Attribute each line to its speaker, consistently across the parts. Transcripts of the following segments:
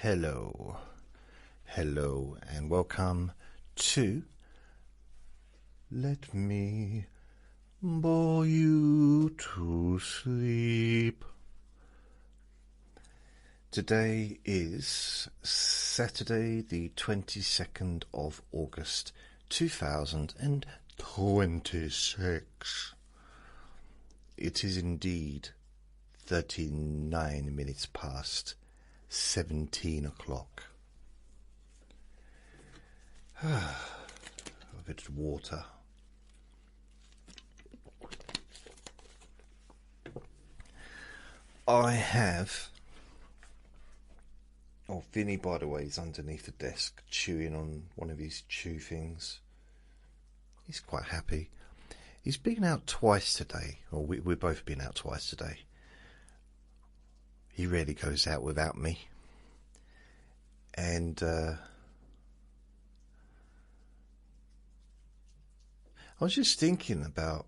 Speaker 1: Hello, and welcome to Let Me Bore You to Sleep. Today is Saturday, the 22nd of August, 2026. It is indeed 39 minutes past 17 o'clock. A bit of water. I have... Oh, Vinny, by the way, is underneath the desk chewing on one of his chew things. He's quite happy. He's been out twice today, or we've both been out twice today. He rarely goes out without me. And I was just thinking about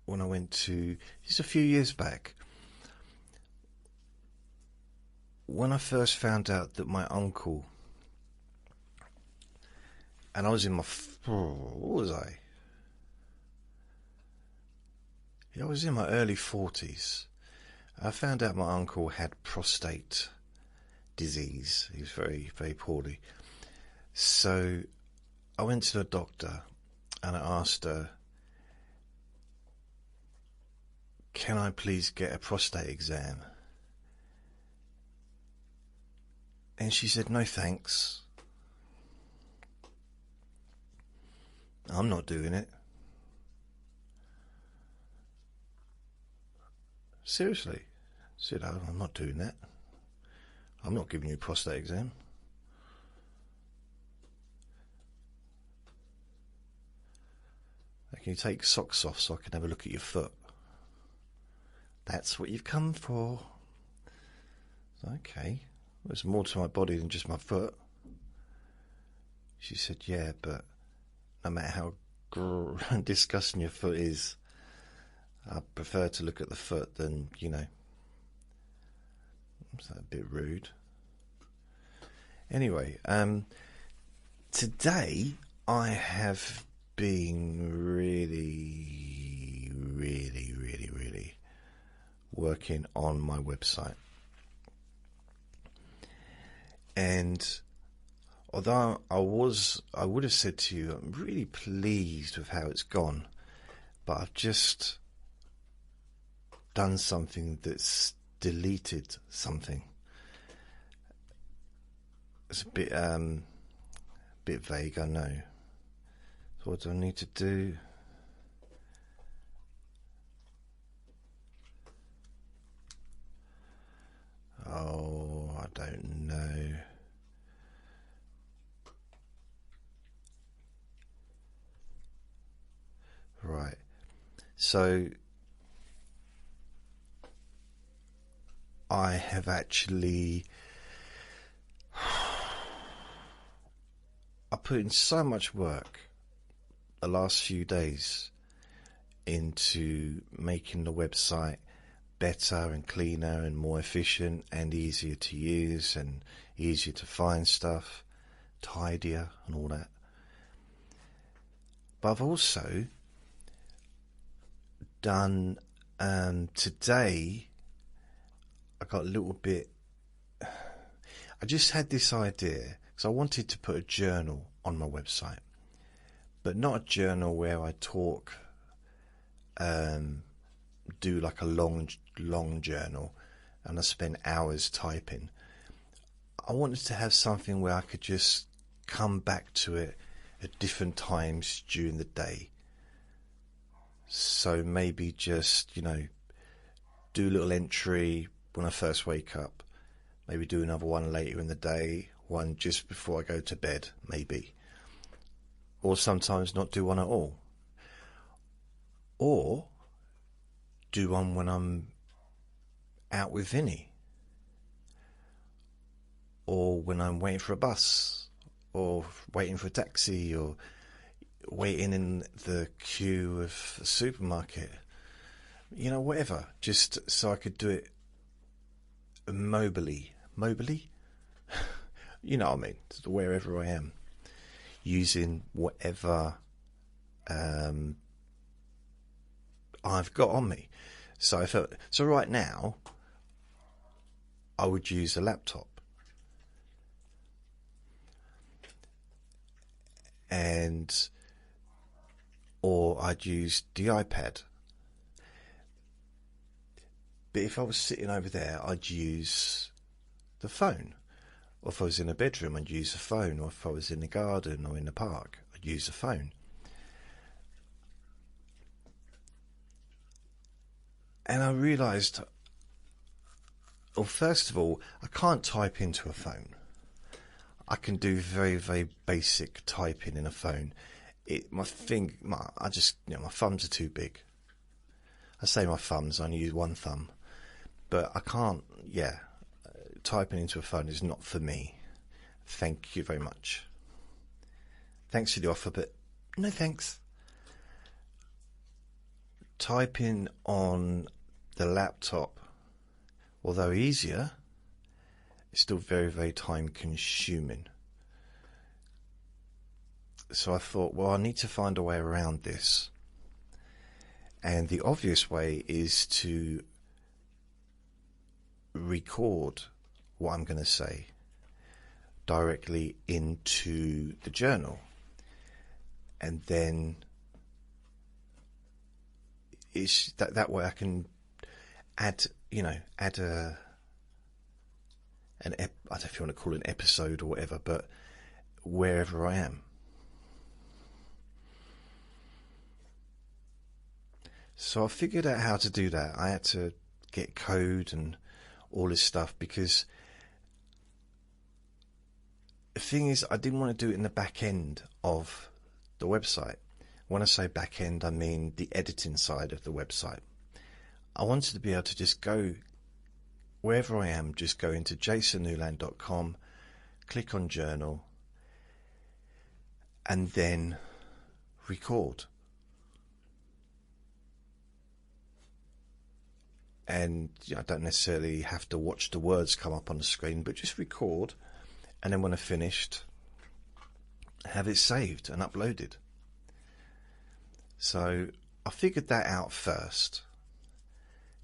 Speaker 1: when I went to, just a few years back, when I first found out that my uncle, and I was in my, what was I? Yeah, I was in my early 40s. I found out my uncle had prostate disease. He was very, very poorly. So I went to the doctor and I asked her, can I please get a prostate exam? And she said, no thanks. I'm not doing it. Seriously. I said, oh, I'm not doing that. I'm not giving you a prostate exam. Can you take socks off so I can have a look at your foot? That's what you've come for. Okay. There's more to my body than just my foot. She said, yeah, but no matter how disgusting your foot is, I prefer to look at the foot than, you know. Is that a bit rude? Anyway, today I have been really working on my website. And although I would have said to you, I'm really pleased with how it's gone, but I've just done something that's deleted something. It's a bit vague, I know. So what do I need to do? Oh, I don't know. Right. So I have actually I put in so much work the last few days into making the website better and cleaner and more efficient and easier to use and easier to find stuff, tidier and all that. But I've also done, today I got a little bit, I just had this idea because I wanted to put a journal on my website, but not a journal where I talk, do like a long journal and I spend hours typing. I wanted to have something where I could just come back to it at different times during the day. So maybe just, you know, do a little entry when I first wake up, maybe do another one later in the day, one just before I go to bed, maybe. Or sometimes not do one at all. Or do one when I'm out with Vinny. Or when I'm waiting for a bus. Or waiting for a taxi. Or waiting in the queue of the supermarket. You know, whatever. Just so I could do it mobily, mobily. You know what I mean? Wherever I am, using whatever I've got on me. So right now, I would use a laptop, or I'd use the iPad. But if I was sitting over there, I'd use the phone. Or if I was in a bedroom, I'd use the phone. Or if I was in the garden or in the park, I'd use the phone. And I realised, well, first of all, I can't type into a phone. I can do very, very basic typing in a phone. My thumbs are too big. I say my thumbs, I only use one thumb. But I can't, typing into a phone is not for me. Thank you very much. Thanks for the offer, but no thanks. Typing on the laptop, although easier, is still very, very time consuming. So I thought, well, I need to find a way around this. And the obvious way is to record what I'm going to say directly into the journal, and then it's that way I can add I don't know if you want to call it an episode or whatever, but wherever I am. So I figured out how to do that. I had to get code and all this stuff, because the thing is, I didn't want to do it in the back end of the website. When I say back end, I mean the editing side of the website. I wanted to be able to just go wherever I am, just go into jasonnewland.com, click on journal, and then record. And I don't necessarily have to watch the words come up on the screen, but just record, and then when I've finished, have it saved and uploaded. So I figured that out first.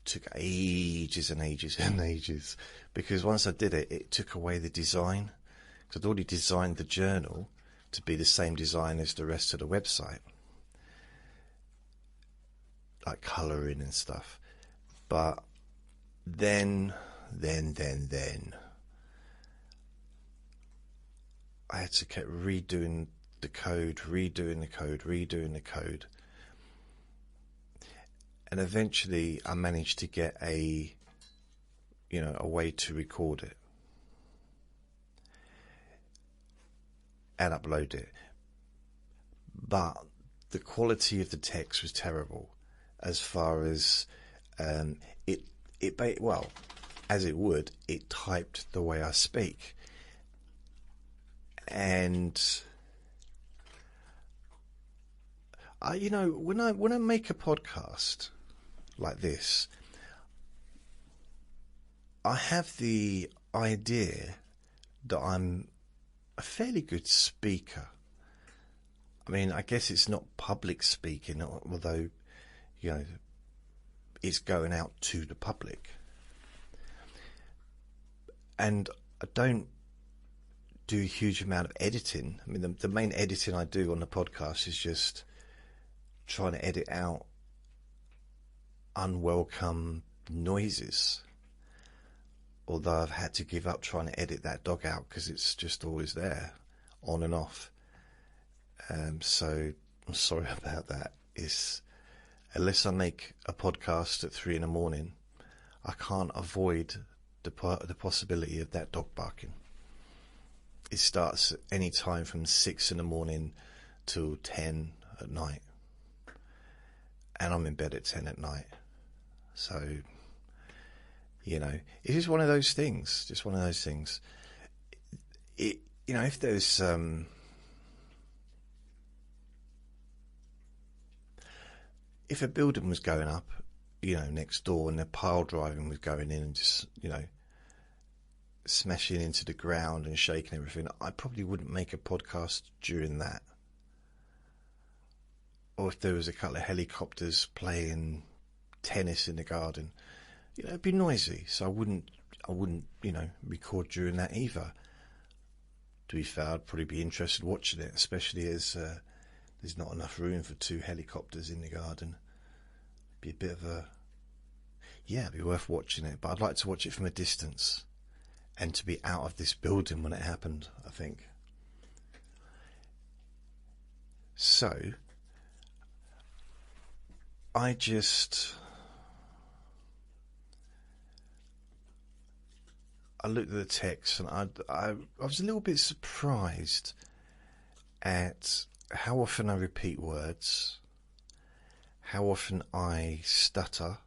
Speaker 1: Took ages and ages and ages, because once I did it, it took away the design, because I'd already designed the journal to be the same design as the rest of the website, like colouring and stuff. But then I had to keep redoing the code, and eventually I managed to get a way to record it and upload it. But the quality of the text was terrible, as far as it typed the way I speak. And when I make a podcast like this, I have the idea that I'm a fairly good speaker. I mean, I guess it's not public speaking, although it's going out to the public. And I don't do a huge amount of editing. I mean, the main editing I do on the podcast is just trying to edit out unwelcome noises. Although I've had to give up trying to edit that dog out, because it's just always there, on and off. So I'm sorry about that. Unless I make a podcast at 3 a.m, I can't avoid the possibility of that dog barking. It starts at any time from 6 a.m. till 10 at night. And I'm in bed at 10 at night. So, it is one of those things. Just one of those things. If there's if a building was going up, next door, and the pile driving was going in, and just, smashing into the ground and shaking everything, I probably wouldn't make a podcast during that. Or if there was a couple of helicopters playing tennis in the garden, it'd be noisy. So I wouldn't, record during that either. To be fair, I'd probably be interested watching it, especially as there's not enough room for 2 helicopters in the garden. It'd be a bit of a... Yeah, it'd be worth watching it, but I'd like to watch it from a distance and to be out of this building when it happened, I think. So, I looked at the text and I was a little bit surprised at how often I repeat words, how often I stutter,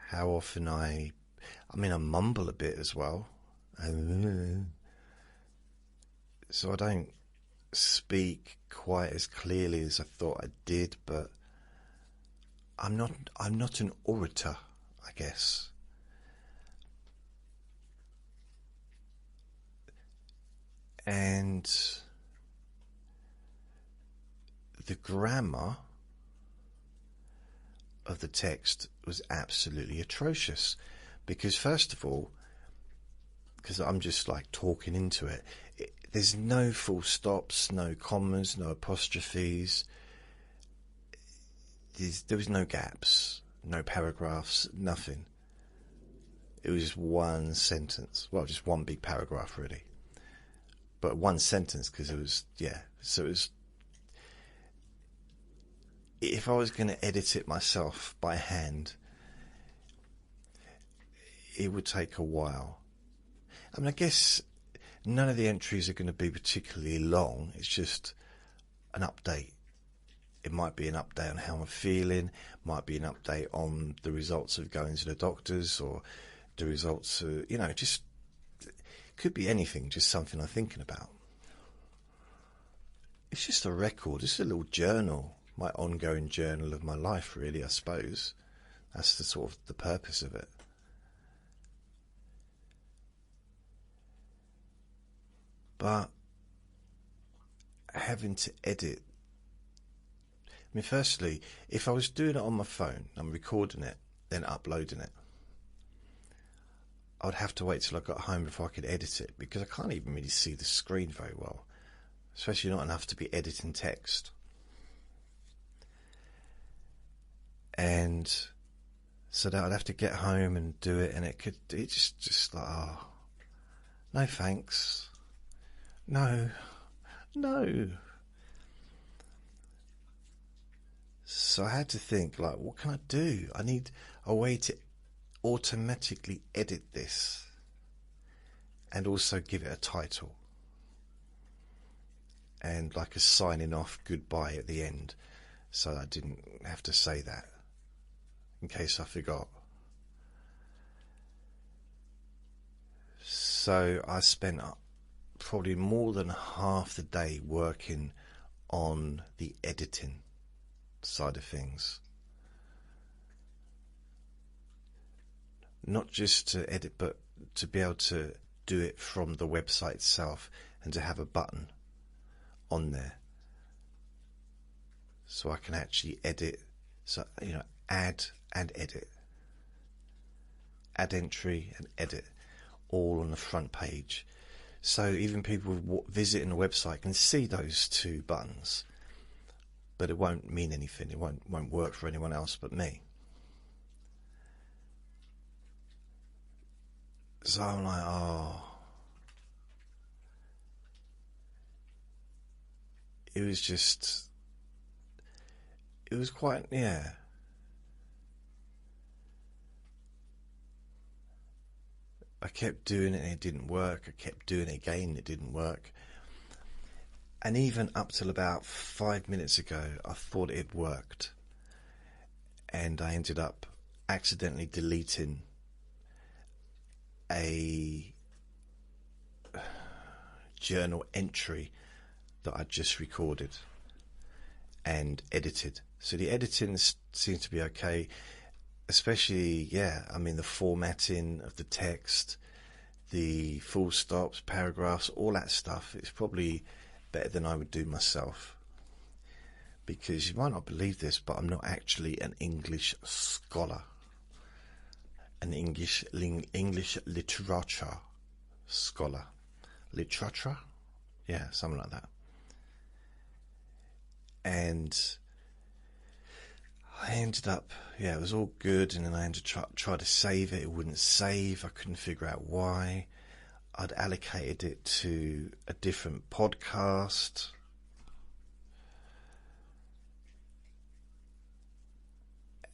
Speaker 1: how often I mumble a bit as well. So I don't speak quite as clearly as I thought I did, but I'm not an orator, I guess. And the grammar of the text was absolutely atrocious, because first of all, because I'm just like talking into it, there's no full stops, no commas, no apostrophes, there was no gaps, no paragraphs, nothing. It was just one sentence, well, just one big paragraph really, but one sentence, because it was, so it was, if I was going to edit it myself by hand, it would take a while. I guess none of the entries are going to be particularly long. It's just an update. It might be an update on how I'm feeling, might be an update on the results of going to the doctors, or the results of, just, could be anything, just something I'm thinking about. It's just a record, it's a little journal, my ongoing journal of my life, really, I suppose. That's the sort of the purpose of it. But having to edit, firstly, if I was doing it on my phone, I'm recording it, then uploading it, I'd have to wait till I got home before I could edit it, because I can't even really see the screen very well, especially not enough to be editing text. And so that I'd have to get home and do it, and it just like, oh, no thanks, no. So I had to think, like, what can I do? I need a way to automatically edit this and also give it a title and like a signing off goodbye at the end, so I didn't have to say that in case I forgot. So I spent probably more than half the day working on the editing side of things. Not just to edit, but to be able to do it from the website itself, and to have a button on there so I can actually edit, so add and edit, add entry and edit, all on the front page, so even people visiting the website can see those 2 buttons, but it won't mean anything, it won't work for anyone else but me. So I'm like, oh, it was quite, I kept doing it and it didn't work. I kept doing it again and it didn't work. And even up till about 5 minutes ago, I thought it worked. And I ended up accidentally deleting a journal entry that I just recorded and edited. So the editing seems to be okay, especially, the formatting of the text, the full stops, paragraphs, all that stuff. It's probably better than I would do myself. Because you might not believe this, but I'm not actually an English scholar. An English literature scholar. Literature? Yeah, something like that. And I ended up, it was all good, and then I had to try to save it. It wouldn't save. I couldn't figure out why. I'd allocated it to a different podcast.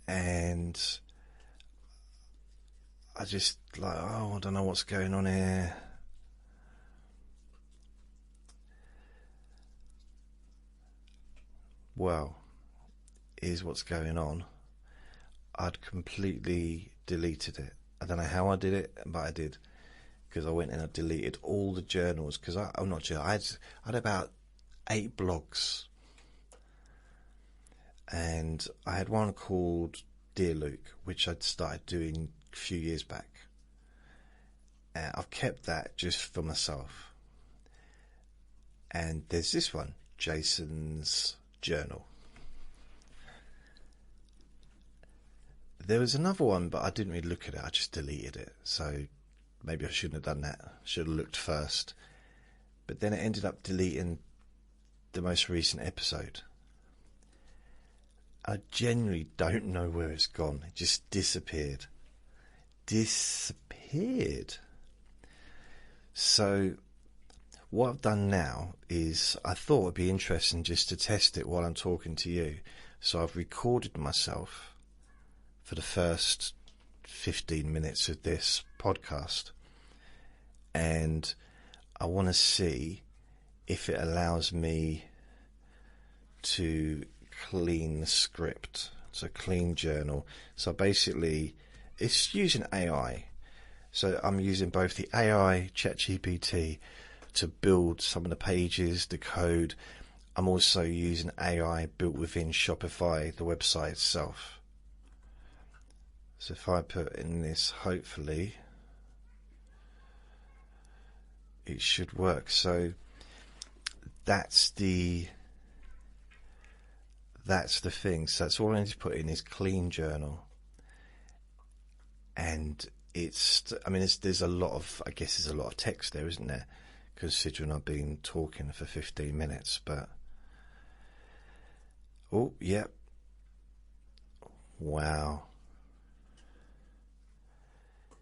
Speaker 1: And I just I don't know what's going on here. Well, here's what's going on. I'd completely deleted it. I don't know how I did it, but I did. Because I went and I deleted all the journals. Because I had about 8 blogs. And I had one called Dear Luke, which I'd started doing a few years back. And I've kept that just for myself. And there's this one, Jason's Journal. There was another one, but I didn't really look at it. I just deleted it. So maybe I shouldn't have done that. Should have looked first. But then it ended up deleting the most recent episode. I genuinely don't know where it's gone. It just disappeared. So what I've done now is I thought it'd be interesting just to test it while I'm talking to you. So I've recorded myself for the first 15 minutes of this podcast. And I want to see if it allows me to clean the script. So clean journal. So basically it's using AI. So I'm using both the AI, ChatGPT, to build some of the pages, the code. I'm also using AI built within Shopify, the website itself. So if I put in this, hopefully it should work. So that's the thing. So that's all I need to put in is clean journal. And there's a lot of, I guess there's a lot of text there, isn't there? Considering I've been talking for 15 minutes, but oh, yep. Wow.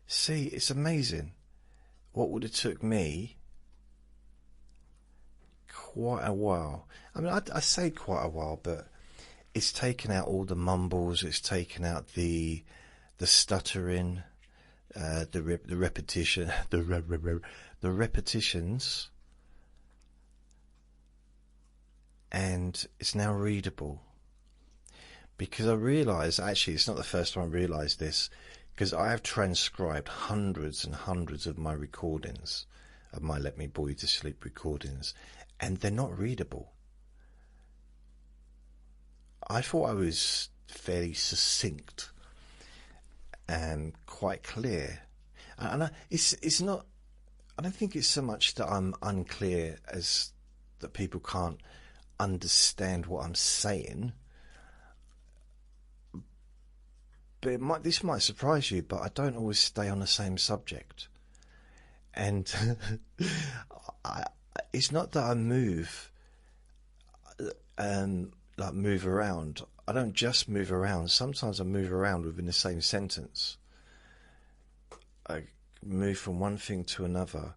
Speaker 1: See, it's amazing. What would have took me quite a while. I mean, I say quite a while, but it's taken out all the mumbles. It's taken out the stuttering, the repetition, the repetitions, and it's now readable. Because I realised, actually, it's not the first time I realised this, because I have transcribed hundreds and hundreds of my recordings, of my Let Me Bore You to Sleep recordings, and they're not readable. I thought I was fairly succinct and quite clear, and it's not. I don't think it's so much that I'm unclear as that people can't understand what I'm saying. But this might surprise you, but I don't always stay on the same subject. And it's not that I move around. I don't just move around. Sometimes I move around within the same sentence. I move from one thing to another,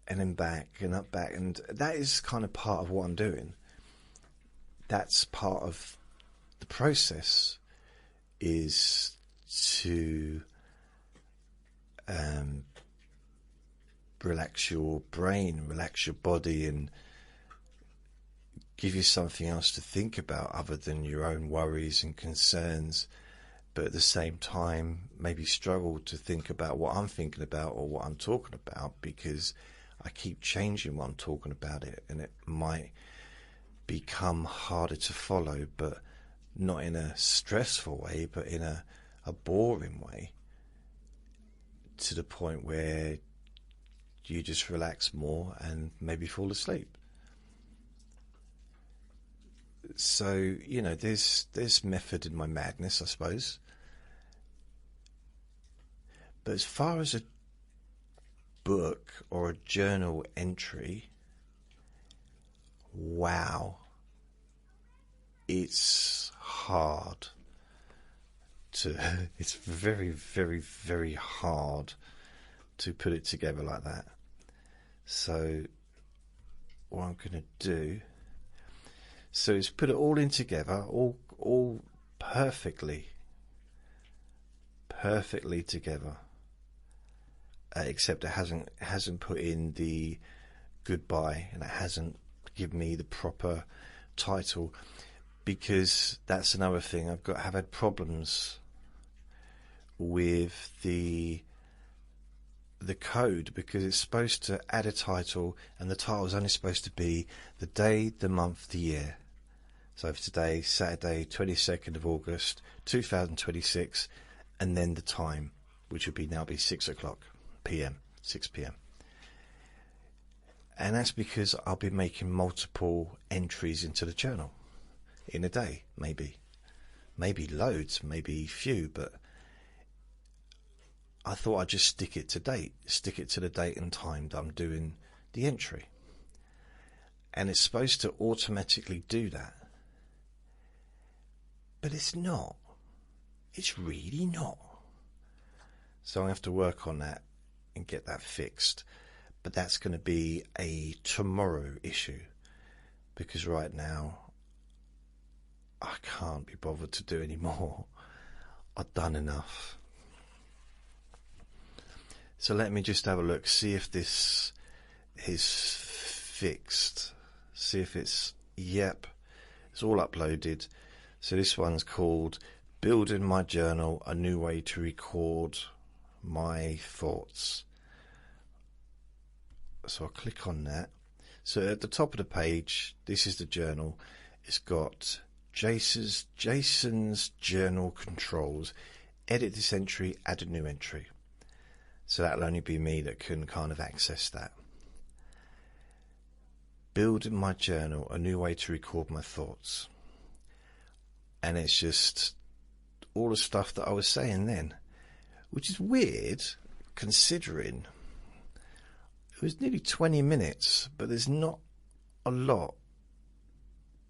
Speaker 1: and then back and up back. And that is kind of part of what I'm doing. That's part of the process, is to relax your brain, relax your body, and give you something else to think about other than your own worries and concerns, but at the same time maybe struggle to think about what I'm thinking about or what I'm talking about, because I keep changing what I'm talking about it, and it might become harder to follow, but not in a stressful way, but in a boring way, to the point where you just relax more and maybe fall asleep. So, you know, there's method in my madness, I suppose. But as far as a book or a journal entry, wow, it's hard to, it's very, very, very hard to put it together like that. So what I'm going to do, so is put it all in together, all perfectly together, except it hasn't put in the goodbye, and it hasn't given me the proper title, because that's another thing. Have had problems with the code, because it's supposed to add a title, and the title is only supposed to be the day, the month, the year. So for today, Saturday, 22nd of August 2026, and then the time, which would now be 6 o'clock p.m, 6 p.m. And that's because I'll be making multiple entries into the journal in a day, maybe loads, maybe few, but I thought I'd just stick it to the date and time that I'm doing the entry. And it's supposed to automatically do that. But it's not. It's really not. So I have to work on that and get that fixed. But that's going to be a tomorrow issue, because right now I can't be bothered to do any more. I've done enough. So let me just have a look, see if this is fixed. See if it's, yep, it's all uploaded. So this one's called Building My Journal, a New Way to Record My Thoughts. So I'll click on that. So at the top of the page, this is the journal. It's got Jason's journal controls. Edit this entry, add a new entry. So that'll only be me that can kind of access that. Building my journal, a new way to record my thoughts. And it's just all the stuff that I was saying then, which is weird considering it was nearly 20 minutes, but there's not a lot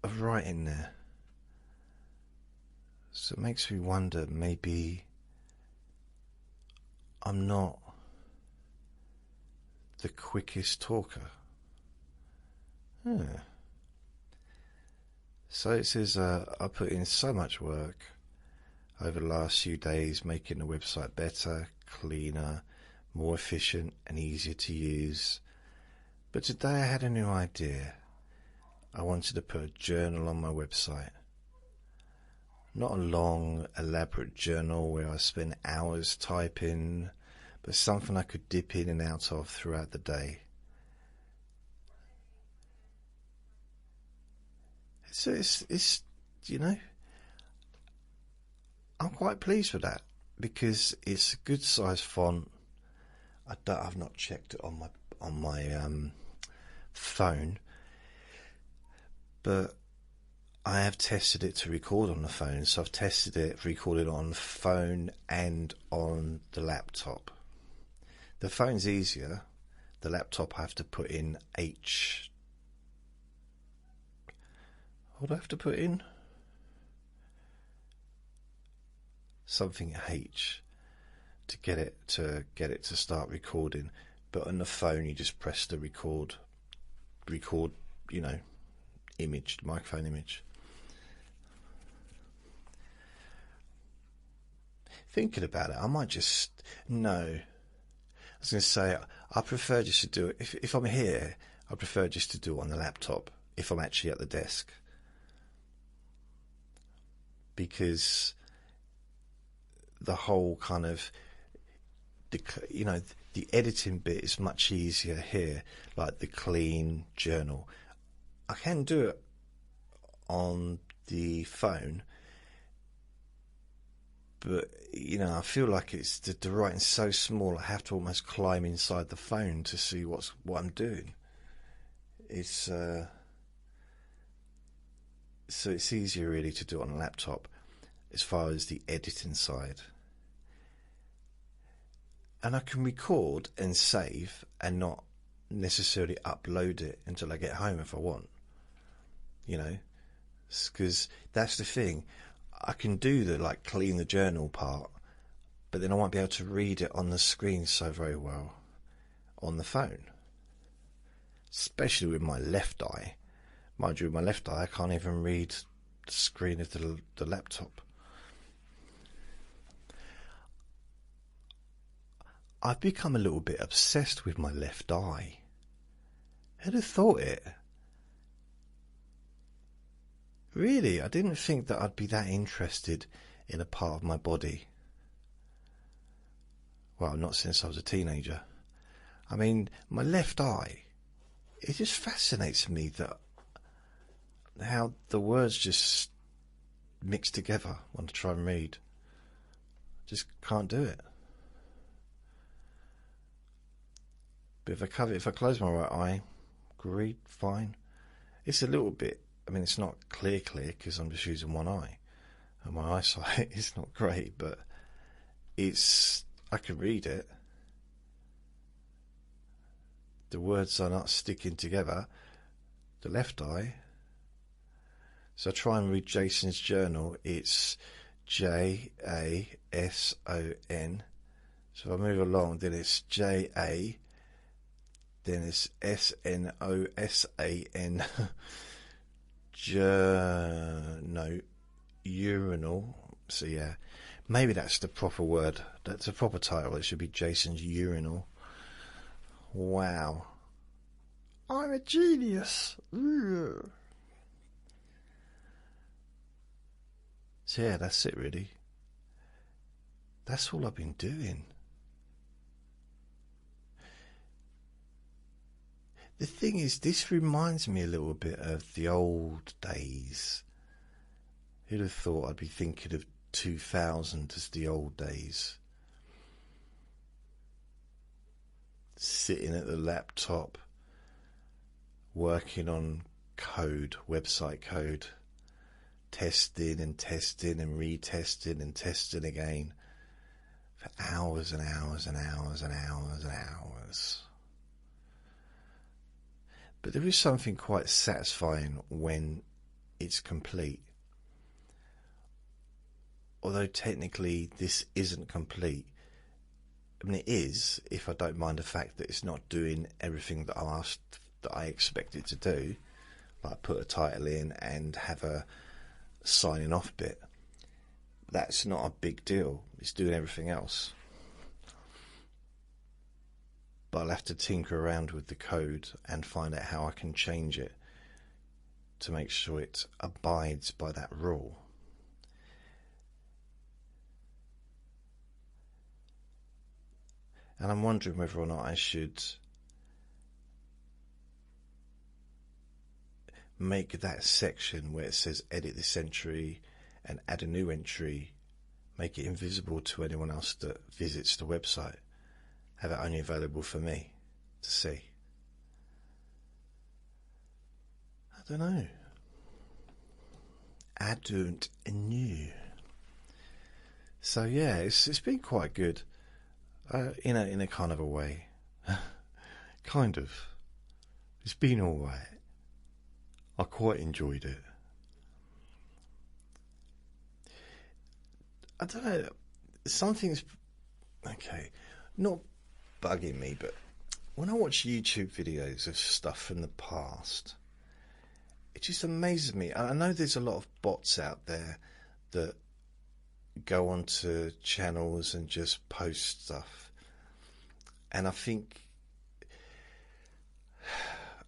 Speaker 1: of writing there. So it makes me wonder, maybe I'm not the quickest talker. So it says I put in so much work over the last few days, making the website better, cleaner, more efficient and easier to use. But today I had a new idea. I wanted to put a journal on my website. Not a long, elaborate journal where I spend hours typing, but something I could dip in and out of throughout the day. So it's you know, I'm quite pleased with that, because it's a good size font. I've not checked it on my phone, but I have tested it to record on the phone. So I've tested it, recorded on the phone and on the laptop. The phone's easier. The laptop I have to put in what do I have to put in? Something H to get it to start recording. But on the phone you just press the record, you know, image, microphone image. Thinking about it, I might just, no. I was going to say, I prefer just to do it, if I'm here, I prefer just to do it on the laptop, if I'm actually at the desk. Because the whole kind of, you know, the editing bit is much easier here, like the clean journal. I can do it on the phone, But, I feel like it's the writing's so small I have to almost climb inside the phone to see what I'm doing. It's so it's easier really to do it on a laptop as far as the editing side. And I can record and save and not necessarily upload it until I get home if I want. Because that's the thing. I can do the clean the journal part, but then I won't be able to read it on the screen so very well on the phone. Especially with my left eye. Mind you, with my left eye I can't even read the screen of the laptop. I've become a little bit obsessed with my left eye. Who'd have thought it? Really, I didn't think that I'd be that interested in a part of my body. Well, not since I was a teenager. I mean, my left eye, it just fascinates me that how the words just mix together when I try and read. Just can't do it. But if I close my right eye, read fine. It's a little bit, it's not clear because I'm just using one eye. And my eyesight is not great, but I can read it. The words are not sticking together. The left eye. So I try and read Jason's journal. It's Jason. So if I move along, then it's JA. Then it's SNOSAN. Urinal. So yeah, maybe that's the proper word. That's a proper title. It should be Jason's urinal. Wow. I'm a genius. Ugh. So yeah, that's it really. That's all I've been doing. The thing is, this reminds me a little bit of the old days. Who'd have thought I'd be thinking of 2000 as the old days? Sitting at the laptop, working on code, website code, testing and retesting and testing again for hours and hours and hours and hours and hours. But there is something quite satisfying when it's complete. Although technically this isn't complete. It is, if I don't mind the fact that it's not doing everything that I expect it to do, like put a title in and have a signing off bit. That's not a big deal. It's doing everything else. But I'll have to tinker around with the code and find out how I can change it to make sure it abides by that rule. And I'm wondering whether or not I should make that section where it says edit this entry and add a new entry, make it invisible to anyone else that visits the website. Have it only available for me to see. I don't know. I don't know. So yeah, it's been quite good. In a kind of a way. Kind of. It's been alright. I quite enjoyed it. I don't know. Something's okay. Not bugging me, but when I watch YouTube videos of stuff from the past, it just amazes me. I know there's a lot of bots out there that go onto channels and just post stuff, and I think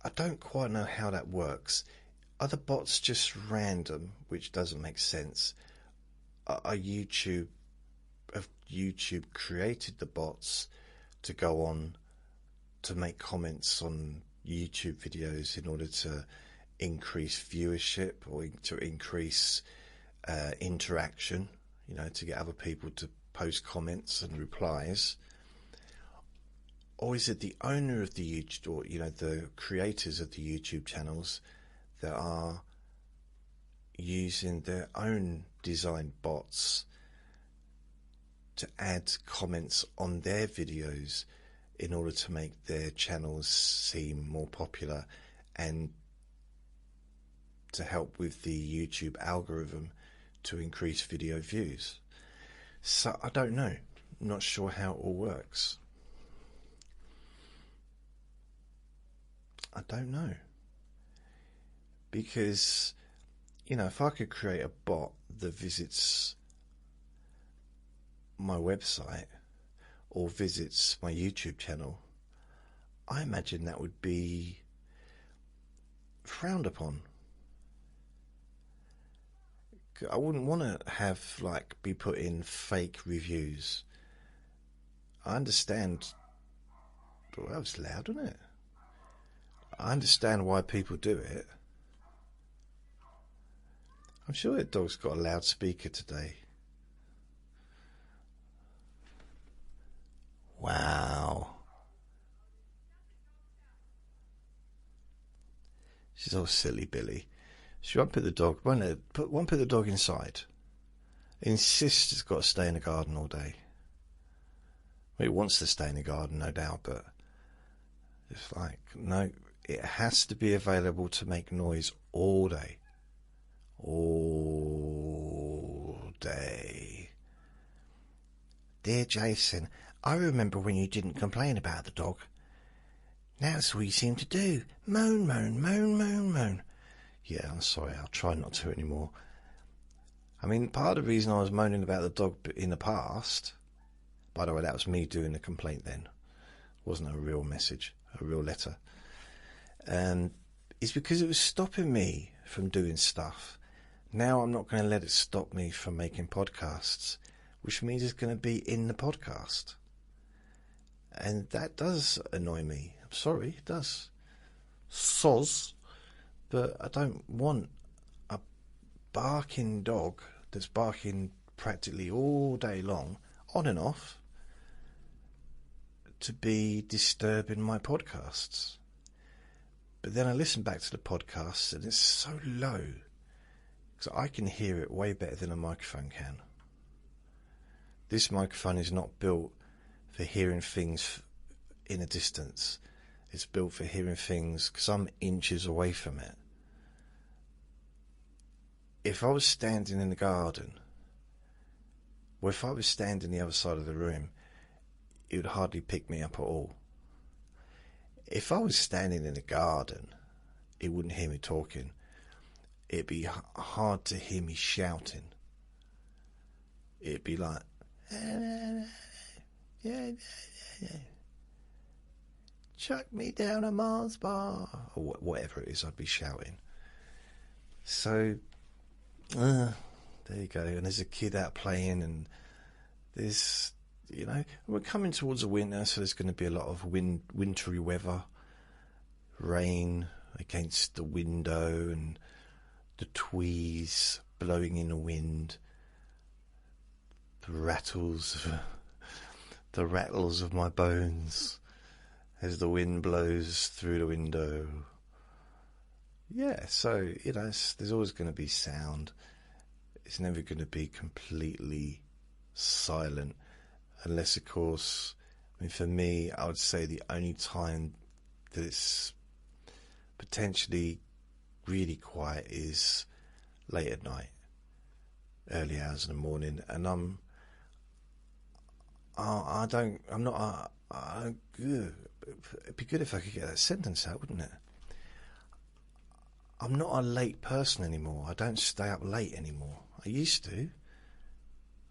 Speaker 1: I don't quite know how that works. Are the bots just random, which doesn't make sense? Have YouTube created the bots to go on to make comments on YouTube videos in order to increase viewership or to increase interaction? to get other people to post comments and replies? Or is it the owner of the YouTube, or the creators of the YouTube channels that are using their own designed bots to add comments on their videos in order to make their channels seem more popular and to help with the YouTube algorithm to increase video views? So I don't know. I'm not sure how it all works. I don't know. Because, if I could create a bot that visits my website or visits my YouTube channel, I imagine that would be frowned upon. I wouldn't want to have, be put in fake reviews. I understand. Well, that was loud, wasn't it? I understand why people do it. I'm sure that dog's got a loudspeaker today. Wow. She's all silly Billy. She won't put the dog. Won't put the dog inside. Insists it's got to stay in the garden all day. Well, it wants to stay in the garden, no doubt, but it's no. It has to be available to make noise all day. All day. Dear Jason, I remember when you didn't complain about the dog. Now it's all you seem to do. Moan, moan, moan, moan, moan. Yeah, I'm sorry, I'll try not to anymore. I mean, part of the reason I was moaning about the dog in the past, by the way, that was me doing the complaint then. It wasn't a real message, a real letter. Is because it was stopping me from doing stuff. Now I'm not going to let it stop me from making podcasts, which means it's going to be in the podcast. And that does annoy me. I'm sorry, it does. Soz. But I don't want a barking dog that's barking practically all day long, on and off, to be disturbing my podcasts. But then I listen back to the podcasts and it's so low, because I can hear it way better than a microphone can. This microphone is not built for hearing things in a distance. It's built for hearing things some inches away from it. If I was standing in the garden, or if I was standing the other side of the room, it would hardly pick me up at all. If I was standing in the garden, it wouldn't hear me talking. It'd be hard to hear me shouting. It'd be like, chuck me down a Mars bar, or whatever it is I'd be shouting. So, there you go. And there's a kid out playing, and there's, we're coming towards the winter, so there's going to be a lot of wintry weather, rain against the window, and the tweeds blowing in the wind, the rattles of my bones as the wind blows through the window. Yeah, so, there's always going to be sound. It's never going to be completely silent, unless, of course, for me, I would say the only time that it's potentially really quiet is late at night, early hours in the morning, and it'd be good if I could get that sentence out, wouldn't it? I'm not a late person anymore. I don't stay up late anymore. I used to. In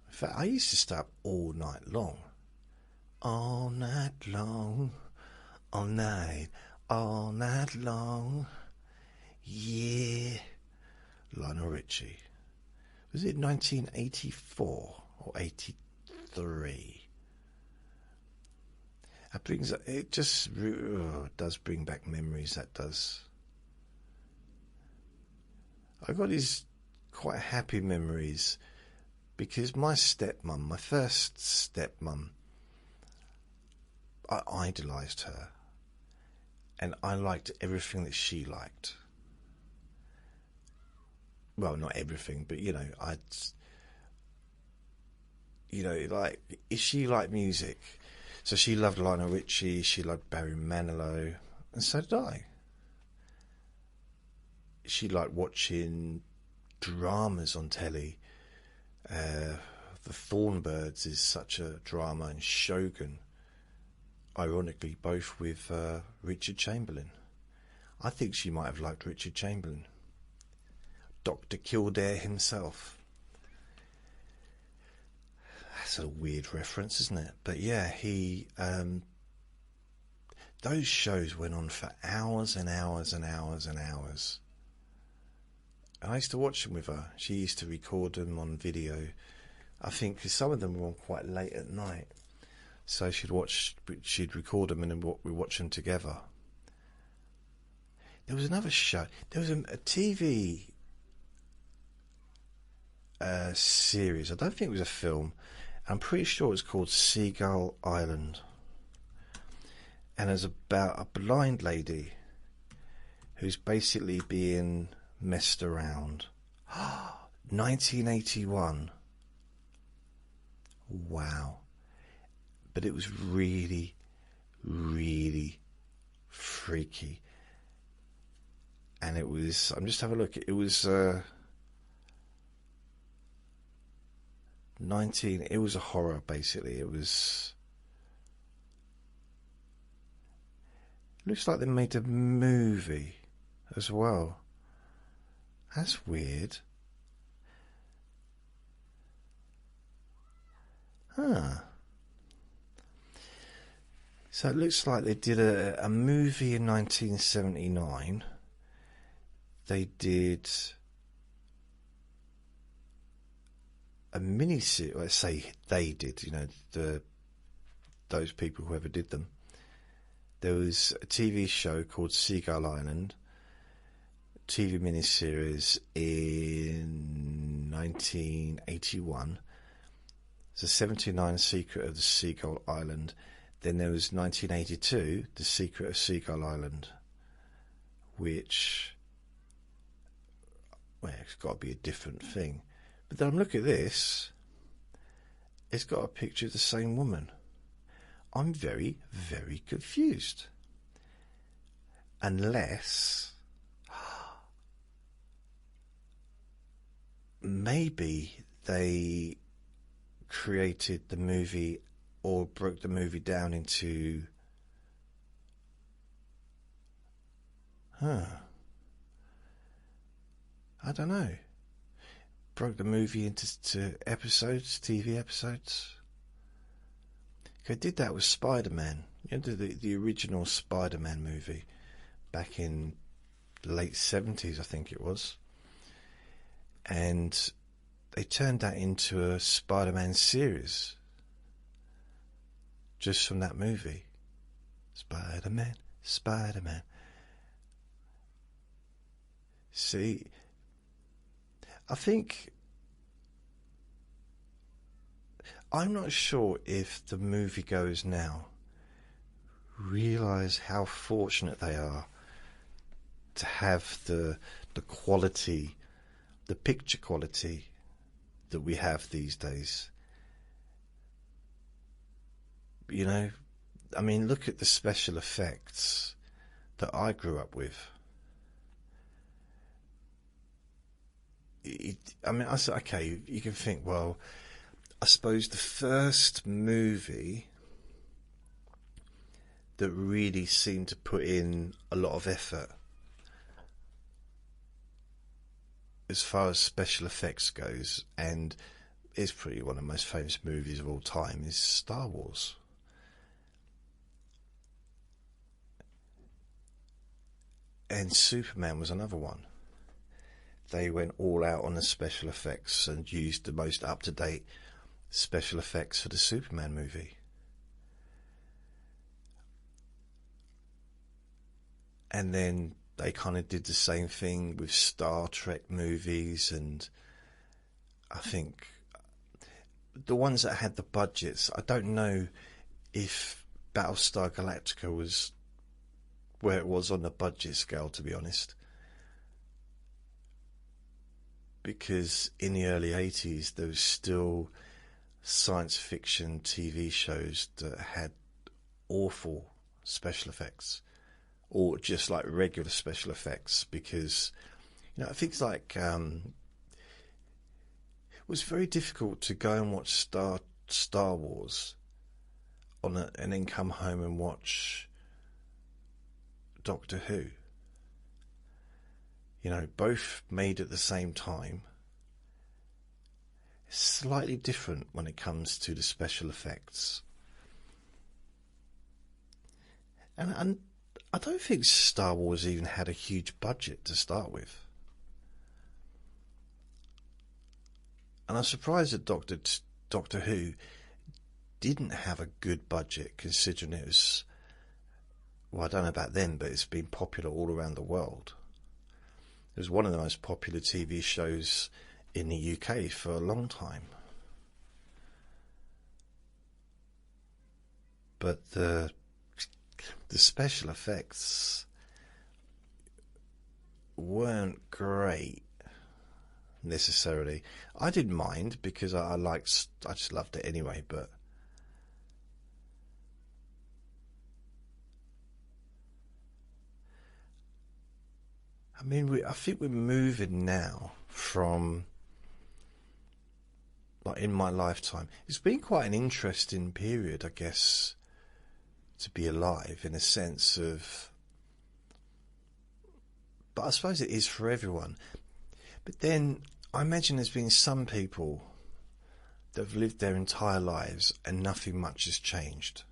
Speaker 1: fact, I used to stay up all night long. All night long. All night. All night long. Yeah. Lionel Richie. Was it 1984 or 83? It just does bring back memories, that does. I got these quite happy memories Because my stepmum, my first stepmum, I idolised her. And I liked everything that she liked. Well, not everything, but, like, if she liked music, so she loved Lionel Richie, she loved Barry Manilow, and so did I. She liked watching dramas on telly. The Thornbirds is such a drama, and Shogun, ironically, both with Richard Chamberlain. I think she might have liked Richard Chamberlain. Dr. Kildare himself. That's a weird reference, isn't it? But yeah, he... those shows went on for hours and hours and hours and hours. I used to watch them with her. She used to record them on video. I think because some of them were on quite late at night. So she'd record them and then we'd watch them together. There was another show. There was a TV series. I don't think it was a film. I'm pretty sure it was called Seagull Island. And it's about a blind lady who's basically being messed around. 1981. Wow. But it was really, really freaky. And it was, I'm just having a look, it was it was a horror basically. It looks like they made a movie as well. That's weird. So it looks like they did a movie in 1979. They did a mini-series. Let's say they did, those people, whoever did them. There was a TV show called Seagull Island, TV miniseries in 1981. It's a 79 Secret of the Seagull Island. Then there was 1982, The Secret of Seagull Island, which, well, it's got to be a different thing. But then I'm looking at this, it's got a picture of the same woman. I'm very, very confused. Unless maybe they created the movie or broke the movie down into I don't know, broke the movie into episodes, TV episodes. They did that with Spider-Man, the original Spider-Man movie back in the late 70s, I think it was, and they turned that into a Spider-Man series just from that movie. Spider-Man, Spider-Man. See, I think, I'm not sure if the moviegoers now realise how fortunate they are to have the quality, the picture quality that we have these days. I mean, look at the special effects that I grew up with. I said, okay, you can think, well, I suppose the first movie that really seemed to put in a lot of effort as far as special effects goes, and is pretty one of the most famous movies of all time, is Star Wars. And Superman was another one. They went all out on the special effects and used the most up-to-date special effects for the Superman movie. And then they kind of did the same thing with Star Trek movies, and I think the ones that had the budgets, I don't know if Battlestar Galactica was where it was on the budget scale, to be honest. Because in the early 80s, there was still science fiction TV shows that had awful special effects, or just like regular special effects, because things like it was very difficult to go and watch Star Wars and then come home and watch Doctor Who. Both made at the same time. It's slightly different when it comes to the special effects. And I don't think Star Wars even had a huge budget to start with. And I'm surprised that Doctor Who didn't have a good budget, considering it was, well, I don't know about then, but it's been popular all around the world. It was one of the most popular TV shows in the UK for a long time. But the special effects weren't great necessarily. I didn't mind because I just loved it anyway, but I mean, I think we're moving now from, like, in my lifetime, it's been quite an interesting period, I guess, to be alive, in a sense of, but I suppose it is for everyone. But then I imagine there's been some people that have lived their entire lives and nothing much has changed.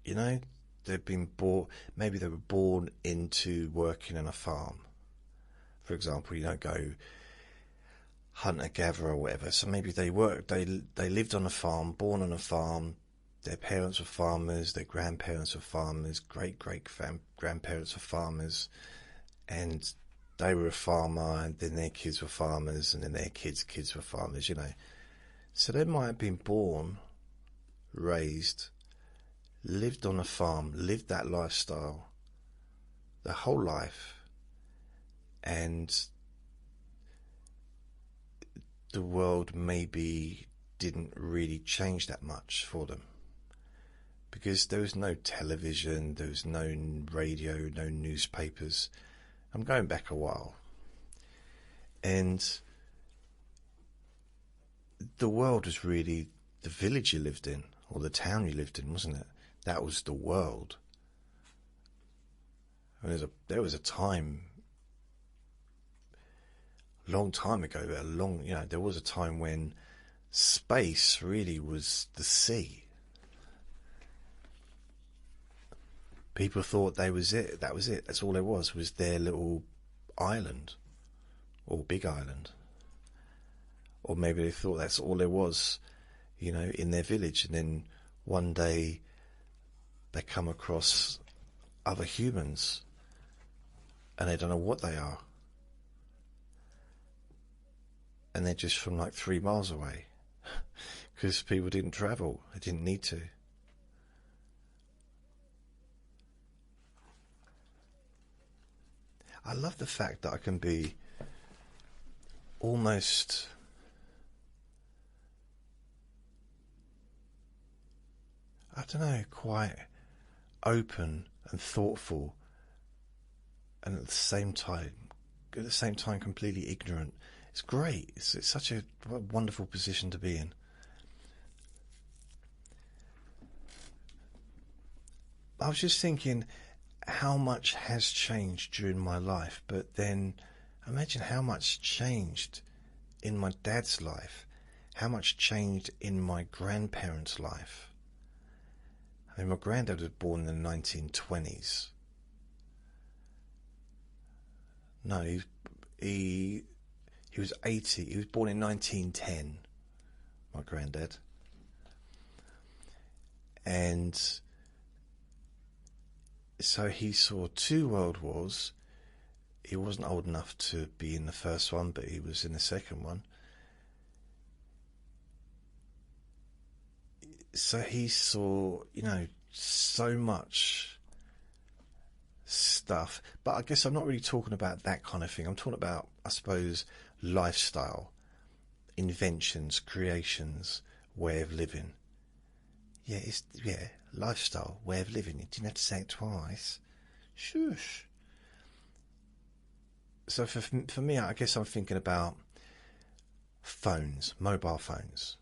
Speaker 1: They've been born, maybe they were born into working on a farm. For example, go hunter-gatherer or whatever. So maybe they lived on a farm, born on a farm, their parents were farmers, their grandparents were farmers, great-great-grandparents were farmers, and they were a farmer, and then their kids were farmers, and then their kids' kids were farmers, So they might have been born, raised, lived on a farm, lived that lifestyle their whole life, and the world maybe didn't really change that much for them, because there was no television, there was no radio, no newspapers. I'm going back a while, and the world was really the village you lived in, or the town you lived in, wasn't it? That was the world. And there was a time, a long time ago, there was a time when space really was the sea. People thought that was it. That's all there was their little island, or big island. Or maybe they thought that's all there was, in their village. And then one day they come across other humans and they don't know what they are. And they're just from like 3 miles away because people didn't travel. They didn't need to. I love the fact that I can be almost, I don't know, quite open and thoughtful, and at the same time completely ignorant. It's great. It's such a wonderful position to be in. I was just thinking how much has changed during my life, but then imagine how much changed in my dad's life, how much changed in my grandparents' life. I mean, my granddad was born in the 1920s. No, he was 80. He was born in 1910, my granddad. And so he saw 2 world wars. He wasn't old enough to be in the first one, but he was in the second one. So he saw, so much stuff. But I guess I'm not really talking about that kind of thing. I'm talking about, I suppose, lifestyle, inventions, creations, way of living. Yeah, lifestyle, way of living. You didn't have to say it twice. Shush. So for me, I guess I'm thinking about phones, mobile phones.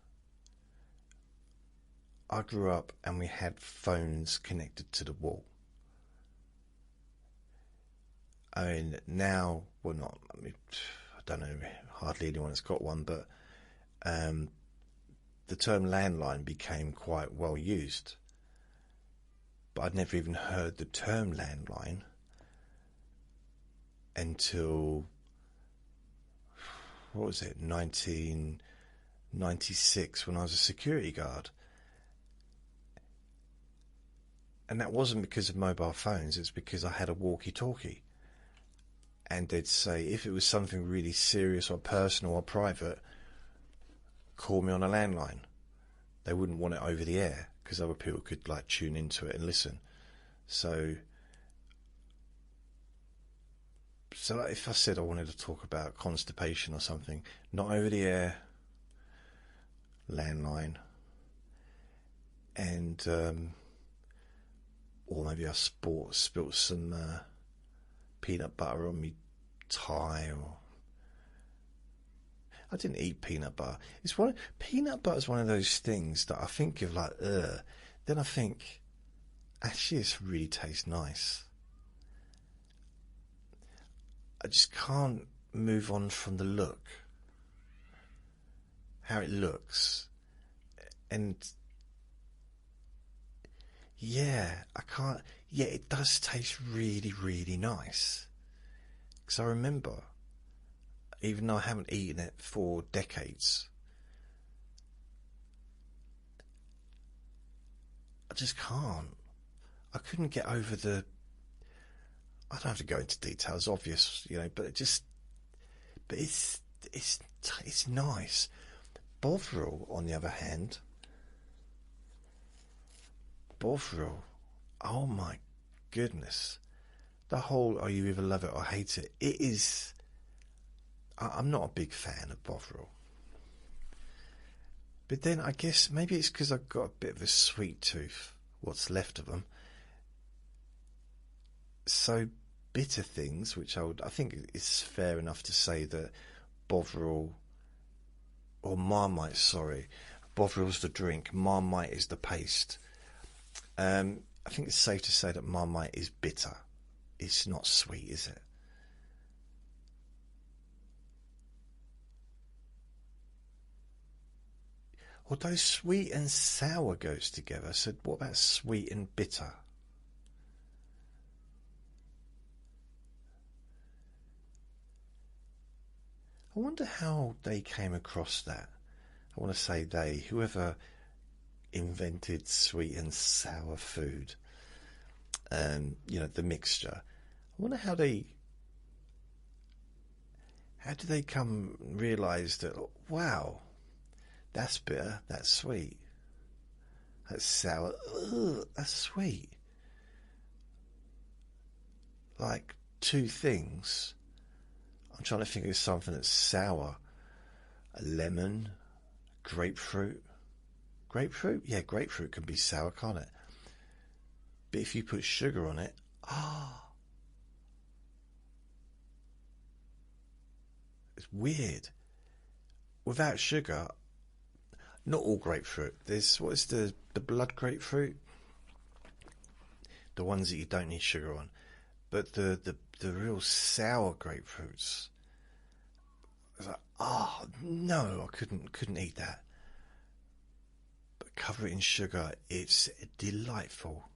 Speaker 1: I grew up and we had phones connected to the wall. I mean, now, well, not, I don't know, hardly anyone has got one, but the term landline became quite well used. But I'd never even heard the term landline until, what was it, 1996, when I was a security guard. And that wasn't because of mobile phones, it's because I had a walkie-talkie. And they'd say, if it was something really serious or personal or private, call me on a landline. They wouldn't want it over the air, because other people could like tune into it and listen. So like if I said I wanted to talk about constipation or something, not over the air, landline. And or maybe I spilt some peanut butter on me tie, or I didn't eat peanut butter. Peanut butter is one of those things that I think of like, ugh. Then I think, actually, it really tastes nice. I just can't move on from the look, how it looks, and yeah, I can't. Yeah, it does taste really, really nice. Because I remember, even though I haven't eaten it for decades, I just can't. I couldn't get over the. I don't have to go into details, obvious, but but it's nice. Bovril, on the other hand, oh my goodness, the whole you either love it or hate it. It is. I'm not a big fan of Bovril. But then I guess maybe it's because I've got a bit of a sweet tooth, what's left of them. So bitter things, which I think it's fair enough to say that Bovril, or Marmite, sorry, Bovril's the drink, Marmite is the paste. I think it's safe to say that Marmite is bitter. It's not sweet, is it? Although sweet and sour goes together, so what about sweet and bitter? I wonder how they came across that. I want to say they, whoever invented sweet and sour food, the mixture. I wonder how did they come realise that, wow, that's bitter, that's sweet, that's sour, that's sweet. Like two things. I'm trying to think of something that's sour. A lemon, grapefruit. Grapefruit? Yeah, grapefruit can be sour, can't it? But if you put sugar on it, it's weird. Without sugar, not all grapefruit. There's, what is the blood grapefruit? The ones that you don't need sugar on. But the real sour grapefruits, I was like, no, I couldn't eat that. But cover it in sugar, it's delightful.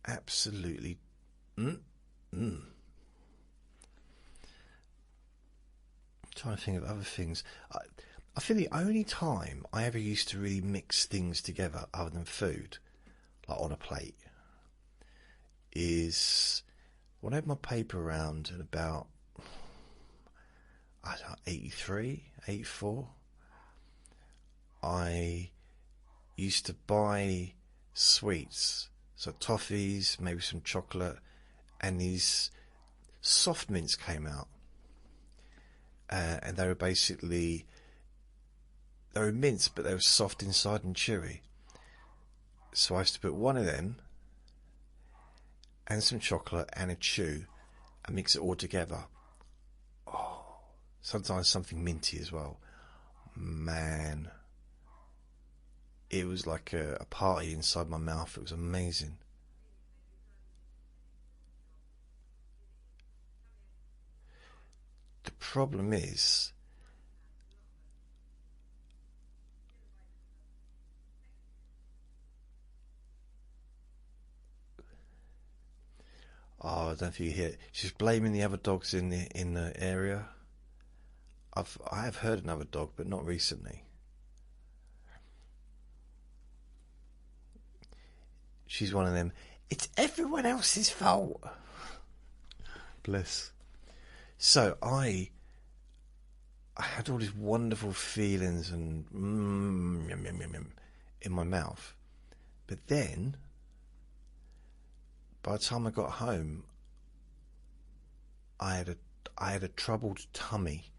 Speaker 1: Absolutely. I'm trying to think of other things. I feel the only time I ever used to really mix things together other than food, like on a plate, is when I had my paper round at about, I don't know, 83, 84. I used to buy sweets, so toffees, maybe some chocolate, and these soft mints came out, and they were mints, but they were soft inside and chewy. So I used to put one of them and some chocolate and a chew and mix it all together. Oh, sometimes something minty as well. Man, it was like a party inside my mouth. It was amazing. The problem is, oh, I don't know if you hear it. She's blaming the other dogs in the area. I have heard another dog, but not recently. She's one of them. It's everyone else's fault. Bless. So I had all these wonderful feelings and in my mouth, but then by the time I got home, I had a troubled tummy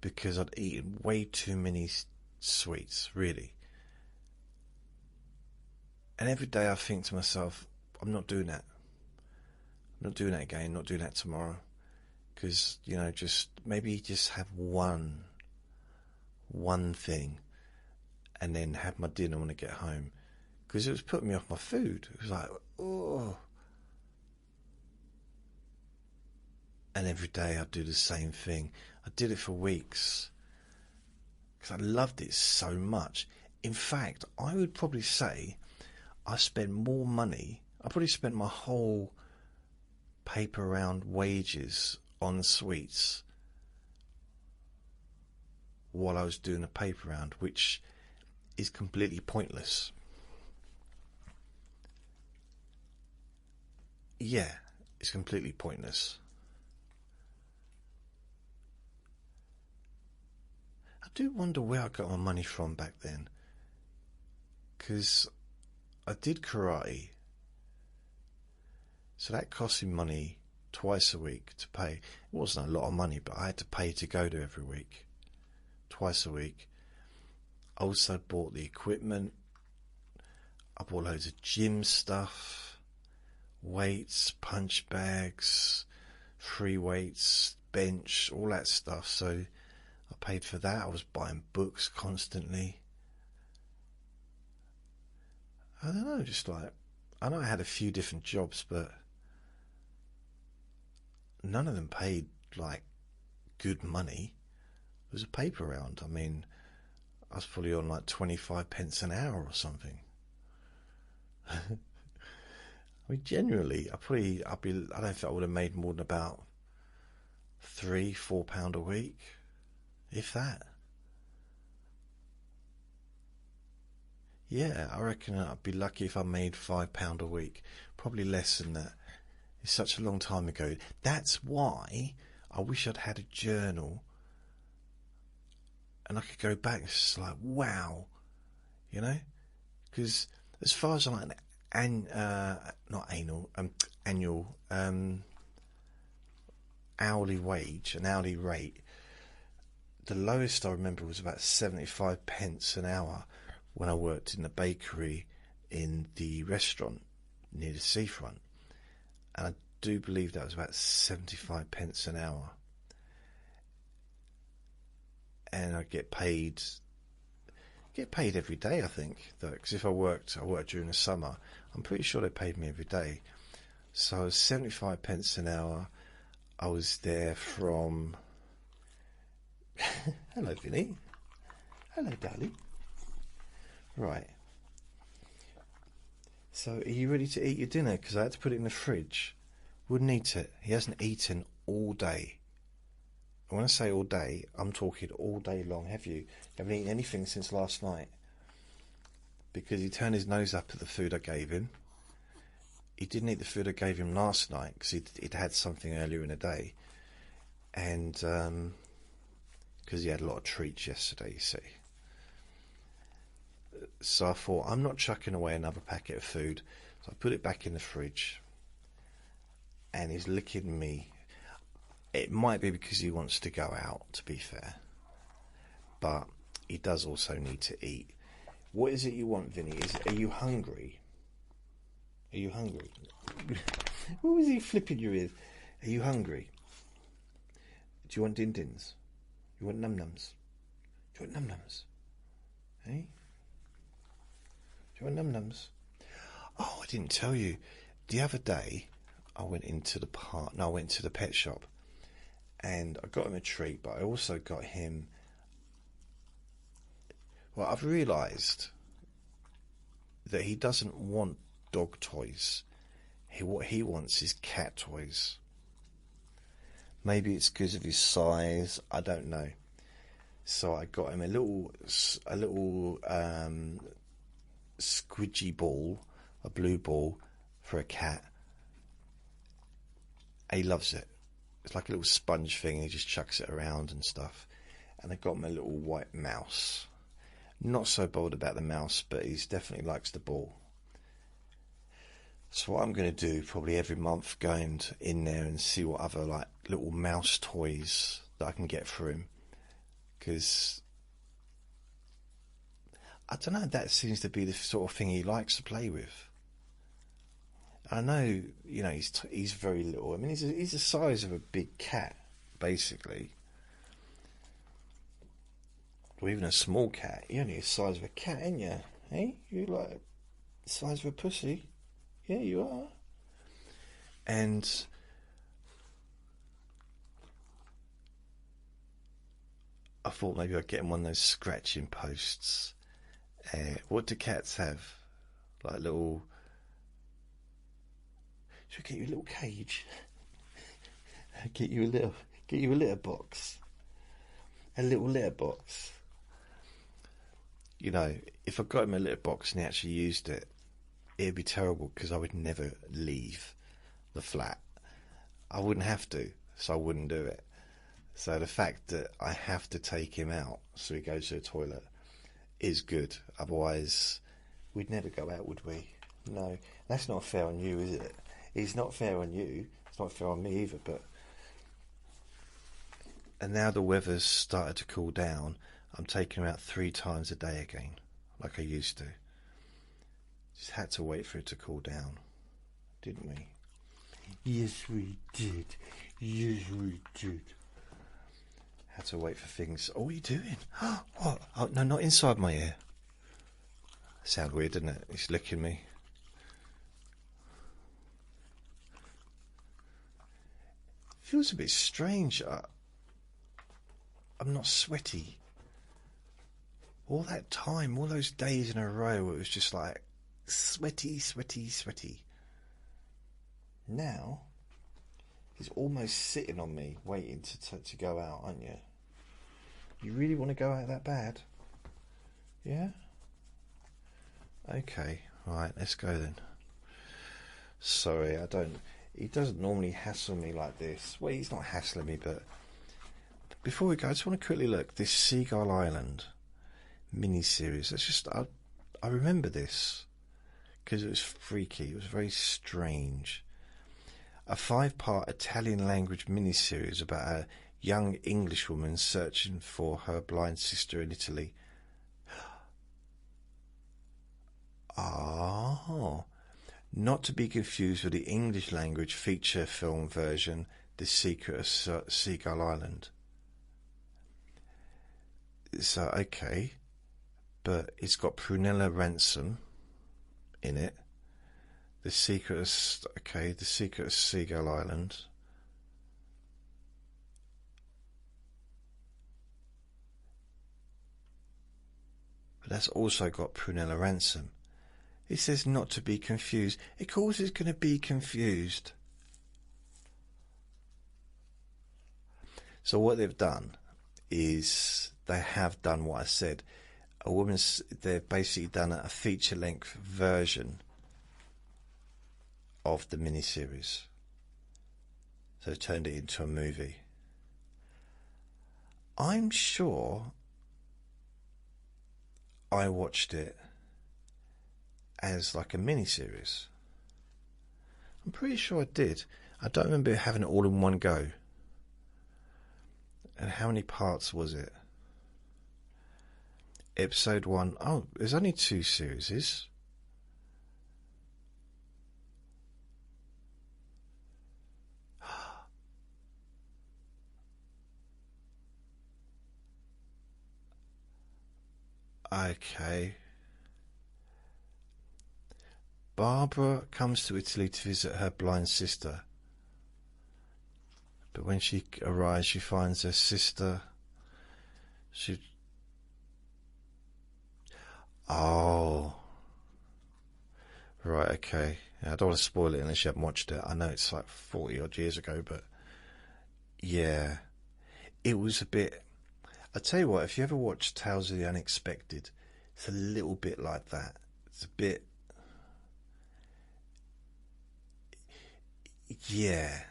Speaker 1: because I'd eaten way too many sweets, really. And every day I think to myself, I'm not doing that. I'm not doing that again. Not doing that tomorrow. Because, maybe just have one thing, and then have my dinner when I get home. Because it was putting me off my food. It was like, oh. And every day I'd do the same thing. I did it for weeks because I loved it so much. In fact, I would probably say I spent more money. I probably spent my whole paper round wages on sweets while I was doing a paper round, which is completely pointless. Yeah, it's completely pointless. I do wonder where I got my money from back then, because I did karate, so that cost me money twice a week to pay. It wasn't a lot of money, but I had to pay to go there every week, twice a week. I also bought the equipment. I bought loads of gym stuff, weights, punch bags, free weights, bench, all that stuff. So I paid for that. I was buying books constantly. I don't know, I know I had a few different jobs, but none of them paid good money. It was a paper round. I mean, I was probably on 25 pence an hour or something. I mean, generally, I don't think I would have made more than about £3-4 a week, if that. Yeah, I reckon I'd be lucky if I made £5 a week. Probably less than that. It's such a long time ago. That's why I wish I'd had a journal and I could go back. It's like, wow, because as far as annual hourly wage, an hourly rate, the lowest I remember was about 75 pence an hour when I worked in the bakery in the restaurant near the seafront. And I do believe that was about 75 pence an hour. And I get paid every day, I think. Because if I worked during the summer, I'm pretty sure they paid me every day. So 75 pence an hour. I was there from... Hello, Vinny. Hello, darling. Right. So, are you ready to eat your dinner? Because I had to put it in the fridge. Wouldn't eat it. He hasn't eaten all day. And when I say all day, I'm talking all day long. Have you? You haven't eaten anything since last night? Because he turned his nose up at the food I gave him. He didn't eat the food I gave him last night because he'd had something earlier in the day. And because he had a lot of treats yesterday, you see. So I thought, I'm not chucking away another packet of food. So I put it back in the fridge. And he's licking me. It might be because he wants to go out, to be fair. But he does also need to eat. What is it you want, Vinny? Are you hungry? Are you hungry? What was he flipping you with? Are you hungry? Do you want din-dins? You want num-nums? Do you want num-nums? Hey? Do you want num-nums? Oh, I didn't tell you. The other day, I went into the pet shop. And I got him a treat, but I also got him... Well, I've realised that he doesn't want dog toys. What he wants is cat toys. Maybe it's because of his size. I don't know. So I got him a little squidgy ball, a blue ball for a cat. He loves it. It's like a little sponge thing. He just chucks it around and stuff. And I got him a little white mouse. Not so bold about the mouse, but he definitely likes the ball. So what I'm going to do probably every month, go in there and see what other like little mouse toys that I can get for him. Because I don't know, that seems to be the sort of thing he likes to play with. I know, you know, he's very little. I mean, he's the size of a big cat, basically. Or even a small cat. You're only the size of a cat, ain't you? Hey, you like the size of a pussy? Yeah, you are. And I thought maybe I'd get him one of those scratching posts. What do cats have? Like little... Should I get you a little cage? Get you a litter box. A little litter box. You know, if I got him a litter box and he actually used it, it'd be terrible because I would never leave the flat. I wouldn't have to, so I wouldn't do it. So the fact that I have to take him out so he goes to the toilet is good. Otherwise, we'd never go out, would we? No, that's not fair on you, is it? It's not fair on you. It's not fair on me either, but... And now the weather's started to cool down, I'm taking him out 3 times a day again, like I used to. Just had to wait for it to cool down, didn't we? Yes, we did. Yes, we did. Had to wait for things... Oh, what are you doing? What? Oh, no, not inside my ear. Sound weird, doesn't it? He's licking me. Feels a bit strange. I'm not sweaty. All that time, all those days in a row, it was just like sweaty, sweaty, sweaty. Now, he's almost sitting on me, waiting to go out, aren't you? You really want to go out that bad? Yeah? Okay, right, let's go then. Sorry, he doesn't normally hassle me like this. Well, he's not hassling me, but before we go, I just want to quickly look. This Seagull Island mini-series. I remember this because it was freaky. It was very strange. A 5-part Italian language mini-series about a young Englishwoman searching for her blind sister in Italy. Ah. Not to be confused with the English language feature film version, The Secret of Seagull Island. So, okay, but it's got Prunella Ransom in it. The Secret of Seagull Island. But that's also got Prunella Ransom. It says not to be confused. Of course it's going to be confused. So what they've done is they have done what I said. They've basically done a feature-length version of the miniseries. So they've turned it into a movie. I'm sure I watched it as like a mini-series. I'm pretty sure I did. I don't remember having it all in one go. And how many parts was it? Episode 1. Oh, there's only 2 series. Okay. Barbara comes to Italy to visit her blind sister. But when she arrives, she finds her sister. Oh. Right, okay. I don't want to spoil it unless you haven't watched it. I know it's like 40 odd years ago, but yeah. It was a bit... I tell you what, if you ever watch Tales of the Unexpected, it's a little bit like that. It's a bit... Yeah.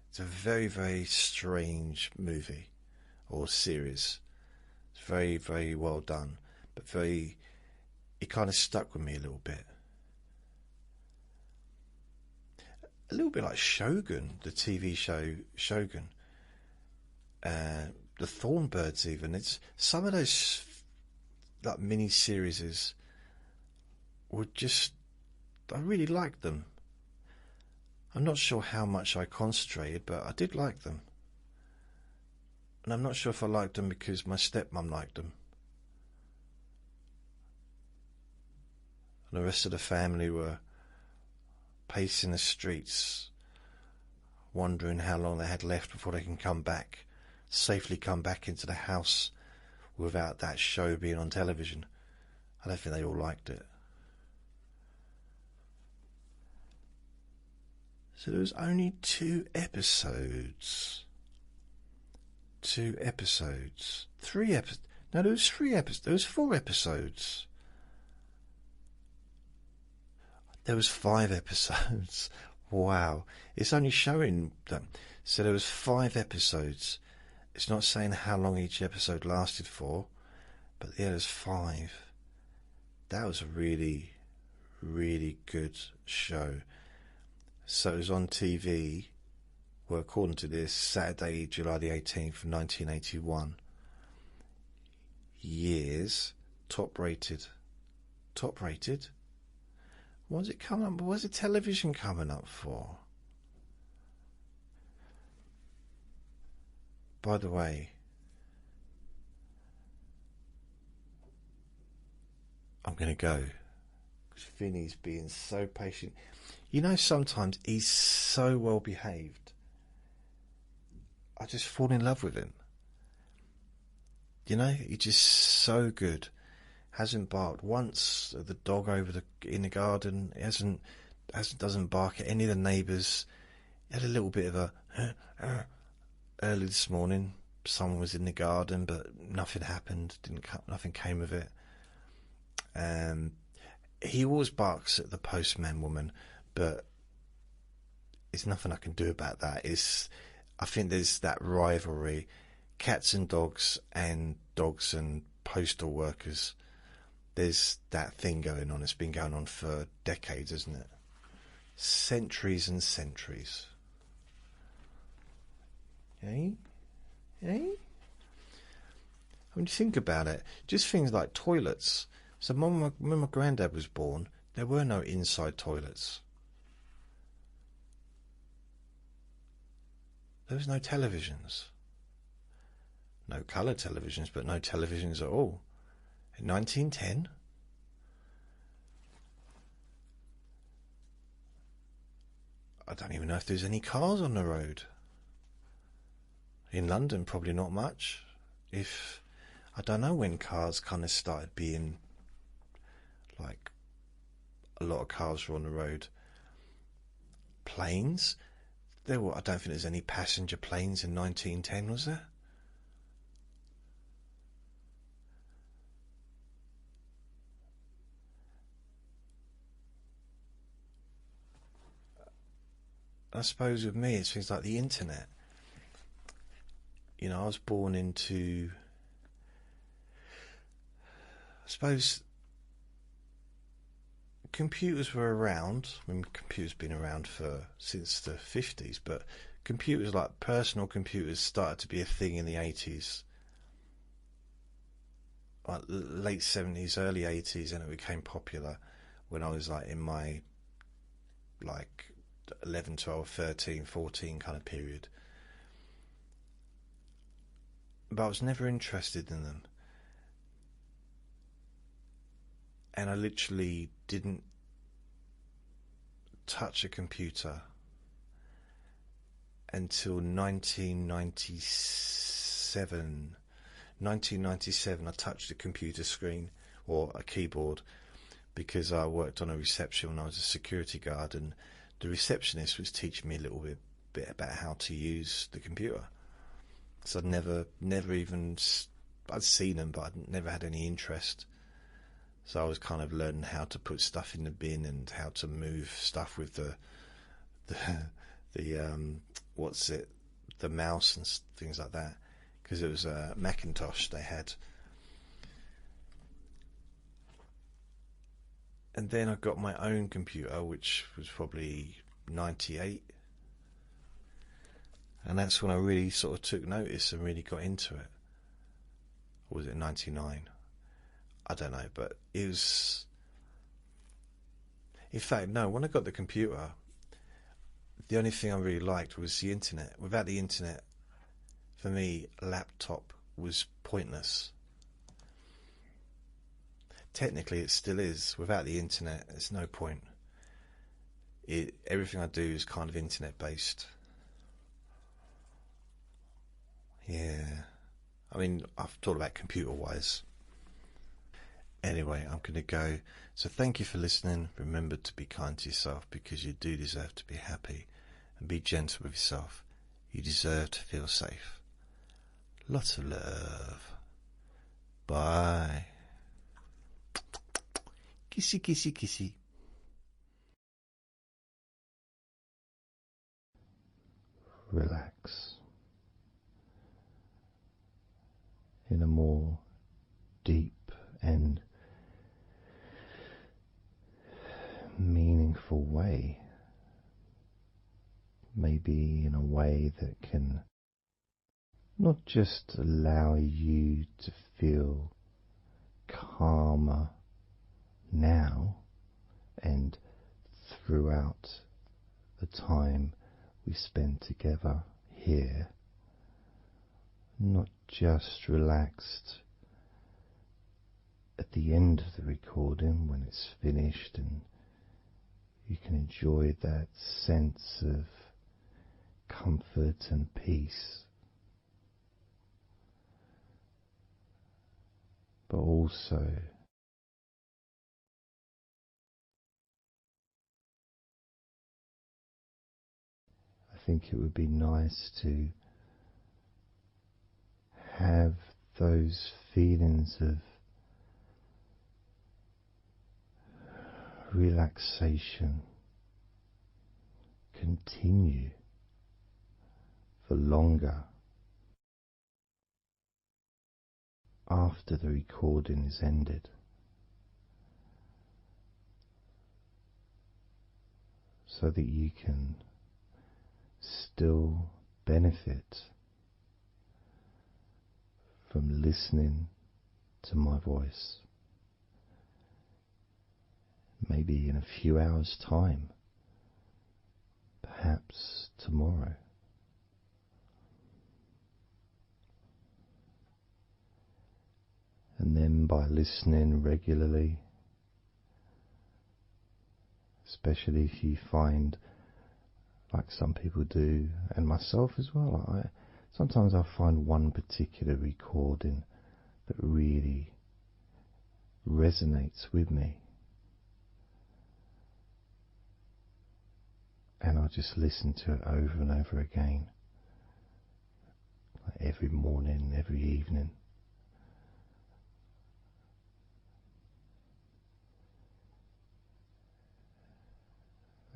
Speaker 1: It's a very, very strange movie or series. It's very, very well done, but very... It kind of stuck with me a little bit. A little bit like Shogun, the TV show Shogun. The Thornbirds even. It's some of those like mini series were just... I really liked them. I'm not sure how much I concentrated, but I did like them. And I'm not sure if I liked them because my stepmom liked them. And the rest of the family were pacing the streets, wondering how long they had left before they can come back, safely come back into the house without that show being on television. I don't think they all liked it. So there was only 2 episodes. 2 episodes. 3 episodes. No, there was 3 episodes. There was 4 episodes. There was 5 episodes. Wow. It's only showing them. So there was 5 episodes. It's not saying how long each episode lasted for, but yeah, there's 5. That was a really, really good show. So it was on TV, well, according to this, Saturday, July the 18th, 1981. Years, top rated. Top rated? What's it coming up? What's the television coming up for? By the way, I'm going to go. Because Finney's being so patient. You know, sometimes he's so well behaved. I just fall in love with him. You know, he's just so good. Hasn't barked once at the dog in the garden. He doesn't bark at any of the neighbours. He had a little bit of a early this morning. Someone was in the garden, but nothing happened. Nothing came of it. He always barks at the postman woman, but there's nothing I can do about that. I think there's that rivalry, cats and dogs and postal workers. There's that thing going on. It's been going on for decades, isn't it? Centuries and centuries. Eh? When you think about it, just things like toilets. So when my granddad was born, there were no inside toilets. There was no televisions. No colour televisions, but no televisions at all. In 1910, I don't even know if there's any cars on the road. In London, probably not much. I don't know when cars kind of started being like a lot of cars were on the road. Planes, I don't think there's any passenger planes in 1910, was there? I suppose with me it's things like the internet. You know, I was born into, I suppose, computers were around. I mean, computers been around since the 50s, but computers, like personal computers, started to be a thing in the 80s, like late 70s, early 80s, and it became popular when I was like in my like 11, 12, 13, 14 kind of period. But I was never interested in them. And I literally didn't touch a computer until 1997. 1997, I touched a computer screen or a keyboard because I worked on a reception when I was a security guard, and the receptionist was teaching me a little bit about how to use the computer. So I'd never even, I'd seen them, but I'd never had any interest. So I was kind of learning how to put stuff in the bin and how to move stuff with the mouse and things like that, because it was a Macintosh they had. And then I got my own computer, which was probably 98. And that's when I really sort of took notice and really got into it. Or was it 99? I don't know, but it was... In fact, no, when I got the computer, the only thing I really liked was the internet. Without the internet, for me, a laptop was pointless. Technically, it still is. Without the internet, there's no point. Everything I do is kind of internet-based. Yeah. I mean, I've talked about computer-wise. Anyway, I'm going to go. So thank you for listening. Remember to be kind to yourself, because you do deserve to be happy. And be gentle with yourself. You deserve to feel safe. Lots of love. Bye. Kissy, kissy, kissy. Relax in a more deep and meaningful way. Maybe in a way that can not just allow you to feel calmer now and throughout the time we spend together here, not just relaxed at the end of the recording when it's finished and you can enjoy that sense of comfort and peace, but also I think it would be nice to have those feelings of relaxation continue for longer after the recording is ended, so that you can still benefit from listening to my voice, maybe in a few hours' time, perhaps tomorrow. And then by listening regularly, especially if you find, like some people do, and myself as well, sometimes I find one particular recording that really resonates with me, and I just listen to it over and over again, like every morning, every evening.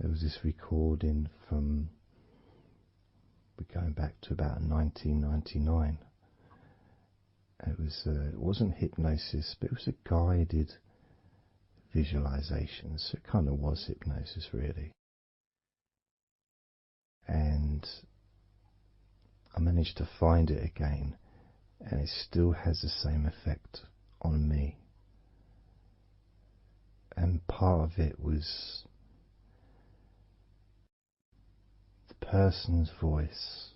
Speaker 1: There was this recording from, we're going back to about 1999. It wasn't hypnosis, but it was a guided visualizations. So it kind of was hypnosis, really. And I managed to find it again, and it still has the same effect on me. And part of it was the person's voice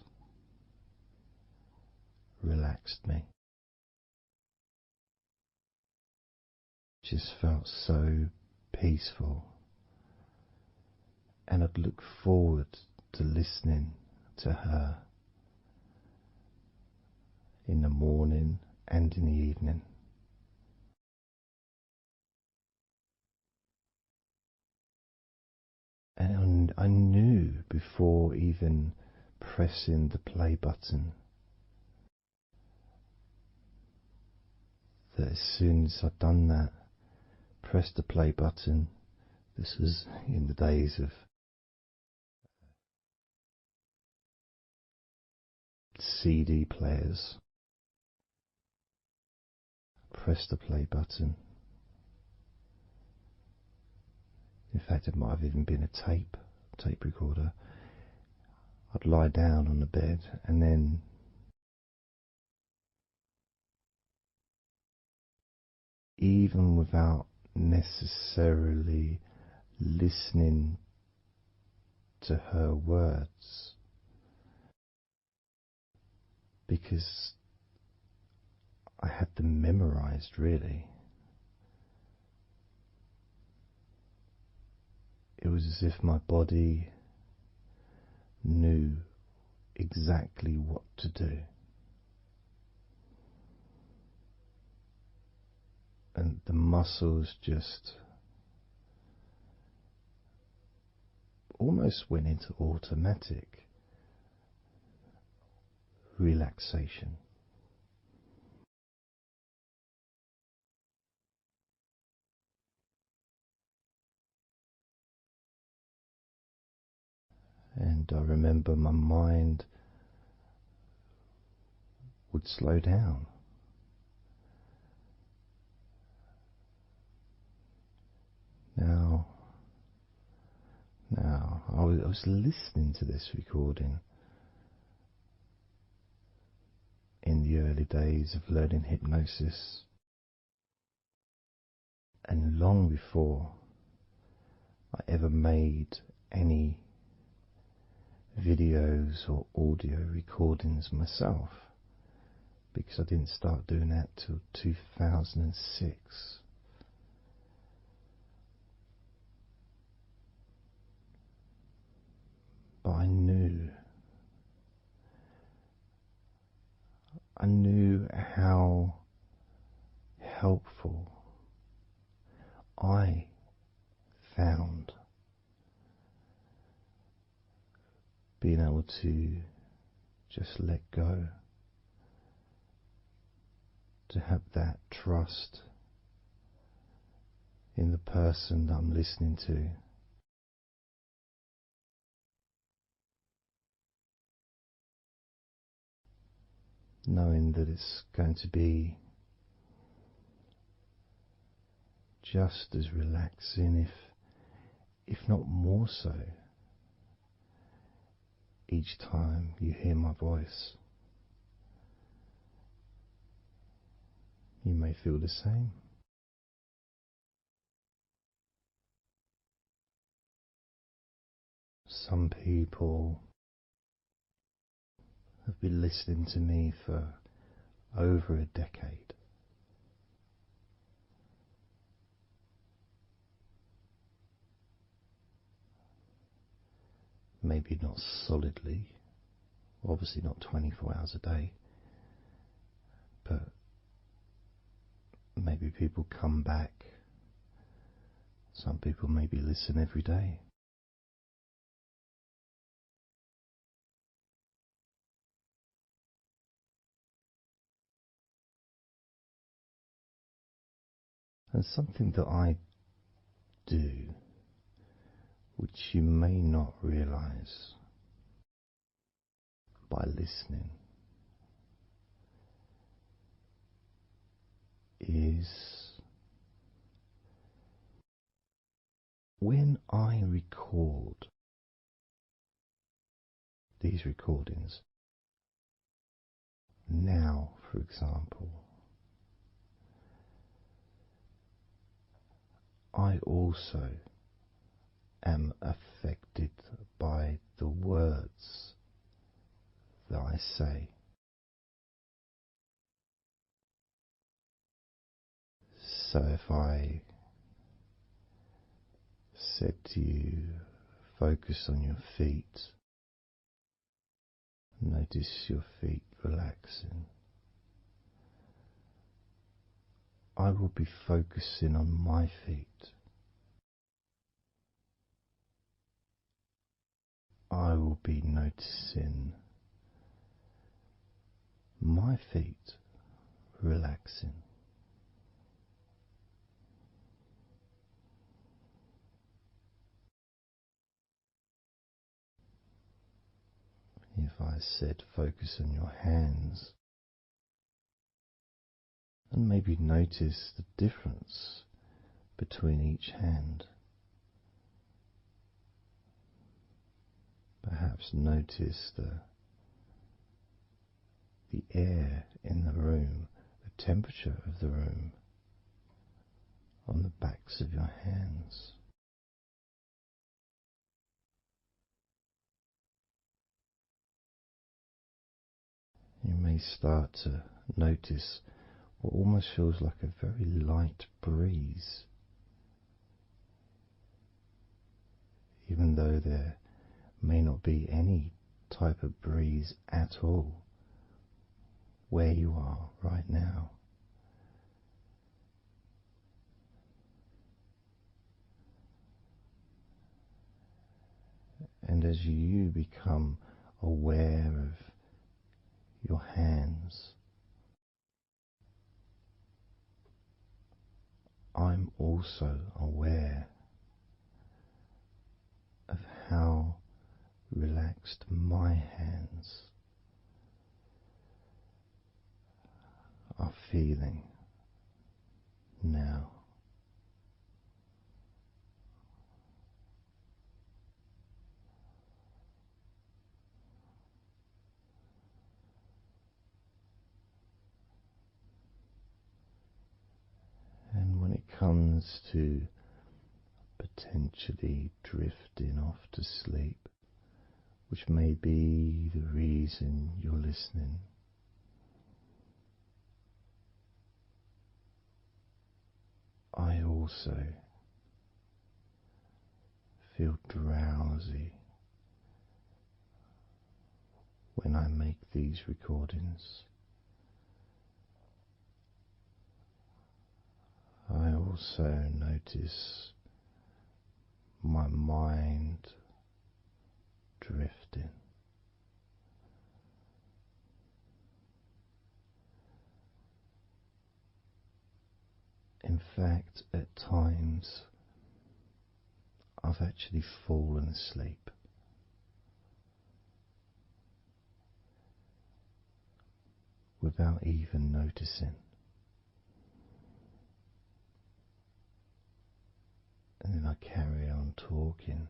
Speaker 1: relaxed me. Just felt so peaceful, and I'd look forward to listening to her in the morning and in the evening. And I knew before even pressing the play button that as soon as I'd done that, pressed the play button, this was in the days of CD players, pressed the play button. In fact, it might have even been a tape recorder. I'd lie down on the bed, and then even without necessarily listening to her words, because I had them memorized, really. It was as if my body knew exactly what to do. And the muscles just almost went into automatic relaxation. And I remember my mind would slow down. Now, I was listening to this recording in the early days of learning hypnosis, and long before I ever made any videos or audio recordings myself, because I didn't start doing that till 2006. But I knew how helpful I found being able to just let go, to have that trust in the person that I'm listening to. Knowing that it's going to be just as relaxing, if not more so, each time you hear my voice. You may feel the same. Some people have been listening to me for over a decade. Maybe not solidly, obviously not 24 hours a day, but maybe people come back. Some people maybe listen every day. And something that I do, which you may not realize by listening, is when I record these recordings, now, for example, I also am affected by the words that I say. So if I said to you, focus on your feet, notice your feet relaxing, I will be focusing on my feet. I will be noticing my feet relaxing. If I said focus on your hands, and maybe notice the difference between each hand. Perhaps notice the air in the room, the temperature of the room on the backs of your hands. You may start to notice what almost feels like a very light breeze, even though there may not be any type of breeze at all where you are right now. And as you become aware of your hands, I'm also aware of how relaxed my hands are feeling now. And when it comes to potentially drifting off to sleep, which may be the reason you're listening, I also feel drowsy when I make these recordings. I also notice my mind drifting. In fact, at times I've actually fallen asleep. Without even noticing. And then I carry on talking.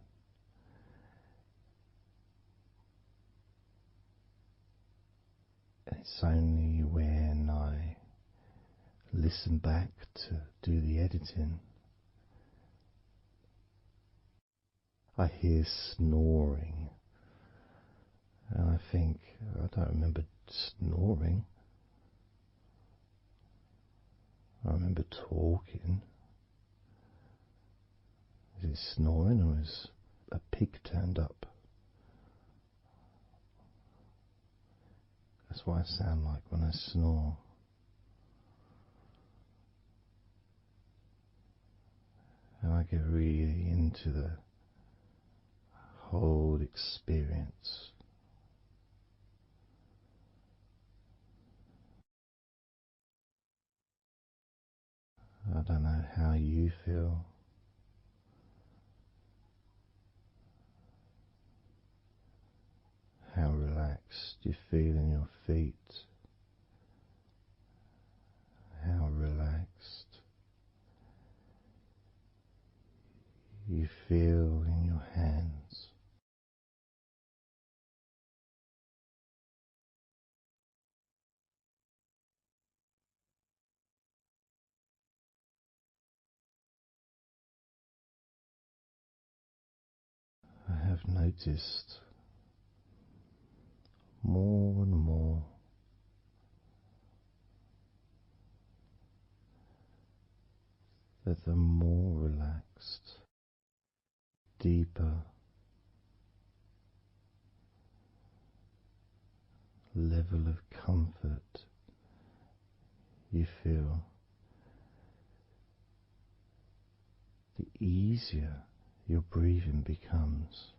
Speaker 1: And it's only when I listen back to do the editing, I hear snoring. And I think, I don't remember snoring. I remember talking. Is it snoring or is a pig turned up? That's what I sound like when I snore. And I get really into the whole experience. I don't know how you feel. How relaxed you feel in your feet. How relaxed you feel in your hands. I have noticed more and more that the more relaxed, deeper level of comfort you feel, the easier your breathing becomes.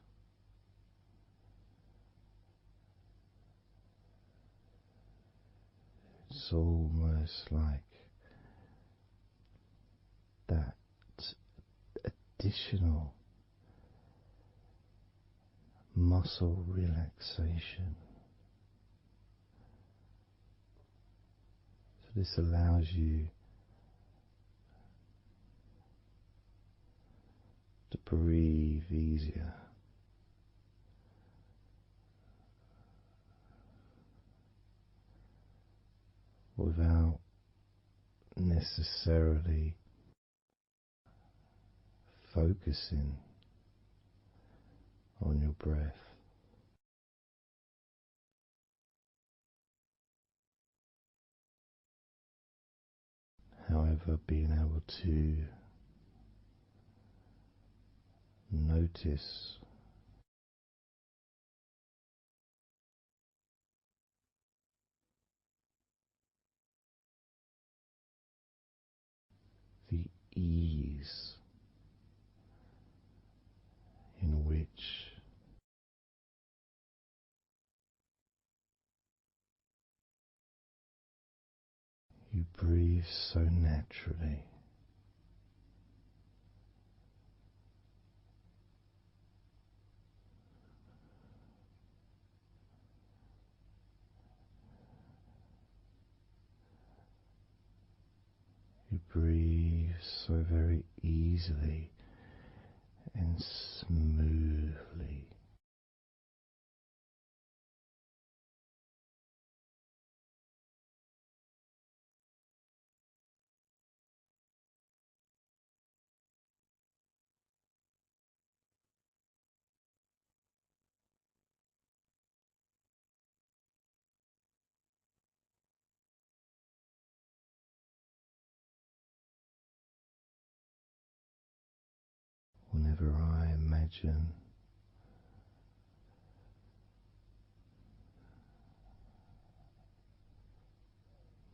Speaker 1: It's almost like that additional muscle relaxation. So this allows you to breathe easier, without necessarily focusing on your breath. However, being able to notice the ease in which you breathe so naturally. You breathe so very easily and smoothly. Whenever I imagine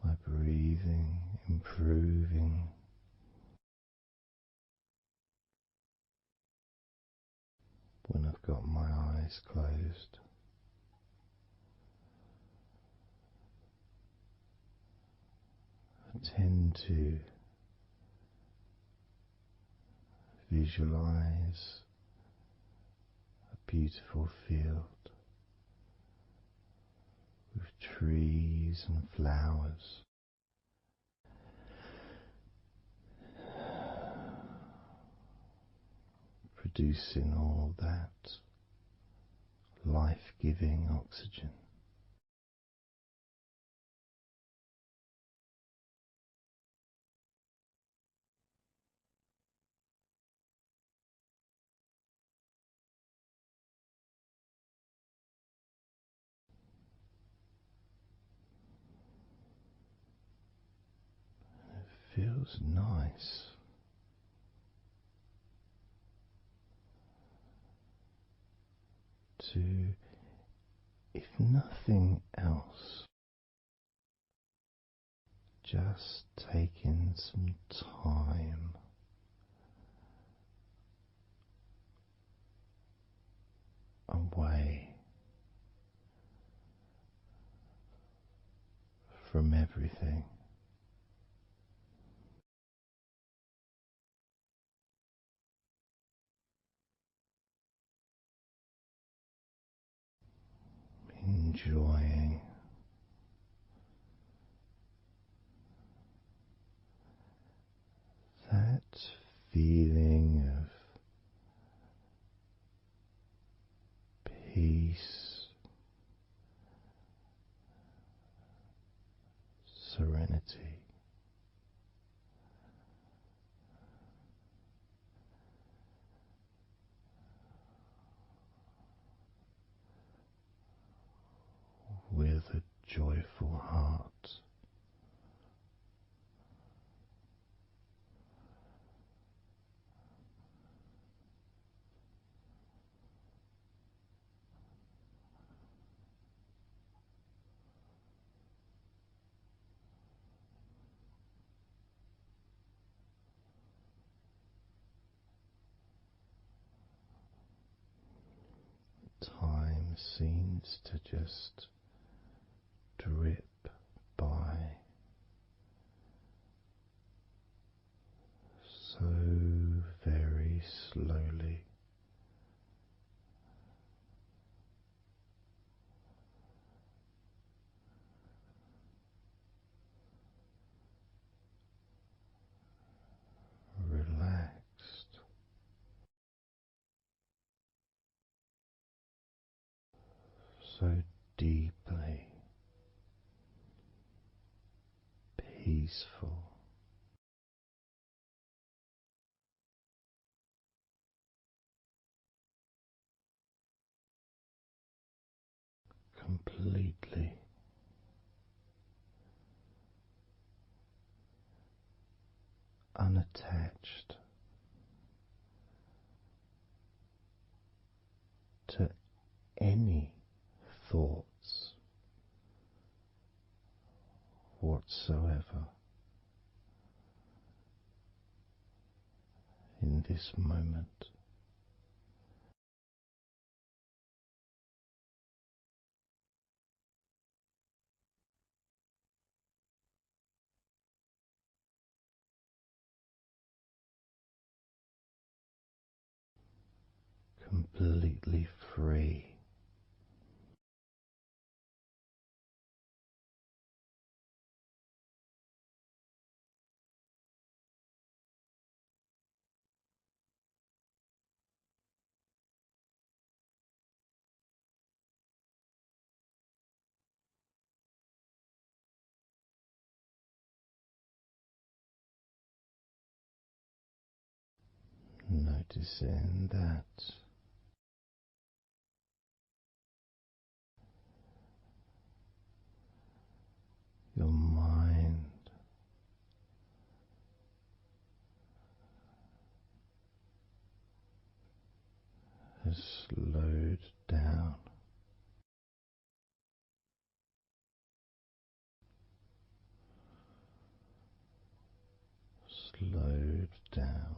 Speaker 1: my breathing improving, when I've got my eyes closed, I tend to visualize a beautiful field with trees and flowers, producing all that life-giving oxygen. It feels nice to, if nothing else, just taking some time away from everything. Enjoying that feeling of joyful heart. Time seems to just drip by so very slowly. Relaxed, so deeply peaceful, completely unattached to any thoughts whatsoever in this moment. Completely free. Noticing that your mind has slowed down, slowed down,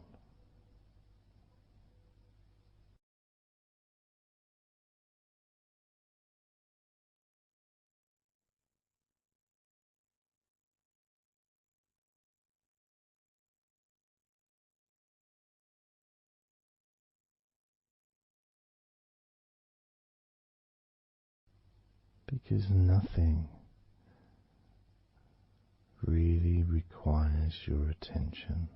Speaker 1: because nothing really requires your attention.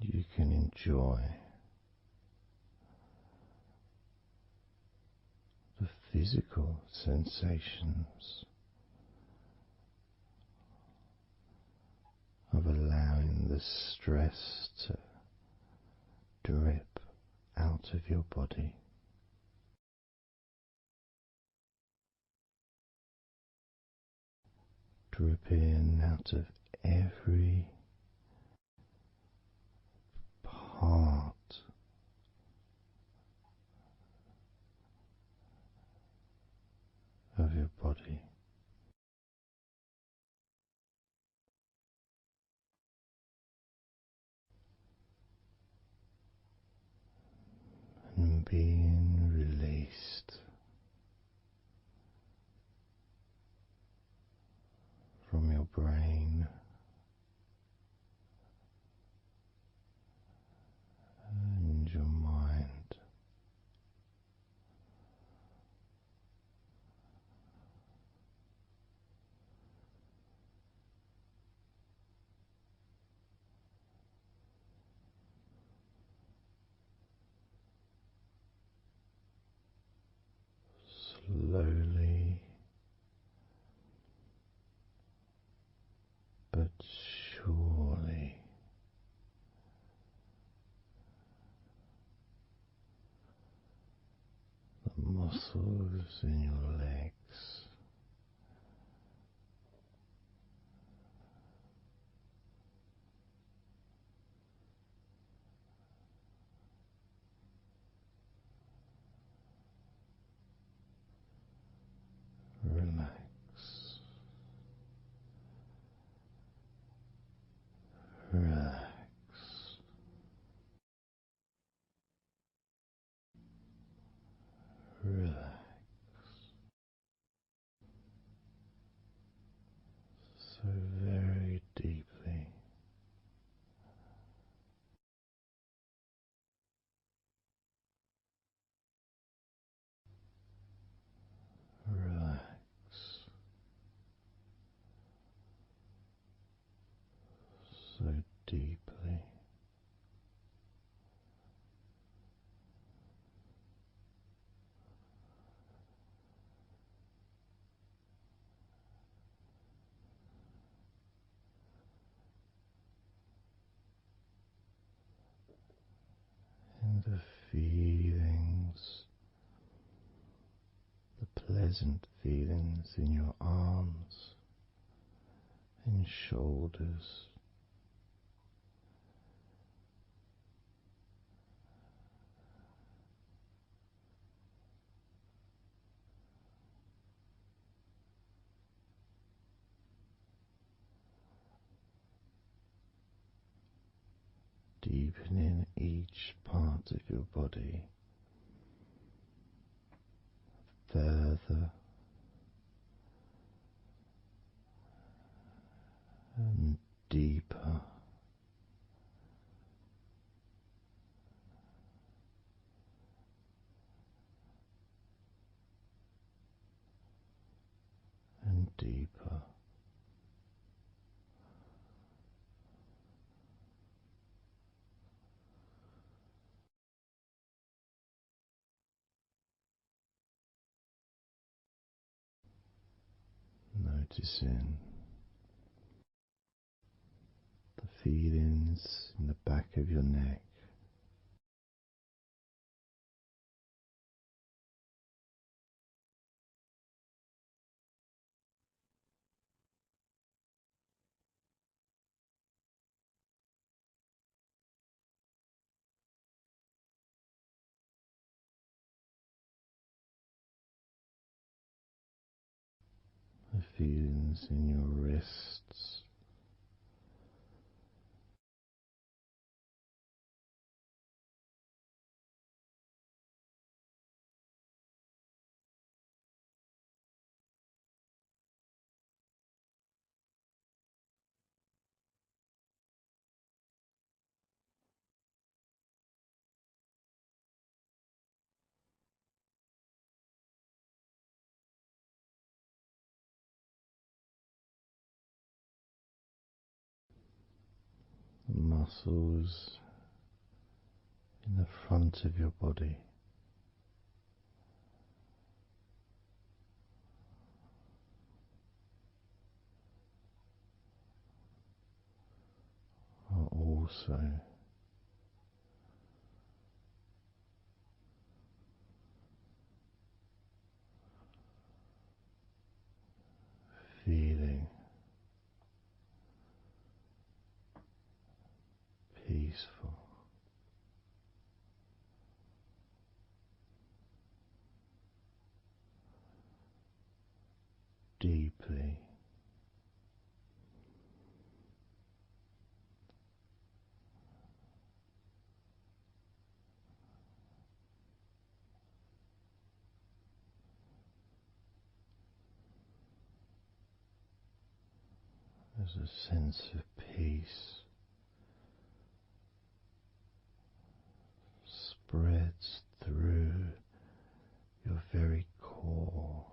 Speaker 1: You can enjoy the physical sensations of allowing the stress to drip out of your body, dripping out of every part of your body. And being released from your brain and your mind. Slowly muscles in your legs. Relax, relax, relax. So very deeply. Relax so deeply. And the feelings, the pleasant feelings in your arms and shoulders, deepening each part of your body further and deeper and deeper. Noticing the feelings in the back of your neck, the feelings in your wrists, the muscles in the front of your body are also feeling peaceful, deeply as a sense of peace spreads through your very core.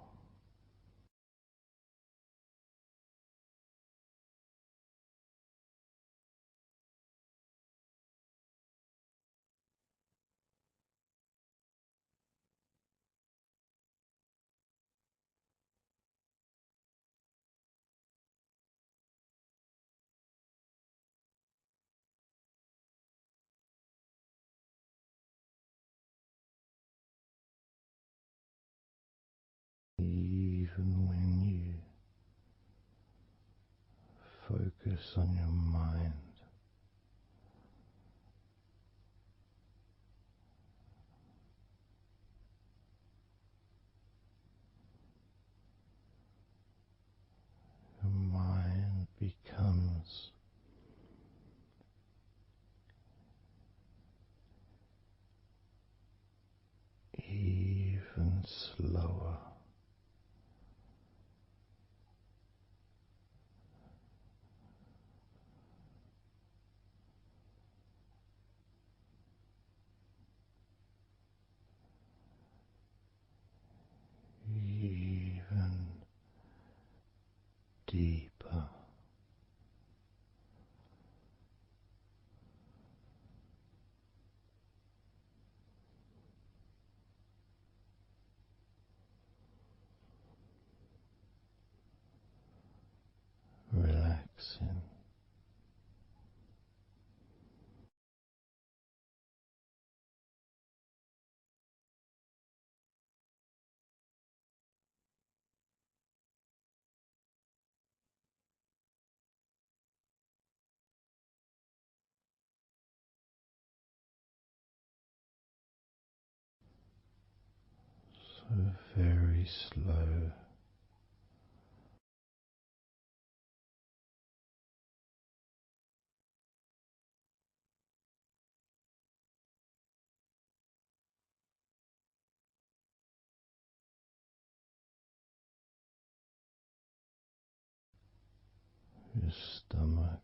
Speaker 1: focus on your mind. Your mind becomes even slower. Even deeper. Relaxing. So very slow. Your stomach.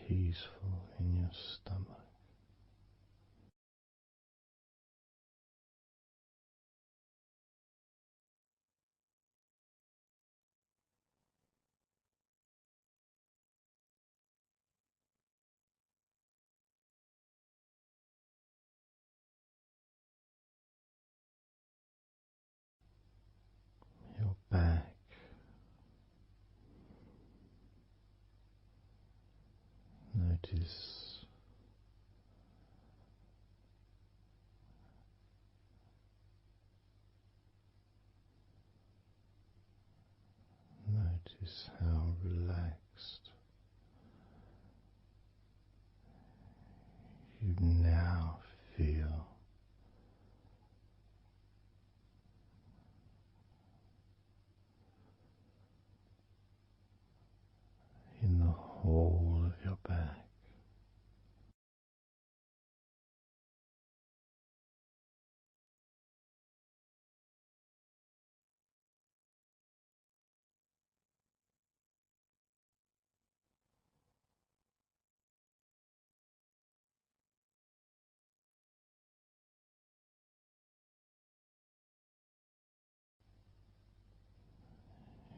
Speaker 1: Peaceful in your stomach. Your back. Notice Notice how relaxed you now feel in the whole of your back.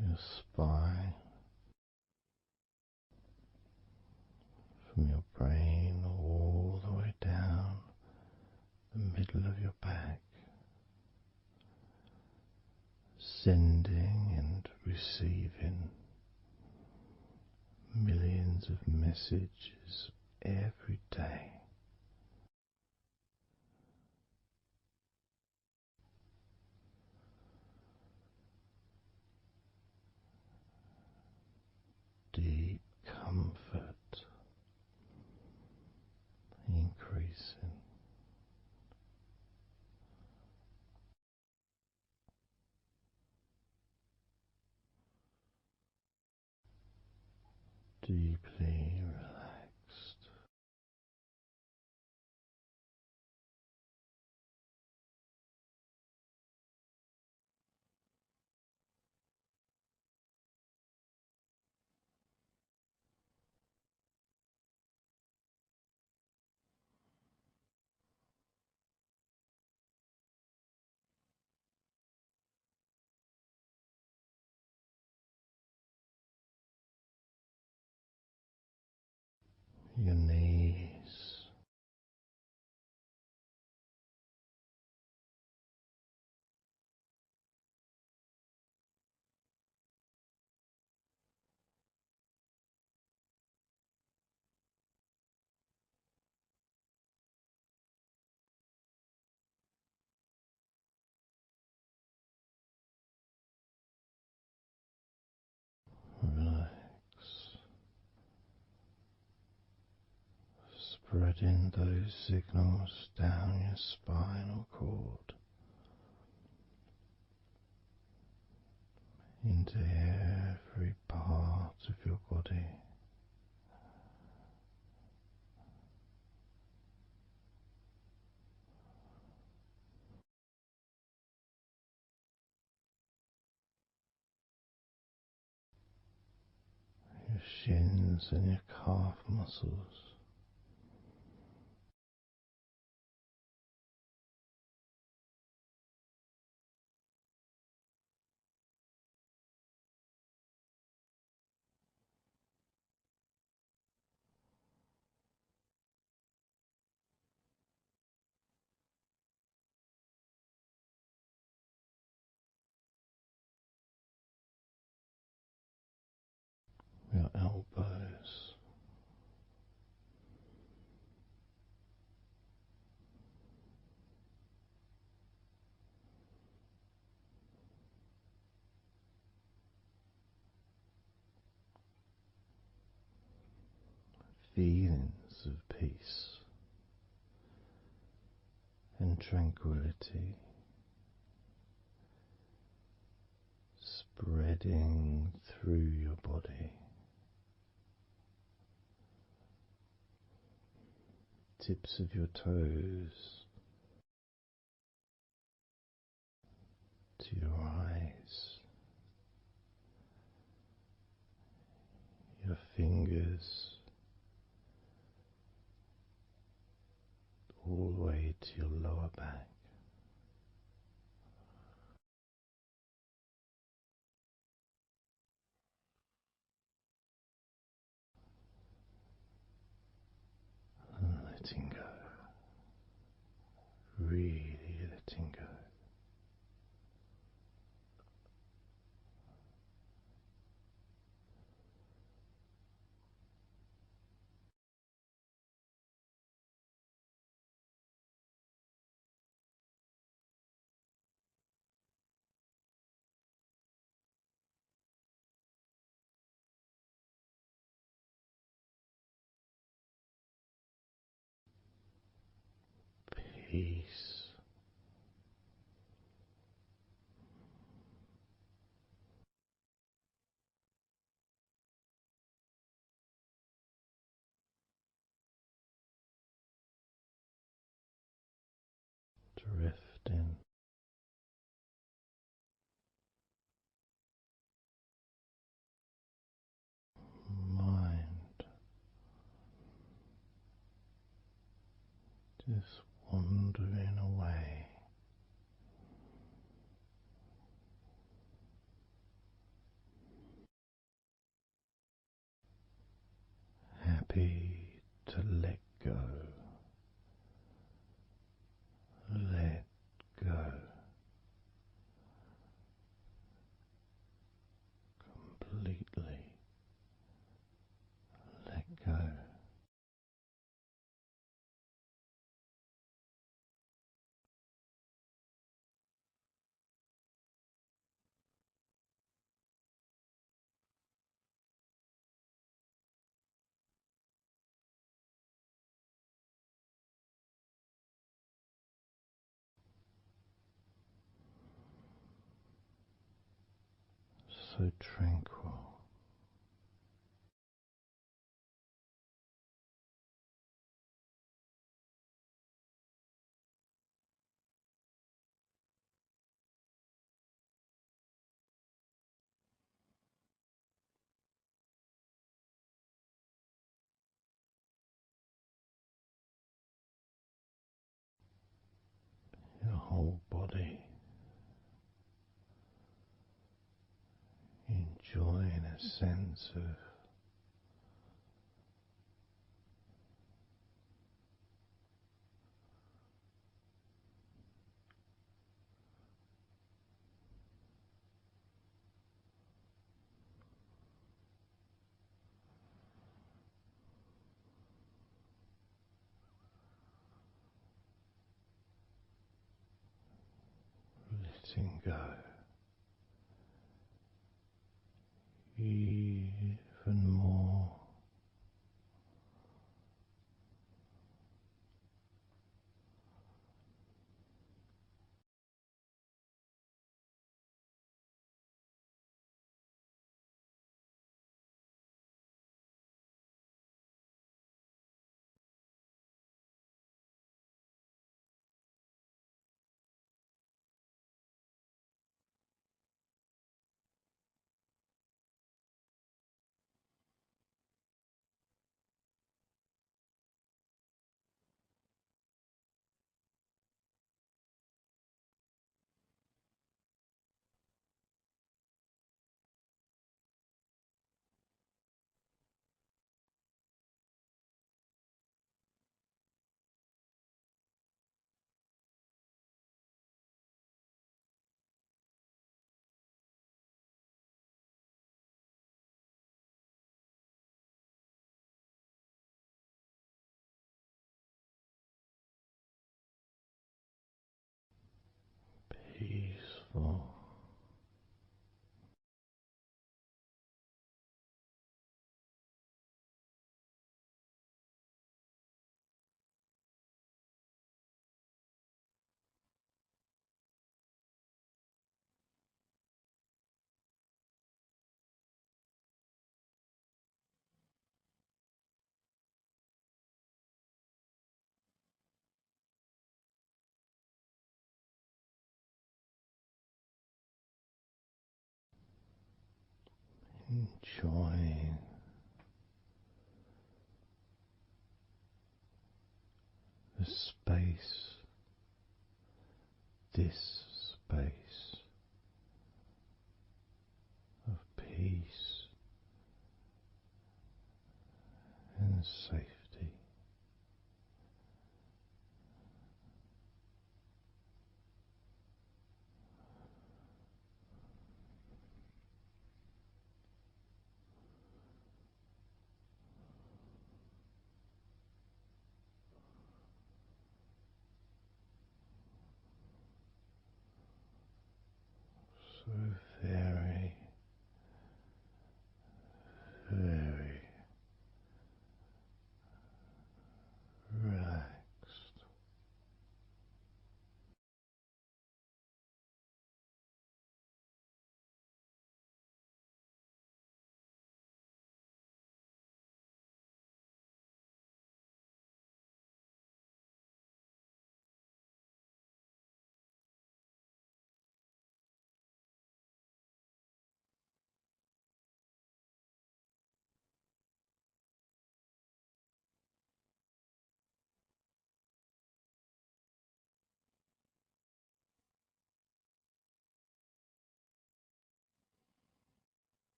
Speaker 1: Your spine, from your brain all the way down the middle of your back, sending and receiving millions of messages every day. Deep comfort increasing. Deeply relaxed. Your knees, Spreading those signals down your spinal cord into every part of your body. Your shins and your calf muscles. Your elbows. Feelings of peace and tranquility spreading through your body. Tips of your toes to your eyes, your fingers all the way to your lower back. And letting go, really letting go. Peace. Drifting. Mind just wandering away. Happy to let go. Let go. Completely let go. So tranquil. Your whole body enjoying a sense of letting go. Even more peaceful. Enjoying the space, this space of peace and safety. So very, very relaxed.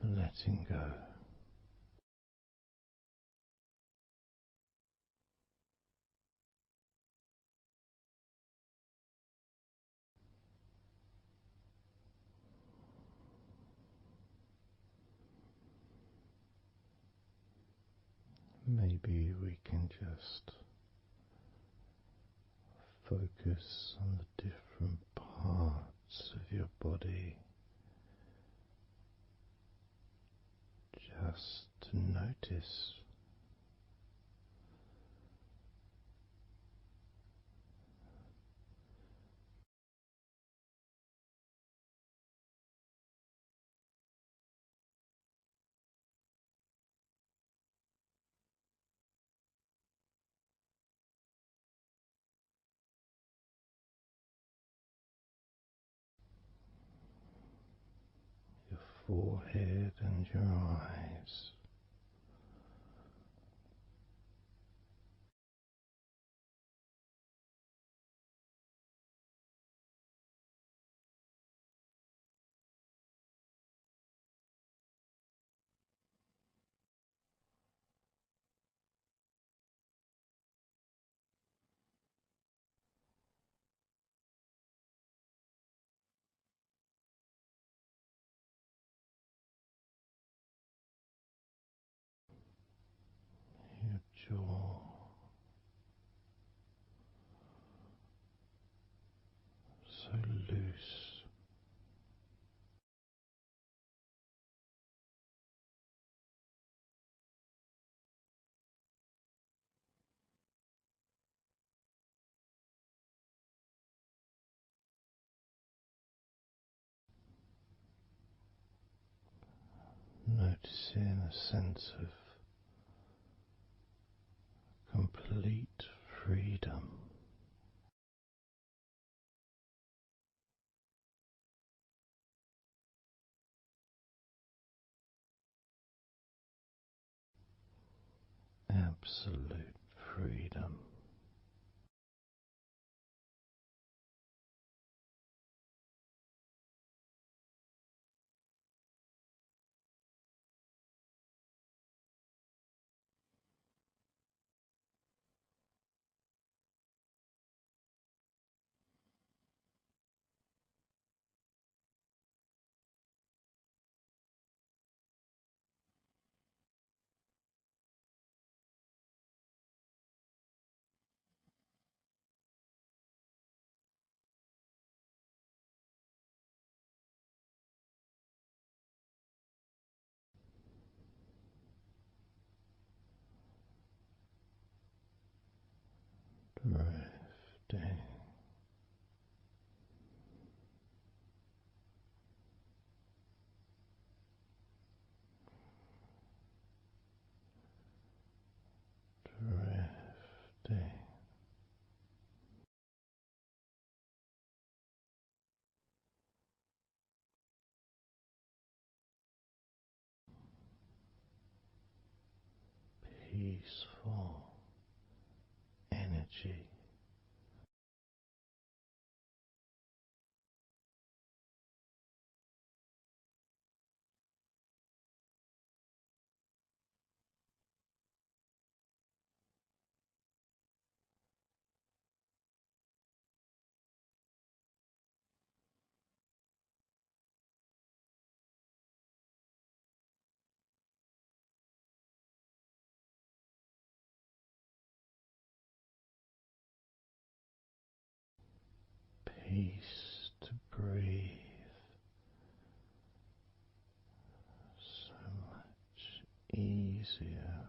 Speaker 1: Letting go. Maybe we can just focus on the different parts of your body, just to notice your forehead and your eyes. Your jaw, so loose. Noticing a sense of complete freedom. Absolute freedom. Drifting. Drifting. Peaceful energy. Peace to breathe. So much easier.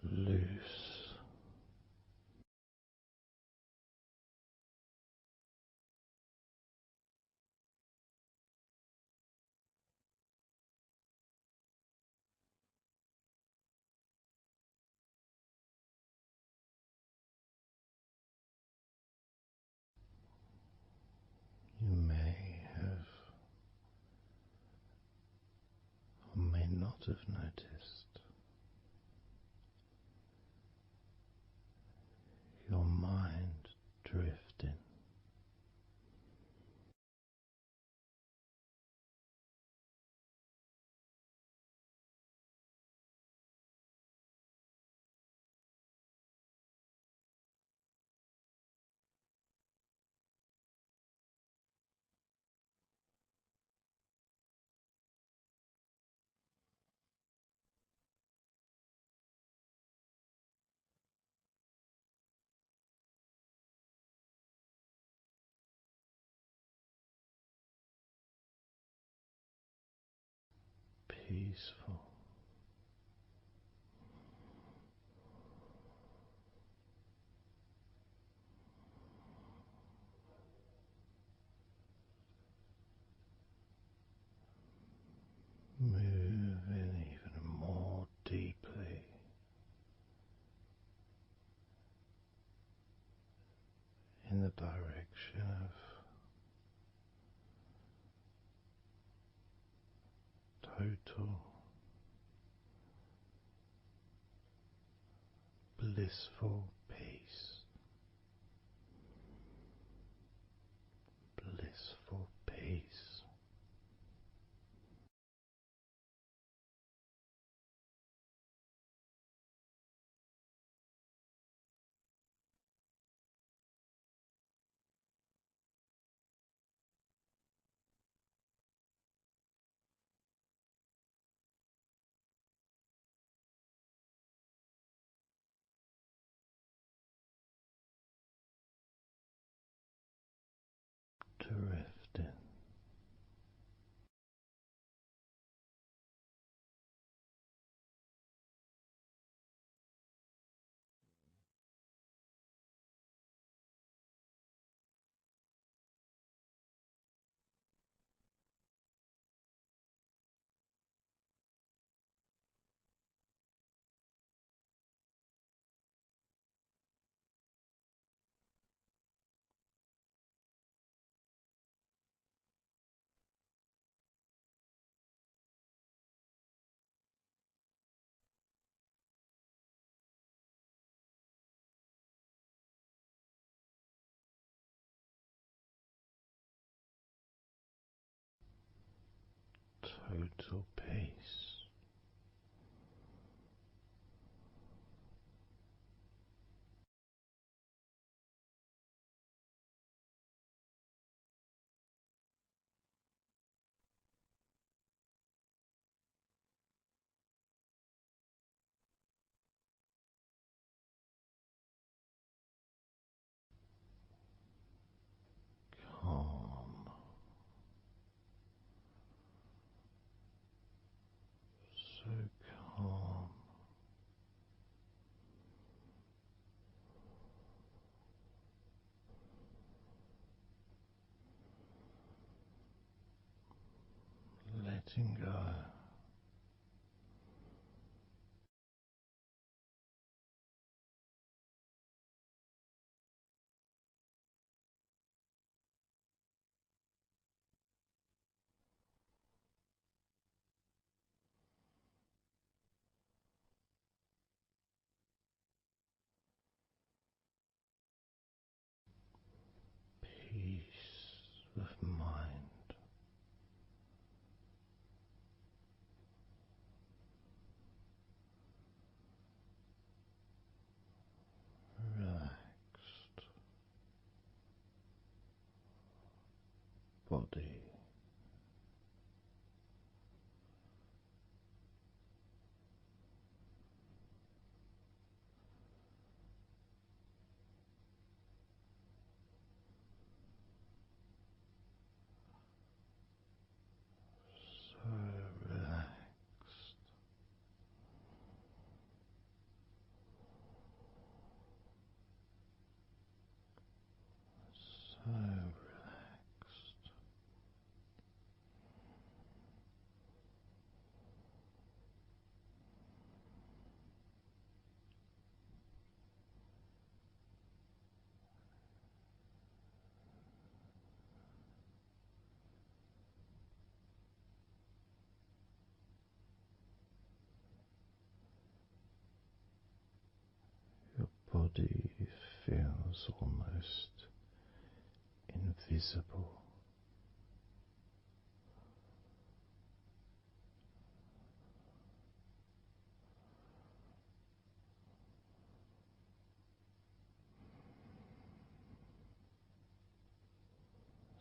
Speaker 1: Loose. You may have or may not have noticed your mind drifting. Peaceful. Moving even more deeply in the direction of total blissful peace. Blissful peace. drifting. Total peace. Calm. So calm. Letting go. Peace of mind. Relaxed body. So relaxed. So relaxed. Your body feels almost invisible.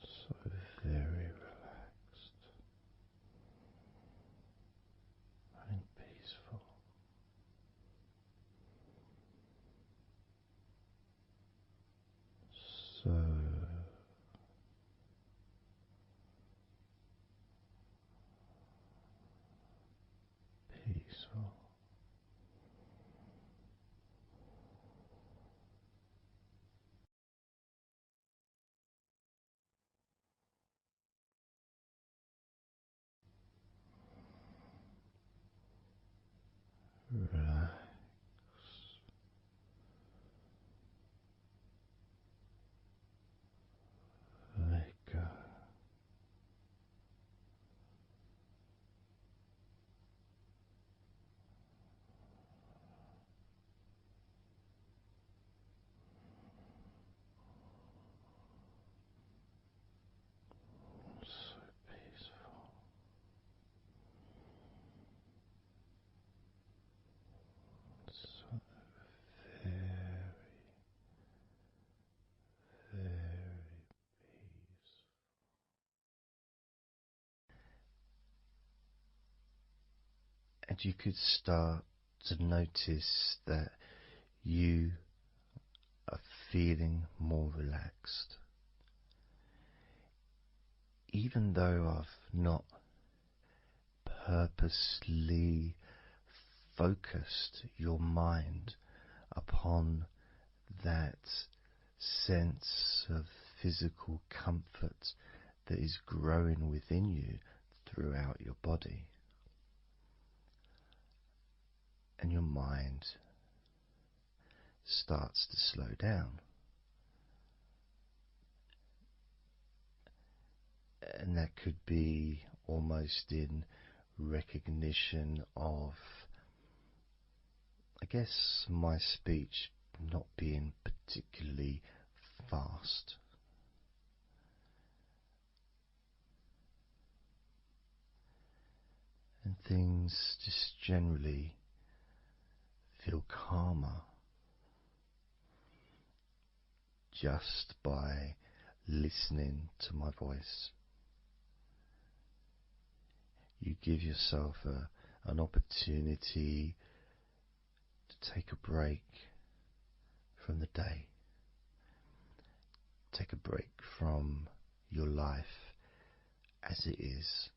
Speaker 1: So very relaxed and peaceful. So peaceful. Relax. Let go. So peaceful. So very, very peaceful. And you could start to notice that you are feeling more relaxed even though I've not purposely focused your mind upon that sense of physical comfort that is growing within you throughout your body, and your mind starts to slow down. And that could be almost in recognition of, I guess, my speech not being particularly fast. And things just generally feel calmer just by listening to my voice. You give yourself an opportunity to take a break from the day. Take a break from your life as it is.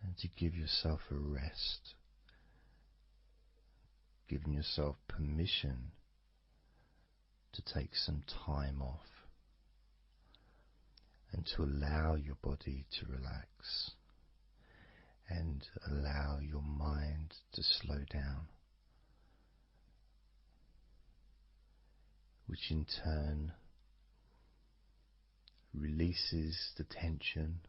Speaker 1: And to give yourself a rest. Giving yourself permission to take some time off. And to allow your body to relax. And allow your mind to slow down. Which in turn releases the tension,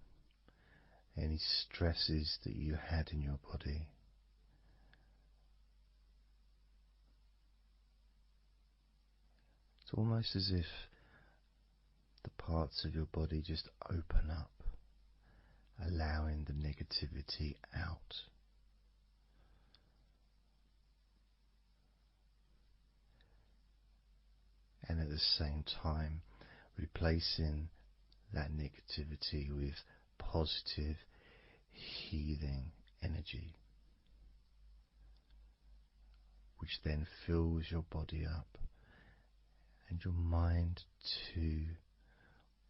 Speaker 1: any stresses that you had in your body. It's almost as if the parts of your body just open up, allowing the negativity out. And at the same time, replacing that negativity with positive, healing energy, which then fills your body up, and your mind too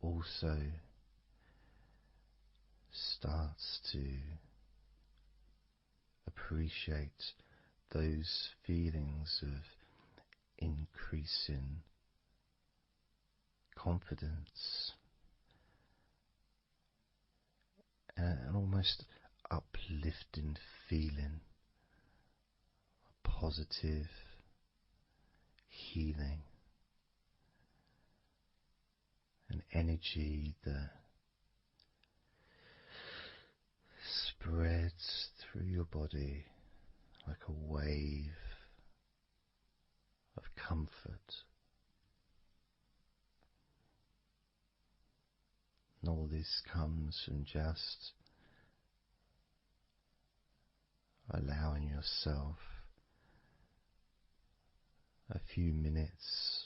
Speaker 1: also starts to appreciate those feelings of increasing confidence and an almost uplifting feeling, a positive healing, an energy that spreads through your body like a wave of comfort. And all this comes from just allowing yourself a few minutes,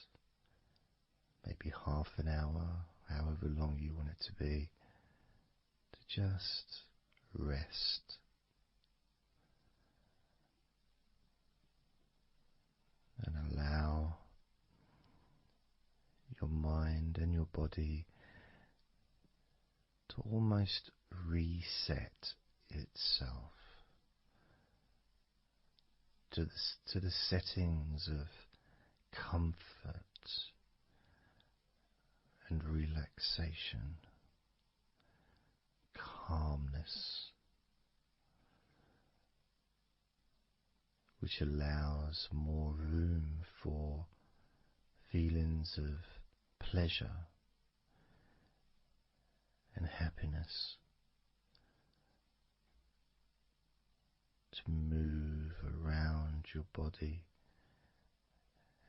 Speaker 1: maybe half an hour, however long you want it to be, to just rest. And allow your mind and your body to almost reset itself to the settings of comfort and relaxation, calmness, which allows more room for feelings of pleasure and happiness to move around your body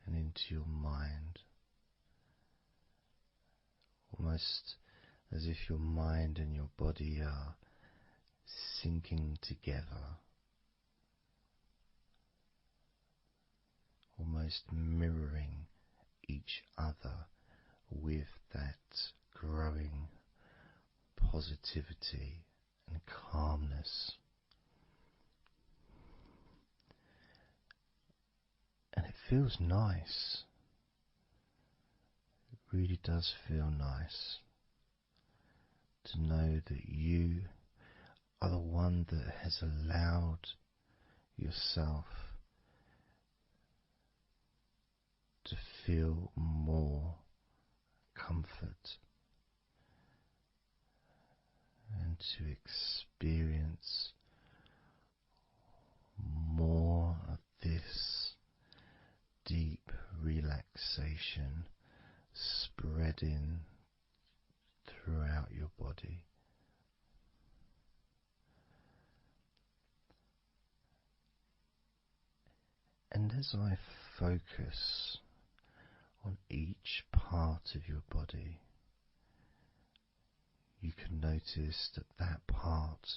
Speaker 1: and into your mind, almost as if your mind and your body are sinking together, almost mirroring each other with that growing positivity and calmness. And it feels nice. It really does feel nice. to know that you are the one that has allowed yourself to feel more comfort and to experience more of this deep relaxation spreading throughout your body. And as I focus on each part of your body, you can notice that that part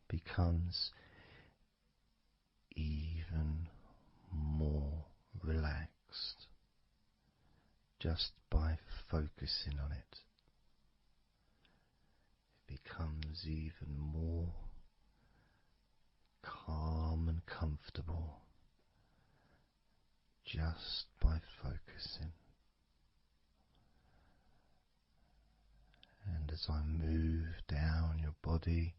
Speaker 1: becomes even more relaxed just by focusing on it. It becomes even more calm and comfortable just by focusing. And as I move down your body,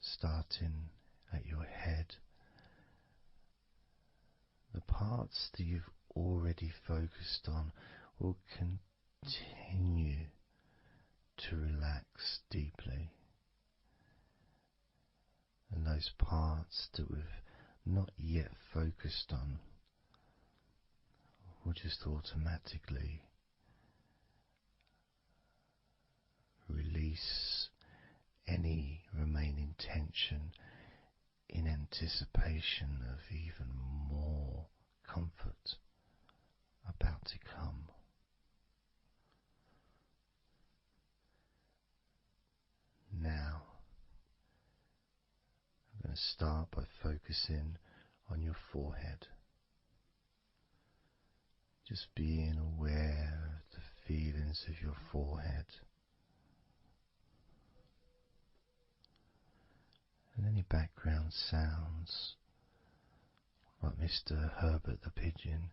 Speaker 1: starting at your head, the parts that you've already focused on will continue to relax deeply. And those parts that we've not yet focused on will just automatically release any remaining tension in anticipation of even more comfort about to come. Now, I'm going to start by focusing on your forehead. Just being aware of the feelings of your forehead. And any background sounds, like Mr. Herbert the pigeon,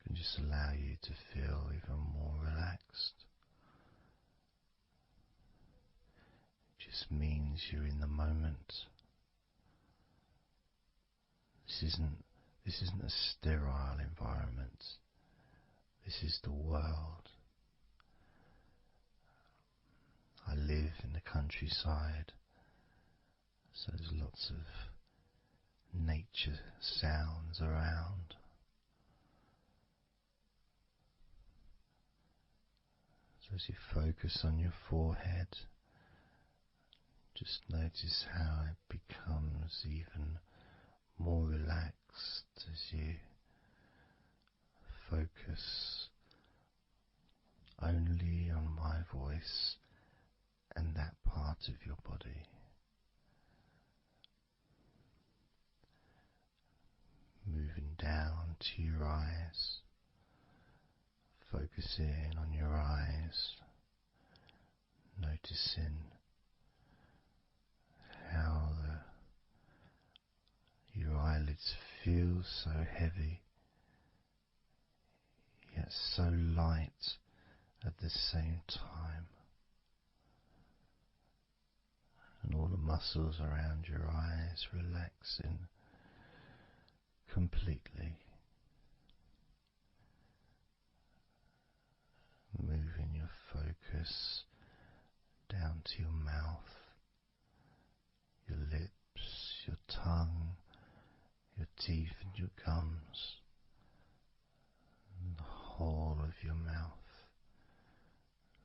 Speaker 1: can just allow you to feel even more relaxed. It just means you're in the moment. This isn't a sterile environment. This is the world. I live in the countryside, so there's lots of nature sounds around. So as you focus on your forehead, just notice how it becomes even more relaxed as you focus only on my voice and that part of your body. Moving down to your eyes, focusing on your eyes, noticing how your eyelids feel so heavy, yet so light at the same time. And all the muscles around your eyes relaxing completely. Moving your focus down to your mouth, your lips, your tongue, your teeth and your gums, and the whole of your mouth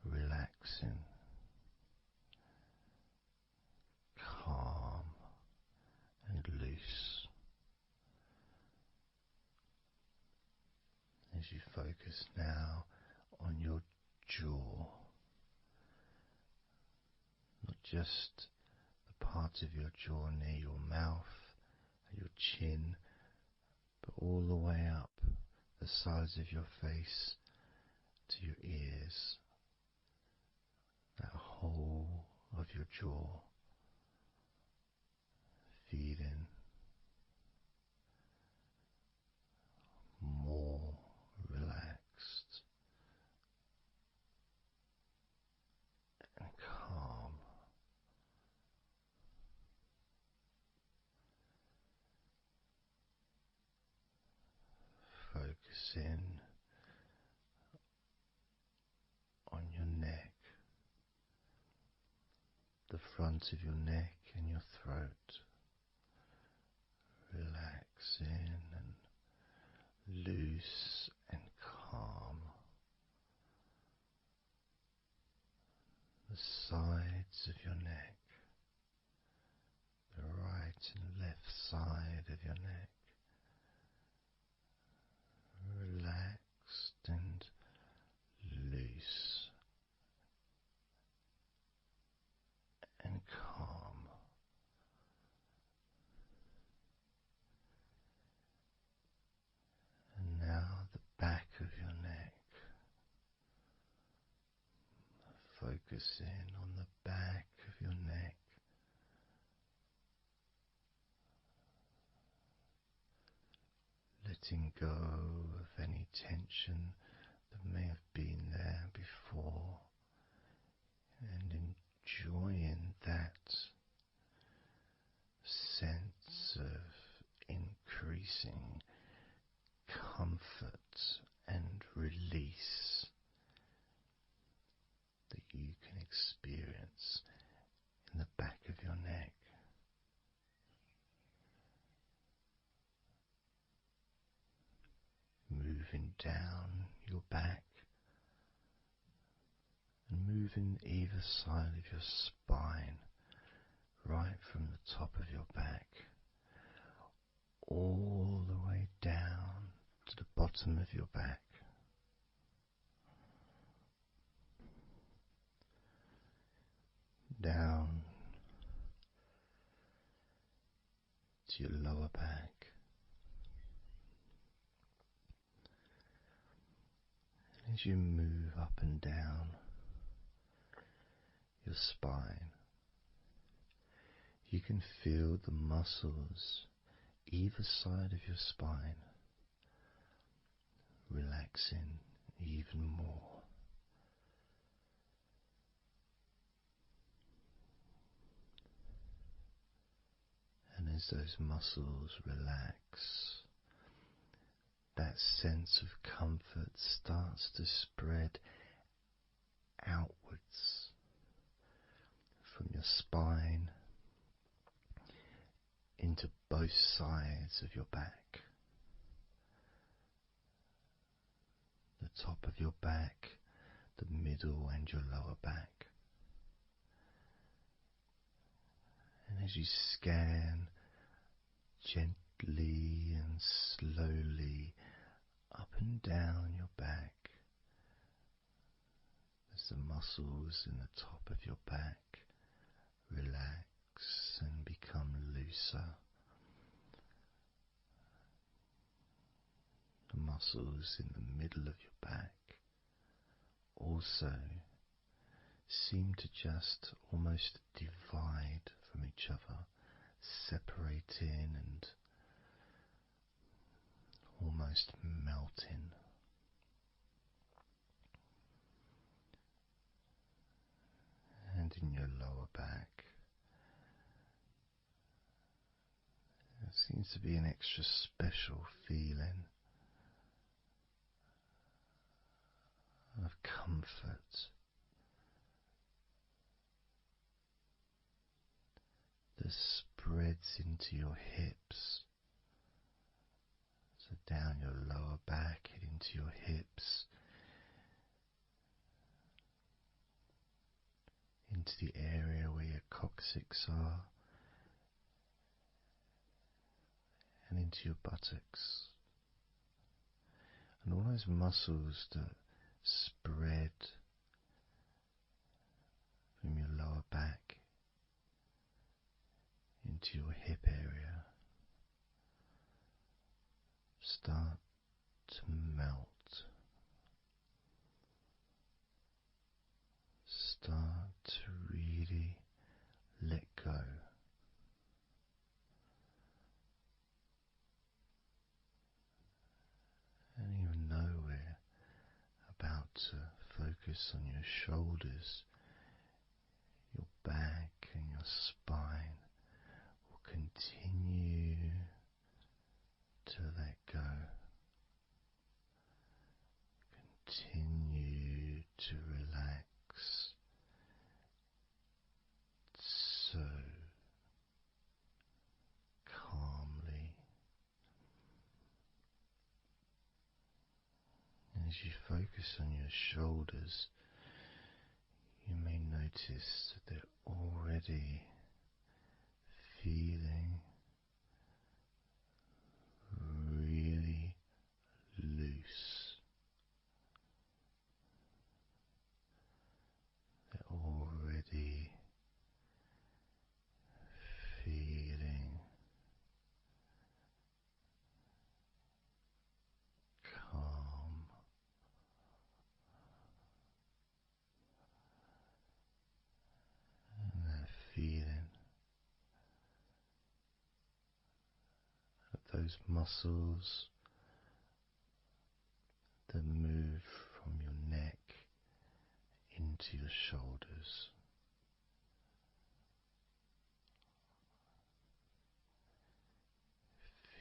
Speaker 1: relaxing, calm and loose. As you focus now on your jaw, not just the part of your jaw near your mouth, your chin, but all the way up the sides of your face to your ears, that whole of your jaw feeling more relaxed front of your neck and your throat. Relax in and loose and calm. The sides of your neck, the right and left side of your neck, relaxed and loose and calm. And now the back of your neck. Focus in on the back of your neck. Letting go of any tension that may have been there before and enjoying that sense of increasing comfort and release that you can experience in the back of your neck. Moving down your back and moving either side of your spine, right from the top of your back all the way down to the bottom of your back. Down to your lower back. And as you move up and down your spine, you can feel the muscles either side of your spine relaxing even more. And as those muscles relax, that sense of comfort starts to spread outwards from your spine into both sides of your back. The top of your back, the middle and your lower back. And as you scan gently and slowly up and down your back, as the muscles in the top of your back relax and become looser, the muscles in the middle of your back also seem to just almost divide from each other, separating and almost melting. And in your lower back, there seems to be an extra special feeling of comfort that spreads into your hips. So down your lower back and into your hips, into the area where your coccyx are, and into your buttocks. And all those muscles that spread from your lower back into your hip area start to melt, start to really let go. And even though we're about to focus on your shoulders, your back and your spine will continue to let go. Continue to relax as you focus on your shoulders, you may notice that they're already feeling really loose. They're already feeling calm and that feeling of those muscles that move from your neck into your shoulders.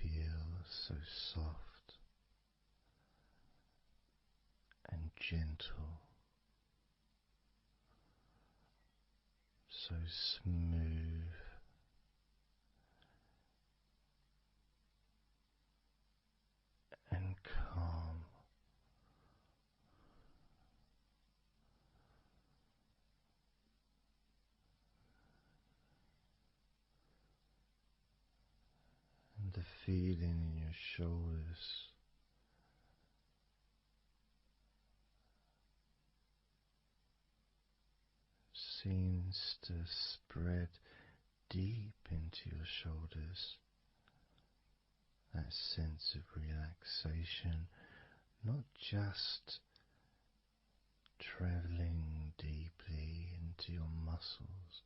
Speaker 1: Feel so soft and gentle, so smooth and calm. And the feeling in your shoulders seems to spread deep into your shoulders. That sense of relaxation, not just traveling deeply into your muscles,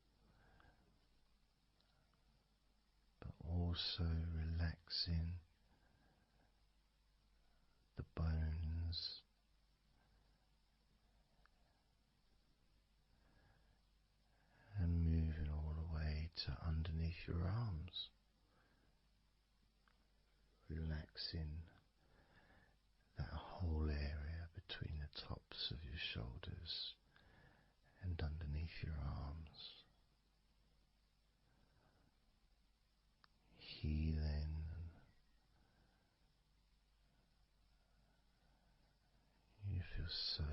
Speaker 1: but also relaxing the bones and moving all the way to underneath your arms, relaxing that whole area between the tops of your shoulders and underneath your arms, healing. You feel so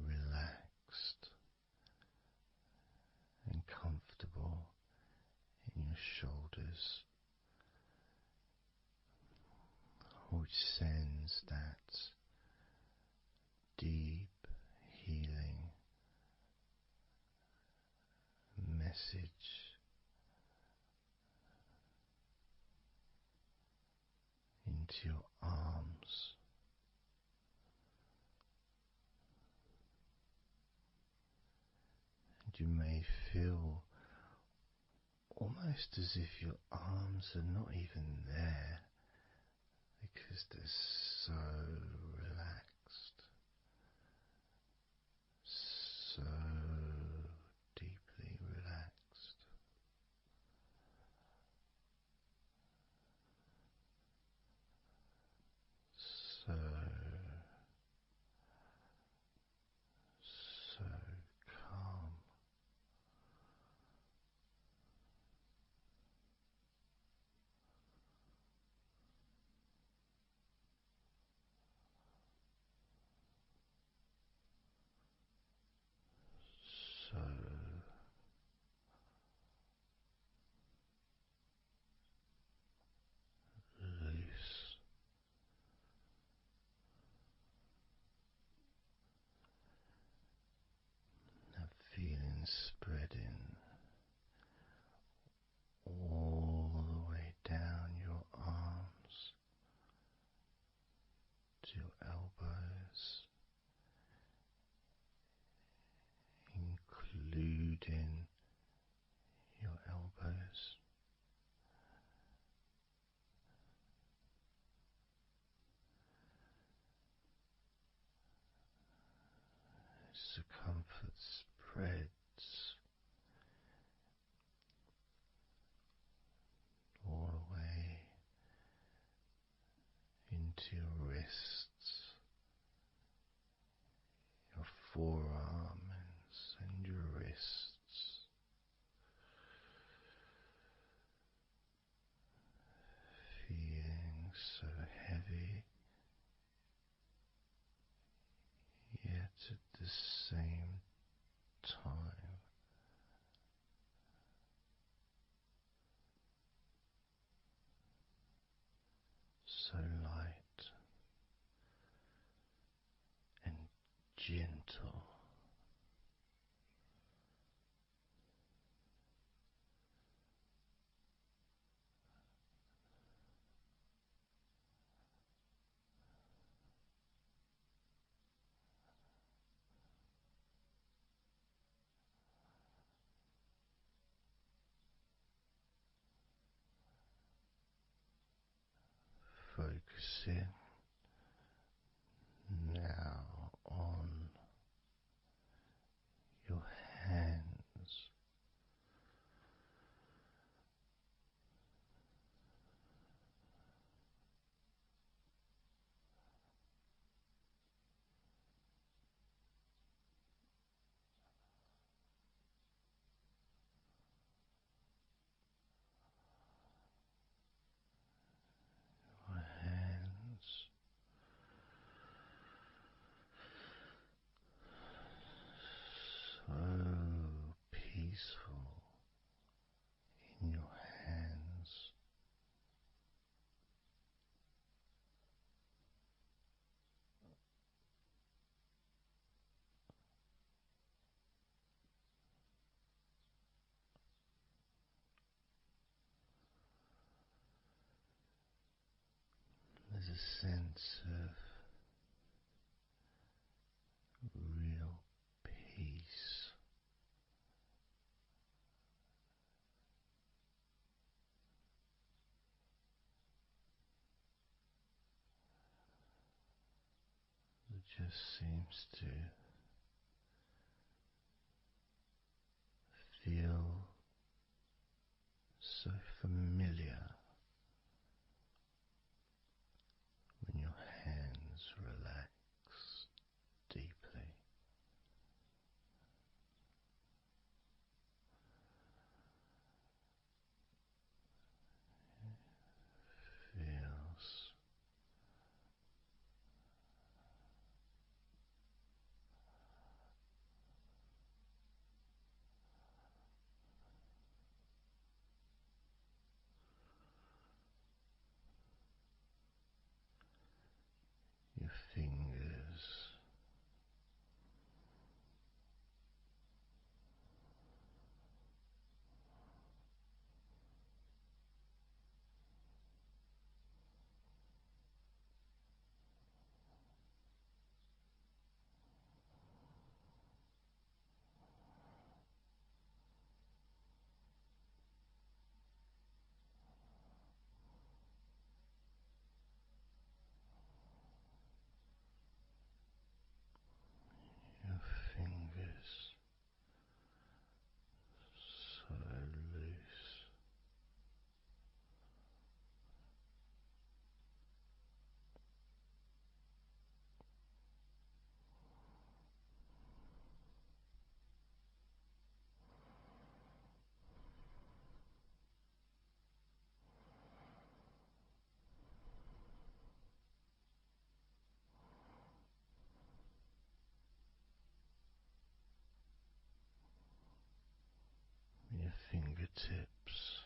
Speaker 1: relaxed and comfortable in your shoulders, which sends that deep healing message into your arms. And you may feel almost as if your arms are not even there because they're so relaxed, so deeply relaxed. So, so calm. So loose. That feeling spreading all the way down your arms to your elbows, including your elbows. Circumference spreads all the way into your wrists, your forearms and your wrists, feeling so heavy same time so light and gentle. Focusing now on your hands, your hands so peaceful in your hands. There's a sense of real peace that just seems to feel so familiar when your hands relax deeply. Feels your fingers your fingers so loose, your fingertips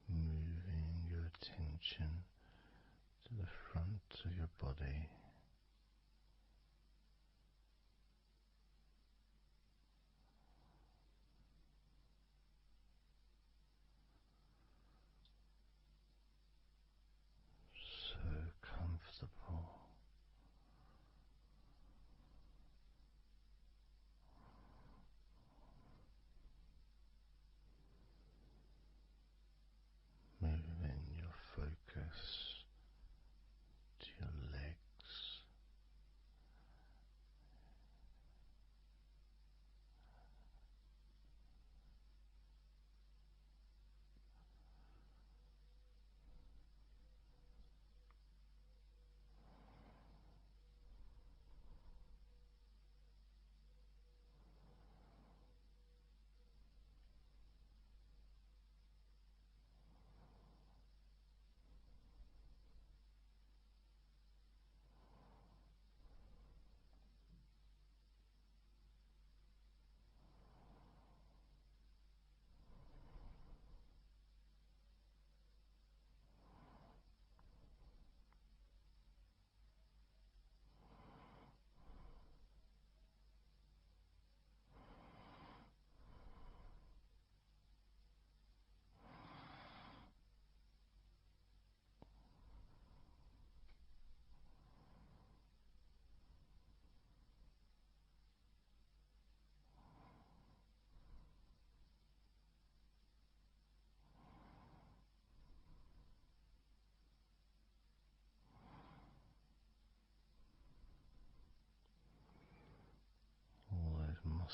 Speaker 1: moving your attention to the front of your body, so comfortable. Moving your focus to your legs,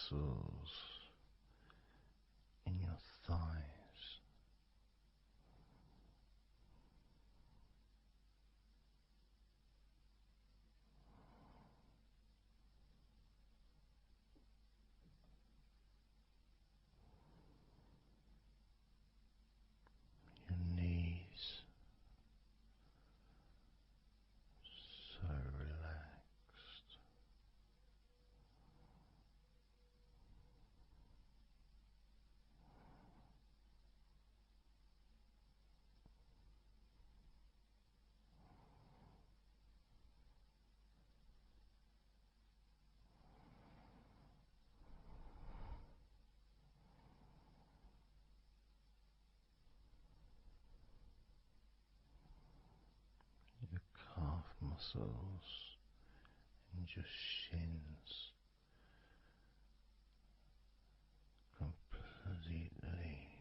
Speaker 1: muscles in your thighs. Your knees, so relaxed. Your calf muscles and your shins completely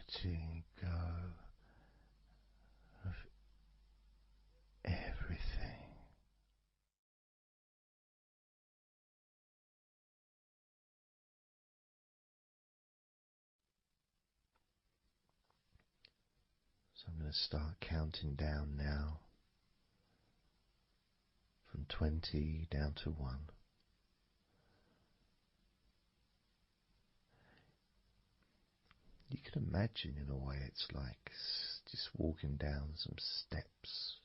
Speaker 1: letting go of everything. So I'm going to start counting down now from 20 down to 1. You can imagine, in a way, it's like just walking down some steps.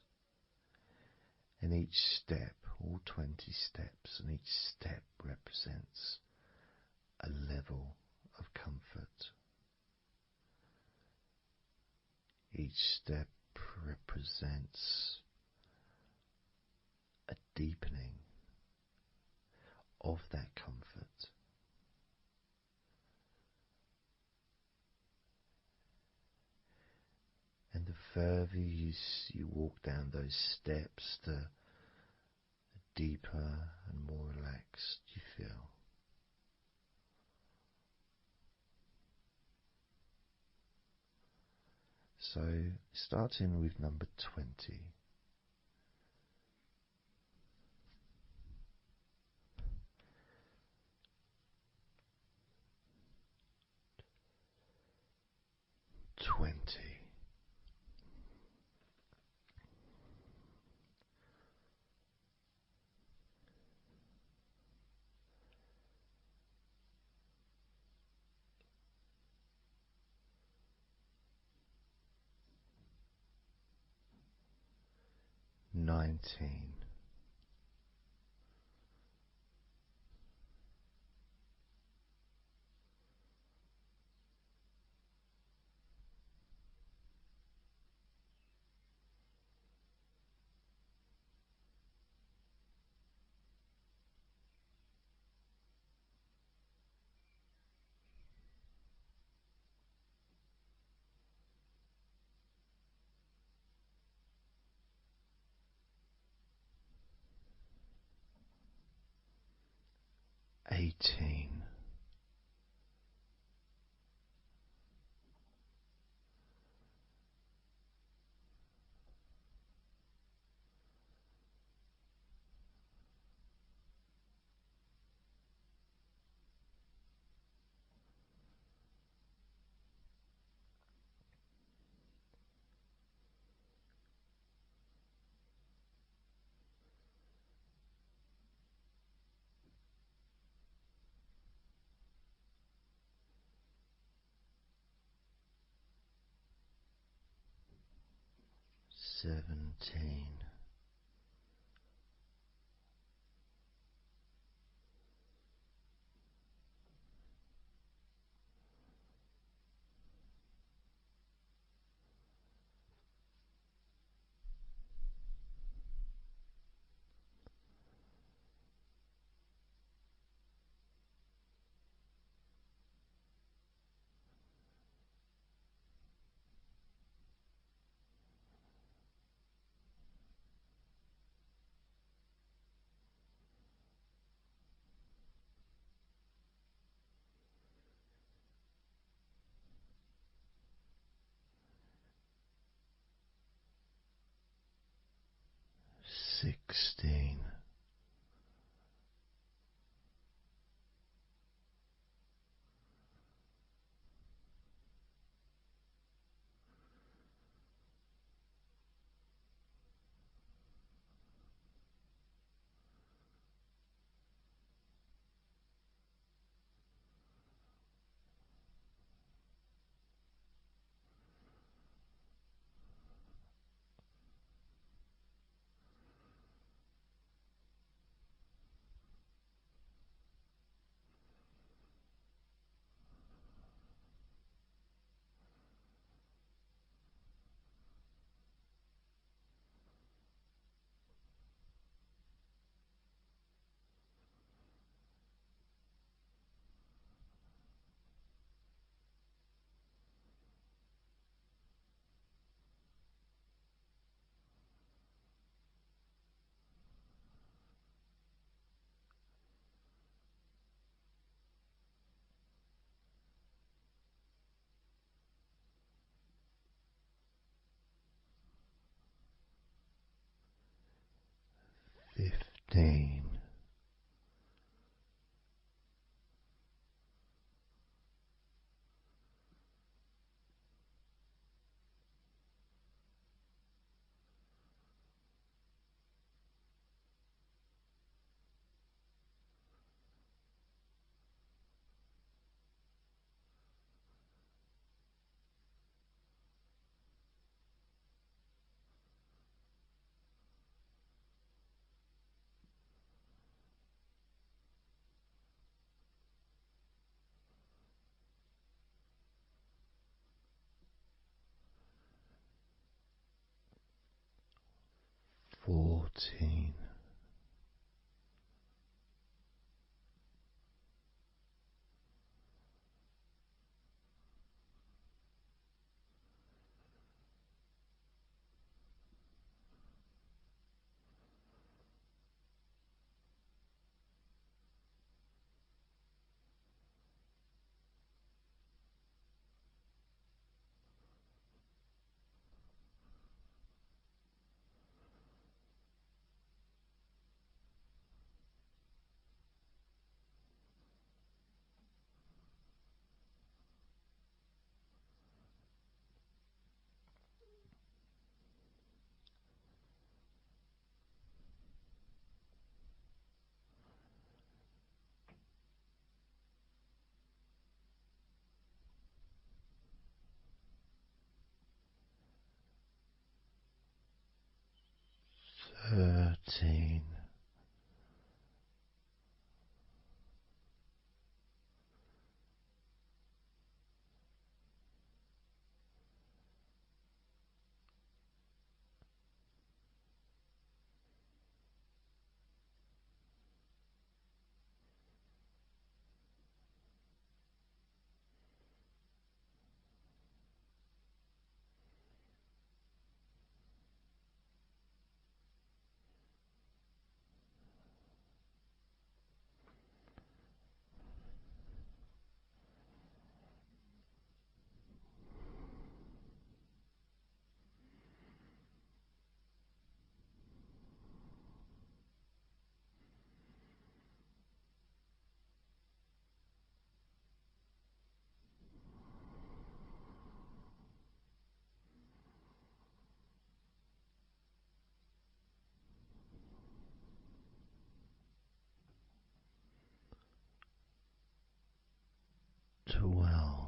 Speaker 1: And each step, all 20 steps, and each step represents a level of comfort. Each step represents a deepening of that comfort. And the further you walk down those steps, the deeper and more relaxed you feel. So, starting with number 20. Twenty. 19. 18. 17. 16. 15. 14. 13. 12.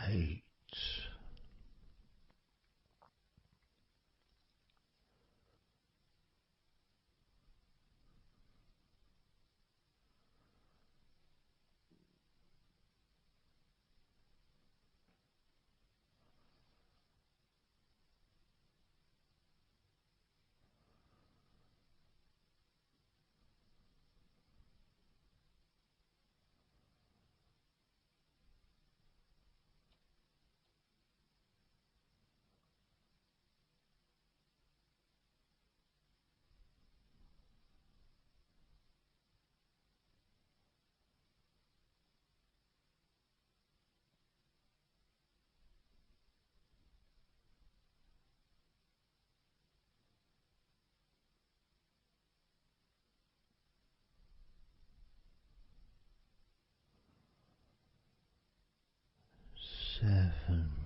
Speaker 1: 8. 7.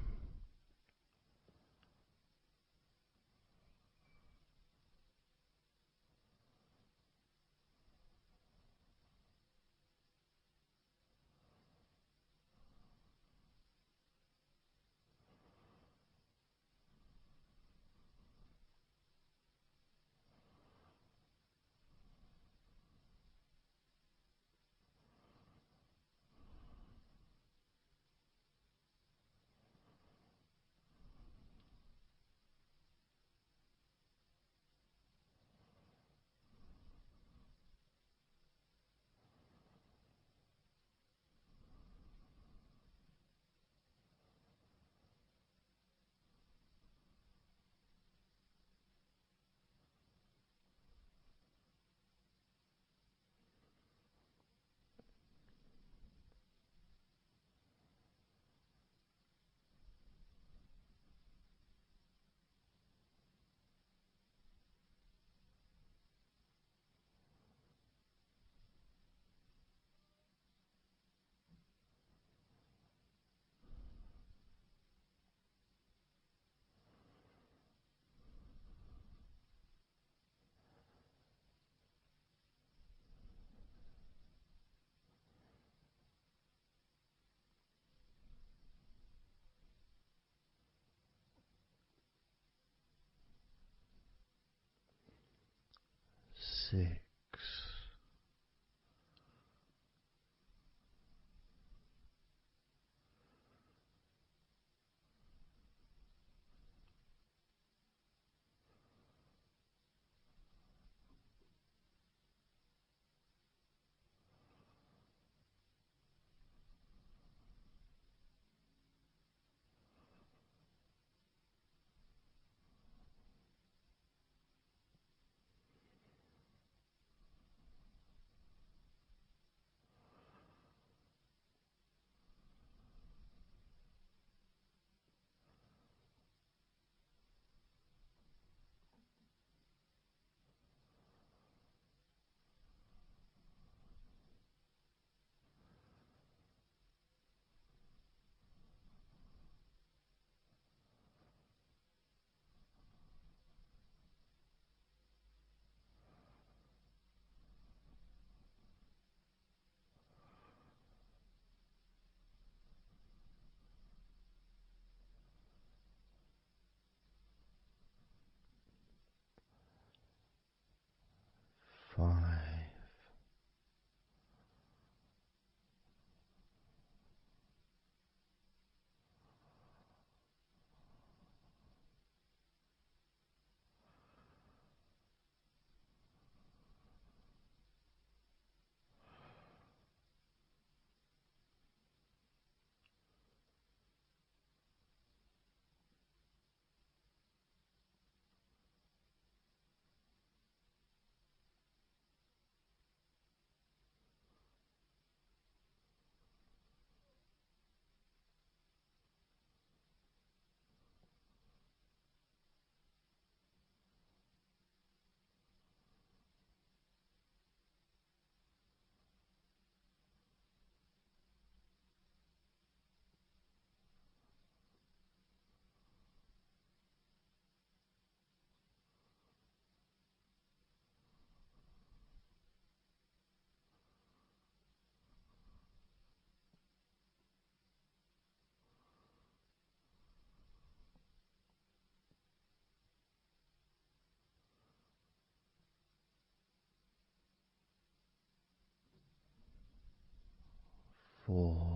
Speaker 1: 6. 5. 4.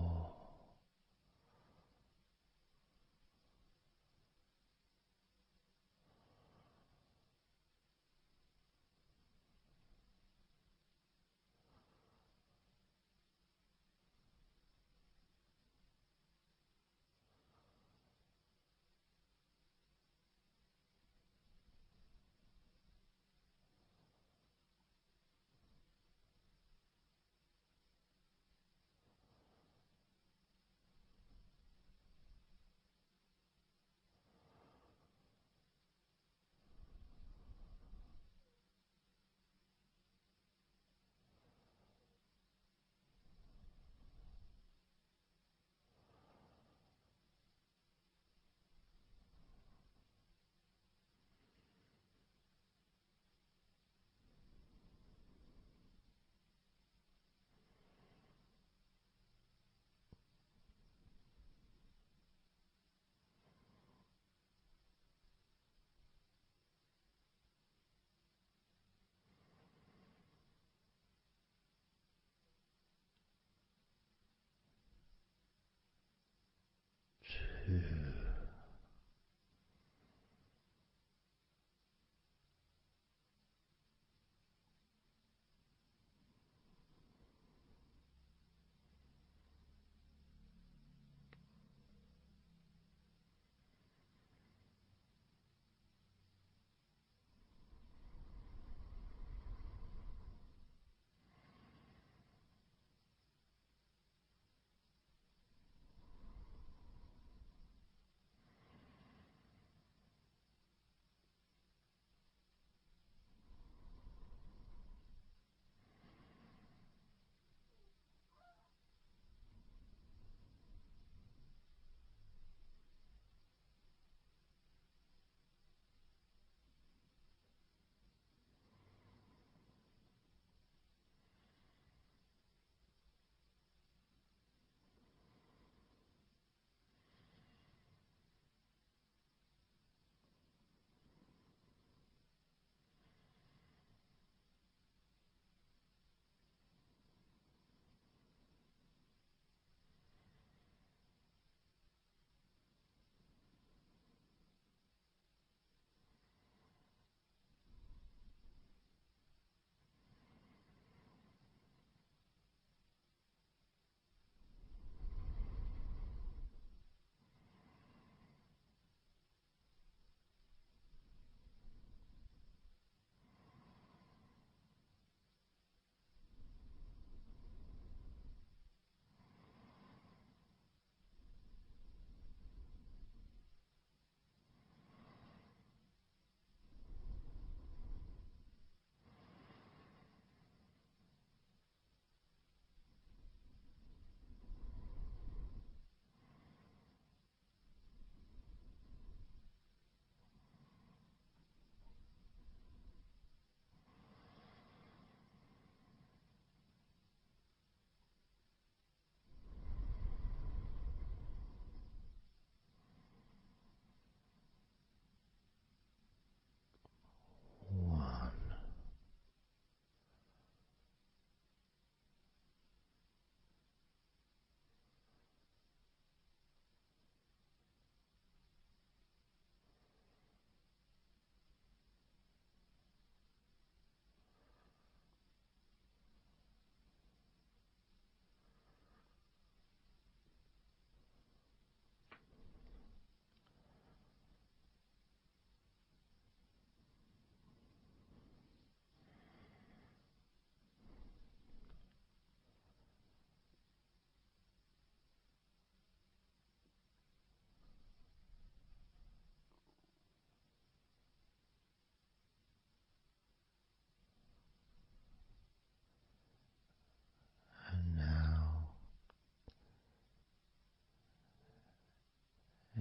Speaker 1: And now,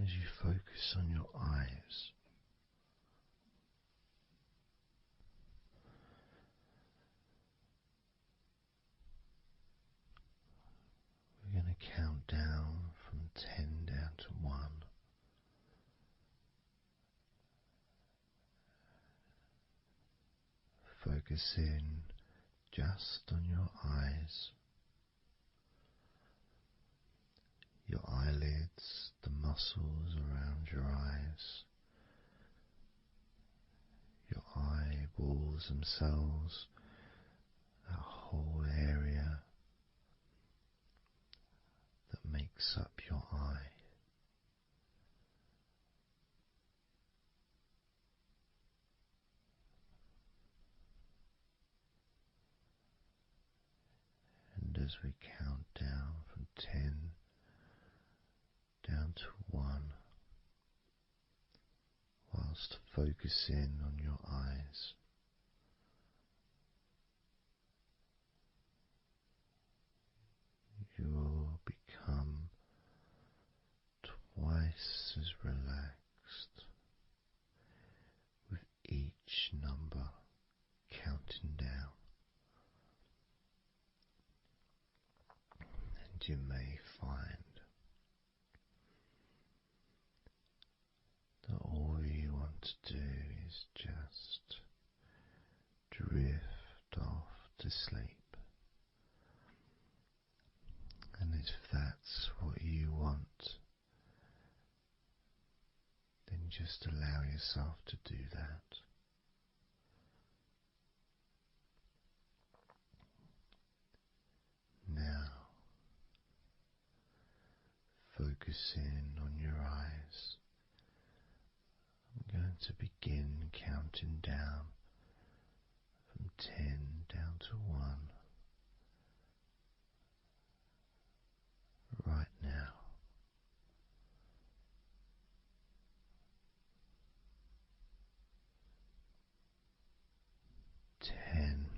Speaker 1: as you focus on your eyes, we're going to count down from 10 down to 1. Focus in just on your eyes. your eyelids, the muscles around your eyes, your eyeballs themselves, that whole area that makes up your eye. And as we count down from 10 down to 1, whilst focusing on your eyes, you will become twice as relaxed with each number counting down. And you may find that all you want to do is just drift off to sleep. And if that's what you want, then just allow yourself to do that. Now, focusing on your eyes, I'm going to begin counting down from 10 down to 1 right now. 10. 9.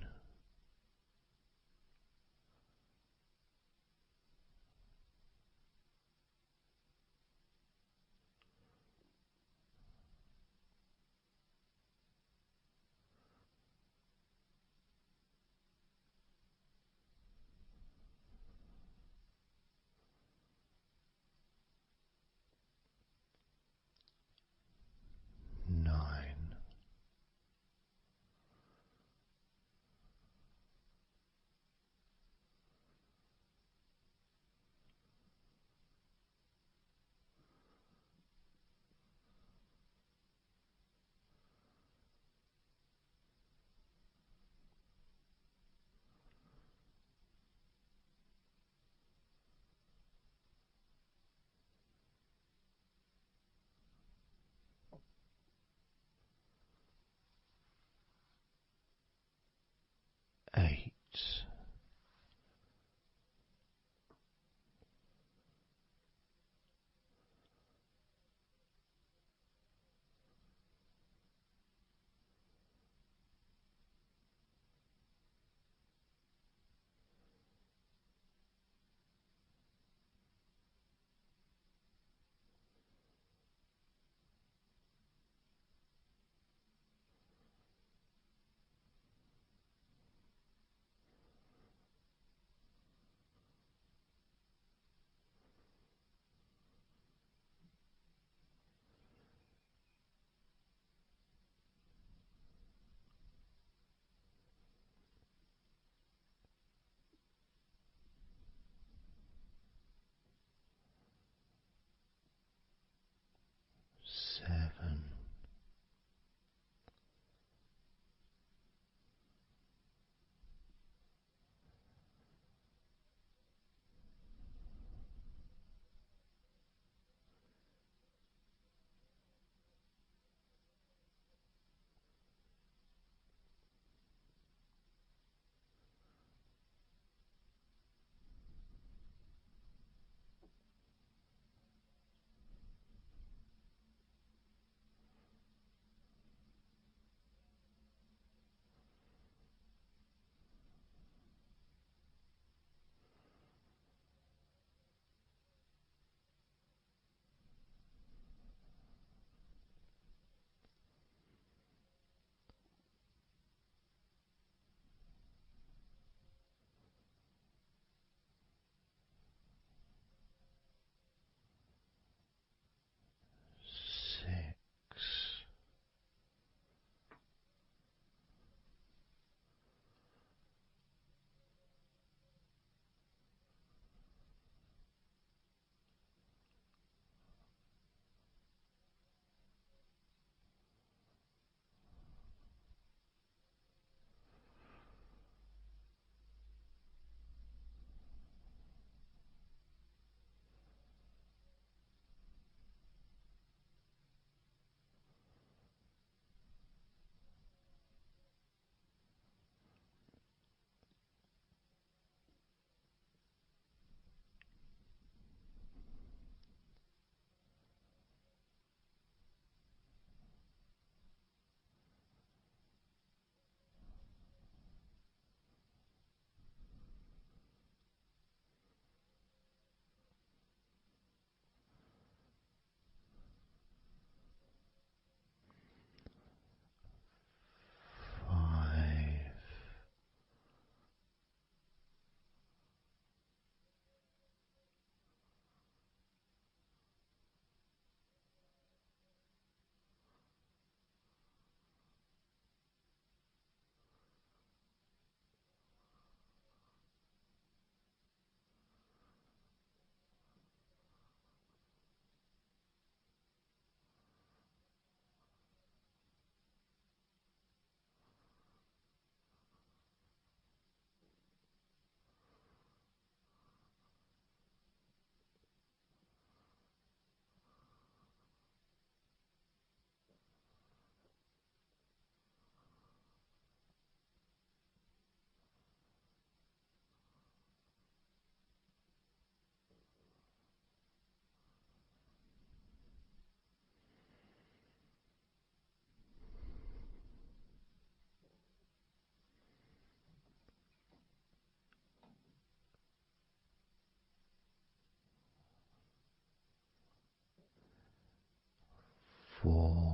Speaker 1: 4,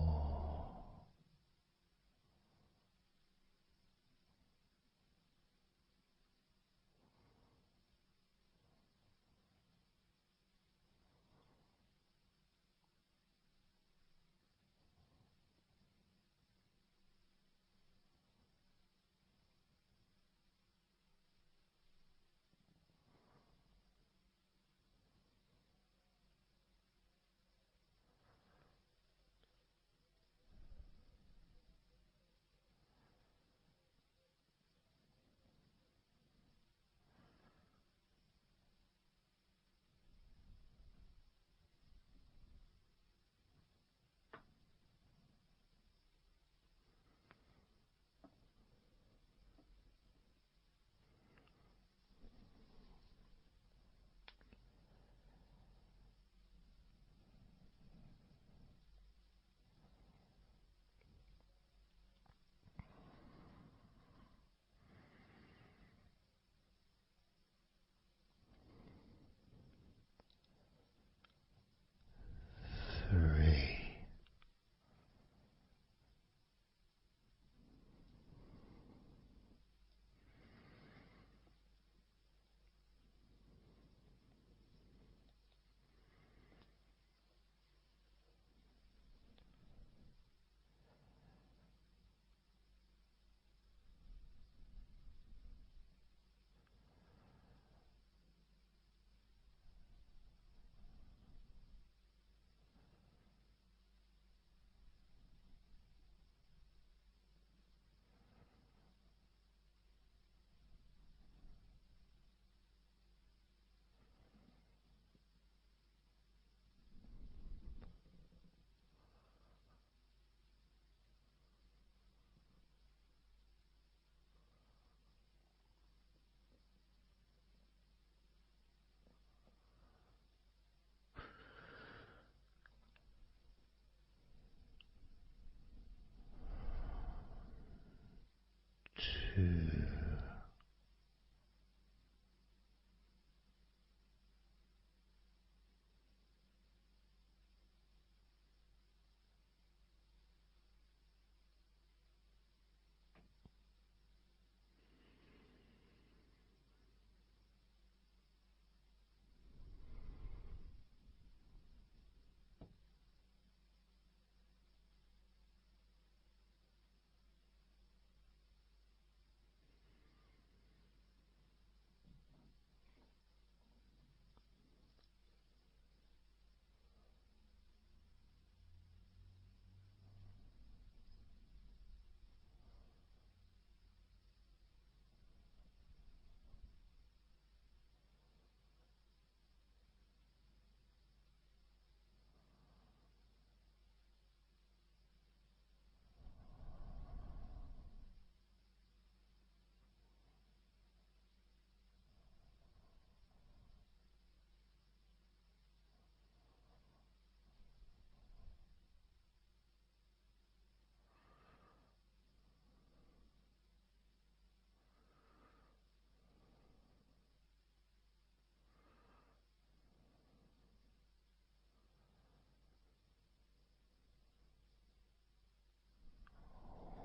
Speaker 1: 3. Two,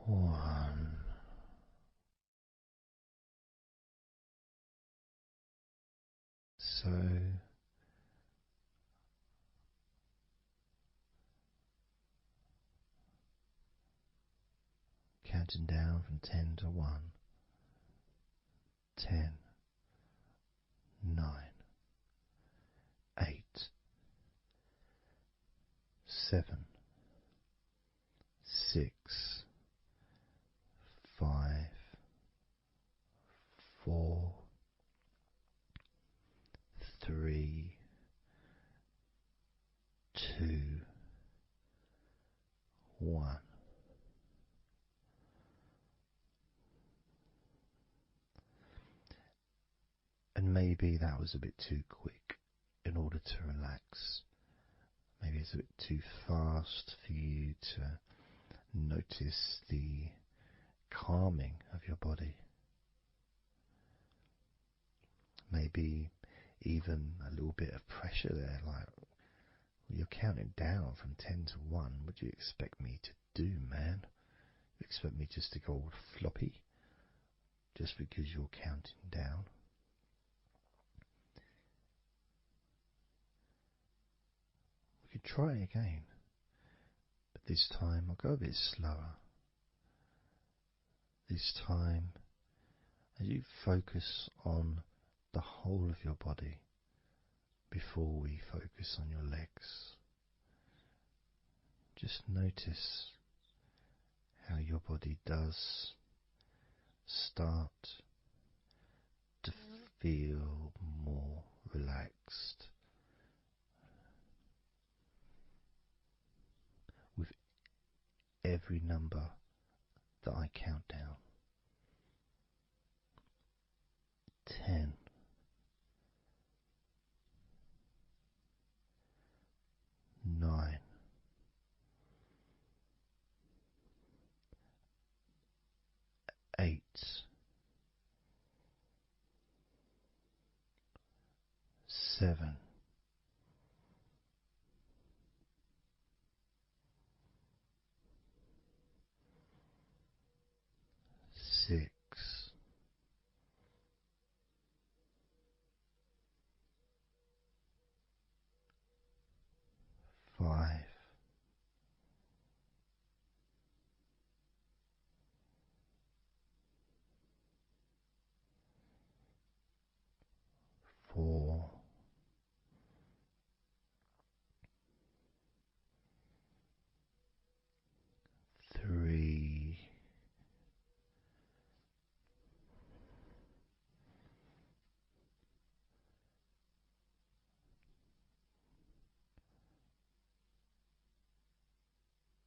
Speaker 1: 1. So counting down from 10 to 1. 10, 9, 8, 7, 6, 5, 4, 3, 2, 1. And maybe that was a bit too quick in order to relax. Maybe it's a bit too fast for you to notice the calming of your body. Maybe even a little bit of pressure there, like You're counting down from 10 to 1. What do you expect me to do, man? You expect me just to go all floppy just because you're counting down? We could try again, but this time I'll go a bit slower. This time, as you focus on the whole of your body before we focus on your legs, just notice how your body does start to feel more relaxed with every number that I count down. 10. 9. 8. 7. 6. 5. 4. 3.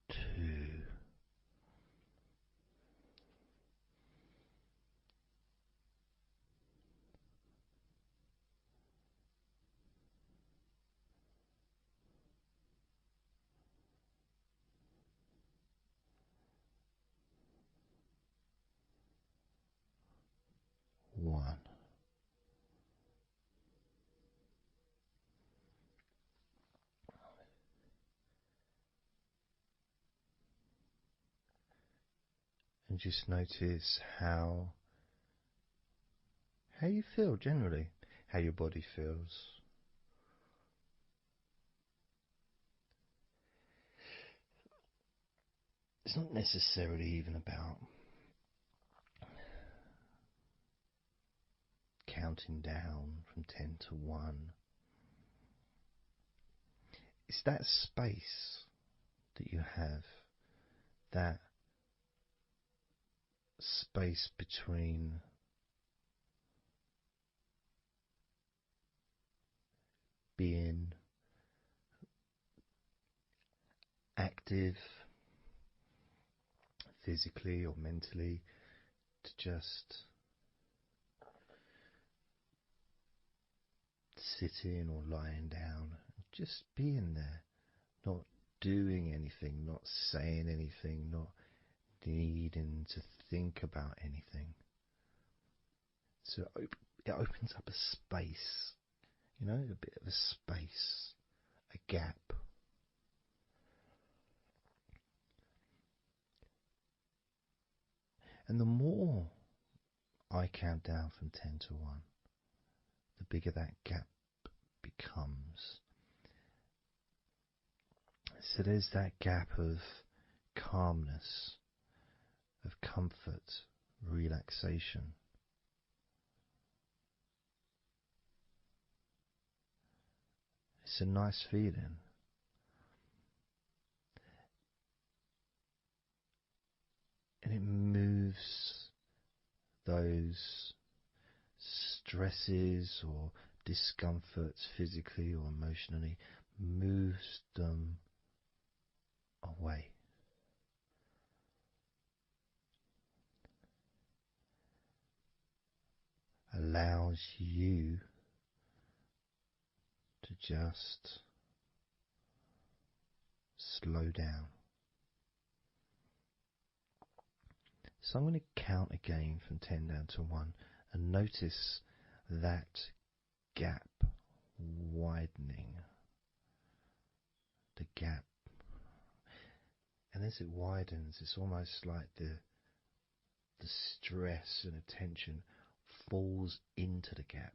Speaker 1: 2. 1. And just notice how you feel generally, how your body feels. It's not necessarily even about counting down from 10 to 1. It's that space that you have, that space between being active physically or mentally to just sitting or lying down, just being there, not doing anything, not saying anything, not needing to think about anything. So it opens up a space, a bit of a space, a gap. And the more I count down from 10 to 1, the bigger that gap becomes. So there's that gap of calmness, of comfort, relaxation. It's a nice feeling. And it moves those stresses or discomforts physically or emotionally, moves them away. Allows you to just slow down. So I'm going to count again from 10 down to 1 and notice that gap widening. the gap. And as it widens, it's almost like the stress and attention falls into the gap.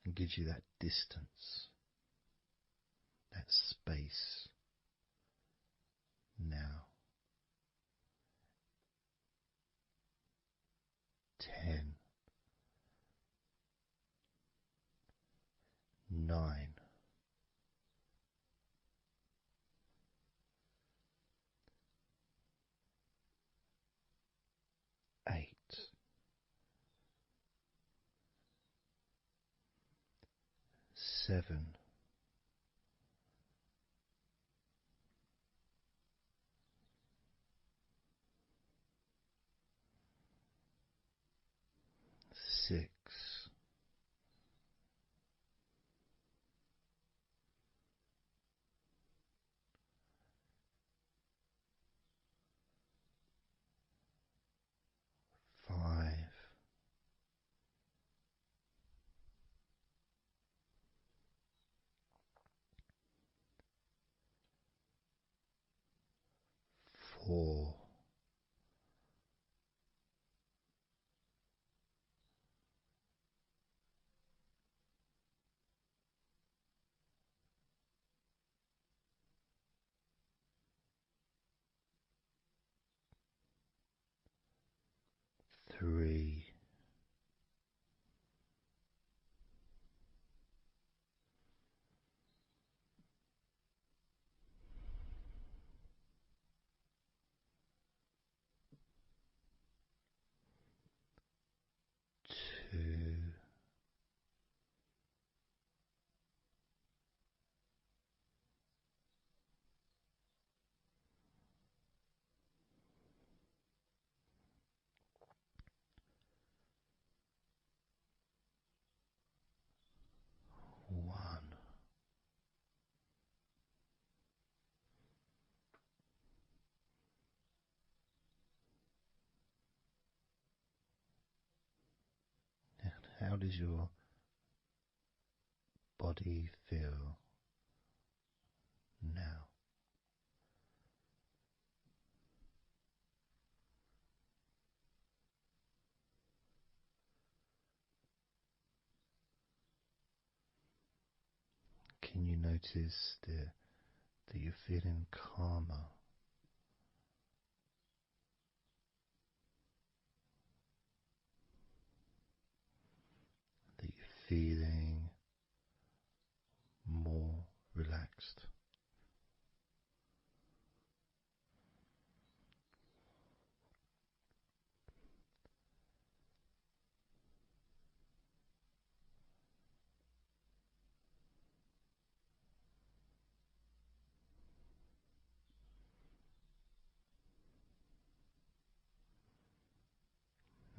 Speaker 1: And gives you that distance, that space. Now, 10, 9, 8, 7, 6, 5, 4, 3, 2, 1. And how does your body feel now? Can you notice that you're feeling calmer? That you're feeling more relaxed?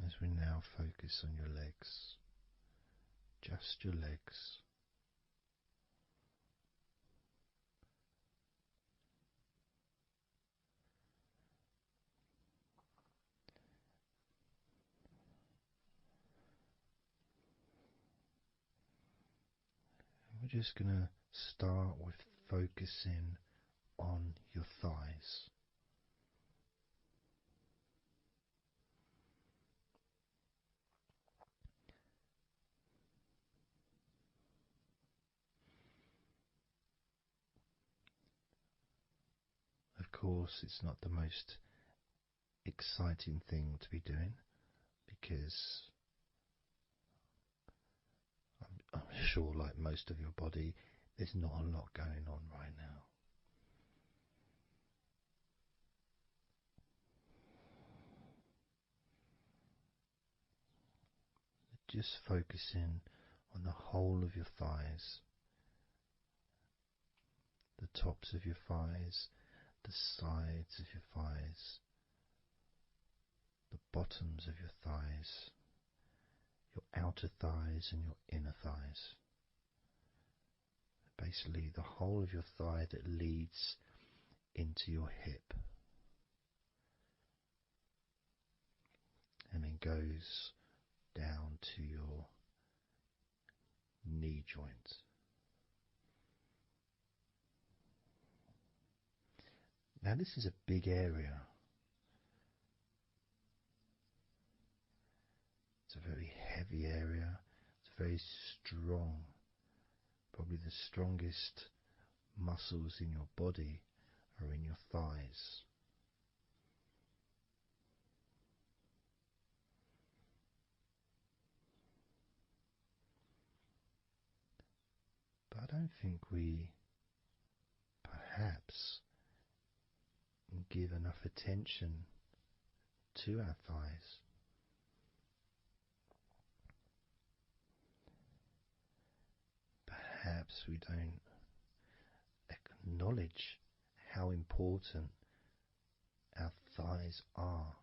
Speaker 1: As we now focus on your legs, just your legs. We're just going to start with focusing on your thighs. Of course, it's not the most exciting thing to be doing because I'm sure, like most of your body, there's not a lot going on right now. Just focusing on the whole of your thighs, the tops of your thighs, the sides of your thighs, the bottoms of your thighs, your outer thighs and your inner thighs. Basically, the whole of your thigh that leads into your hip then goes down to your knee joint. Now this is a big area. It's a very heavy area. It's very strong. Probably the strongest muscles in your body are in your thighs. But I don't think we perhaps give enough attention to our thighs. Perhaps we don't acknowledge how important our thighs are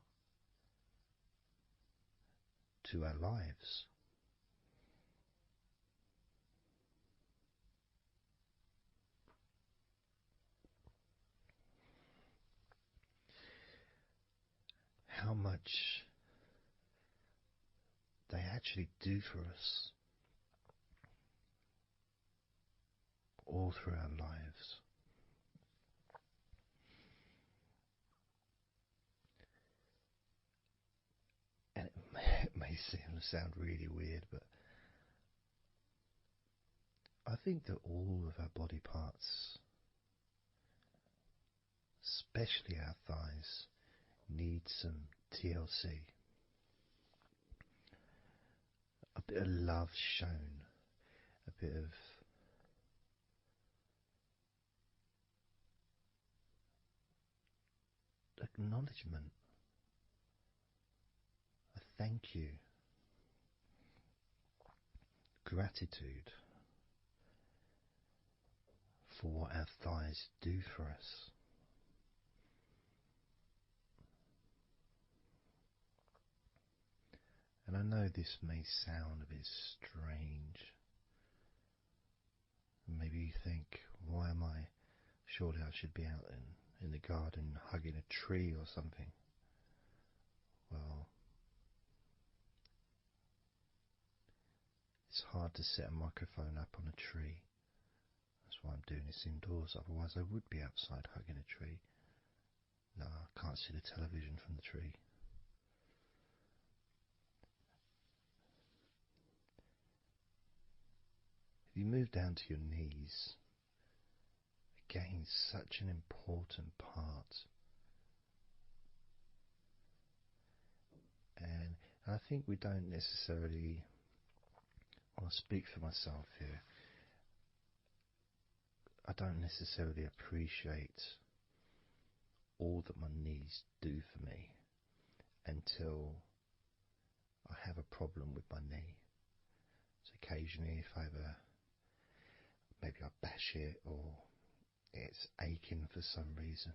Speaker 1: to our lives. How much they actually do for us all through our lives. And it may sound really weird, but I think that all of our body parts, especially our thighs, need some TLC. A bit of love shown, a bit of acknowledgement, a thank you, gratitude for what our thighs do for us. And I know this may sound a bit strange. Maybe you think, why am I? Surely I should be out in the garden hugging a tree or something. Well, it's hard to set a microphone up on a tree. That's why I'm doing this indoors. Otherwise I would be outside hugging a tree. No, I can't see the television from the tree. If you move down to your knees, again, such an important part. And I think we don't necessarily, I'll speak for myself here, I don't necessarily appreciate all that my knees do for me until I have a problem with my knee. So occasionally if maybe I bash it or it's aching for some reason,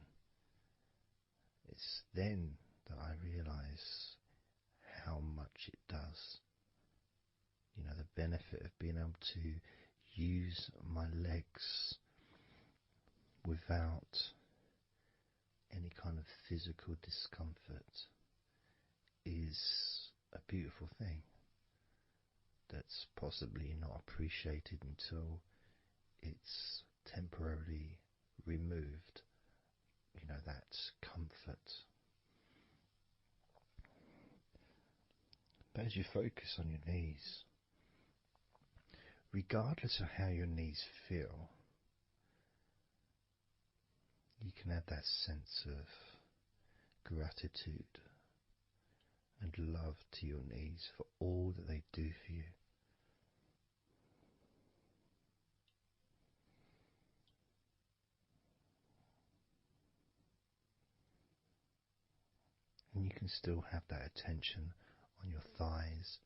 Speaker 1: it's then that I realise how much it does. You know, the benefit of being able to use my legs without any kind of physical discomfort is a beautiful thing that's possibly not appreciated until it's temporarily removed, you know, that comfort. But as you focus on your knees, regardless of how your knees feel, you can have that sense of gratitude and love to your knees for all that they do for you. And you can still have that attention on your thighs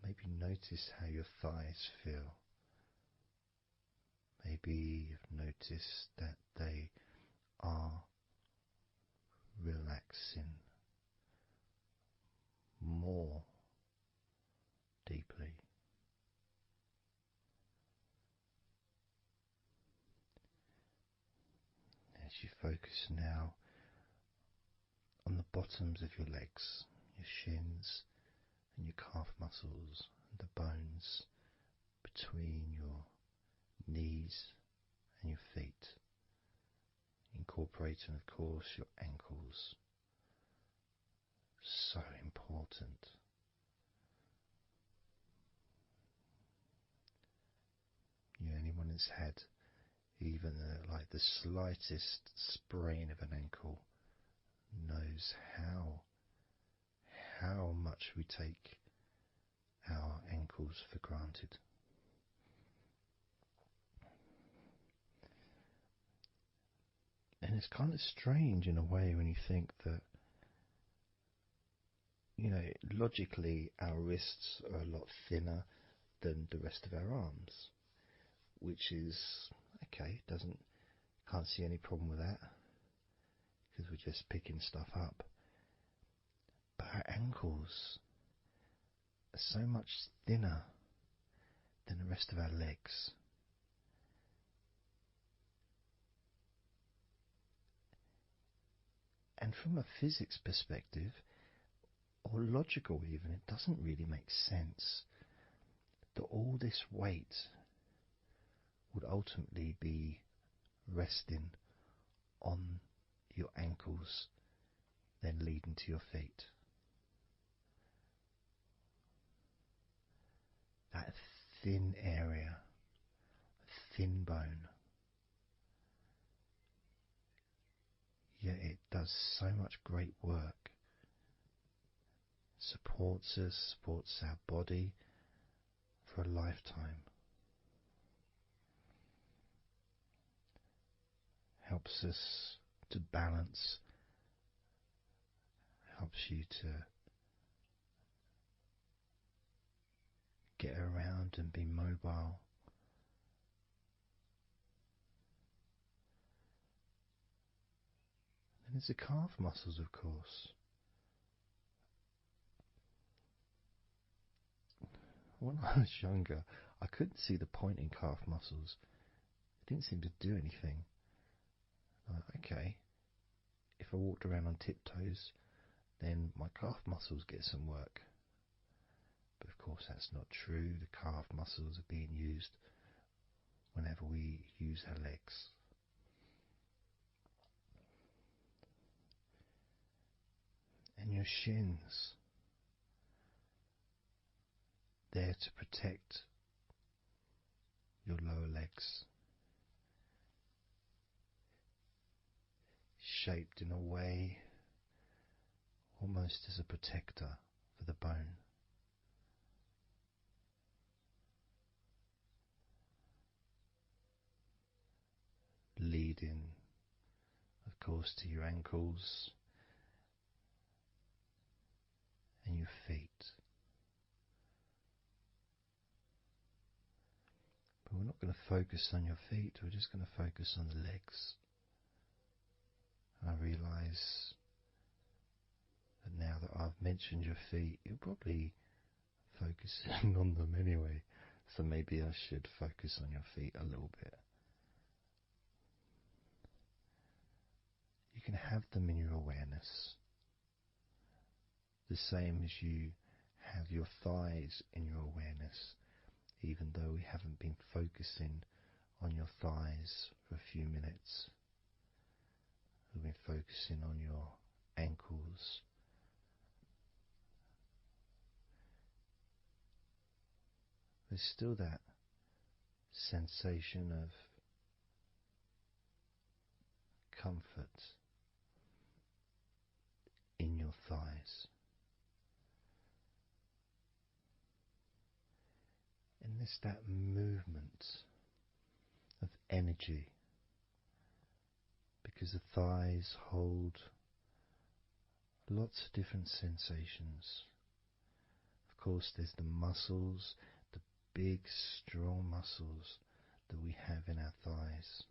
Speaker 1: and maybe notice how your thighs feel. Maybe you've noticed that they are relaxing more deeply. As you focus now on the bottoms of your legs, your shins, and your calf muscles, and the bones between your knees and your feet, incorporating, of course, your ankles. So important. Anyone that's had even like the slightest sprain of an ankle knows how much we take our ankles for granted. And it's kind of strange in a way when you think that, logically our wrists are a lot thinner than the rest of our arms, which is okay, can't see any problem with that because we're just picking stuff up. But our ankles are so much thinner than the rest of our legs. And from a physics perspective, or logical even, it doesn't really make sense that all this weight would ultimately be resting on your ankles, then leading to your feet. That thin area, thin bone, yet it does so much great work. Supports us, supports our body for a lifetime. Helps us to balance, helps you to get around and be mobile. And there's the calf muscles, of course. When I was younger, I couldn't see the point in calf muscles. It didn't seem to do anything. Okay, if I walked around on tiptoes, then my calf muscles get some work. But of course that's not true. The calf muscles are being used whenever we use our legs. And your shins, there to protect your lower legs, shaped in a way almost as a protector for the bone. Leading, of course, to your ankles and your feet. But we're not going to focus on your feet, we're just going to focus on the legs. And I realise that now that I've mentioned your feet, you're probably focusing on them anyway. So maybe I should focus on your feet a little bit. You can have them in your awareness, the same as you have your thighs in your awareness, even though we haven't been focusing on your thighs for a few minutes. We've been focusing on your ankles, there's still that sensation of comfort in your thighs. And there's that movement of energy, because the thighs hold lots of different sensations. Of course, there's the muscles, the big, strong muscles that we have in our thighs.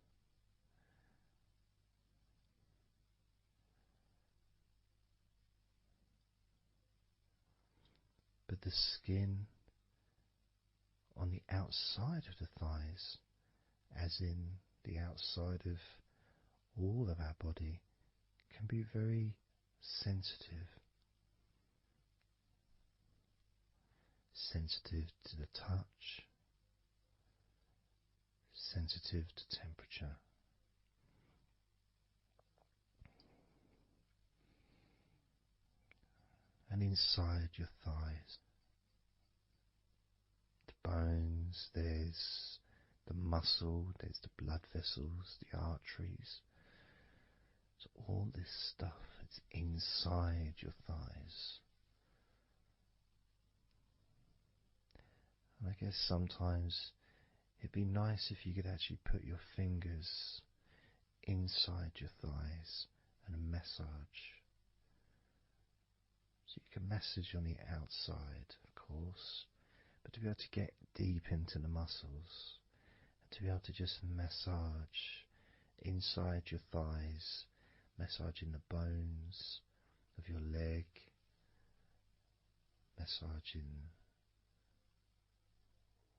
Speaker 1: But the skin on the outside of the thighs, as in the outside of all of our body, can be very sensitive. sensitive to the touch, sensitive to temperature. And inside your thighs, the bones, there's the muscle, there's the blood vessels, the arteries. So all this stuff, it's inside your thighs. And I guess sometimes it'd be nice if you could actually put your fingers inside your thighs and massage. So you can massage on the outside, of course, but to be able to get deep into the muscles, and to be able to just massage inside your thighs, massaging the bones of your leg, massaging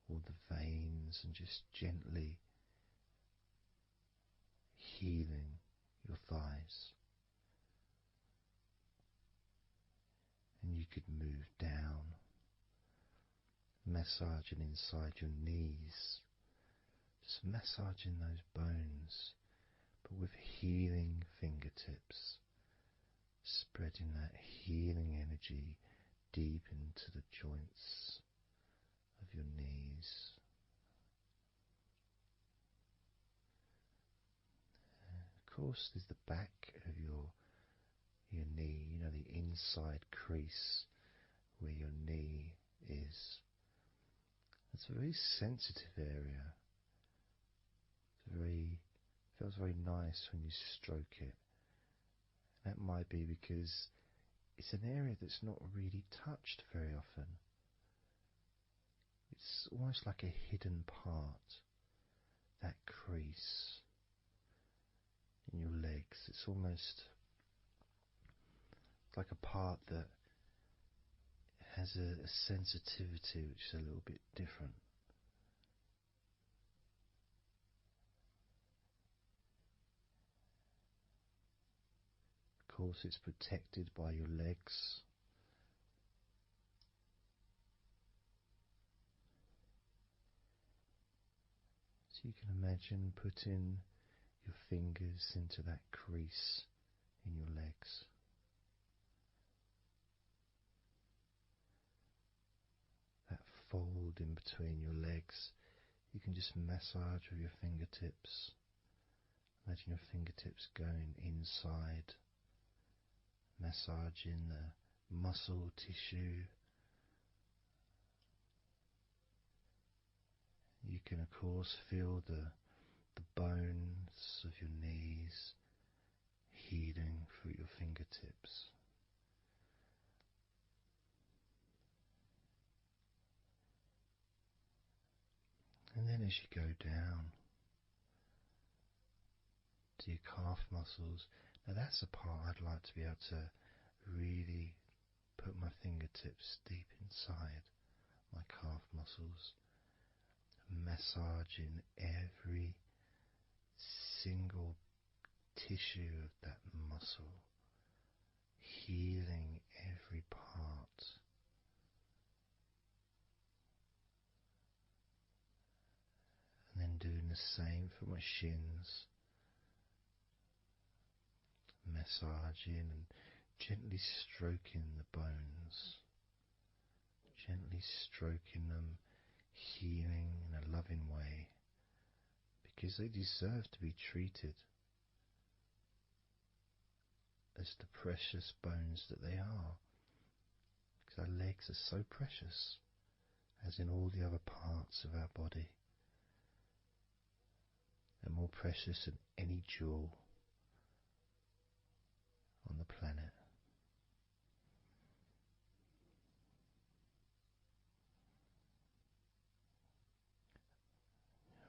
Speaker 1: all the veins, and just gently healing your thighs. And you could move down, massaging inside your knees, just massaging those bones, but with healing fingertips, spreading that healing energy deep into the joints of your knees. Of course, there's the back of your knee, you know, the inside crease where your knee is. It's a very sensitive area. Feels very nice when you stroke it. That might be because it's an area that's not really touched very often. It's almost like a hidden part, that crease in your legs. It's almost like a part that has a sensitivity which is a little bit different. Of course, it's protected by your legs. So you can imagine putting your fingers into that crease in your legs. That fold in between your legs, you can just massage with your fingertips. Imagine your fingertips going inside, massaging the muscle tissue. You can of course feel the bones of your knees healing through your fingertips. And then as you go down to your calf muscles, now that's a part I'd like to be able to really put my fingertips deep inside my calf muscles, massaging every single tissue of that muscle, healing every part. And then doing the same for my shins, massaging and gently stroking the bones, gently stroking them, healing in a loving way, because they deserve to be treated as the precious bones that they are, because our legs are so precious, as in all the other parts of our body. They're more precious than any jewel on the planet.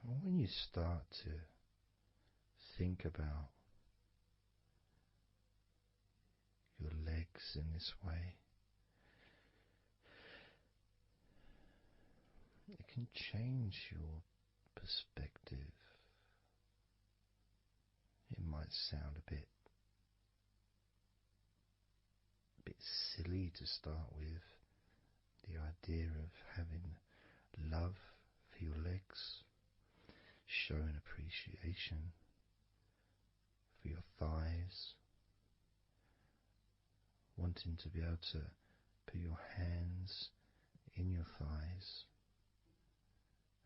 Speaker 1: And when you start to think about your legs in this way, it can change your perspective. It might sound a bit silly to start with, the idea of relaxation for your thighs, wanting to be able to put your hands in your thighs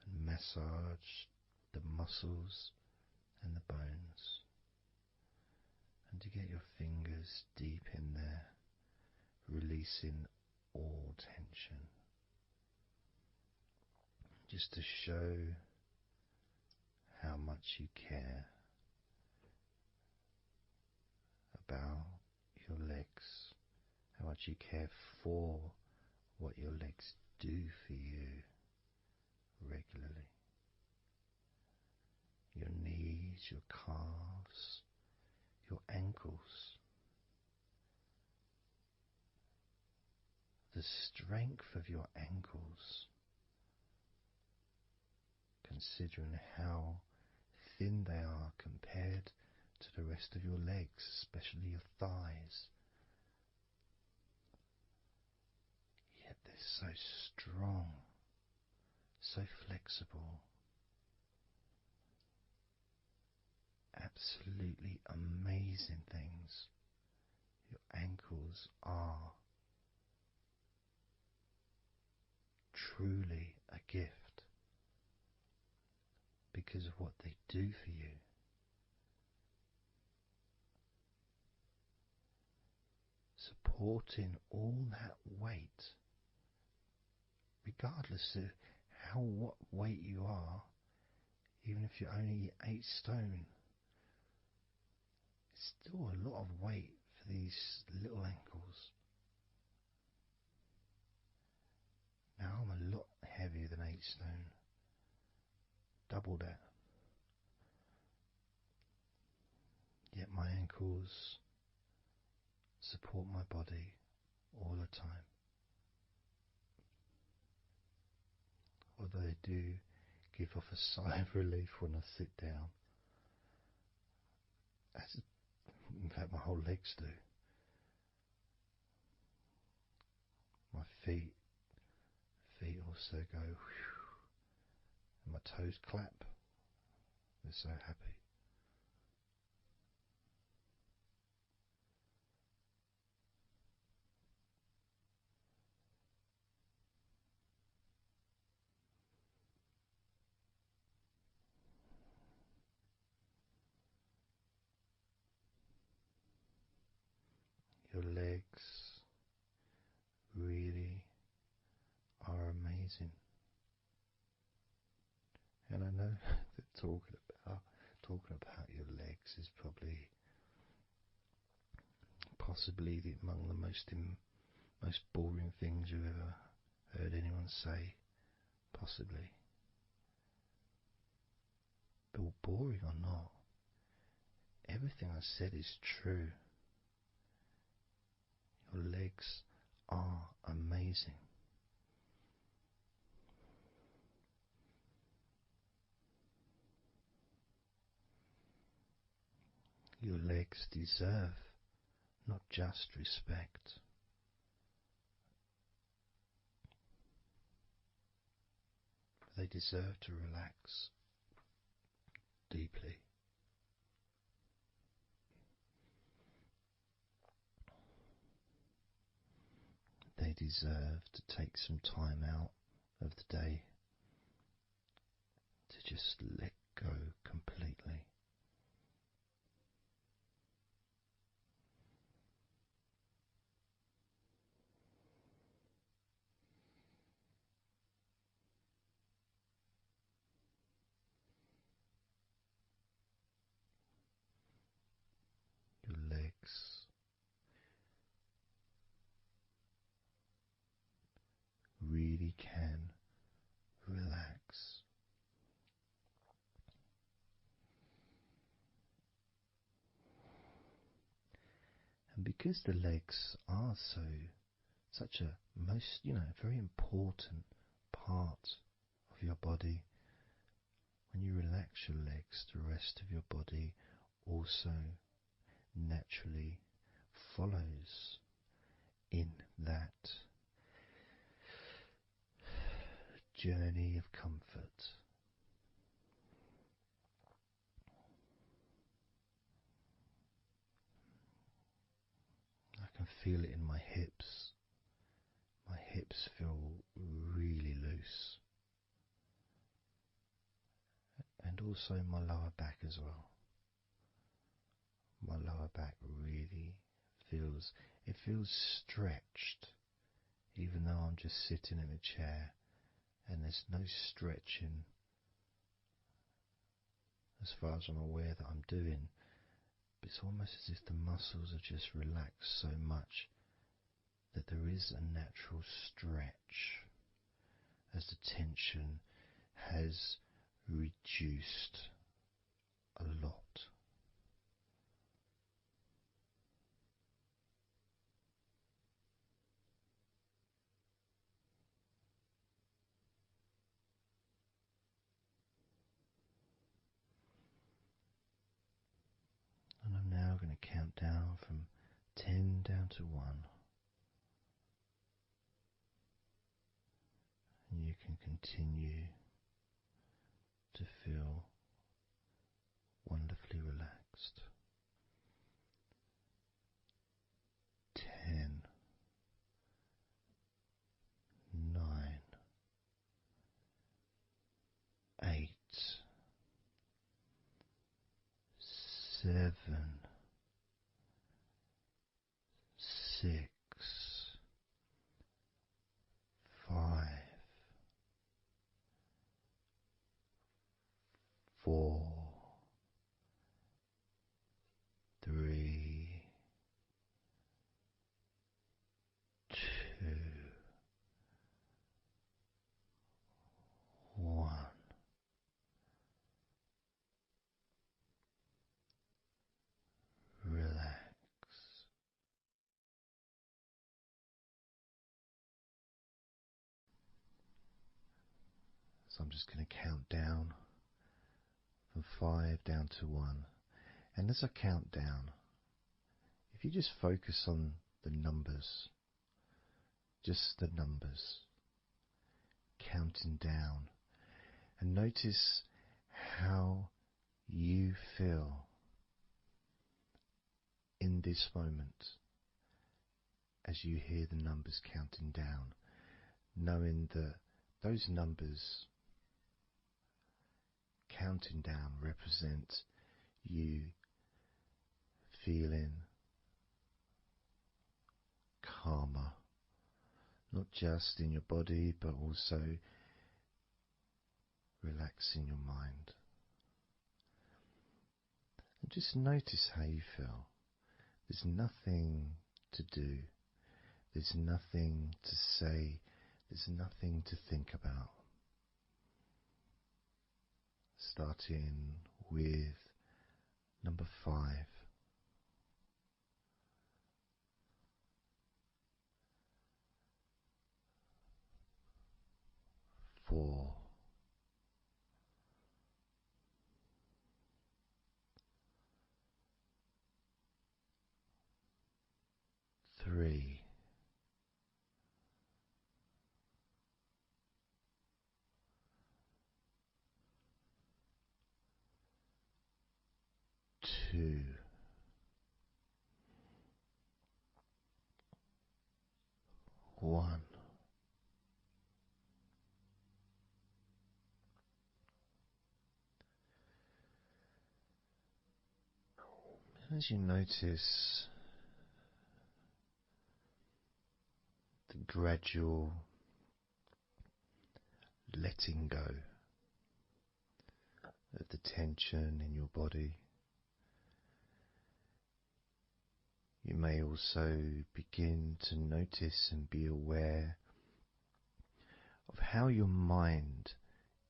Speaker 1: and massage the muscles and the bones, and to get your fingers deep in there, releasing all tension, just to show how much you care about your legs, how much you care for what your legs do for you regularly. Your knees, your calves, your ankles, the strength of your ankles, considering how thin they are compared to the rest of your legs, especially your thighs. Yet they're so strong, so flexible. Absolutely amazing things your ankles are. Truly a gift because of what they do for you. Supporting all that weight, regardless of what weight you are, even if you're only 8 stone, it's still a lot of weight for these little ankles. Now I'm a lot heavier than 8 stone, double that. Yet my ankles support my body all the time. Although they do give off a sigh of relief when I sit down. In fact, my whole legs do. My feet also go whew, and my toes clap. They're so happy. Your legs really are amazing. And I know that talking about your legs is probably possibly among the most boring things you've ever heard anyone say, possibly. But boring or not, everything I said is true. Your legs are amazing. Your legs deserve not just respect, but they deserve to relax deeply. They deserve to take some time out of the day to just let go completely. Your legs really can relax. And because the legs are such a very important part of your body, when you relax your legs, the rest of your body also naturally follows in that journey of comfort. feel it in my hips. My hips feel really loose. And also my lower back as well. My lower back really feels stretched, even though I'm just sitting in a chair and there's no stretching as far as I'm aware that I'm doing. But it's almost as if the muscles are just relaxed so much that there is a natural stretch as the tension has reduced a lot. And I'm now going to count down from 10 down to 1. And you can continue to feel wonderfully relaxed. 10, 9, 8, 7, 6, 5, 4, 3, 2, 1. Relax. So I'm just going to count down from 5 down to 1. And as I count down, if you just focus on the numbers, just the numbers, counting down, and notice how you feel in this moment as you hear the numbers counting down, knowing that those numbers counting down represent you feeling calmer, not just in your body but also relaxing your mind. And just notice how you feel. There's nothing to do, there's nothing to say, there's nothing to think about. Starting with number 5. 4. 3. 2. 1. As you notice the gradual letting go of the tension in your body, you may also begin to notice and be aware of how your mind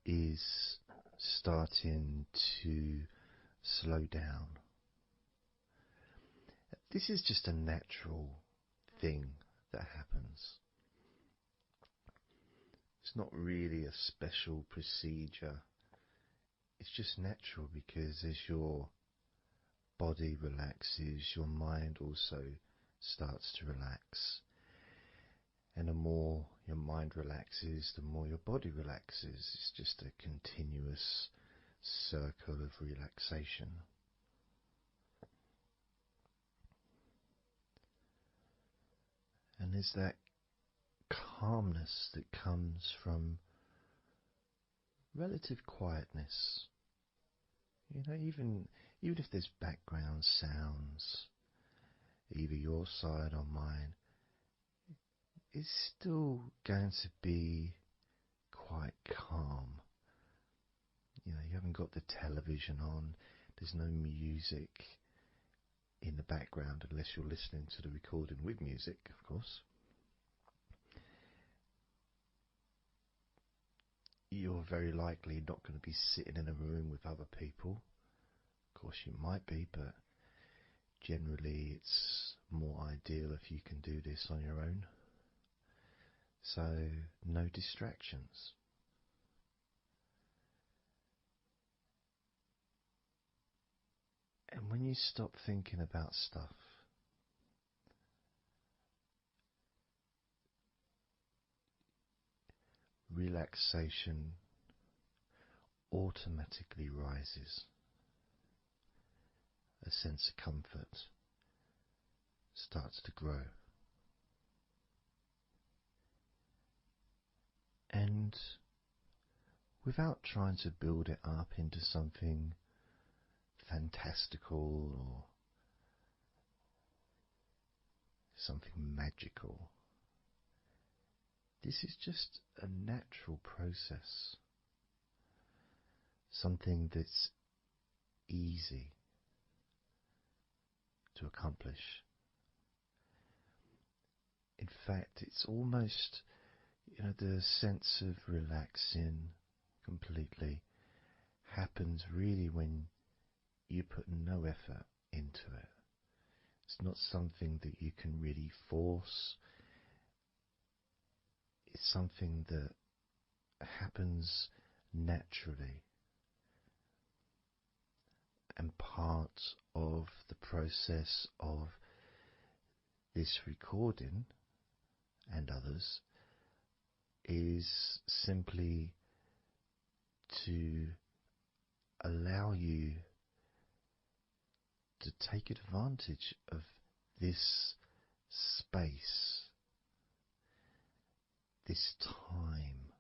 Speaker 1: is starting to slow down. This is just a natural thing that happens. It's not really a special procedure. It's just natural because as your body relaxes, your mind also starts to relax. And the more your mind relaxes, the more your body relaxes. It's just a continuous circle of relaxation. And there's that calmness that comes from relative quietness. You know, even if there's background sounds, either your side or mine, it's still going to be quite calm. You know, you haven't got the television on, there's no music in the background unless you're listening to the recording with music, of course. You're very likely not going to be sitting in a room with other people. Of course you might be, but generally it's more ideal if you can do this on your own. So no distractions. And when you stop thinking about stuff, relaxation automatically rises. A sense of comfort starts to grow. And without trying to build it up into something fantastical or something magical, this is just a natural process, something that's easy to accomplish. In fact, it's almost, the sense of relaxing completely happens really when you put no effort into it. It's not something that you can really force. It's something that happens naturally. And part of the process of this recording and others is simply to allow you to take advantage of this space, this time,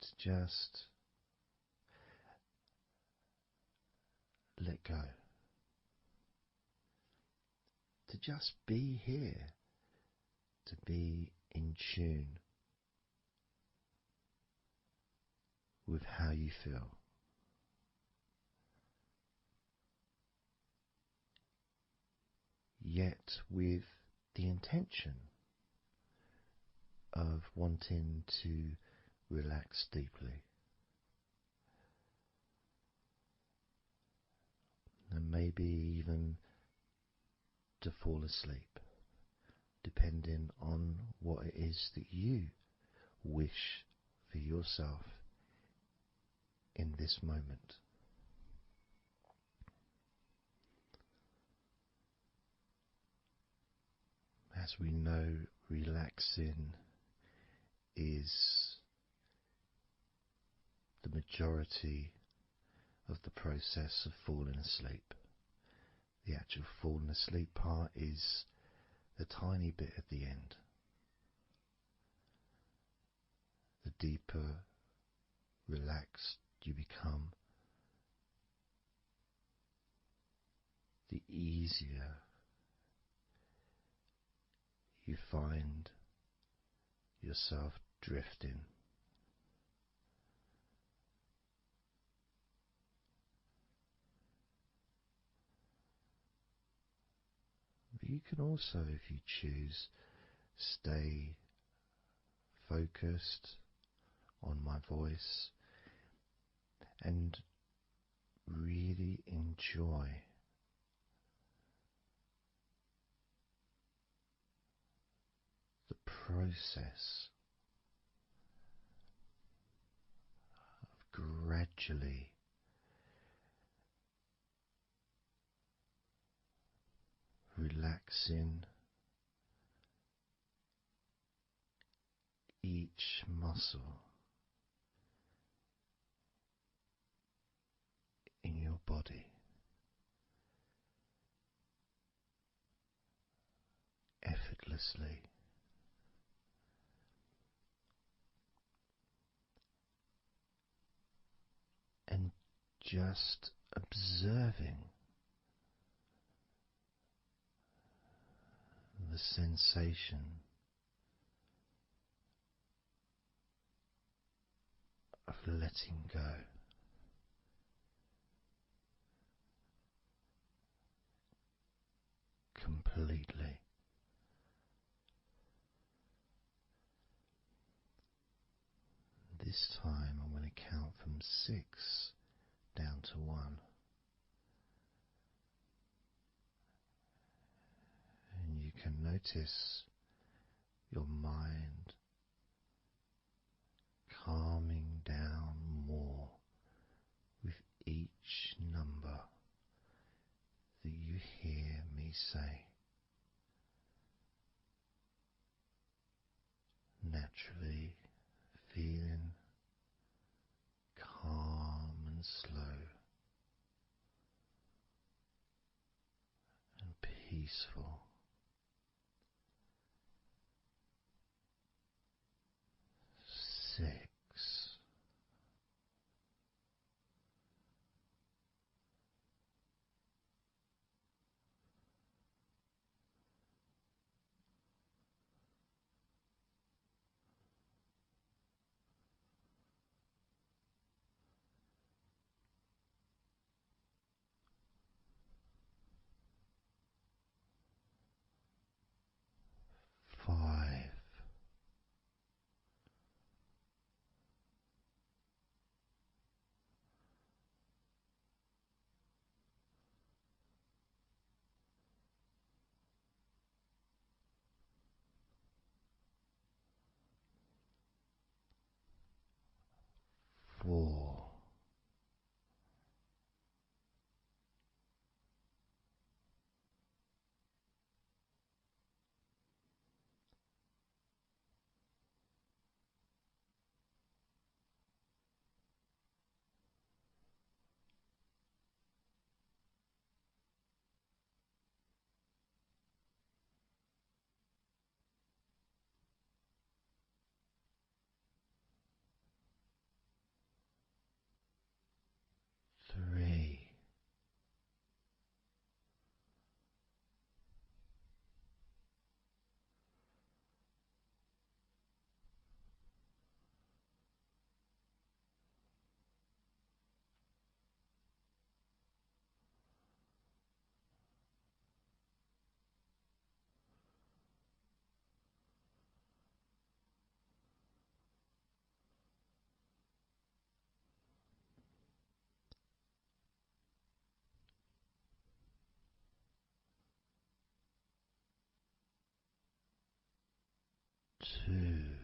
Speaker 1: to just let go, to just be here, to be in tune with how you feel. Yet with the intention of wanting to relax deeply. And maybe even to fall asleep, depending on what it is that you wish for yourself in this moment. As we know, relaxing is the majority of the process of falling asleep. The actual falling asleep part is the tiny bit at the end. The deeper relaxed you become, the easier you find yourself drifting. But you can also, if you choose, stay focused on my voice and really enjoy the process of gradually relaxing each muscle in your body, effortlessly. And just observing the sensation of letting go. Completely. This time I'm going to count from 6 down to 1. And you can notice your mind calming down more with each number that you hear me say. Naturally feeling calm and slow and peaceful. 6. 5. 4. 3. Two.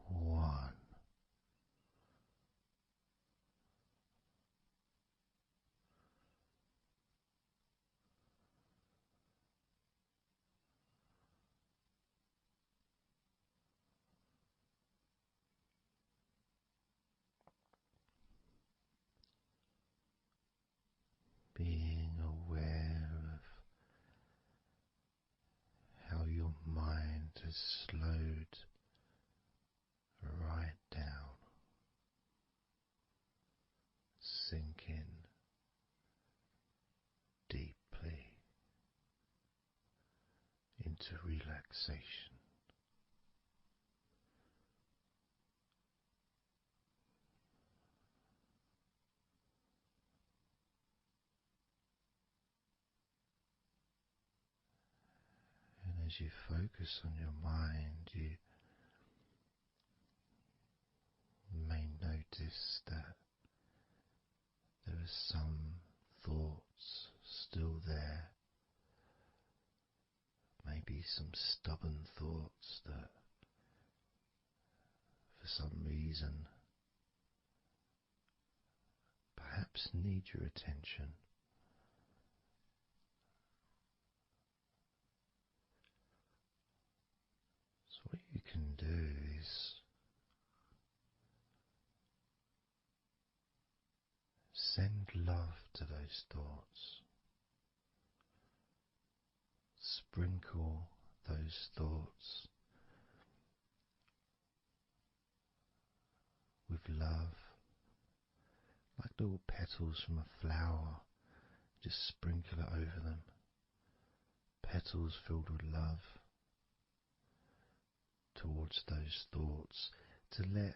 Speaker 1: 1. Being aware of how your mind has slowed right down, sinking deeply into relaxation. And as you focus on your mind, you may notice that there are some thoughts still there, maybe some stubborn thoughts that for some reason perhaps need your attention. So what you can do is send love to those thoughts. Sprinkle those thoughts with love, like little petals from a flower. Just sprinkle it over them. Petals filled with love towards those thoughts, to let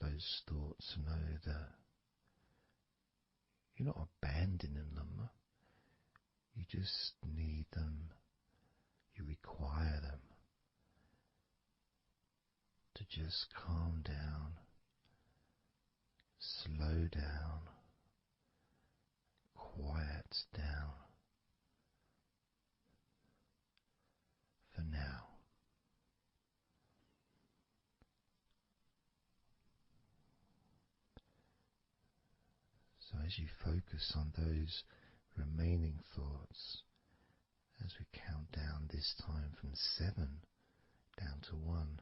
Speaker 1: those thoughts know that you're not abandoning them. You just need them. You require them to just calm down, slow down, quiet down for now. So as you focus on those remaining thoughts, as we count down this time from 7 down to 1,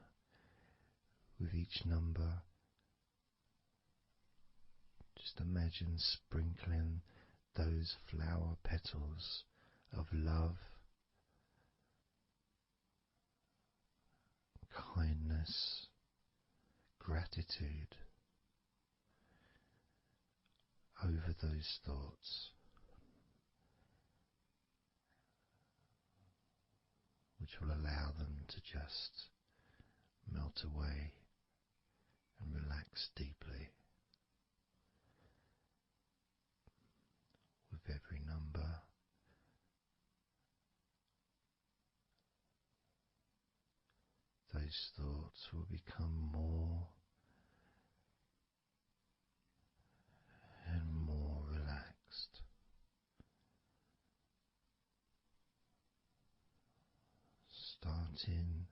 Speaker 1: with each number, just imagine sprinkling those flower petals of love, kindness, gratitude over those thoughts, which will allow them to just melt away and relax deeply. With every number, those thoughts will become more and more relaxed. Starting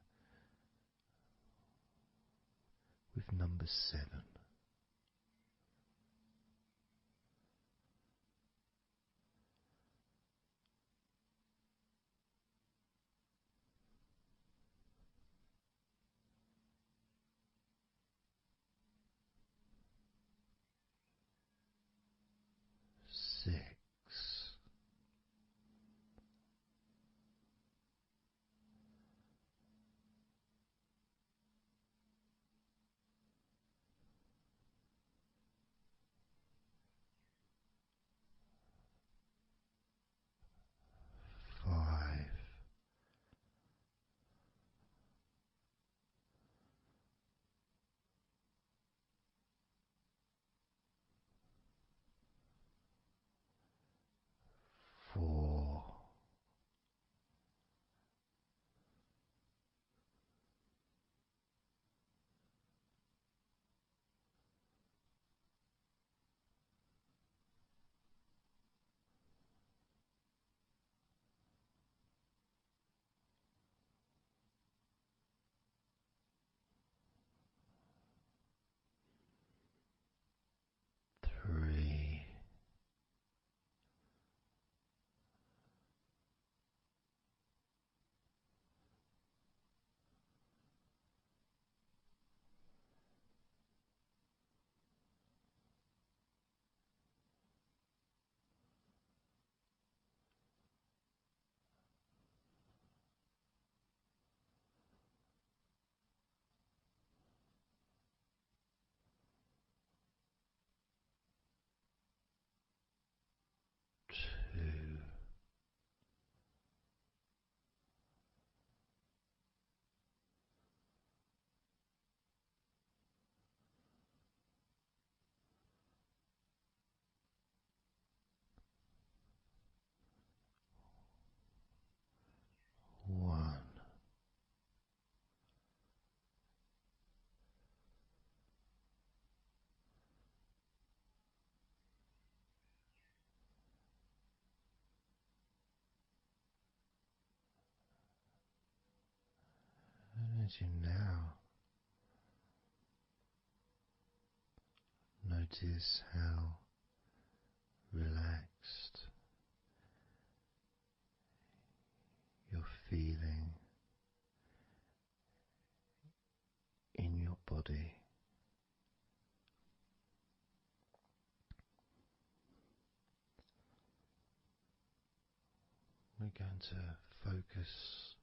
Speaker 1: with number 7. 6. 5. 4. 3. Two. One. And as you now Notice how relaxed you're feeling in your body. We're going to focus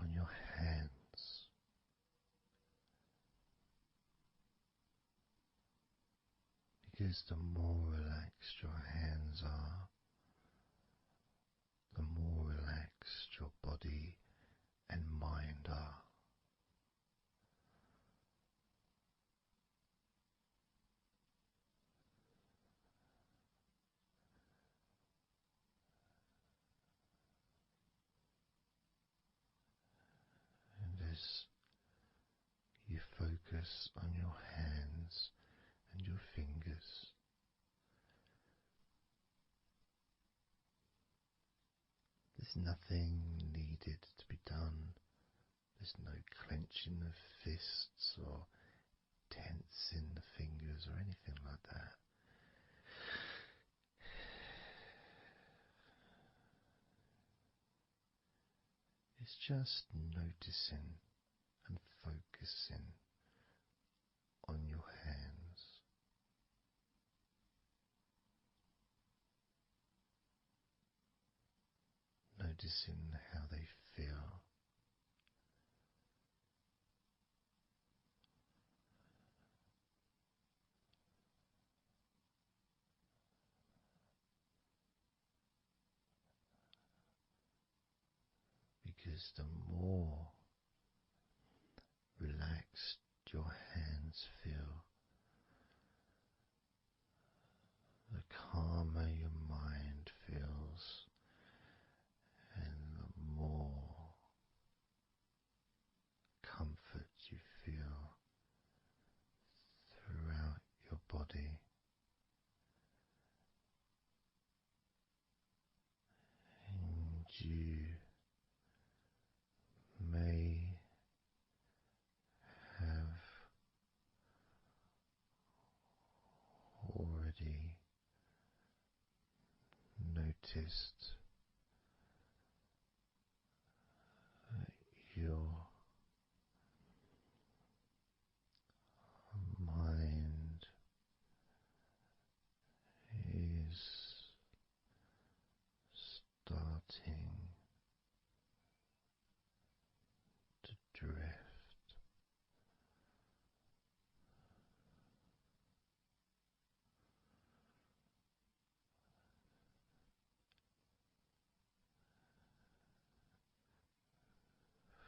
Speaker 1: on your hands. Because the more relaxed your hands are, the more relaxed your body and mind are. And as you focus on your hands and your fingers, there's nothing needed to be done. There's no clenching of fists or tensing the fingers or anything like that. It's just noticing and focusing on your hands. Noticing how they feel. Because the more relaxed your hands feel, the calmer your mind feels, and the more comfort you feel throughout your body. And you may have already noticed that your mind is starting to drift.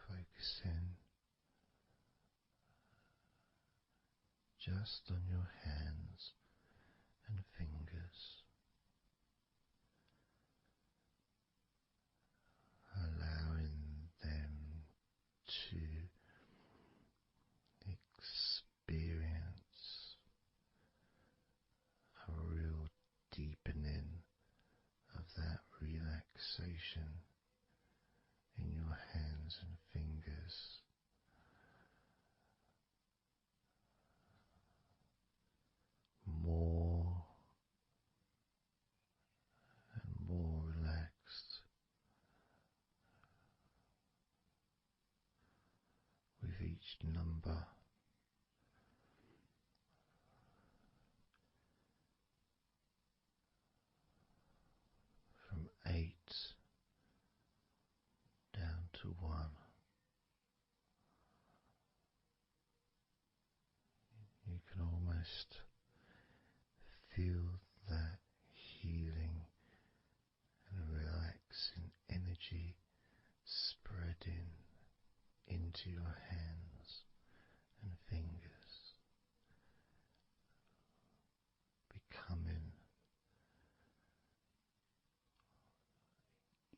Speaker 1: Focusing just on your hands and fingers, allowing them to experience a real deepening of that relaxation in your hands and fingers. More and more relaxed with each number. From 8 down to 1. You can almost feel that healing and relaxing energy spreading into your hands and fingers, becoming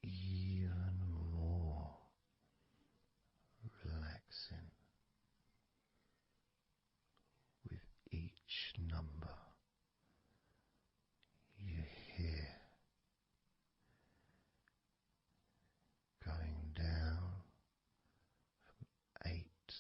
Speaker 1: even more relaxing with each number you hear, going down from 8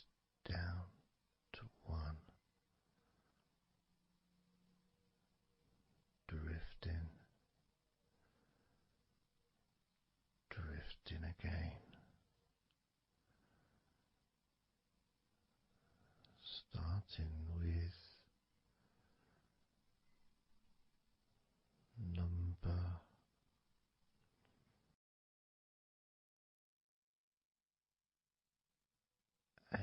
Speaker 1: starting with number 8.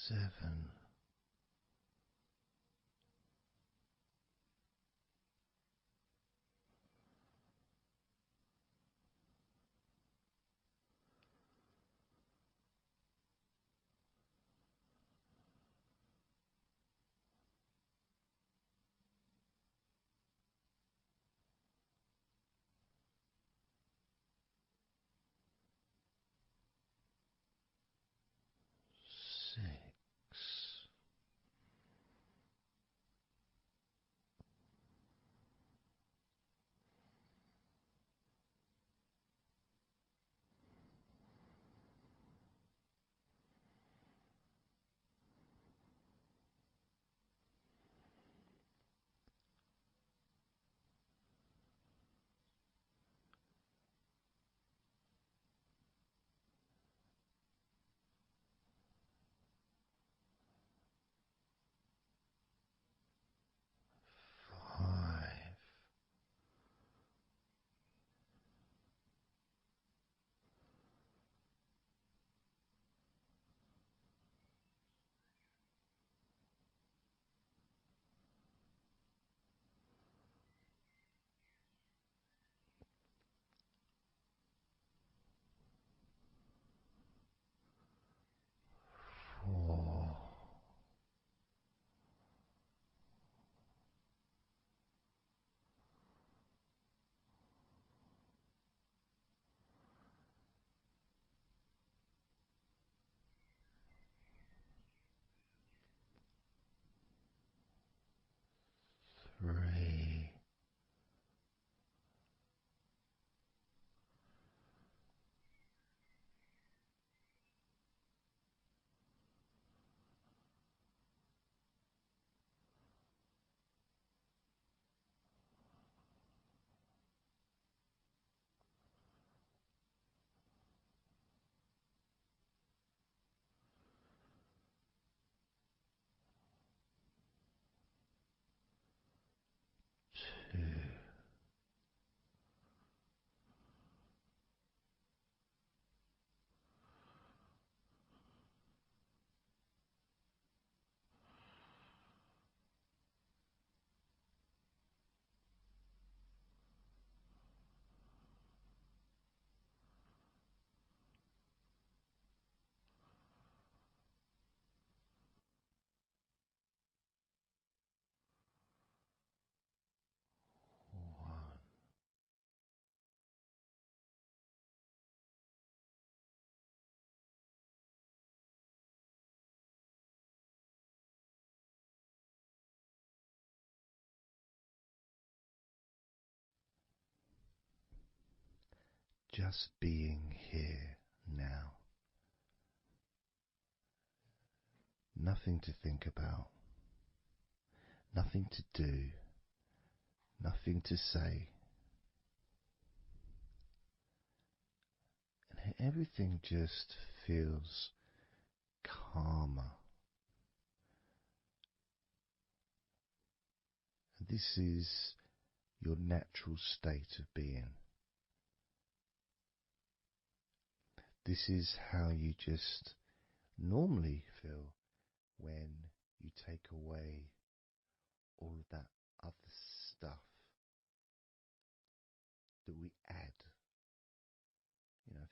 Speaker 1: 7. 6. 5. 4. 3. 2. 1. Just being here now. Nothing to think about, nothing to do, nothing to say. And everything just feels calmer. And this is your natural state of being. This is how you just normally feel when you take away all of that other stuff that we add.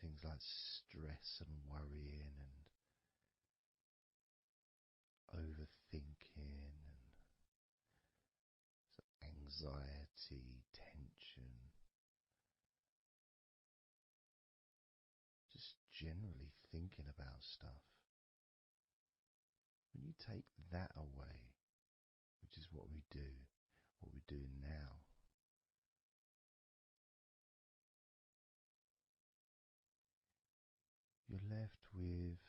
Speaker 1: Things like stress and worrying and overthinking and anxiety, tension,
Speaker 2: generally thinking about stuff. When you take that away, which is what we're doing now, you're left with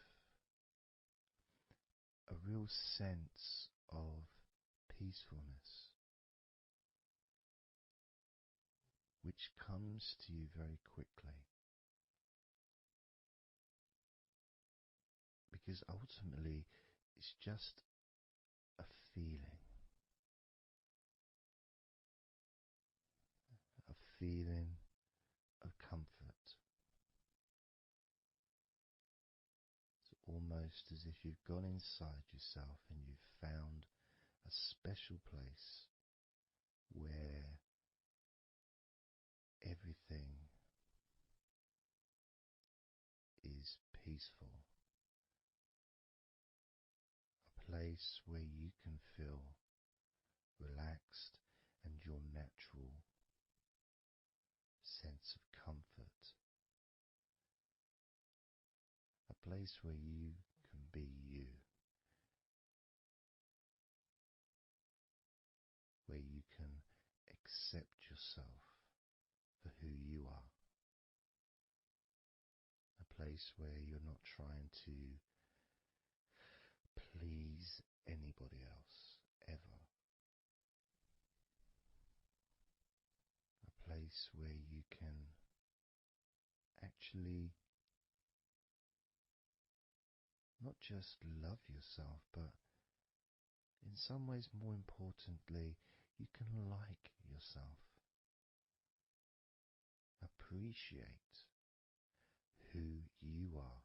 Speaker 2: a real sense of peacefulness, which comes to you very quickly. Because ultimately, it's just a feeling. A feeling of comfort. It's almost as if you've gone inside yourself and you've found a special place where everything is peaceful. A place where you can feel relaxed and your natural sense of comfort. A place where you can be you. Where you can accept yourself for who you are. A place where you're not trying to please anybody else, ever. A place where you can actually not just love yourself, but in some ways, more importantly, you can like yourself. Appreciate who you are.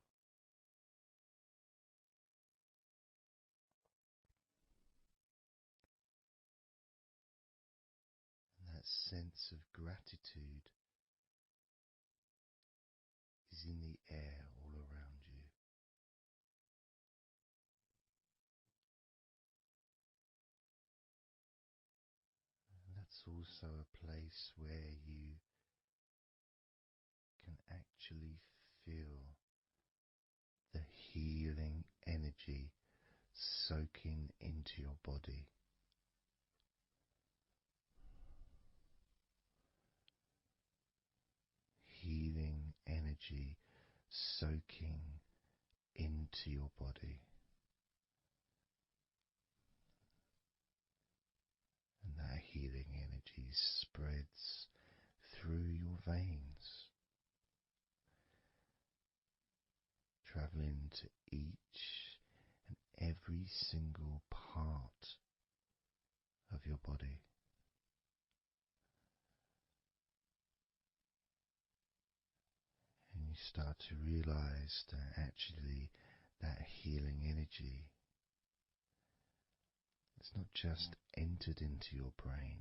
Speaker 2: And that sense of gratitude is in the air all around you. And that's also a place where you can actually feel the healing energy soaking into your body. Healing energy soaking into your body. And that healing energy spreads through your veins, traveling to each and every single part of your body. And you start to realize that actually that healing energy has not just entered into your brain,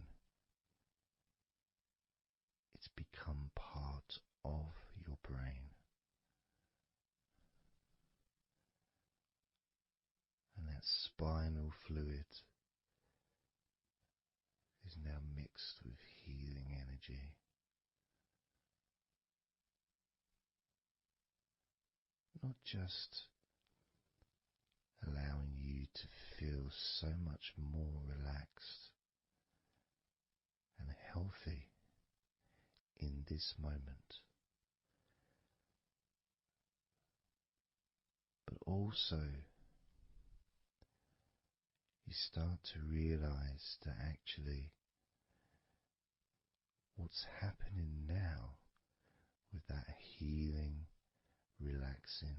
Speaker 2: it's become part of your brain. And that spinal fluid is now mixed with healing energy. Not just allowing you to feel so much more relaxed and healthy in this moment, but also you start to realize that actually what's happening now with that healing, relaxing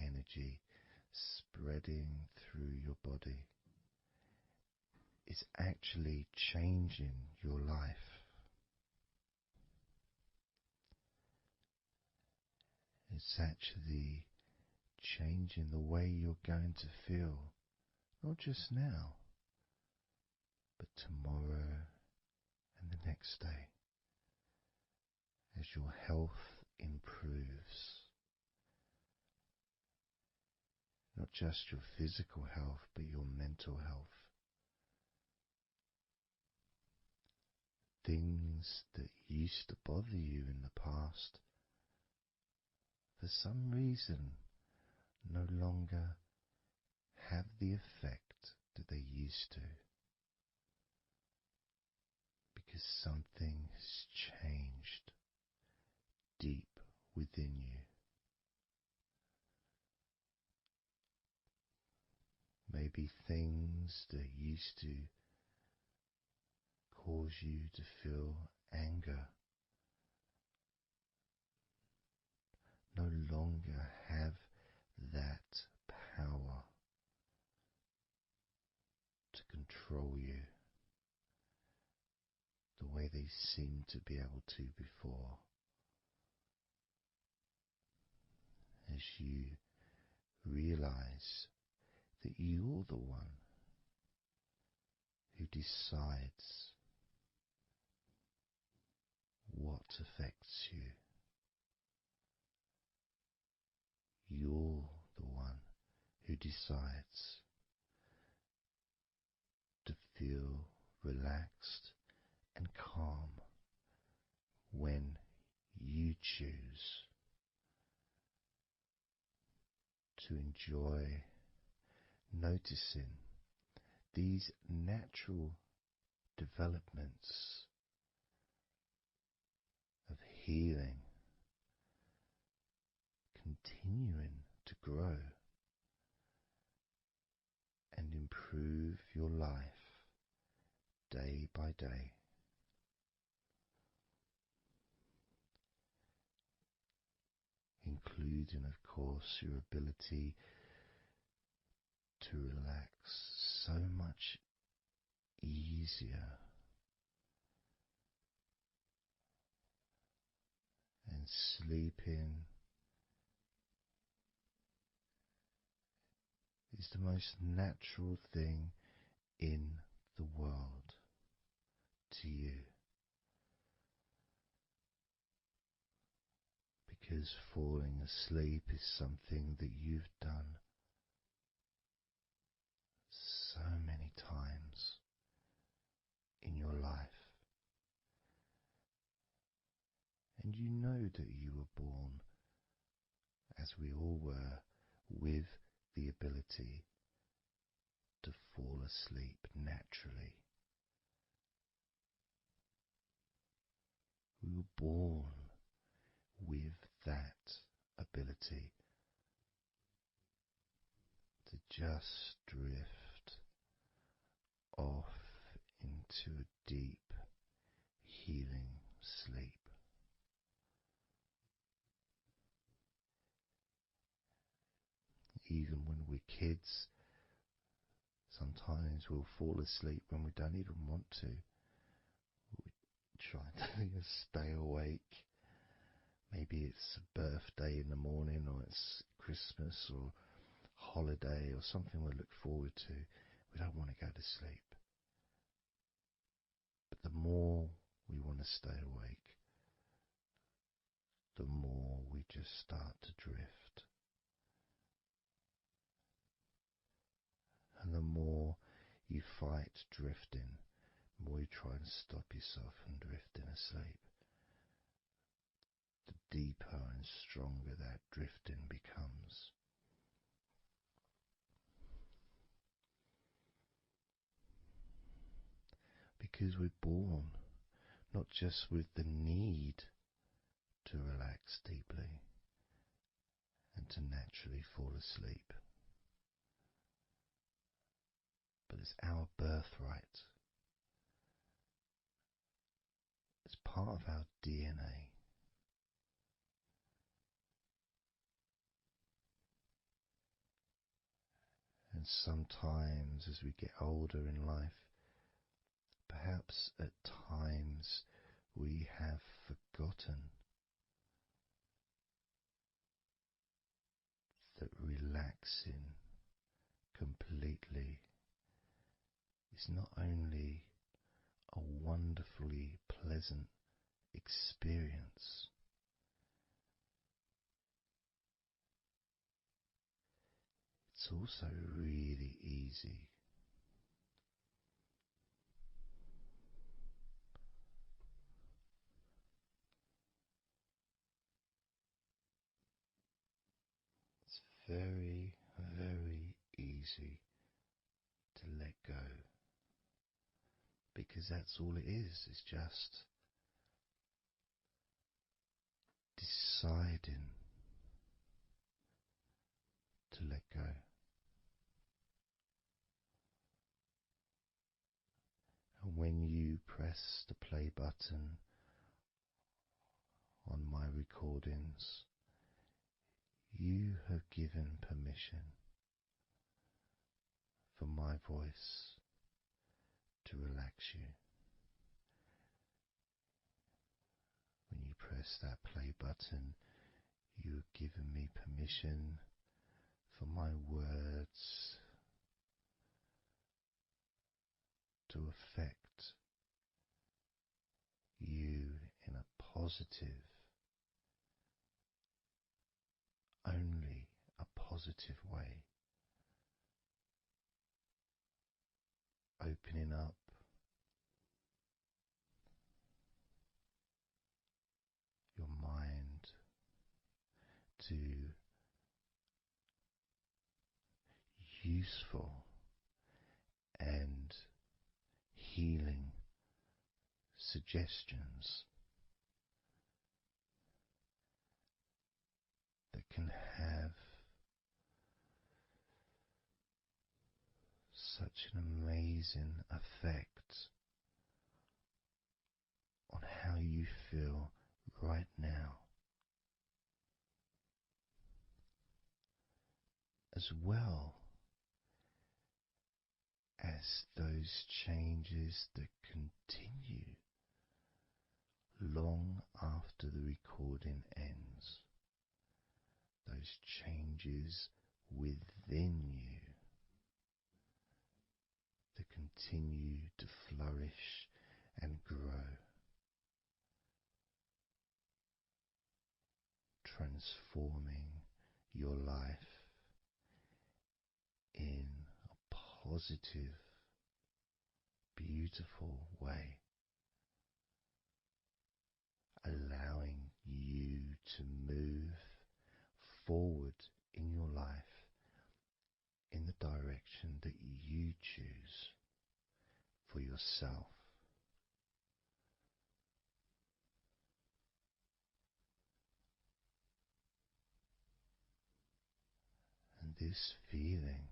Speaker 2: energy spreading through your body is actually changing your life. It's actually changing the way you're going to feel, not just now, but tomorrow and the next day, as your health improves. Not just your physical health, but your mental health. Things that used to bother you in the past, for some reason no longer have the effect that they used to, because something has changed deep within you. Maybe things that used to cause you to feel anger no longer have that power to control you the way they seemed to be able to before. As you realize that you're the one who decides what affects you. You're the one who decides to feel relaxed and calm when you choose to enjoy noticing these natural developments of healing continuing to grow and improve your life day by day. Including, of course, your ability to relax so much easier and sleeping is the most natural thing in the world to you, because falling asleep is something that you've done so many times in your life, and you know that you were born, as we all were, with the ability to fall asleep naturally. We were born with that ability to just drift off into a deep, healing sleep. Even when we're kids, sometimes we'll fall asleep when we don't even want to. We try to stay awake. Maybe it's a birthday in the morning, or it's Christmas or holiday or something we look forward to. We don't want to go to sleep. But the more we want to stay awake, the more we just start to drift. And the more you fight drifting, the more you try and stop yourself from drifting asleep, the deeper and stronger that drifting becomes. Because we're born not just with the need to relax deeply and to naturally fall asleep, but it's our birthright. It's part of our DNA. And sometimes as we get older in life, perhaps at times we have forgotten that relaxing completely is not only a wonderfully pleasant experience, it's also really easy. very, very easy to let go, because that's all it is. It's just deciding to let go. And when you press the play button on my recordings, you have given permission for my voice to relax you. When you press that play button, you have given me permission for my words to affect you in a positive, only a positive way, opening up your mind to useful and healing suggestions that can have such an amazing effect on how you feel right now, as well as those changes that continue long after the recording ends, those changes within you that continue to flourish and grow, transforming your life in a positive, beautiful way, allowing you to move forward in your life in the direction that you choose for yourself. And this feeling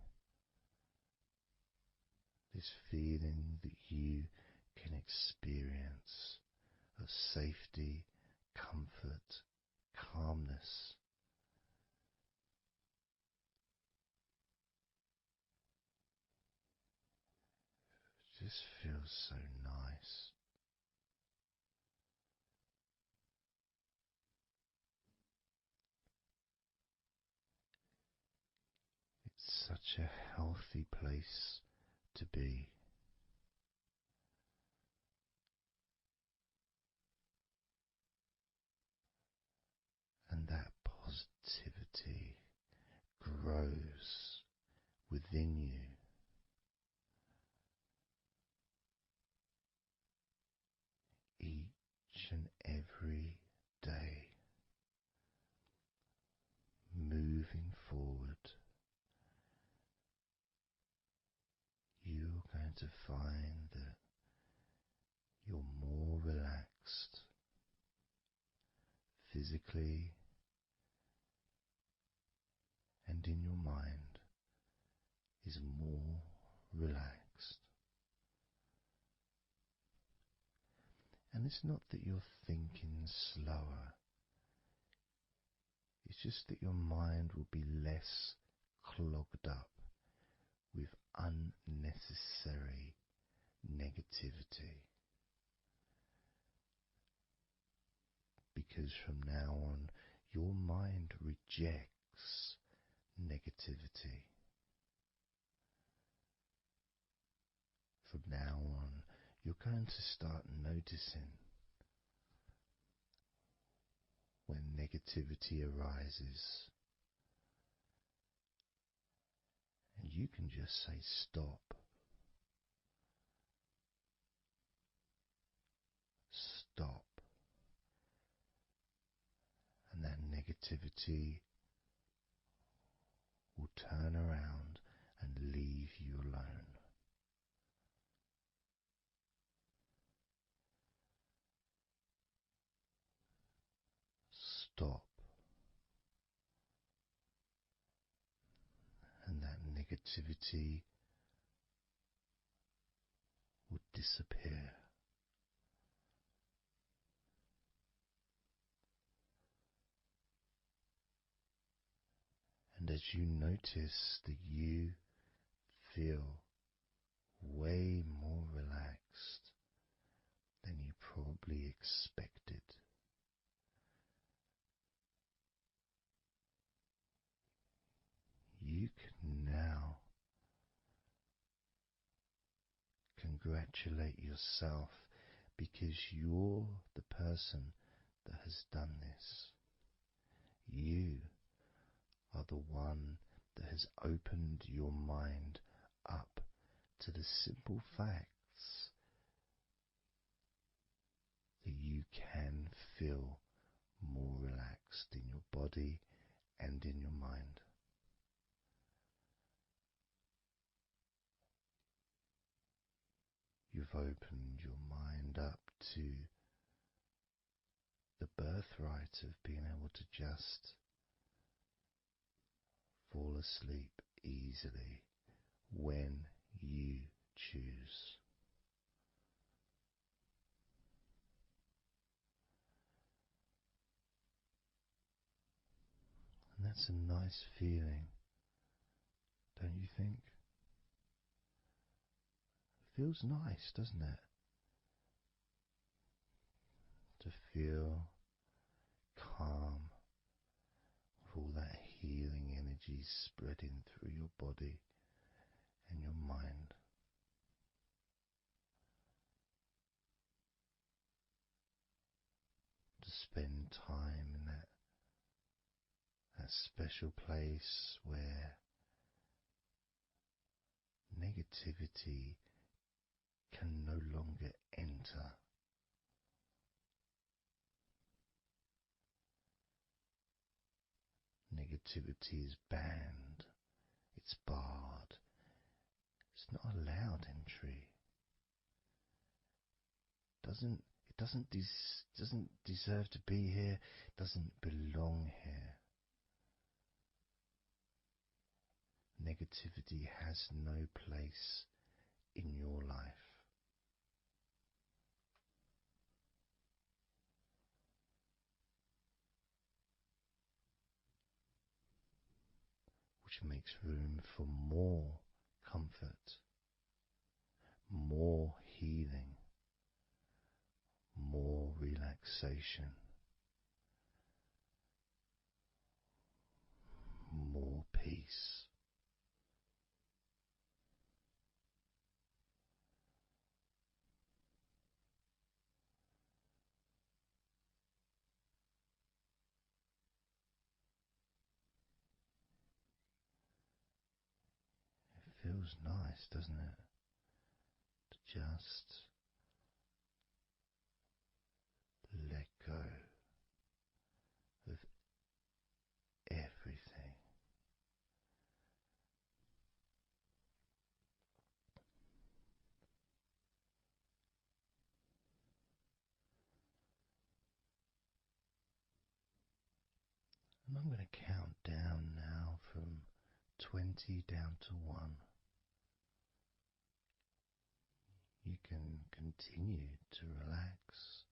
Speaker 2: that you can experience of safety, comfort, calmness, just feels so nice. It's such a healthy place to be. And that positivity grows within you. Each and every day, moving forward, you're going to find that you're more relaxed physically and in your mind is more relaxed. And it's not that you're thinking slower, it's just that your mind will be less clogged up with unnecessary negativity. Because from now on, your mind rejects negativity. From now on, you're going to start noticing when negativity arises, and you can just say stop. Stop. And that negativity will turn around and leave you alone. Stop, and that negativity will disappear. And as you notice that you feel way more relaxed than you probably expected, you can now congratulate yourself because you're the person that has done this. You are the one that has opened your mind up to the simple facts that you can feel more relaxed in your body and in your mind. You've opened your mind up to the birthright of being able to just fall asleep easily when you choose. And that's a nice feeling, don't you think? It feels nice, doesn't it? To feel calm with all that healing energy spreading through your body and your mind. To spend time in that special place where negativity can no longer enter. Negativity is banned, it's barred, it's not allowed entry. It doesn't deserve to be here, it doesn't belong here. Negativity has no place in your life. Which makes room for more comfort, more healing, more relaxation, more peace. It feels nice, doesn't it? To just let go of everything. And I'm going to count down now from 20 down to 1. You can continue to relax.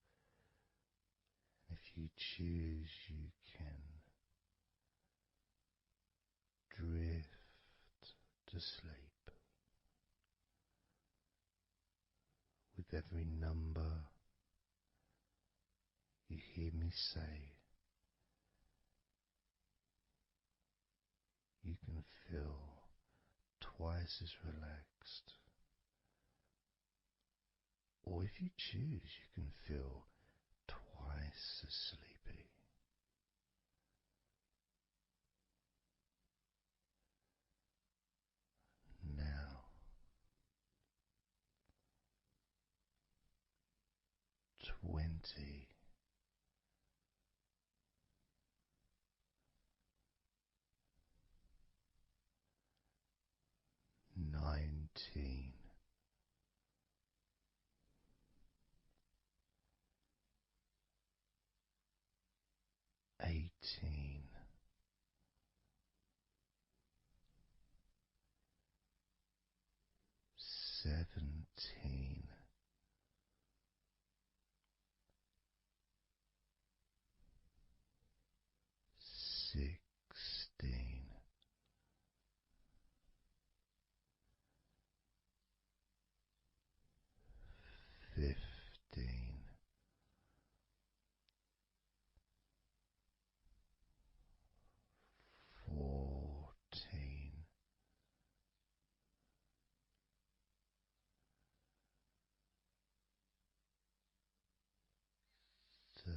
Speaker 2: If you choose, you can drift to sleep. With every number you hear me say, you can feel twice as relaxed. Or if you choose, you can feel twice as sleepy. Now, 20. 18, 17, 16, 15, 14, 13,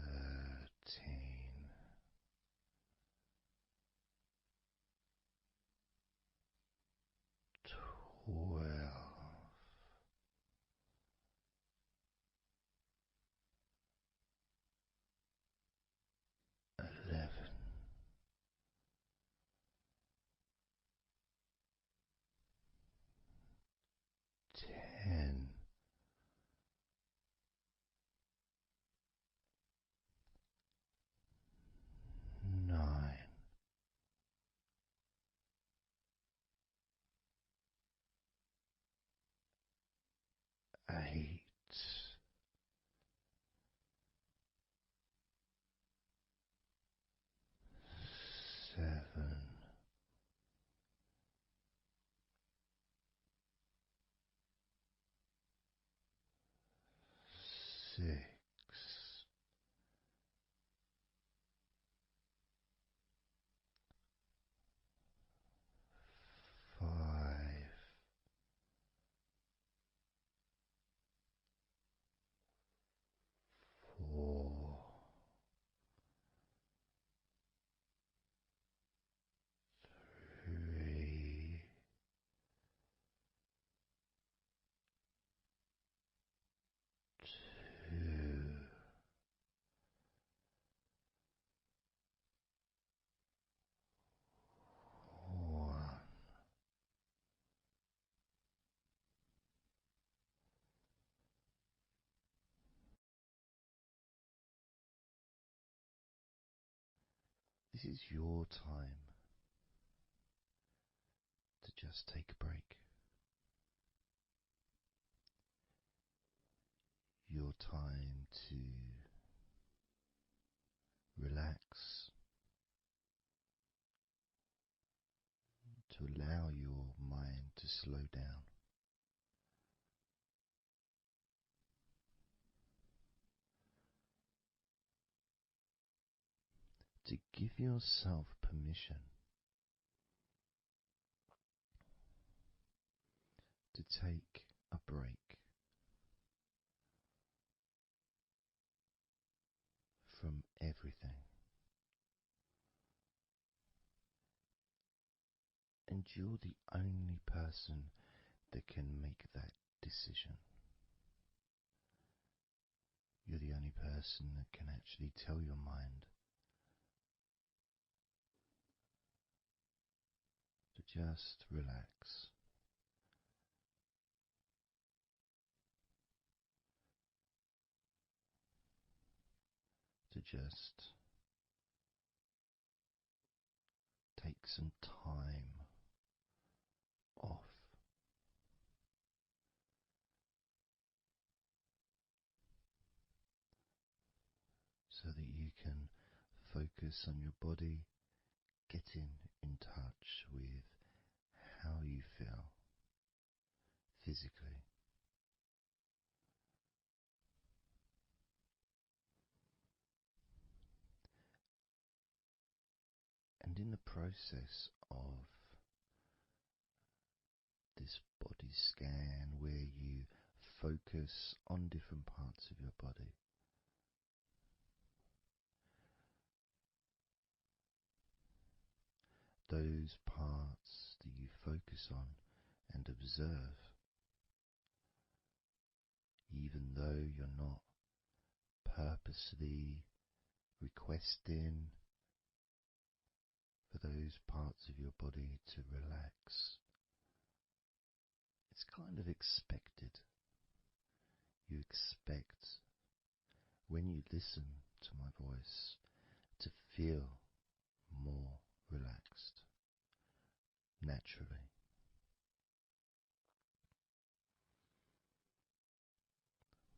Speaker 2: 12, 11, 10, 9, 8, 7, 6, 5, 4, 3, 2, 1. This is your time to just take a break. Your time to relax, to allow your mind to slow down. To give yourself permission to take a break from everything. And you're the only person that can make that decision. You're the only person that can actually tell your mind to just relax. To just take some time off. So that you can focus on your body, getting in touch with how you feel physically. And in the process of this body scan, where you focus on different parts of your body, those parts that you focus on and observe, even though you're not purposely requesting for those parts of your body to relax, it's kind of expected. You expect, when you listen to my voice, to feel more relaxed naturally.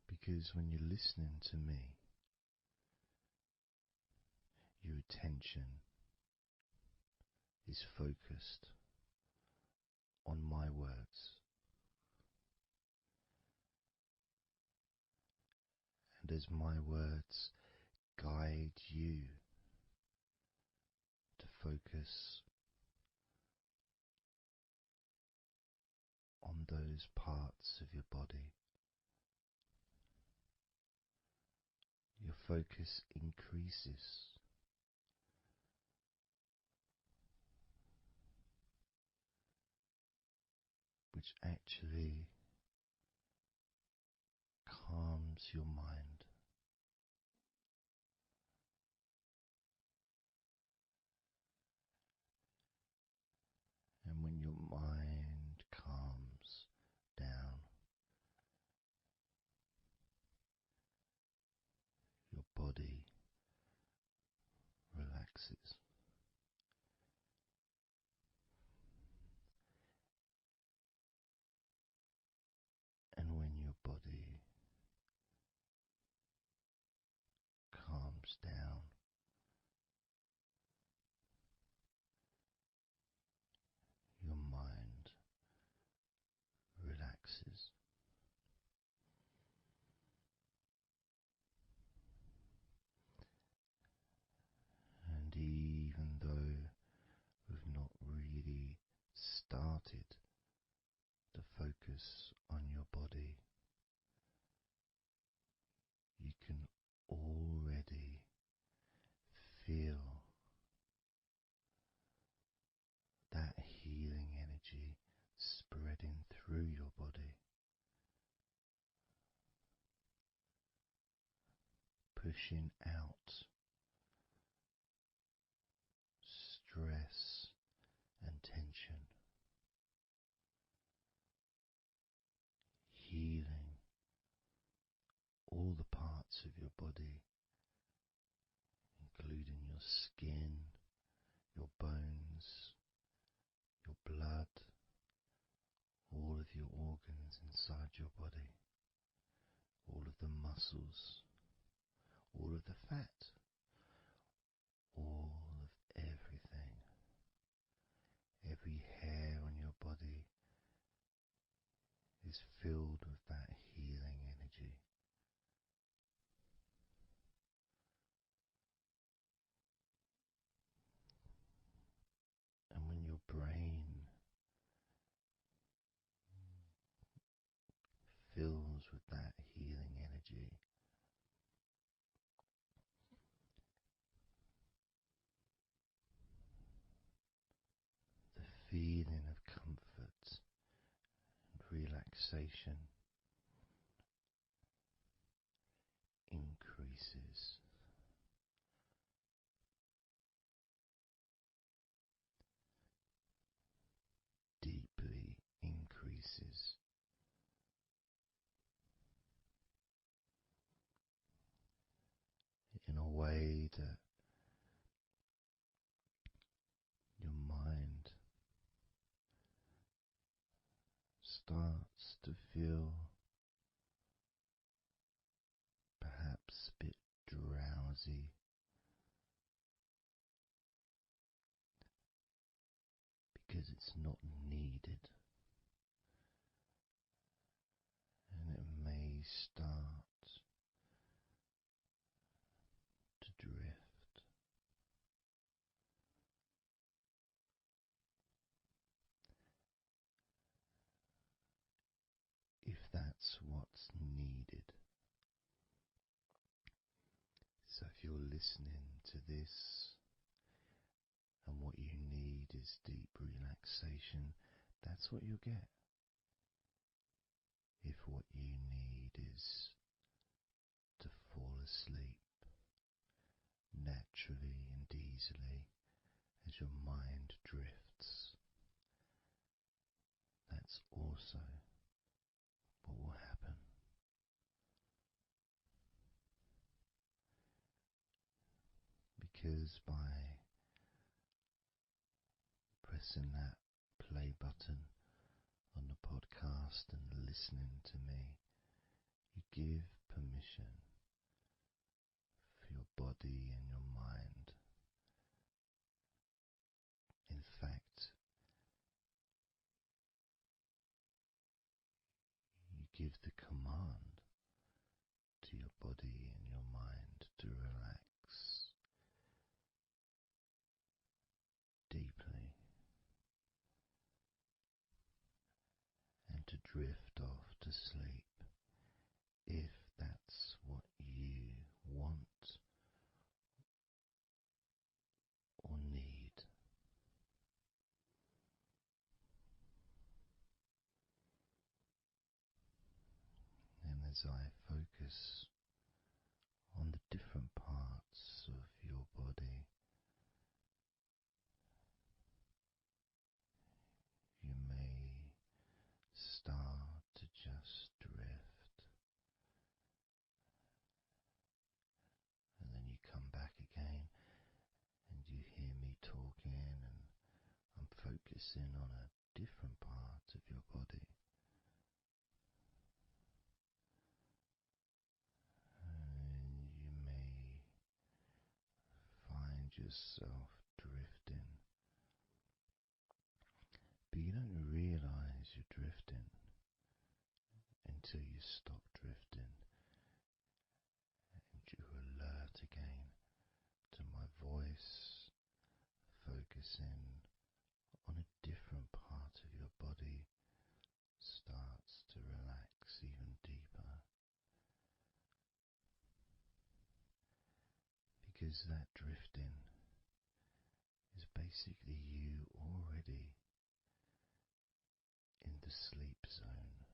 Speaker 2: Because when you're listening to me, your attention is focused on my words. And as my words guide you to focus on those parts of your body, your focus increases. Which actually calms your mind. And when your mind calms down, your body relaxes. And when your body calms down, your mind relaxes. And even though we've not really started to focus on your body, you can already feel that healing energy spreading through your body, pushing out stress and tension, healing all the parts of your body, including your skin, your bones, your blood, all of your organs inside your body, all of the muscles, all of the fat, all of everything. Every hair on your body is filled with that healing energy. And when your brain fills with that healing energy, the feeling of comfort and relaxation increases. Deeply increases. In a way that your mind starts to feel perhaps a bit drowsy, because it's not needed, and it may start to drift. If that's what's needed. So if you're listening to this and what you need is deep relaxation, that's what you'll get. If what you need is to fall asleep naturally and easily as your mind drifts, that's also because by pressing that play button on the podcast and listening to me, you give permission for your body and your mind. In fact, you give the command to your body and your mind to relax deeply and to drift off to sleep if that's what you want or need. And as I focus on the different parts of your body, you may start to just drift, and then you come back again and you hear me talking, and I'm focusing on a different part of your body. And you may find yourself drifting, but you don't realize you're drifting until you stop drifting and you're alert again to my voice, focusing on a different part of your body starts to relax even deeper, because that drifting is basically you already in the sleep zone.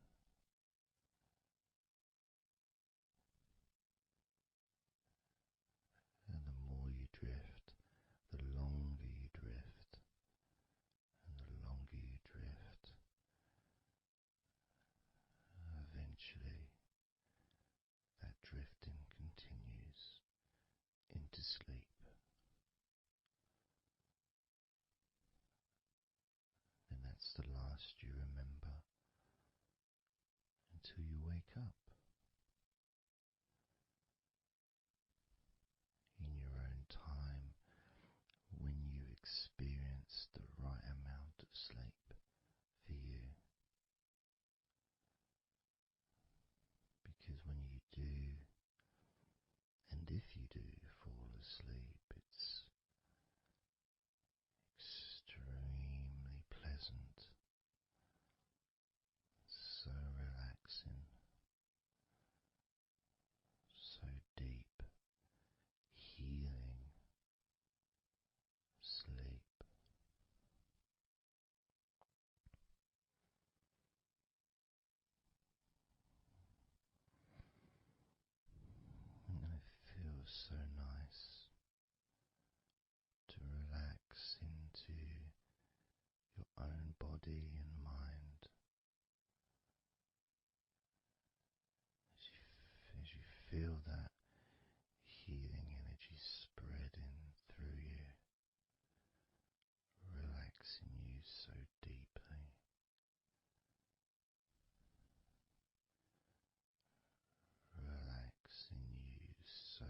Speaker 2: And the more you drift, the longer you drift, and the longer you drift, eventually that drifting continues into sleep. And that's the last you remember until you wake up in your own time, when you experience the right amount of sleep for you. Because when you do, and if you do fall asleep, it's extremely pleasant, so relaxing, so deep, healing sleep. And it feels so nice to relax into your own body and mind as you feel that healing energy spreading through you, relaxing you so deeply, relaxing you so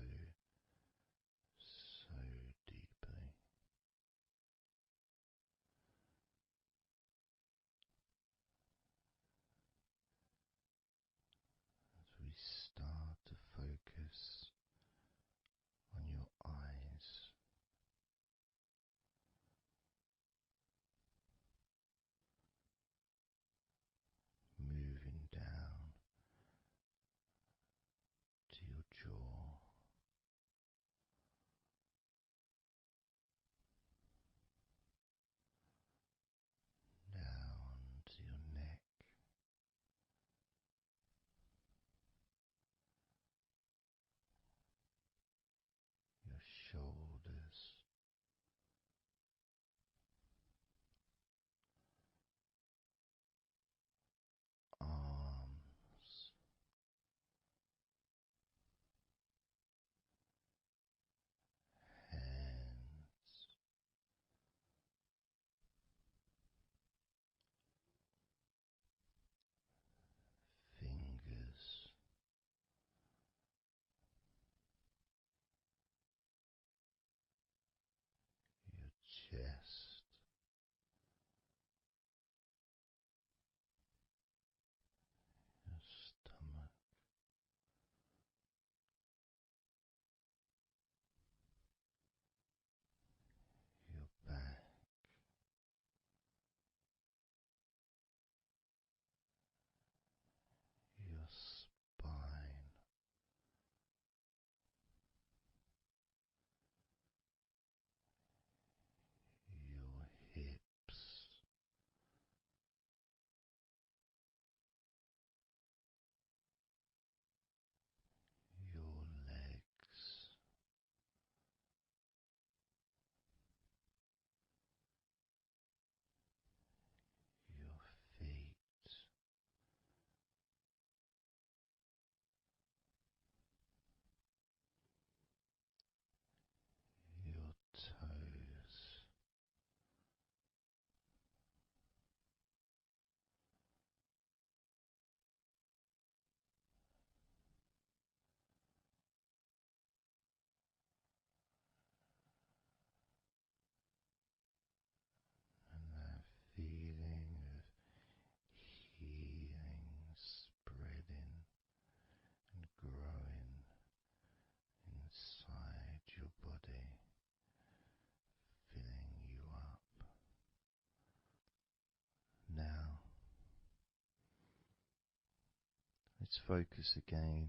Speaker 2: Let's focus again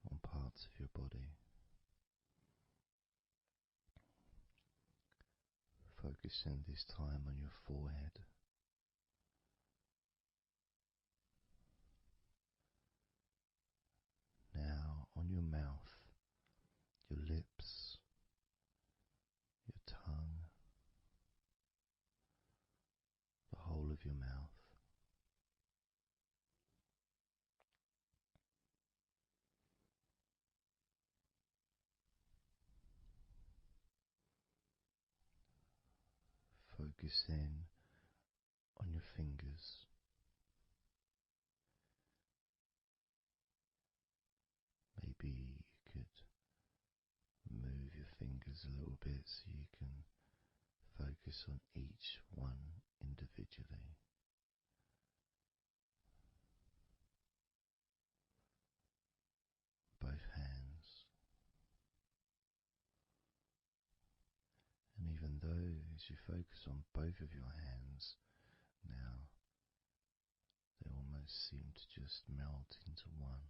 Speaker 2: on parts of your body. Focusing this time on your forehead. Now on your mouth, your lips, your tongue, the whole of your mouth. Focus in on your fingers. Maybe you could move your fingers a little bit so you can focus on each one individually. Both hands. And even though as you focus on both of your hands now, they almost seem to just melt into one.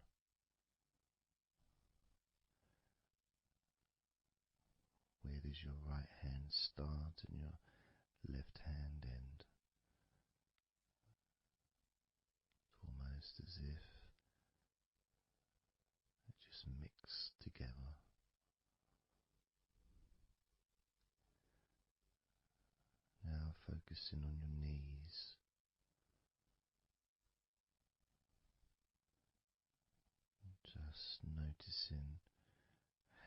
Speaker 2: Where does your right hand start and your left hand end? It's almost as if they just mix together. Now focusing on your knees. Just noticing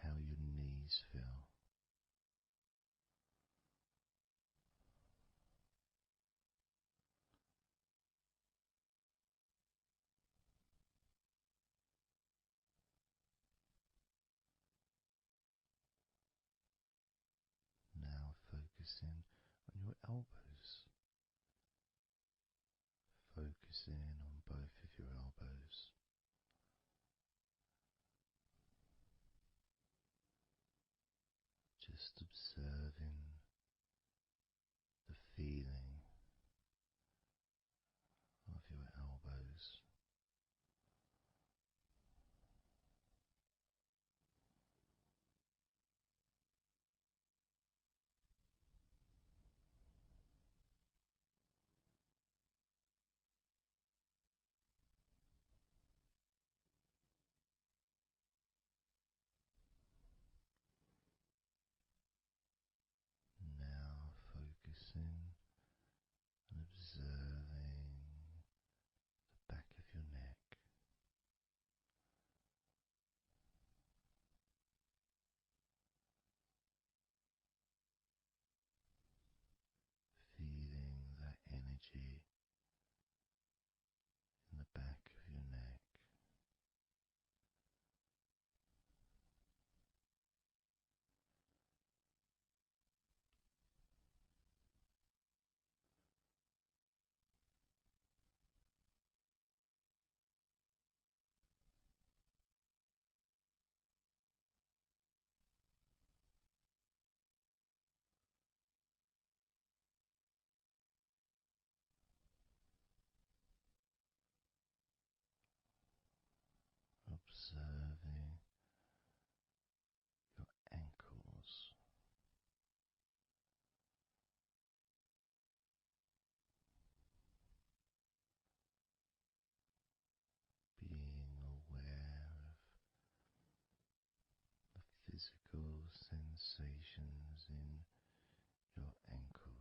Speaker 2: how your knees feel. Now focusing on your elbows. Focusing on both of your elbows. Just observing the feeling of your elbows. Now focusing and observing the back of your neck. Feeling that energy in the back of your neck. Observing your ankles. Being aware of the physical sensations in your ankles.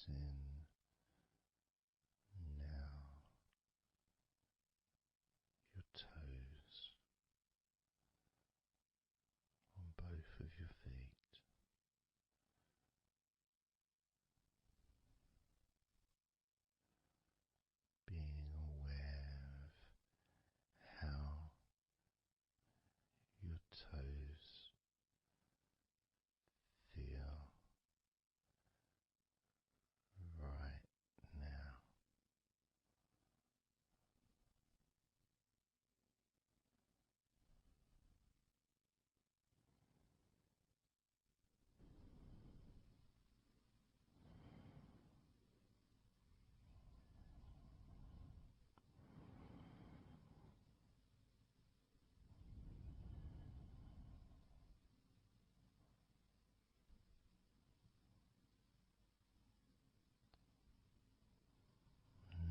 Speaker 2: now your toes on both of your feet. Being aware of how your toes feel right now.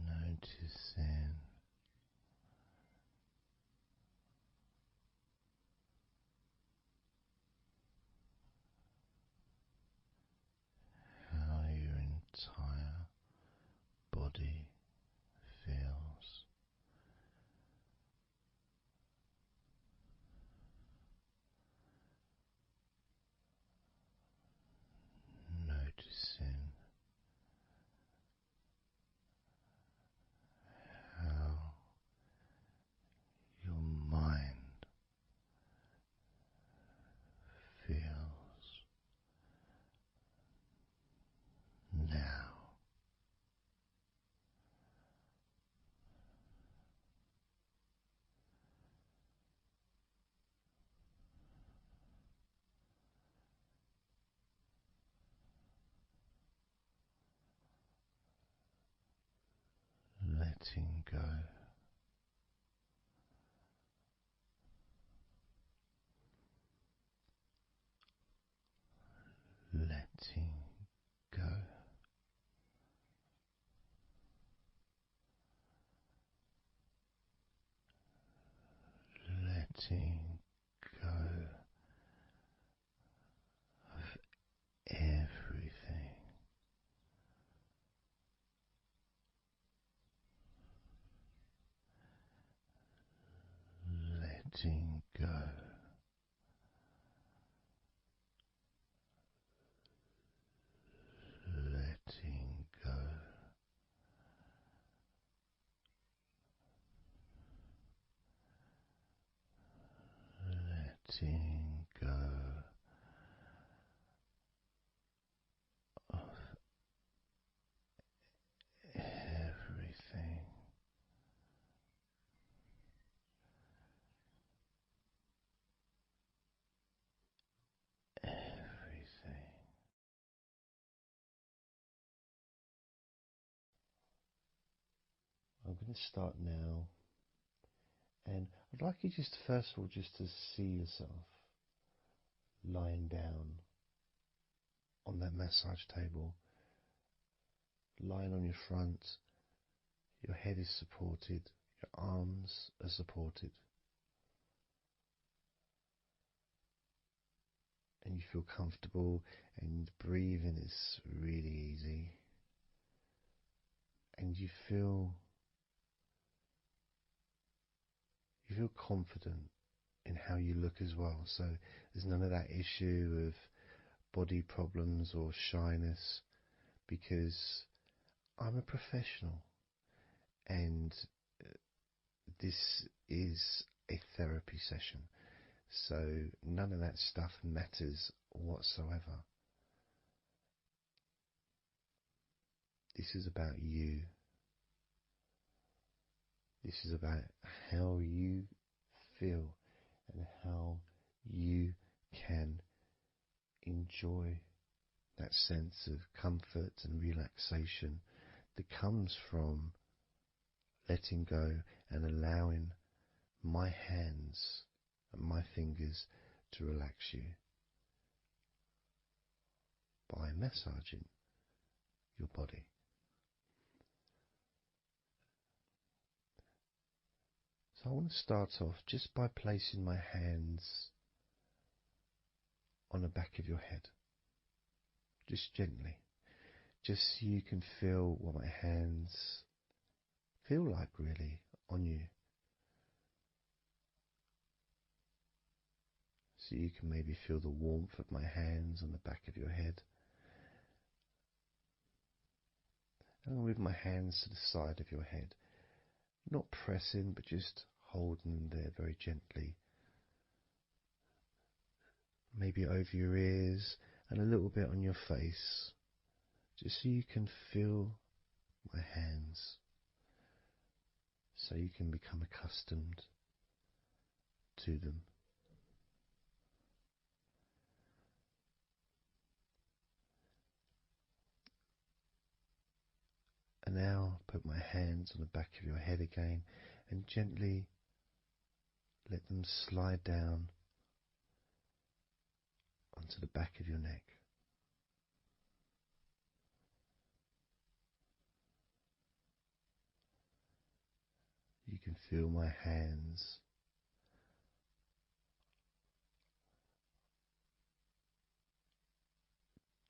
Speaker 2: Noticing how your entire body feels. Noticing how your mind feels now. Letting go. Letting go. Letting go of everything. Letting go. Letting go. Letting go of everything. Everything. I'm going to start now, and I'd like you just first of all just to see yourself lying down on that massage table, lying on your front, your head is supported, your arms are supported, and you feel comfortable, and breathing is really easy, and you feel confident in how you look as well. So there's none of that issue of body problems or shyness, because I'm a professional, and this is a therapy session, so none of that stuff matters whatsoever. This is about you. This is about how you feel and how you can enjoy that sense of comfort and relaxation that comes from letting go and allowing my hands and my fingers to relax you by massaging your body. So I want to start off just by placing my hands on the back of your head, just gently, just so you can feel what my hands feel like really on you. So you can maybe feel the warmth of my hands on the back of your head. And I'll move my hands to the side of your head, not pressing, but just holding them there very gently. Maybe over your ears and a little bit on your face, just so you can feel my hands, so you can become accustomed to them. And now put my hands on the back of your head again and gently let them slide down onto the back of your neck. You can feel my hands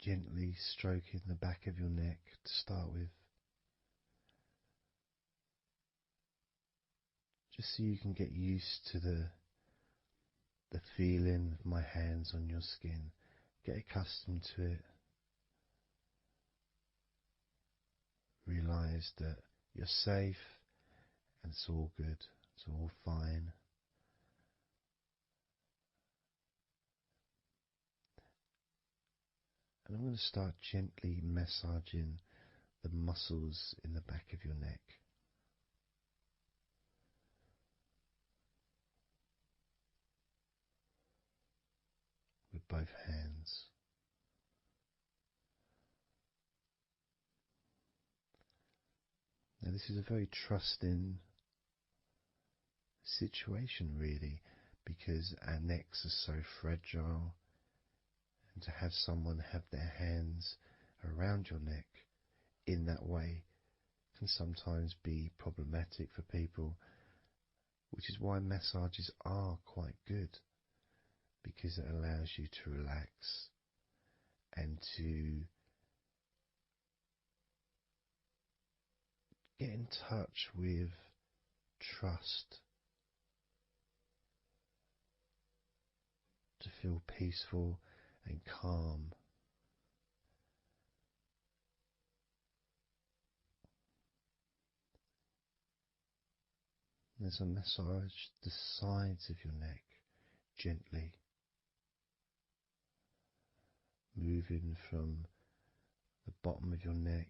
Speaker 2: gently stroking the back of your neck to start with, just so you can get used to the feeling of my hands on your skin. Get accustomed to it. Realize that you're safe and it's all good, it's all fine. And I'm going to start gently massaging the muscles in the back of your neck. With both hands. Now this is a very trusting situation really, because our necks are so fragile, and to have someone have their hands around your neck in that way can sometimes be problematic for people, which is why massages are quite good, because it allows you to relax and to get in touch with trust, to feel peaceful and calm. There's a massage the sides of your neck gently, moving from the bottom of your neck,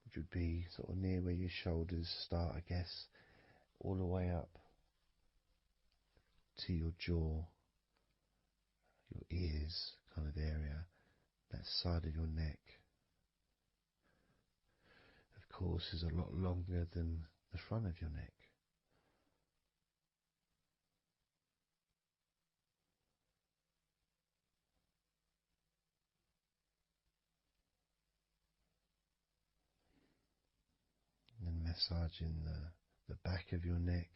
Speaker 2: which would be sort of near where your shoulders start, I guess, all the way up to your jaw, your ears kind of area, that side of your neck. Of course, is a lot longer than the front of your neck. And then massaging the back of your neck,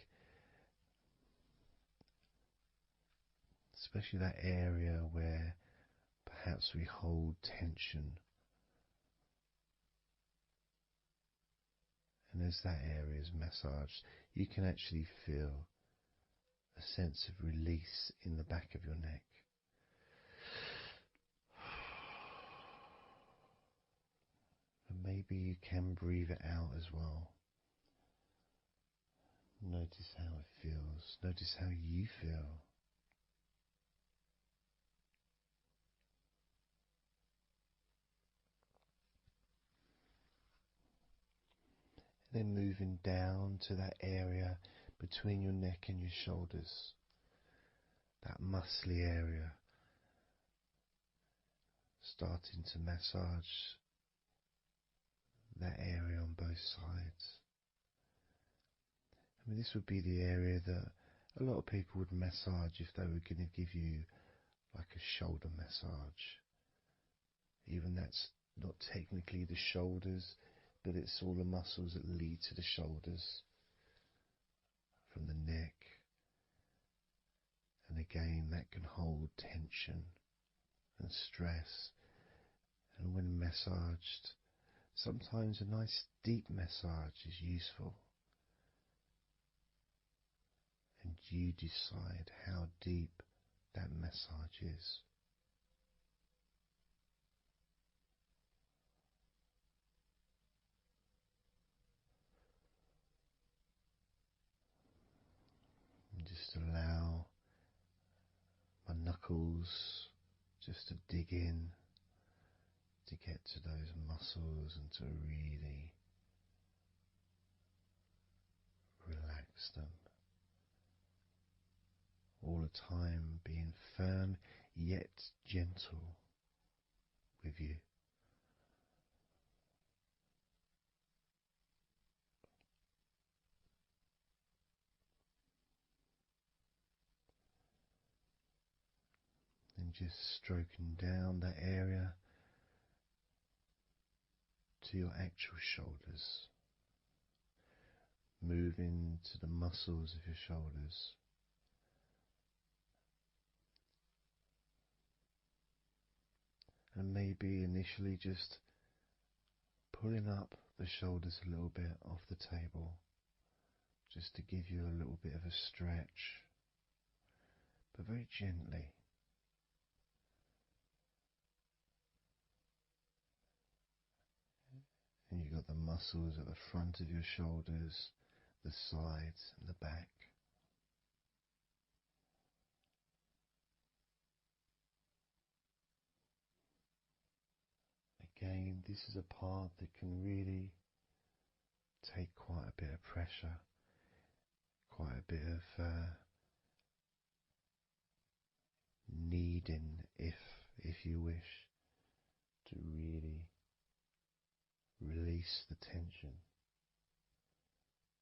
Speaker 2: especially that area where perhaps we hold tension. And as that area is massaged, you can actually feel a sense of release in the back of your neck. And maybe you can breathe it out as well. Notice how it feels. Notice how you feel. Then moving down to that area between your neck and your shoulders, that muscly area, starting to massage that area on both sides. I mean, this would be the area that a lot of people would massage if they were going to give you like a shoulder massage. Even that's not technically the shoulders, but it's all the muscles that lead to the shoulders, from the neck. And again, that can hold tension and stress. And when massaged. Sometimes a nice deep massage is useful, and you decide how deep that massage is. And just allow my knuckles just to dig in, to get to those muscles and to really relax them. All the time being firm yet gentle with you. And just stroking down that area to your actual shoulders, moving to the muscles of your shoulders. And maybe initially just pulling up the shoulders a little bit off the table, just to give you a little bit of a stretch, but very gently. And you've got the muscles at the front of your shoulders, the sides and the back. Again, this is a part that can really take quite a bit of pressure, quite a bit of needing, if you wish, to really release the tension,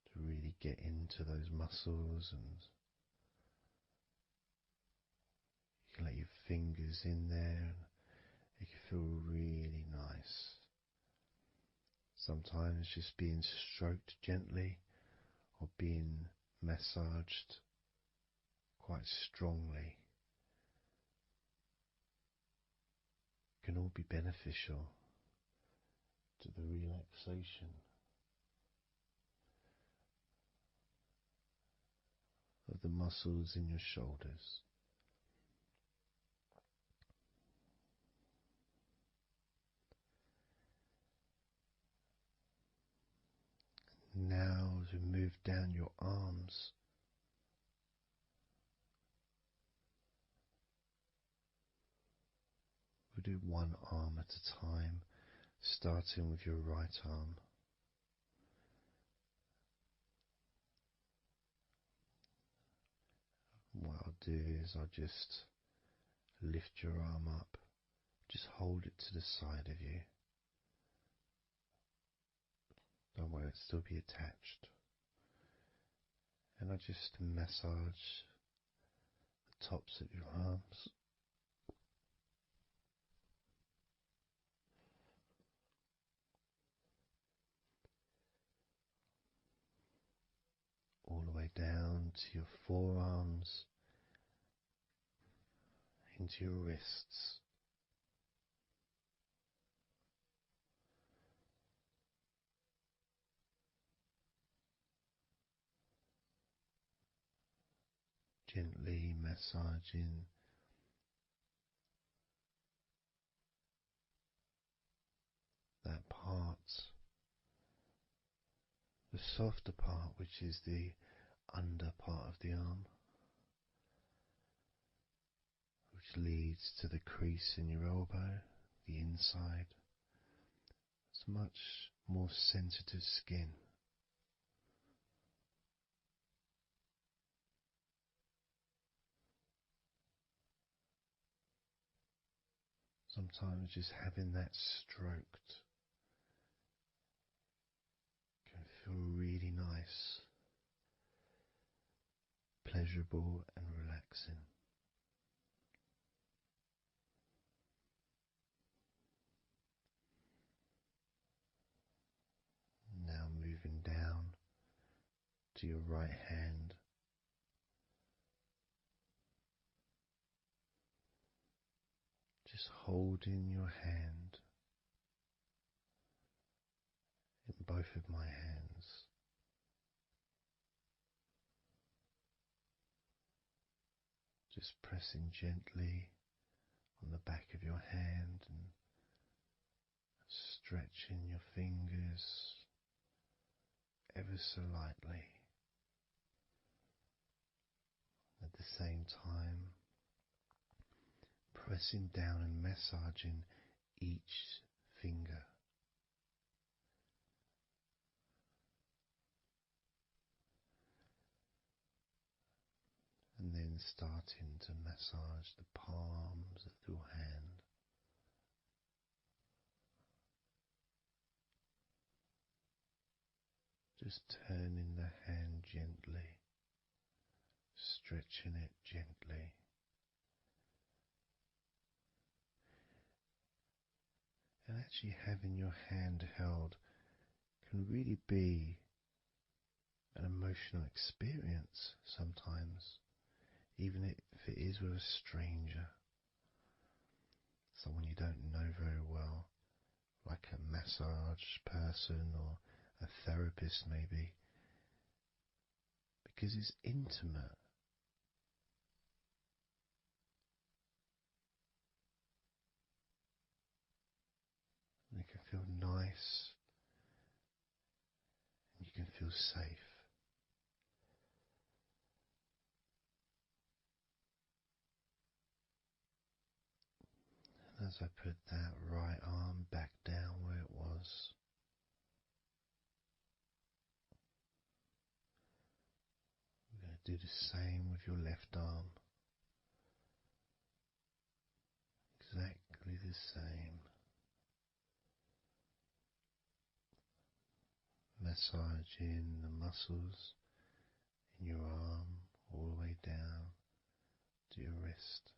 Speaker 2: to really get into those muscles, and you can let your fingers in there and it can feel really nice. Sometimes just being stroked gently or being massaged quite strongly can all be beneficial to the relaxation of the muscles in your shoulders. Now, as we move down your arms, we'll do one arm at a time, starting with your right arm. What I'll do is I'll just lift your arm up, just hold it to the side of you. Don't worry, it'll still be attached. And I just massage the tops of your arms. All the way down to your forearms, into your wrists. Gently massaging that part, the softer part, which is the under part of the arm, which leads to the crease in your elbow, the inside. It's much more sensitive skin. Sometimes just having that stroked can feel really nice, pleasurable and relaxing. Now moving down to your right hand. Just holding your hand both of my hands. Just pressing gently on the back of your hand and stretching your fingers ever so lightly. At the same time, pressing down and massaging each finger. And then starting to massage the palms of your hand. Just turning the hand gently, stretching it gently. And actually having your hand held can really be an emotional experience sometimes, even if it is with a stranger, someone you don't know very well, like a massage person or a therapist maybe, because it's intimate. And it can feel nice, and you can feel safe. And as I put that right arm back down where it was, we're going to do the same with your left arm. Exactly the same. Massaging the muscles in your arm all the way down to your wrist.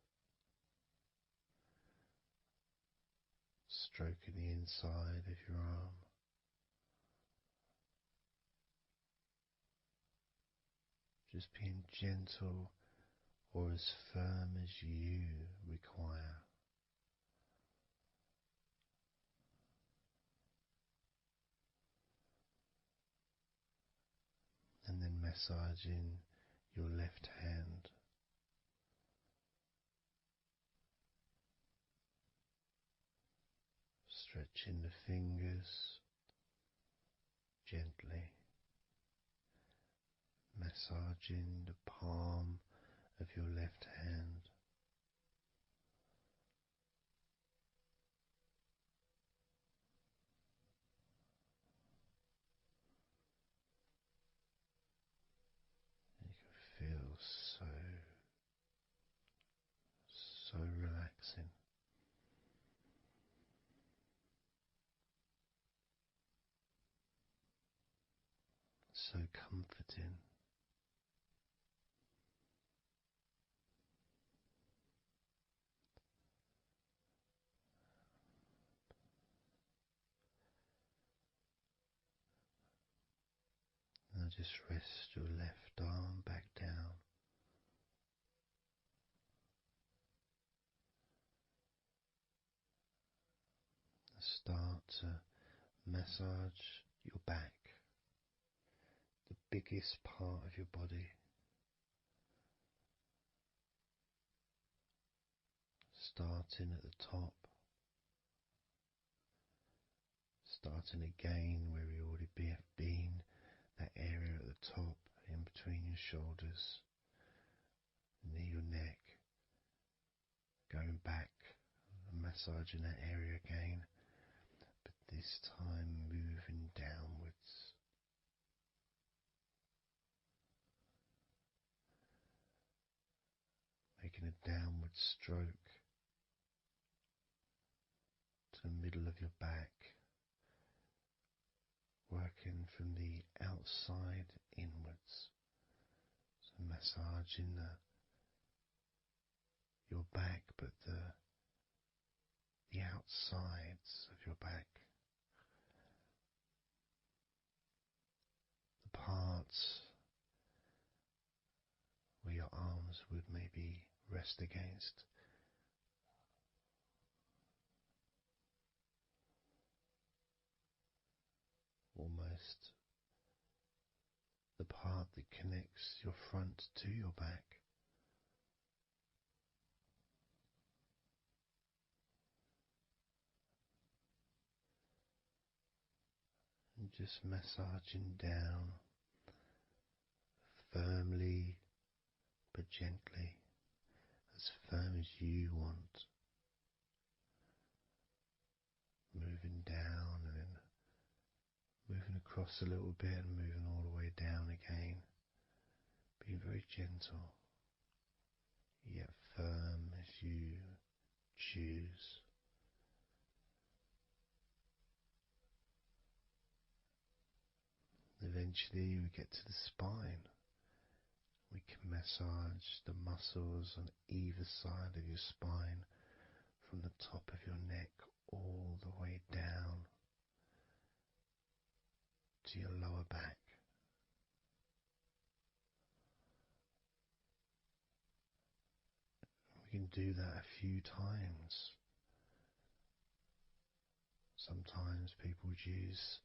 Speaker 2: Stroking the inside of your arm. Just being gentle or as firm as you require. And then massaging your left hand. Stretching the fingers gently. Massaging the palm of your left hand. You can feel so relaxing. So comforting. Now just rest your left arm back down. Start to massage your back, the biggest part of your body. Starting at the top, starting again where we already have been, that area at the top, in between your shoulders, near your neck, going back and massaging that area again, but this time moving downwards. Making a downward stroke to the middle of your back, working from the outside inwards. So massaging your back, but the outsides of your back. The parts where your arms would maybe rest against. Almost almost the part that connects your front to your back. And just massaging down firmly but gently, as firm as you want. Moving down and then moving across a little bit and moving all the way down again. Being very gentle, yet firm as you choose. Eventually we get to the spine. We can massage the muscles on either side of your spine, from the top of your neck all the way down to your lower back. We can do that a few times. Sometimes people use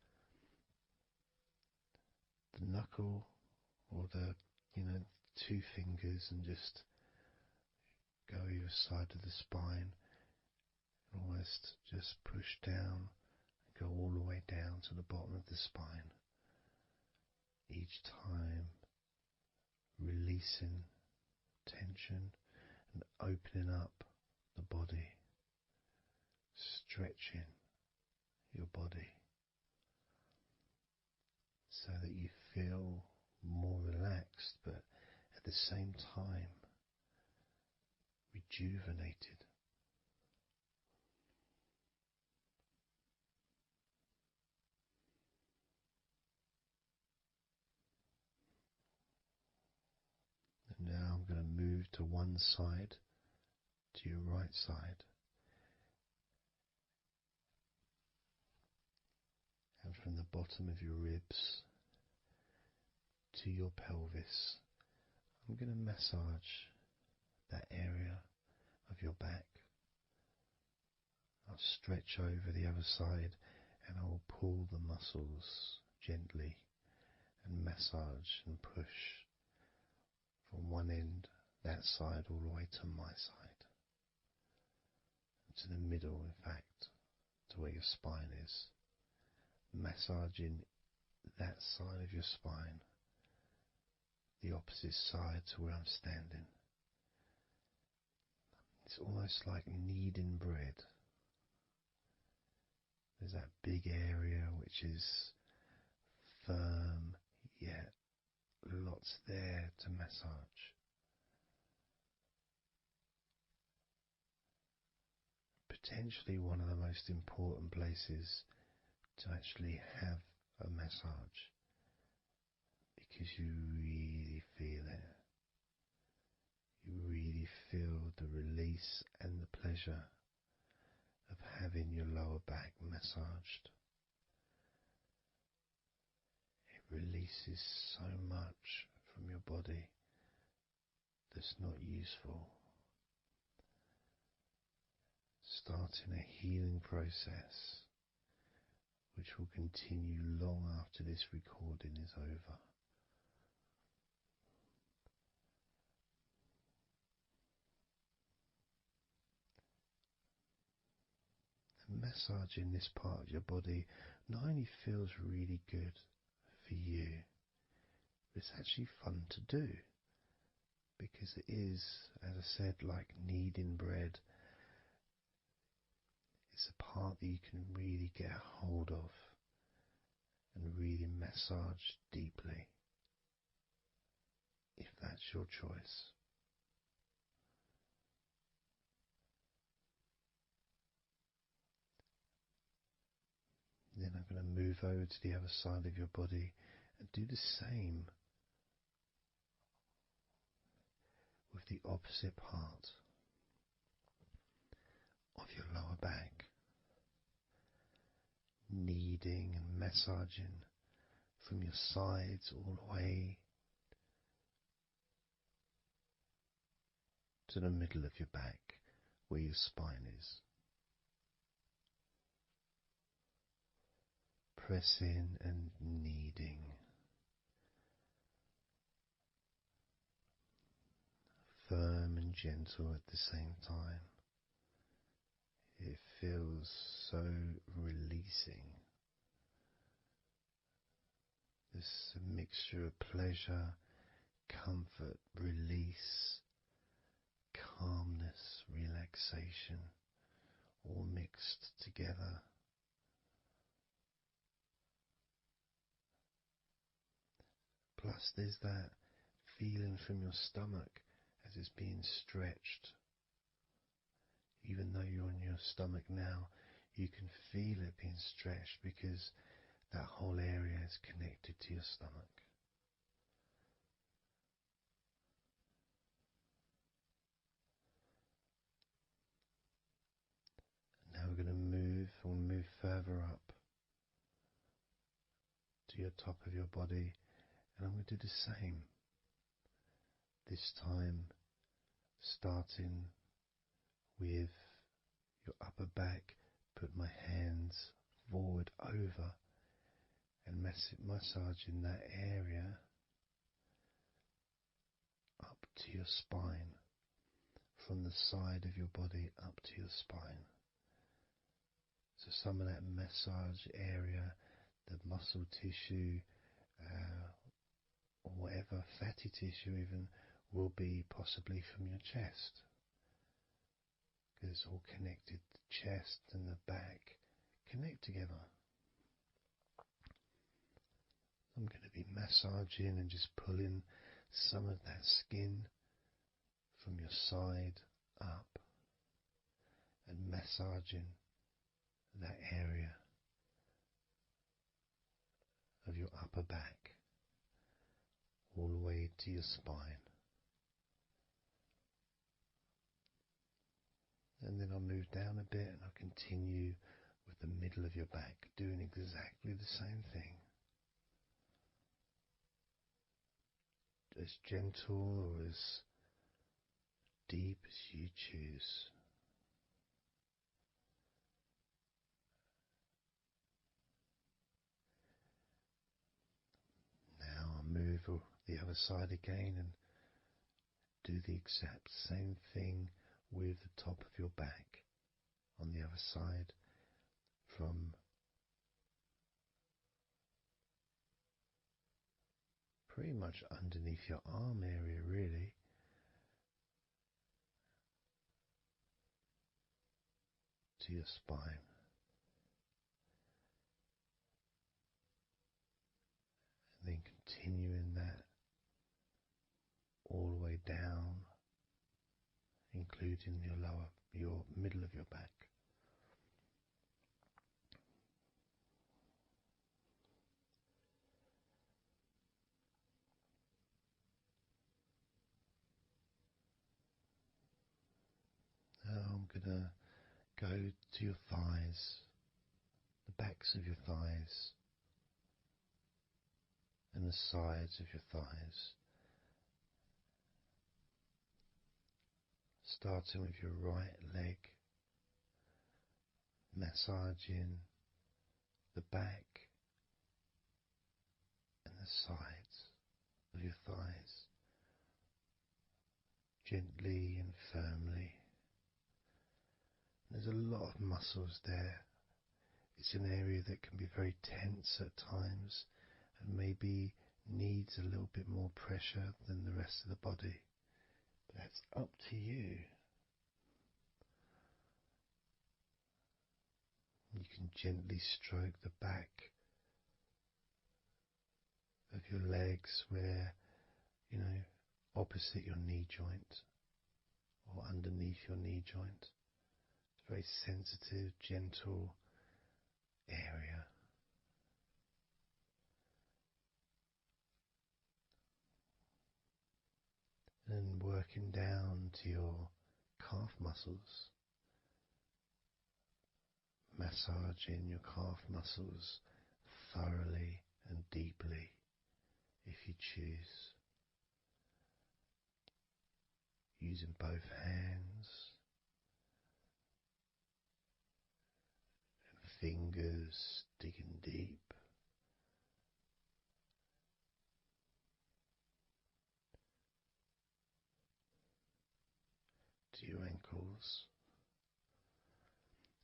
Speaker 2: the knuckle or the, two fingers and just go either side of the spine, almost just push down and go all the way down to the bottom of the spine. Each time releasing tension and opening up the body, stretching your body so that you feel more relaxed, but at the same time rejuvenated. And now I'm going to move to one side, to your right side, and from the bottom of your ribs to your pelvis, I'm going to massage that area of your back. I'll stretch over the other side and I will pull the muscles gently and massage and push from one end, that side, all the way to my side, to the middle, in fact, to where your spine is, massaging that side of your spine, the opposite side to where I'm standing. It's almost like kneading bread. There's that big area which is firm, yet lots there to massage. Potentially one of the most important places to actually have a massage, because you really feel it. You really feel the release and the pleasure of having your lower back massaged. It releases so much from your body that's not useful, starting a healing process which will continue long after this recording is over. Massaging this part of your body not only feels really good for you, but it's actually fun to do, because it is, as I said, like kneading bread. It's a part that you can really get a hold of and really massage deeply, if that's your choice. Then I'm going to move over to the other side of your body and do the same with the opposite part of your lower back, kneading and massaging from your sides all the way to the middle of your back where your spine is. pressing and kneading, firm and gentle at the same time. It feels so releasing. This mixture of pleasure, comfort, release, calmness, relaxation, all mixed together. Plus there's that feeling from your stomach as it's being stretched. Even though you're on your stomach now, you can feel it being stretched because that whole area is connected to your stomach. Now we're going to move further up to your top of your body, and I'm going to do the same. This time starting with your upper back, put my hands forward over and massaging that area up to your spine, from the side of your body up to your spine. So some of that massage area, the muscle tissue, or whatever, fatty tissue even, will be possibly from your chest. Because it's all connected, the chest and the back connect together. I'm going to be massaging and just pulling some of that skin from your side up and massaging that area of your upper back all the way to your spine. And then I'll move down a bit and I'll continue with the middle of your back, doing exactly the same thing. As gentle or as deep as you choose. Now I'll move the other side again and do the exact same thing with the top of your back on the other side, from pretty much underneath your arm area really, to your spine. And then continuing that all the way down, including your middle of your back. Now I'm gonna go to your thighs, the backs of your thighs, and the sides of your thighs. Starting with your right leg, massaging the back and the sides of your thighs, gently and firmly. There's a lot of muscles there. It's an area that can be very tense at times and maybe needs a little bit more pressure than the rest of the body. But that's up to you. You can gently stroke the back of your legs where, opposite your knee joint or underneath your knee joint. It's a very sensitive, gentle area. And working down to your calf muscles, massaging your calf muscles thoroughly and deeply if you choose, using both hands and fingers, digging deep. to your ankles,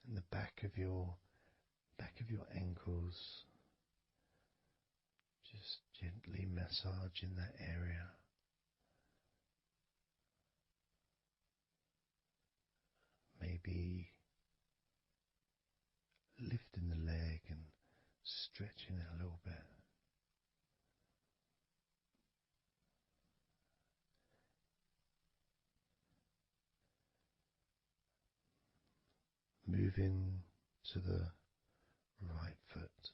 Speaker 2: and the back of your ankles, just gently massaging that area. Maybe lifting the leg and stretching it a little bit. Moving to the right foot.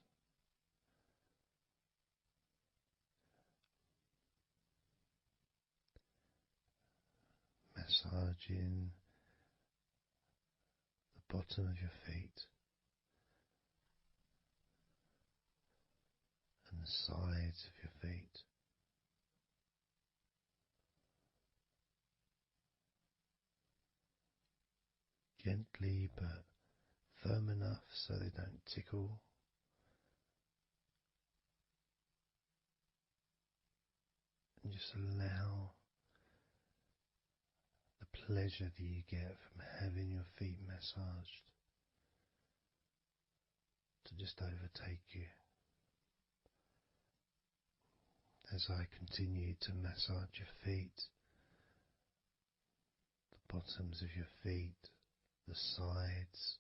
Speaker 2: Massaging the bottom of your feet and the sides of your feet. Gently but firm enough so they don't tickle. And just allow the pleasure that you get from having your feet massaged to just overtake you. As I continue to massage your feet, the bottoms of your feet, the sides,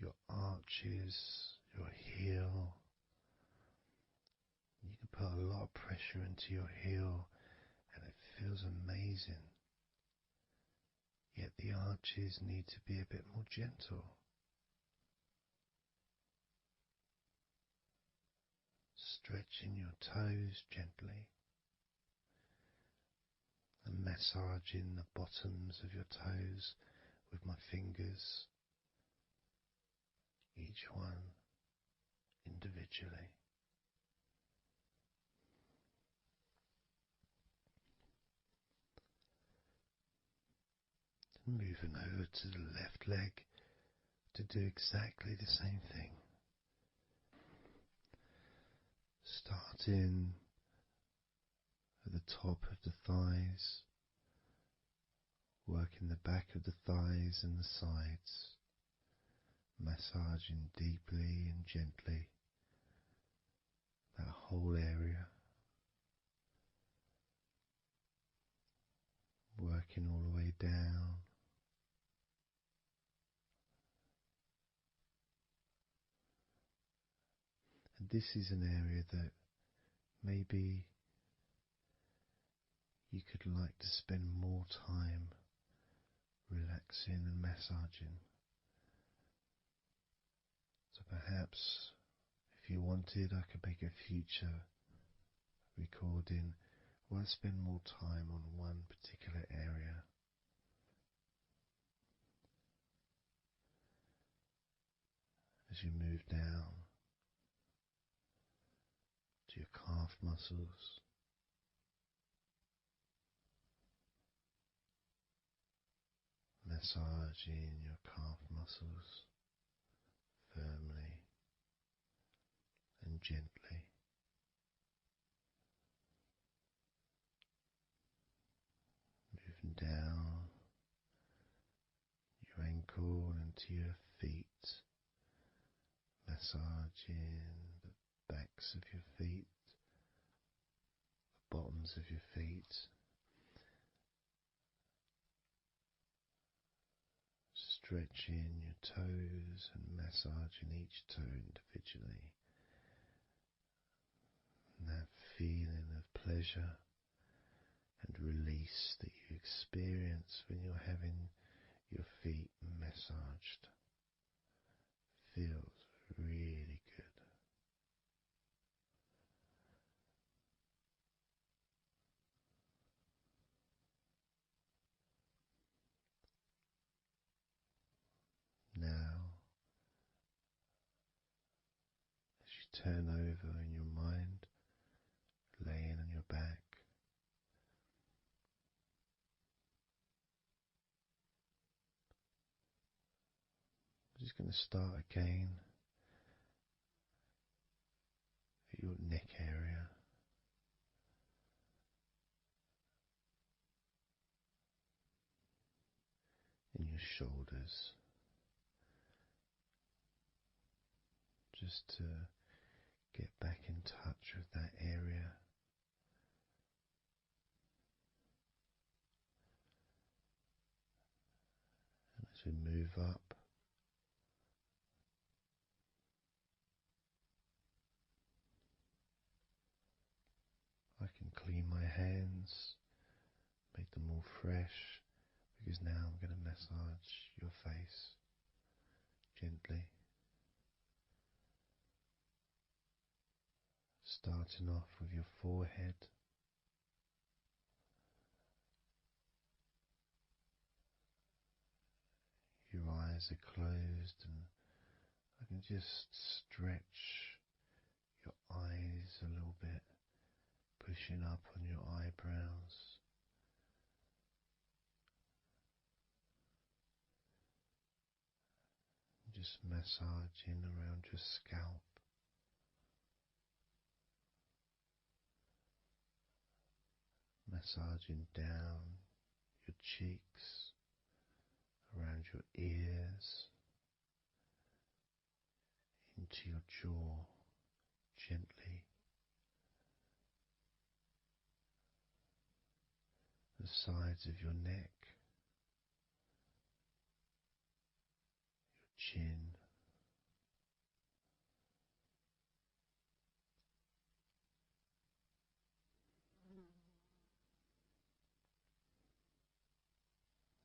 Speaker 2: your arches, your heel. You can put a lot of pressure into your heel and it feels amazing. Yet the arches need to be a bit more gentle. Stretching your toes gently and massaging the bottoms of your toes with my fingers, each one individually. Moving over to the left leg to do exactly the same thing. Starting at the top of the thighs, working the back of the thighs and the sides, massaging deeply and gently that whole area, working all the way down. And this is an area that maybe you could like to spend more time relaxing and massaging. So perhaps if you wanted, I could make a future recording where I spend more time on one particular area. As you move down to your calf muscles, massaging your calf muscles firmly and gently. Moving down your ankle into your feet, massaging the backs of your feet, the bottoms of your feet, stretching your toes and massaging each toe individually. And that feeling of pleasure and release that you experience when you're having your feet massaged feels really good. Now, as you turn over in your mind, laying on your back, I'm just going to start again at your neck area. your shoulders, just to get back in touch with that area. And as we move up, I can clean my hands, make them all fresh, because now I'm going to massage your face gently. Starting off with your forehead, your eyes are closed, and I can just stretch your eyes a little bit, pushing up on your eyebrows. Just massaging around your scalp. Massaging down your cheeks, around your ears, into your jaw, gently. The sides of your neck, your chin,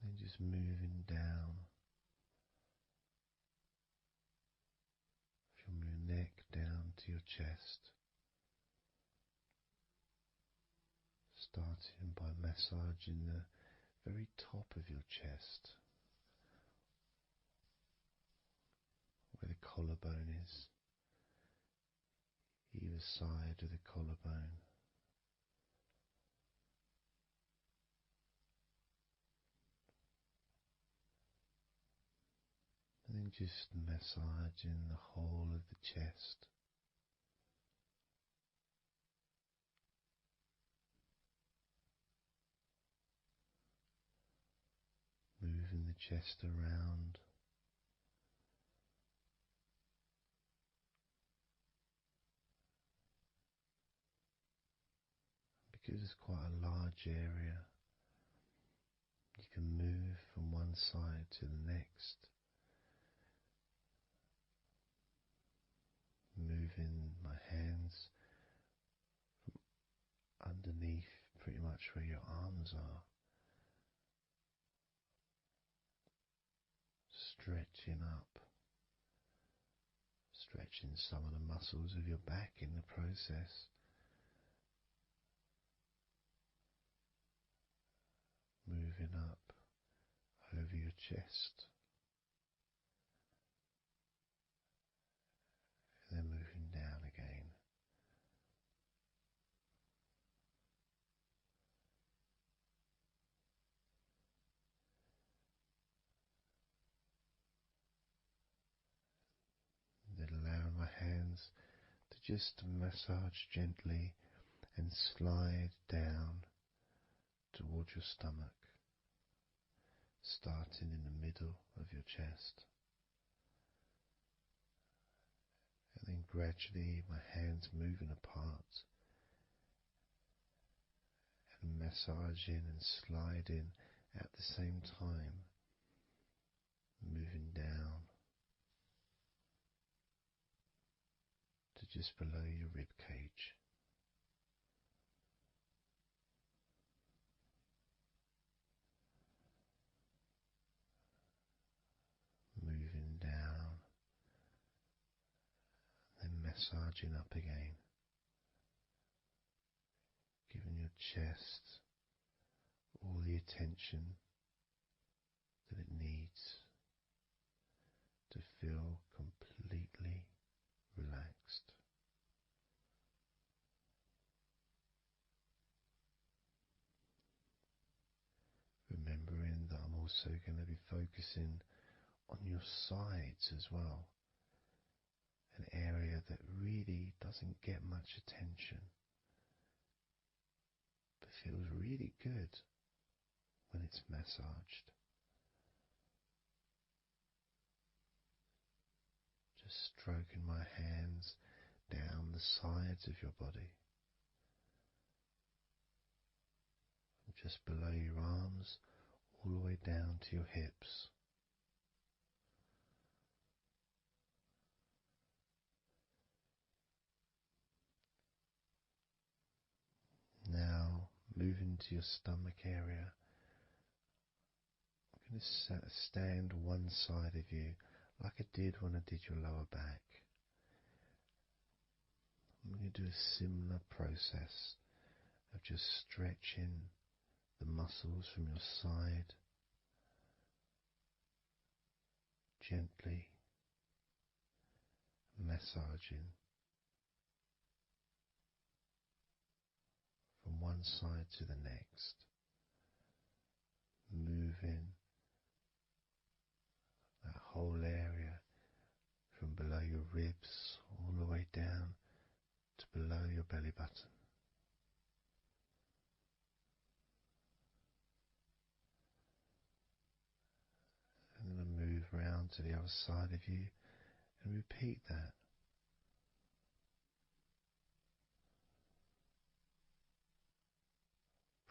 Speaker 2: then just moving down from your neck down to your chest, starting by massaging the very top of your chest, where the collarbone is, either side of the collarbone. And then just massaging the whole of the chest. Moving the chest around. Because it's quite a large area, you can move from one side to the next. Moving my hands from underneath pretty much where your arms are. Stretching up. Stretching some of the muscles of your back in the process. Moving up over your chest. And then moving down again. Then allowing my hands to just massage gently and slide down towards your stomach, starting in the middle of your chest. And then gradually my hands moving apart and massaging and sliding at the same time, moving down to just below your rib cage. Moving down, then massaging up again, giving your chest all the attention that it needs to feel completely relaxed. Remembering that I'm also going to be focusing on your sides as well, an area that really doesn't get much attention, but feels really good when it's massaged. stroking my hands down the sides of your body, just below your arms, all the way down to your hips. Now moving to your stomach area. I'm going to stand one side of you like I did when I did your lower back. I'm going to do a similar process of just stretching the muscles from your side gently, massaging from one side to the next, moving that whole area from below your ribs all the way down to below your belly button. And then move round to the other side of you and repeat that.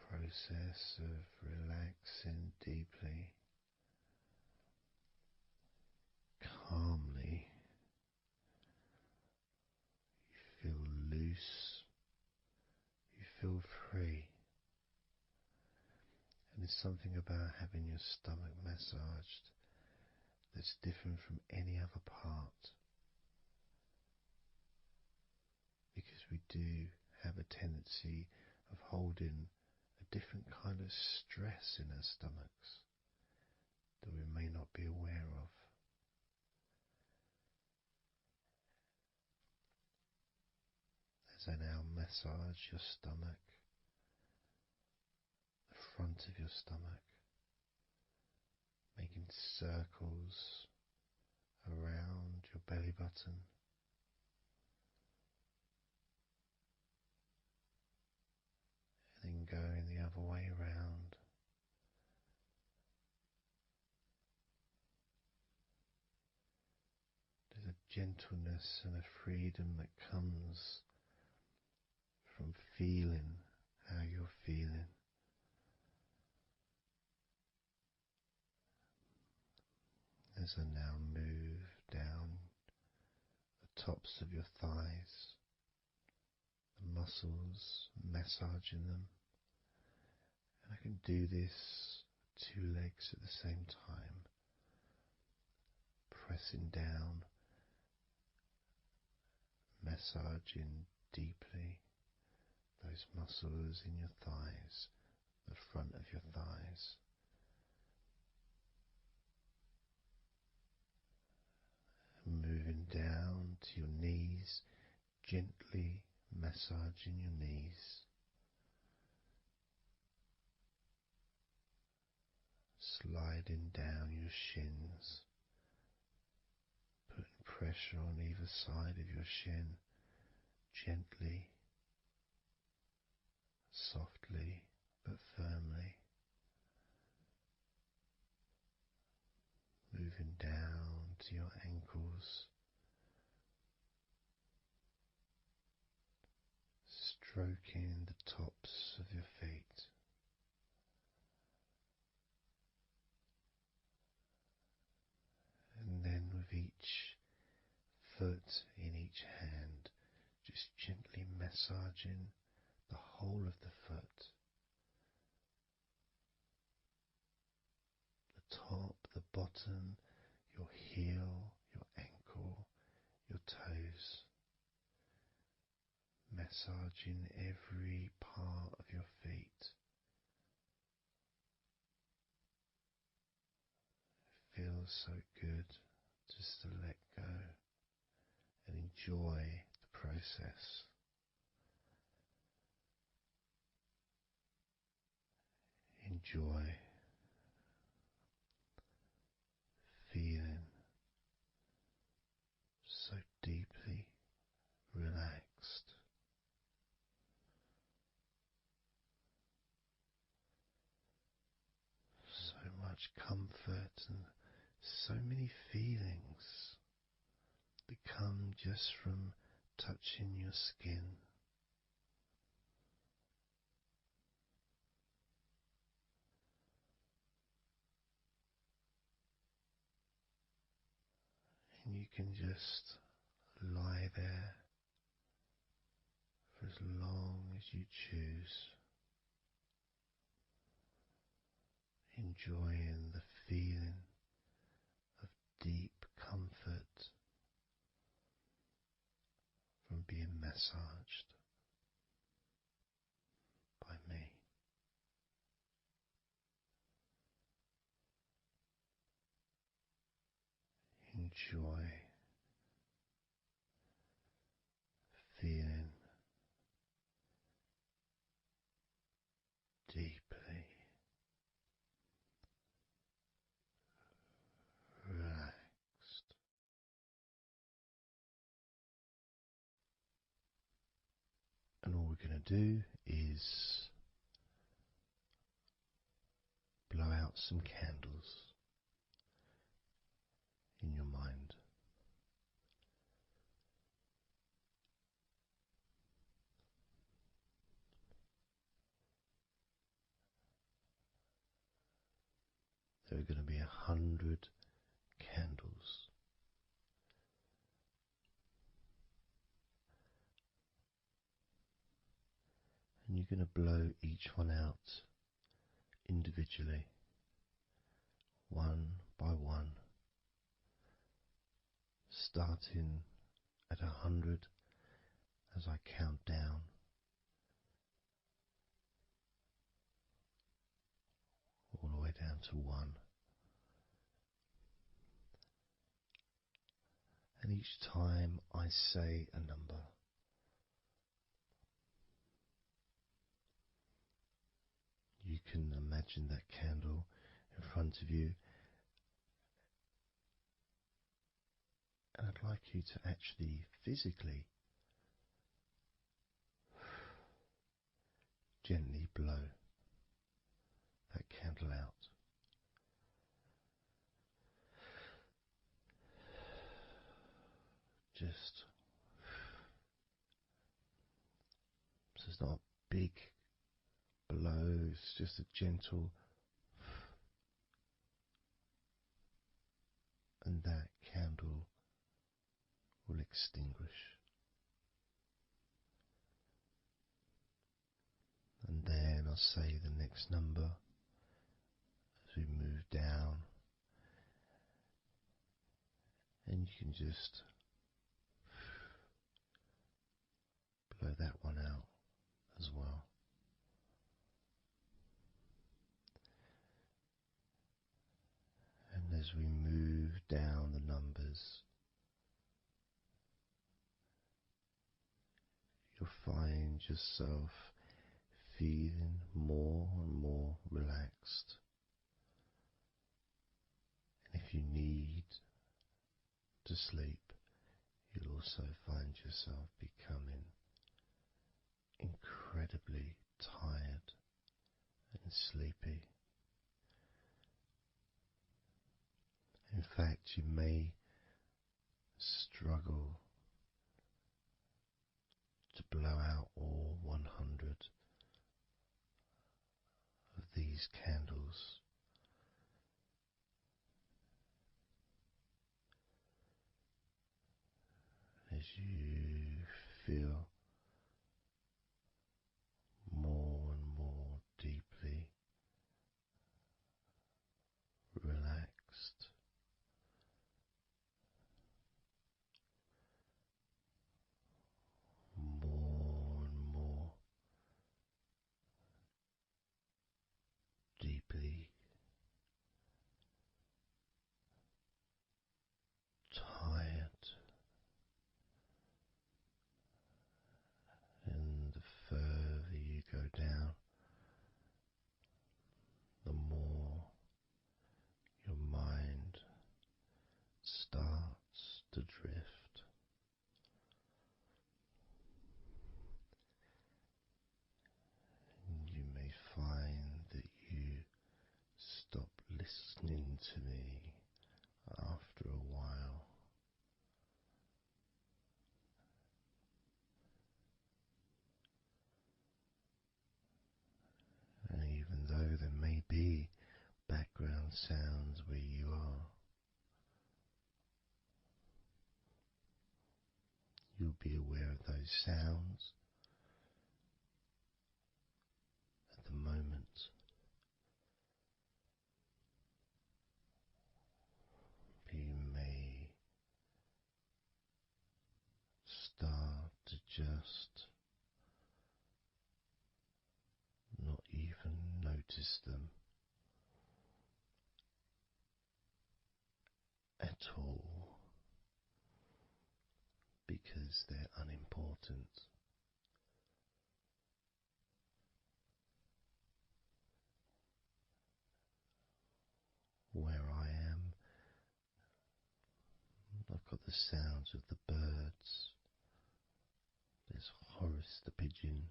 Speaker 2: Process of relaxing deeply, calmly. You feel loose, you feel free. And there's something about having your stomach massaged that's different from any other part, because we do have a tendency of holding a different kind of stress in our stomachs that we may not be aware of. As I now massage your stomach, the front of your stomach, making circles around your belly button, and then going the other way around. There's a gentleness and a freedom that comes from feeling how you're feeling. As I now move down the tops of your thighs, the muscles, massaging them, and I can do this with two legs at the same time, pressing down, massaging deeply those muscles in your thighs, the front of your thighs. Moving down to your knees, gently massaging your knees. Sliding down your shins, putting pressure on either side of your shin, gently, softly but firmly. Moving down to your ankles, stroking the tops of your feet. And then with each foot in each hand, just gently massaging the whole of the foot. The top, the bottom, your heel, your ankle, your toes. Massaging every part of your feet. It feels so good just to let go and enjoy the process. Enjoy feeling so deeply relaxed. So much comfort and so many feelings that come just from touching your skin. And you can just lie there for as long as you choose, enjoying the feeling of deep comfort from being massaged by me. Enjoy feeling deeply relaxed. And all we're going to do is blow out some candles in your mind. There are going to be 100 candles. And you're going to blow each one out individually, one by one, starting at 100 as I count down, all the way down to 1. And each time I say a number, you can imagine that candle in front of you, and I'd like you to actually physically gently blow that candle out. Just so it's not a big blow, it's just a gentle, and that candle will extinguish. And then I'll say the next number as we move down, and you can just blow that one out as well. And as we move down the numbers, you'll find yourself feeling more and more relaxed. And if you need to sleep, you'll also find yourself becoming incredibly tired and sleepy. In fact, you may struggle to blow out all 100 of these candles. As you feel more and more deeply relaxed, more and more deeply tired sounds where you are. You'll be aware of those sounds at the moment. You may start to just not even notice them at all because they're unimportant. Where I am, I've got the sounds of the birds. There's Horace the pigeon,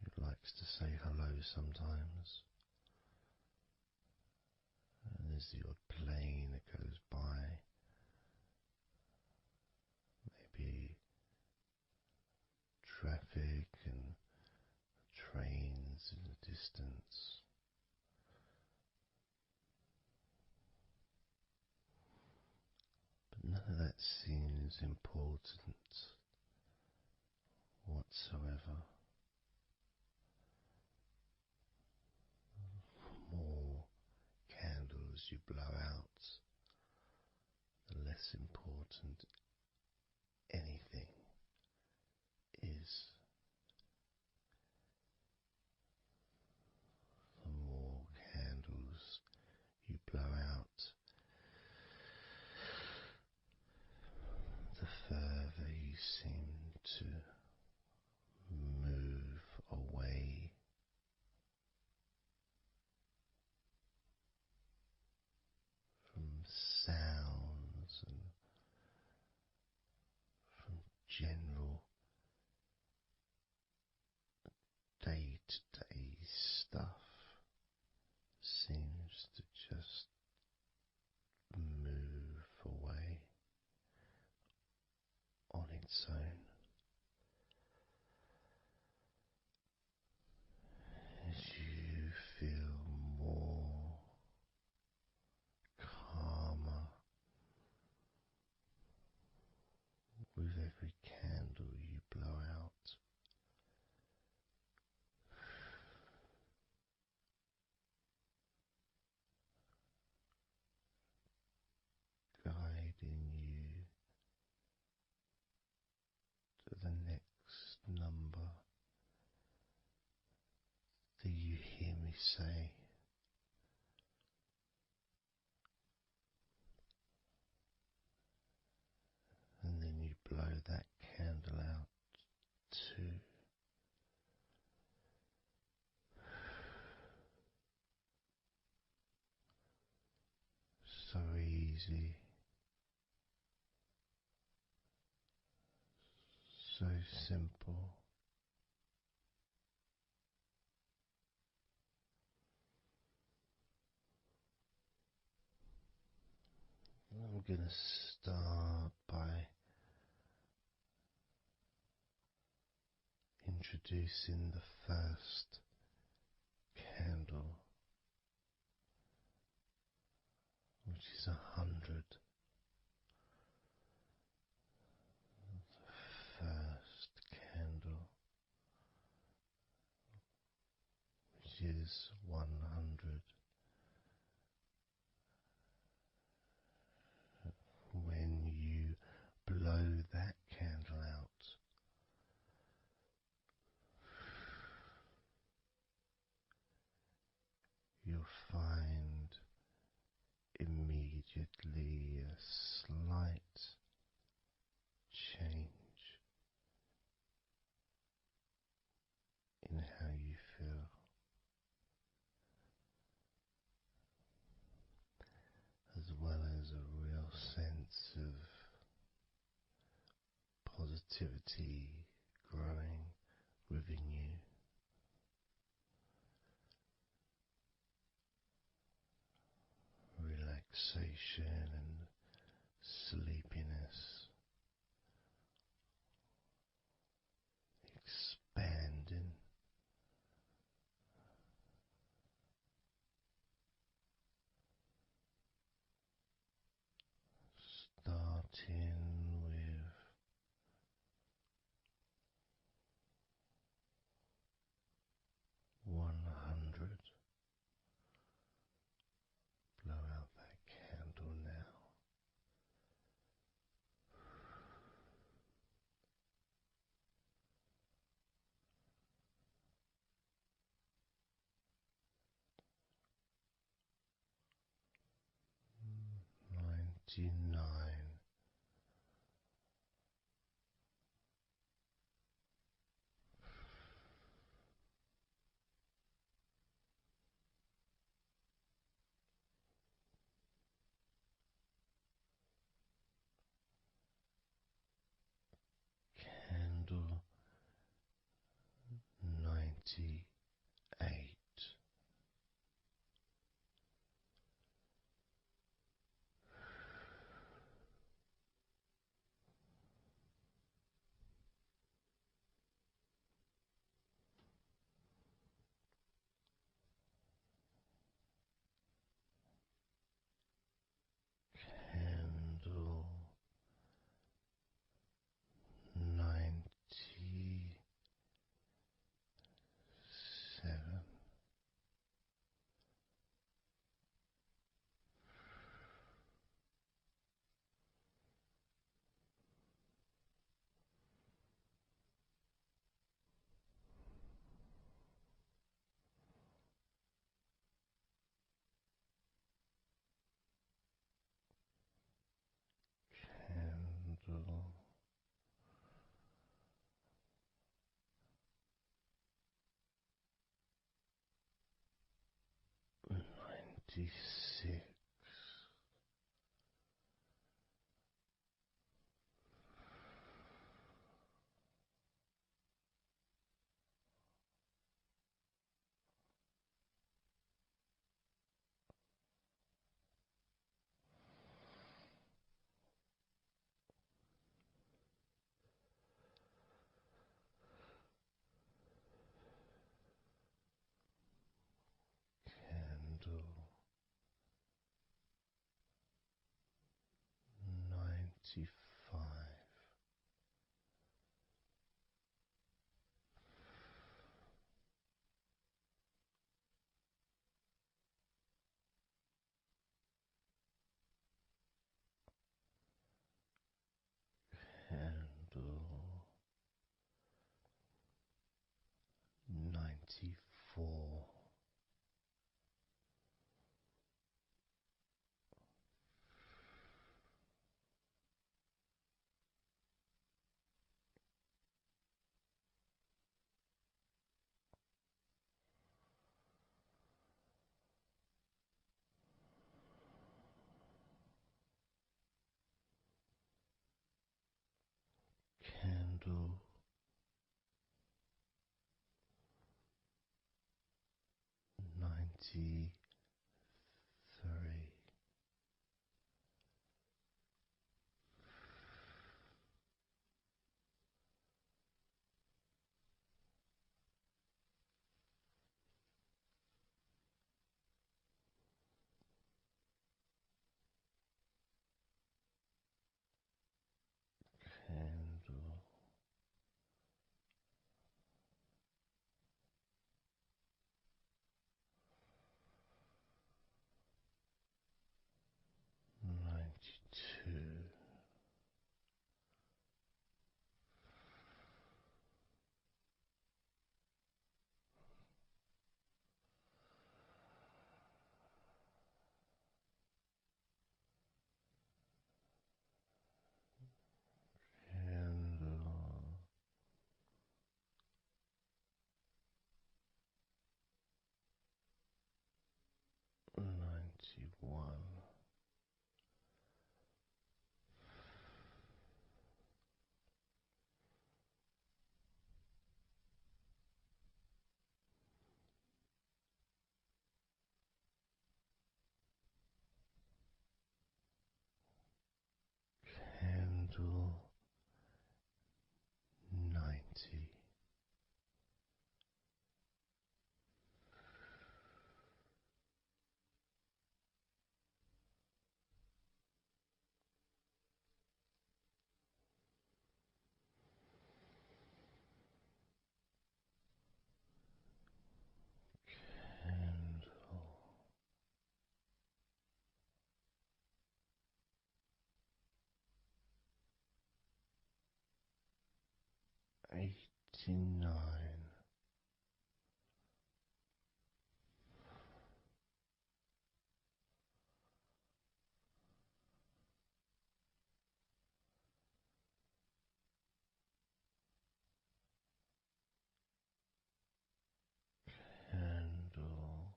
Speaker 2: who likes to say hello sometimes. And there's the odd plane that goes by. Maybe traffic and trains in the distance. But none of that seems important whatsoever. The more candles you blow out, the less important anything is. The more candles you blow out, the further you seem to move away from sounds and from general day-to-day stuff. Seems to just move away on its own as you feel more calmer with every candle you blow out. Guiding you to the next number that you hear me say. And then you blow that candle out too. So easy, so simple. I'm going to start by introducing the first candle, which is 100. The first candle, which is 100. When you blow that candle out, you'll find immediately a slight change in how you feel. As well as a real sense of positivity growing within you. Relaxation and sleepiness expanding starting with 100. Blow out that candle now. 99. Candle 98. Candle 97. Candle 96. Candle 95. Candle 94. Candle 93. Candle 92. Candle 91. Candle 90. 89. Candle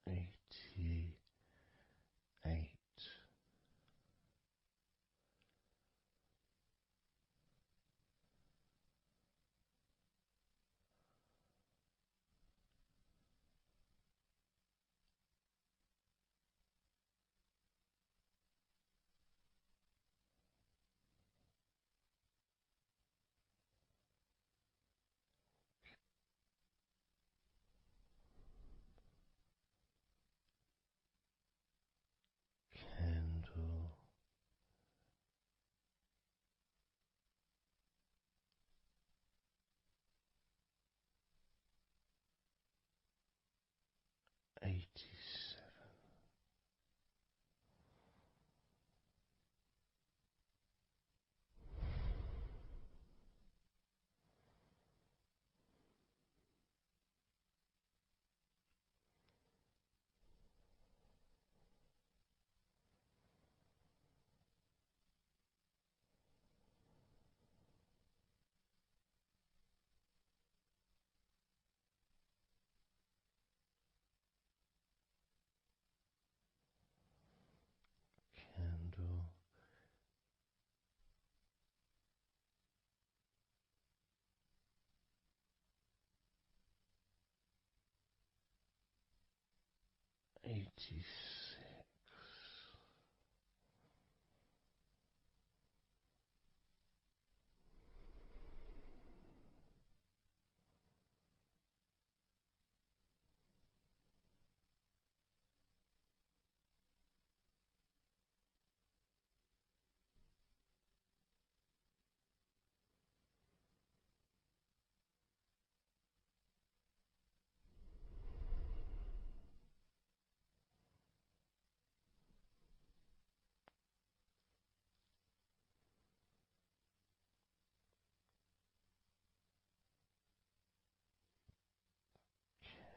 Speaker 2: 88. Candle 87. Candle 86.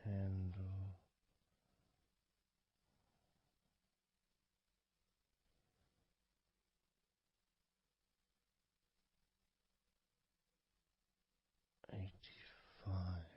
Speaker 2: Candle 85.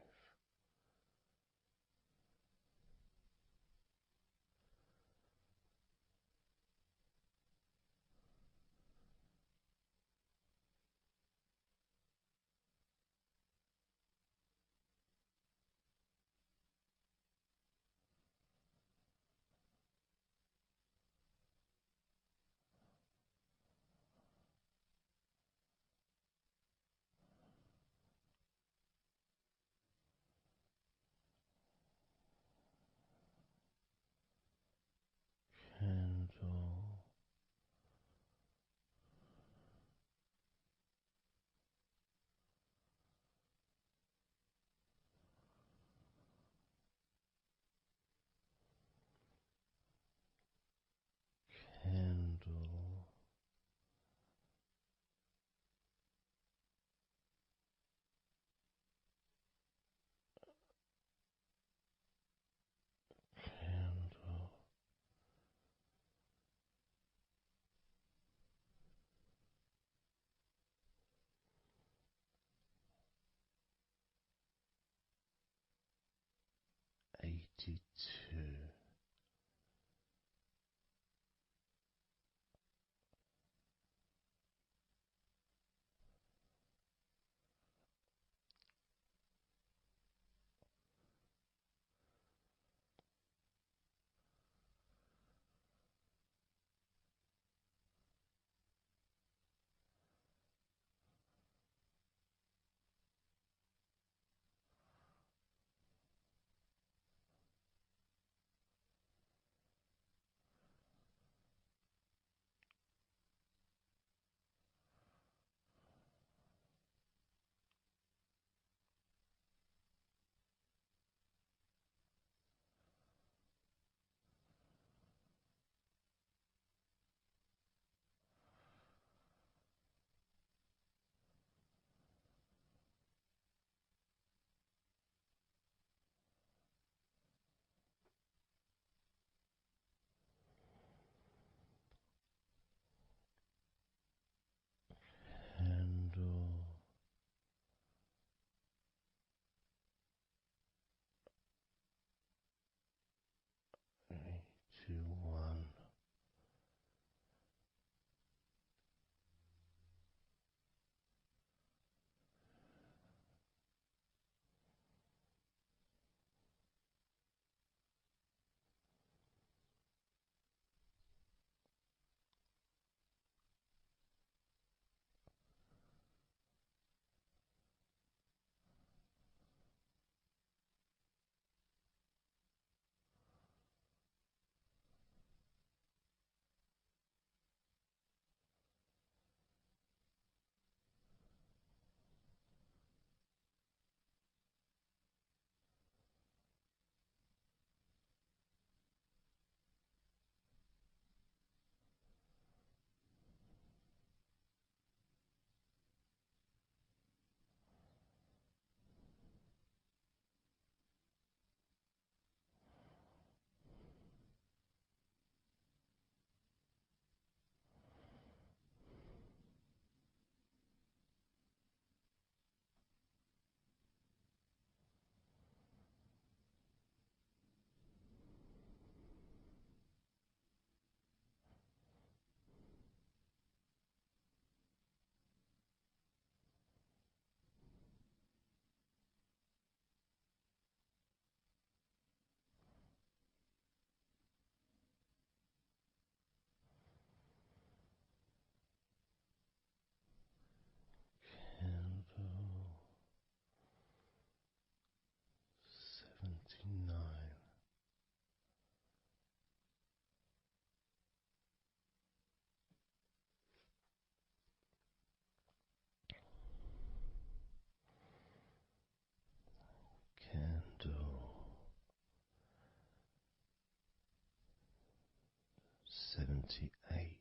Speaker 2: 78.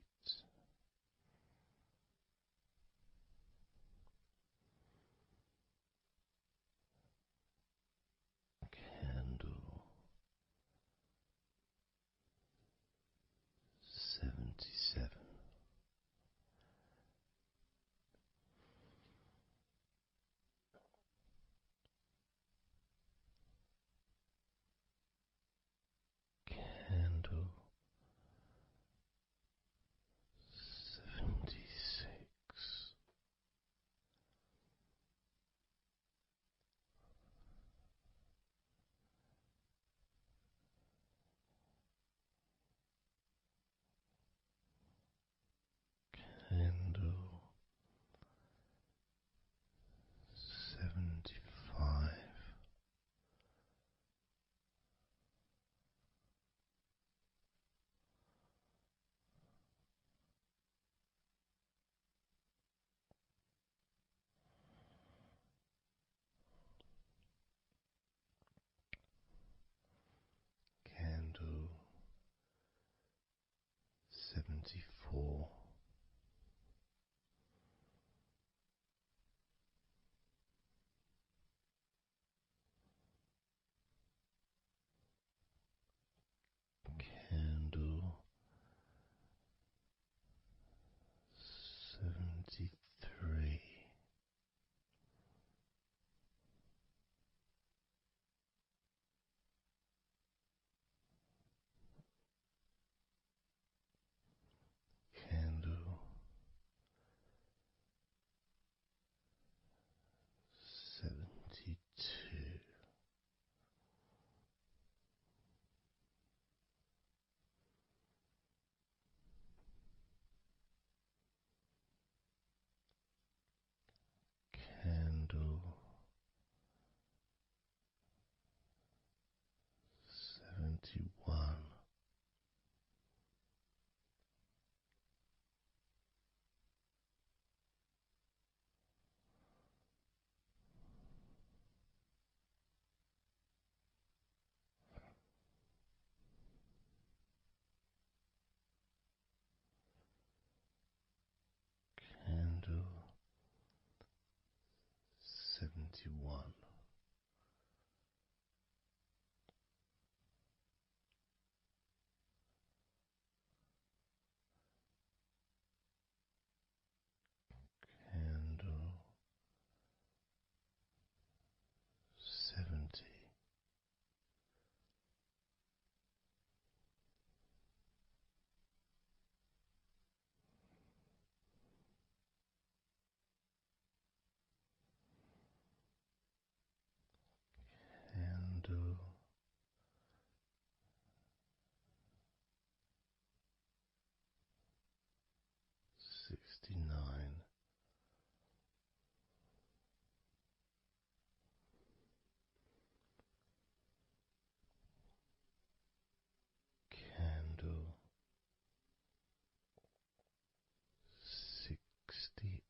Speaker 2: Candle 77. Candle 76. Candle 75. Candle 74. Candle 73. Candle 72. Candle 71. Candle 71. Candle 70. Candle 69. Candle 68.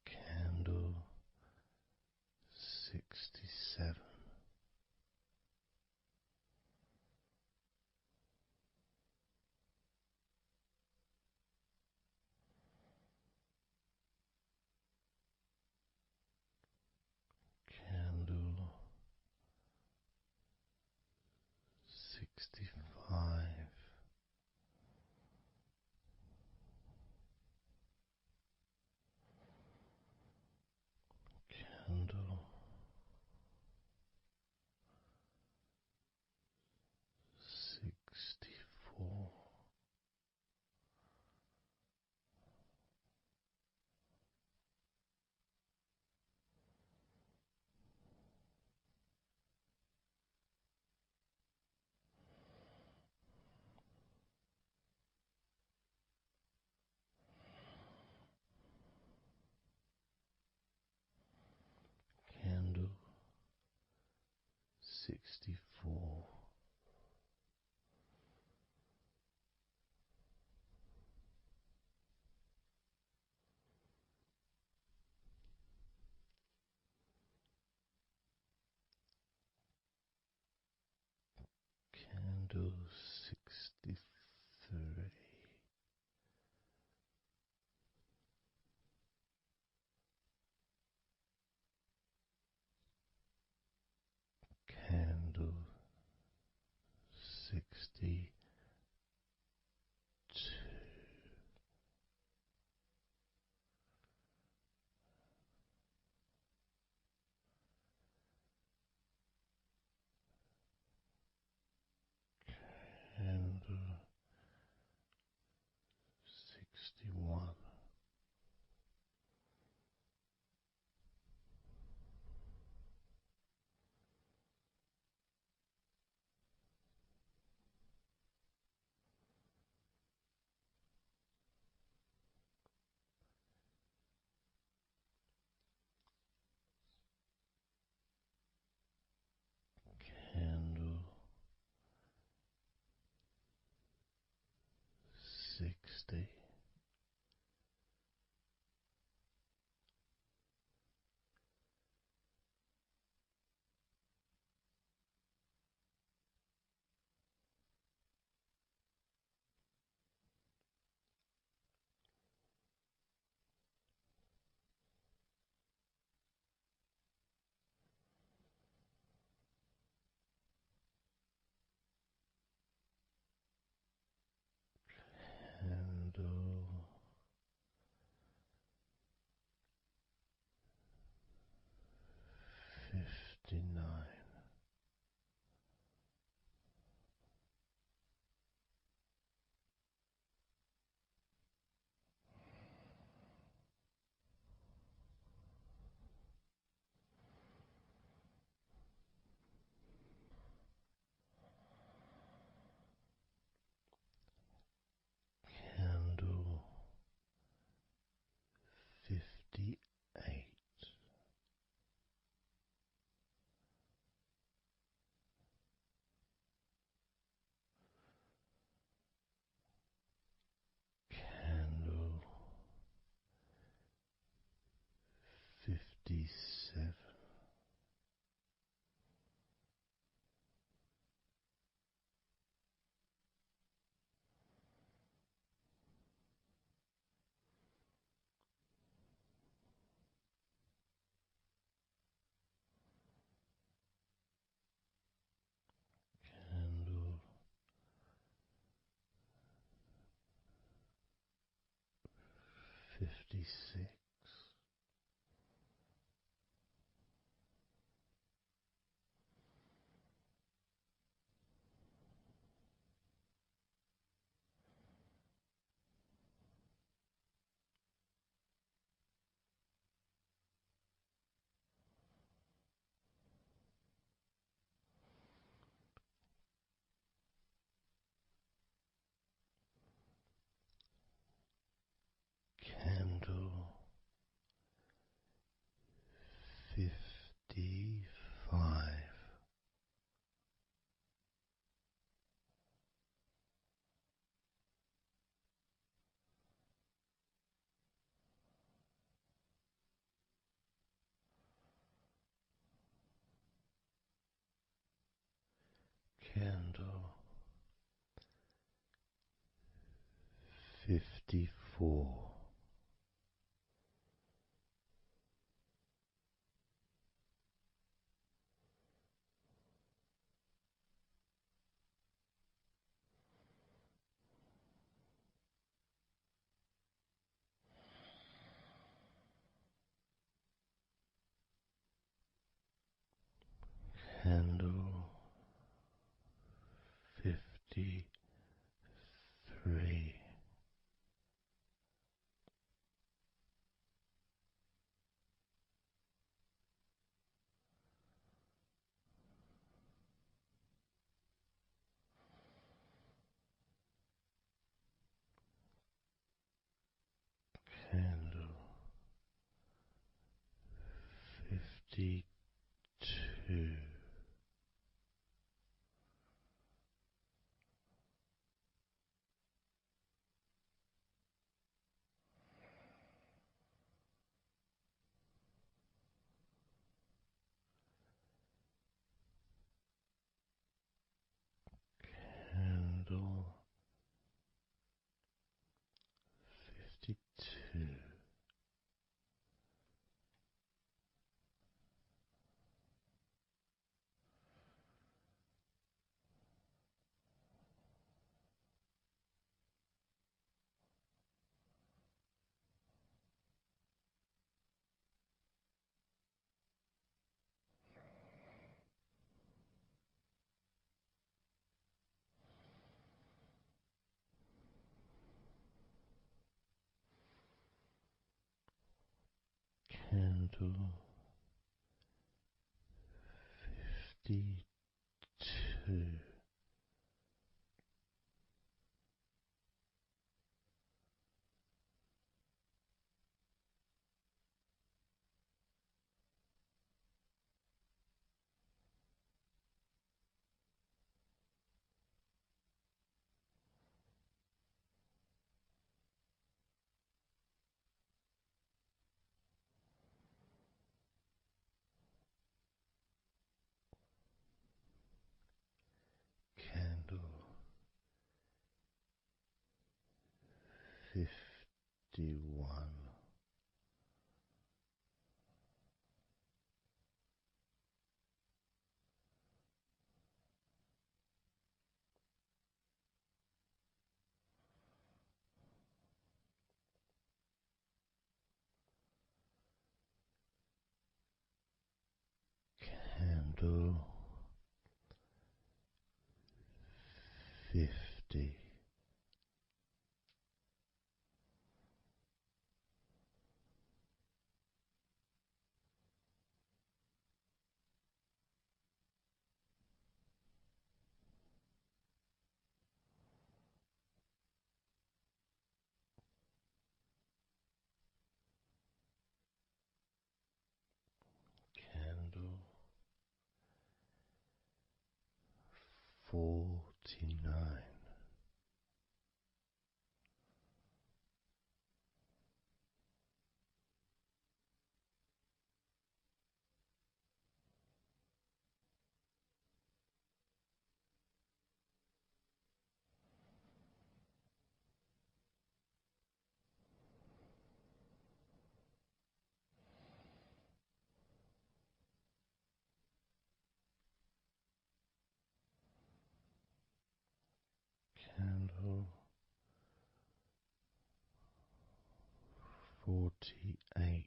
Speaker 2: Candle 67. Candle 65. Candle 64. Candle 63. Candle 62. Candle 61. Candle 60. Candle 59. Candle 58. Candle 57. Candle 56. Candle 55. Candle 54. Candle 53. Candle 52. Candle 52. Candle 51. Candle 50. Candle 49. Candle 48.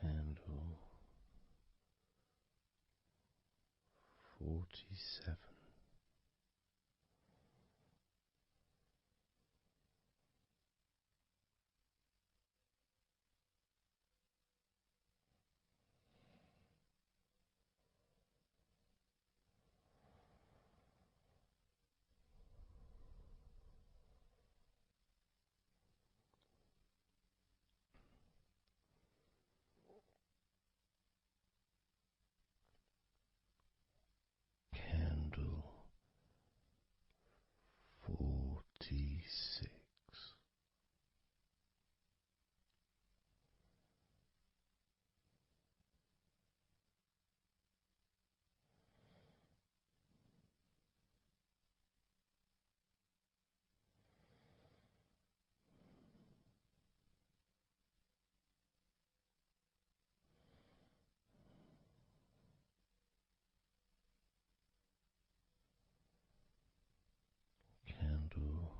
Speaker 2: Candle 47. Candle 46. Candle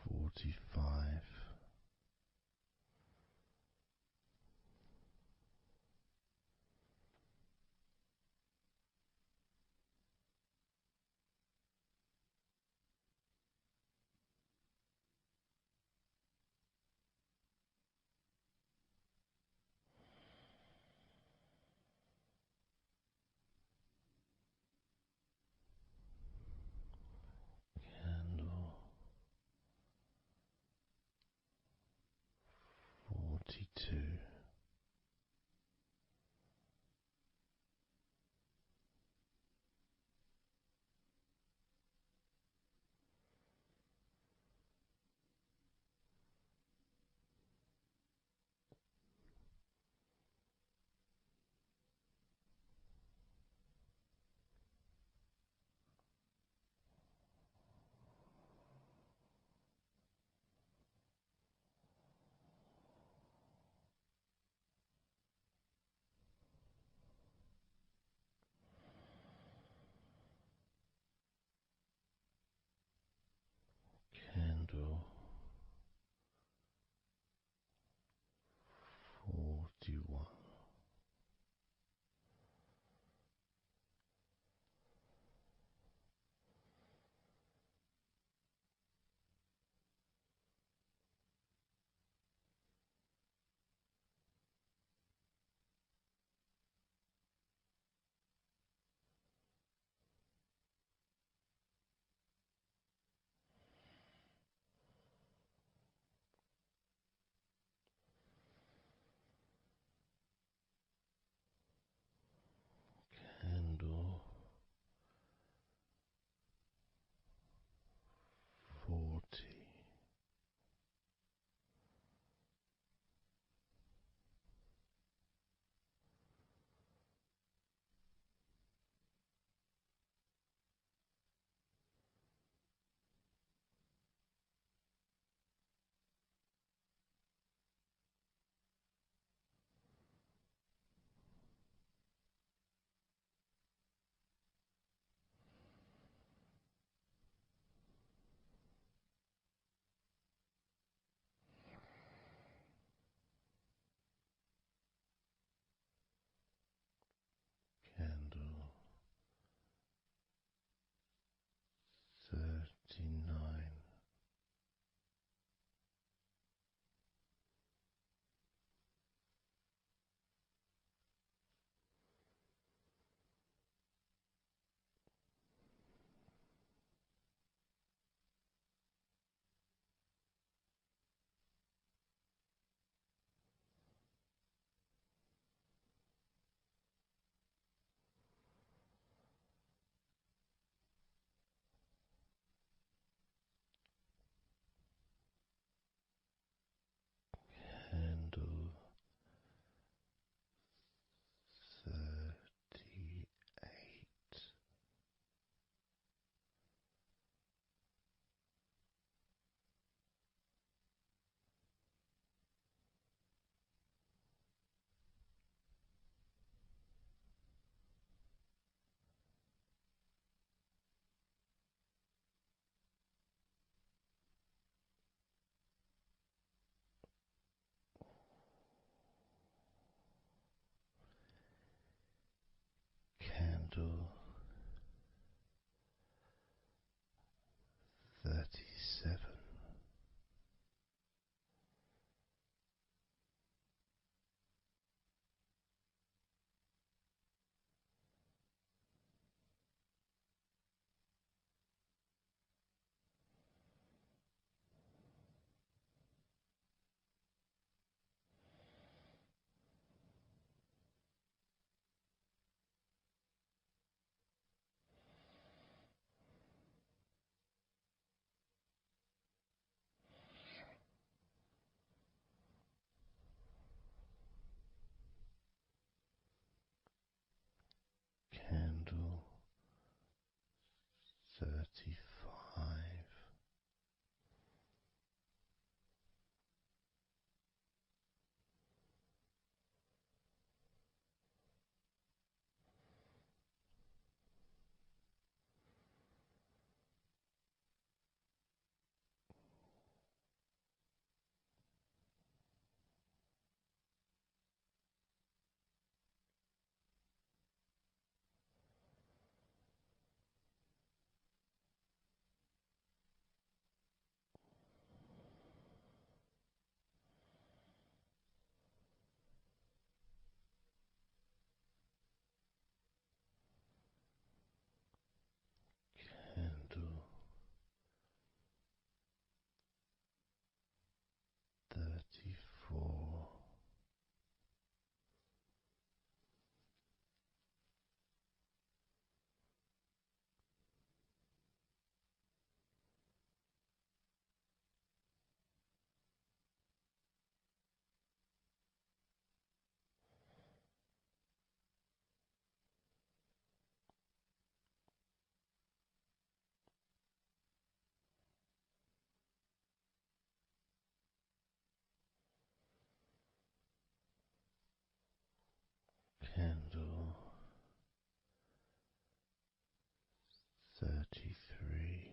Speaker 2: 45. Candle 42. candle 41. Candle 40. Candle 39. Candle 38. Candle 37. Candle 35. Candle 34. Candle 33.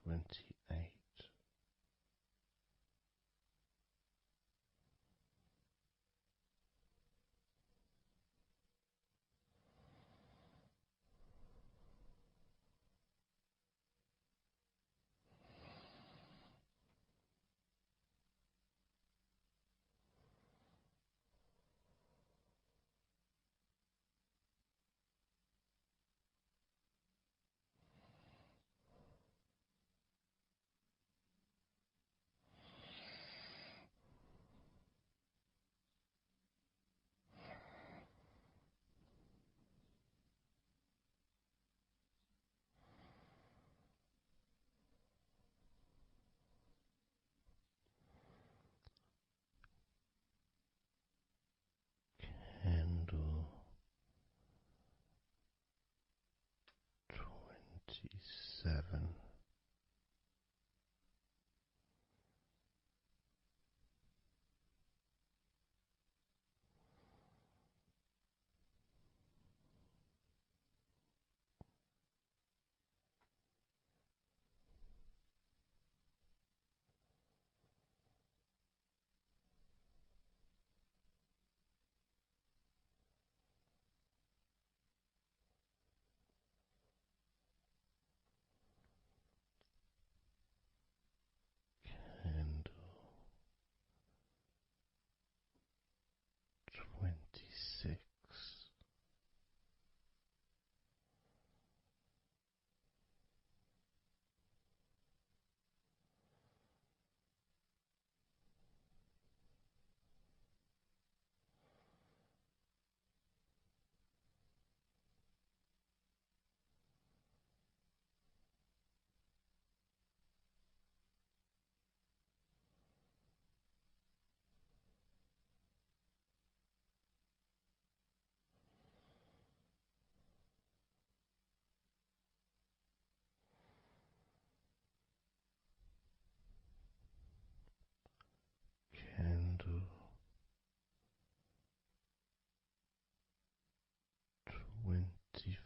Speaker 2: 28. Candle 27. Candle 26. Candle 25.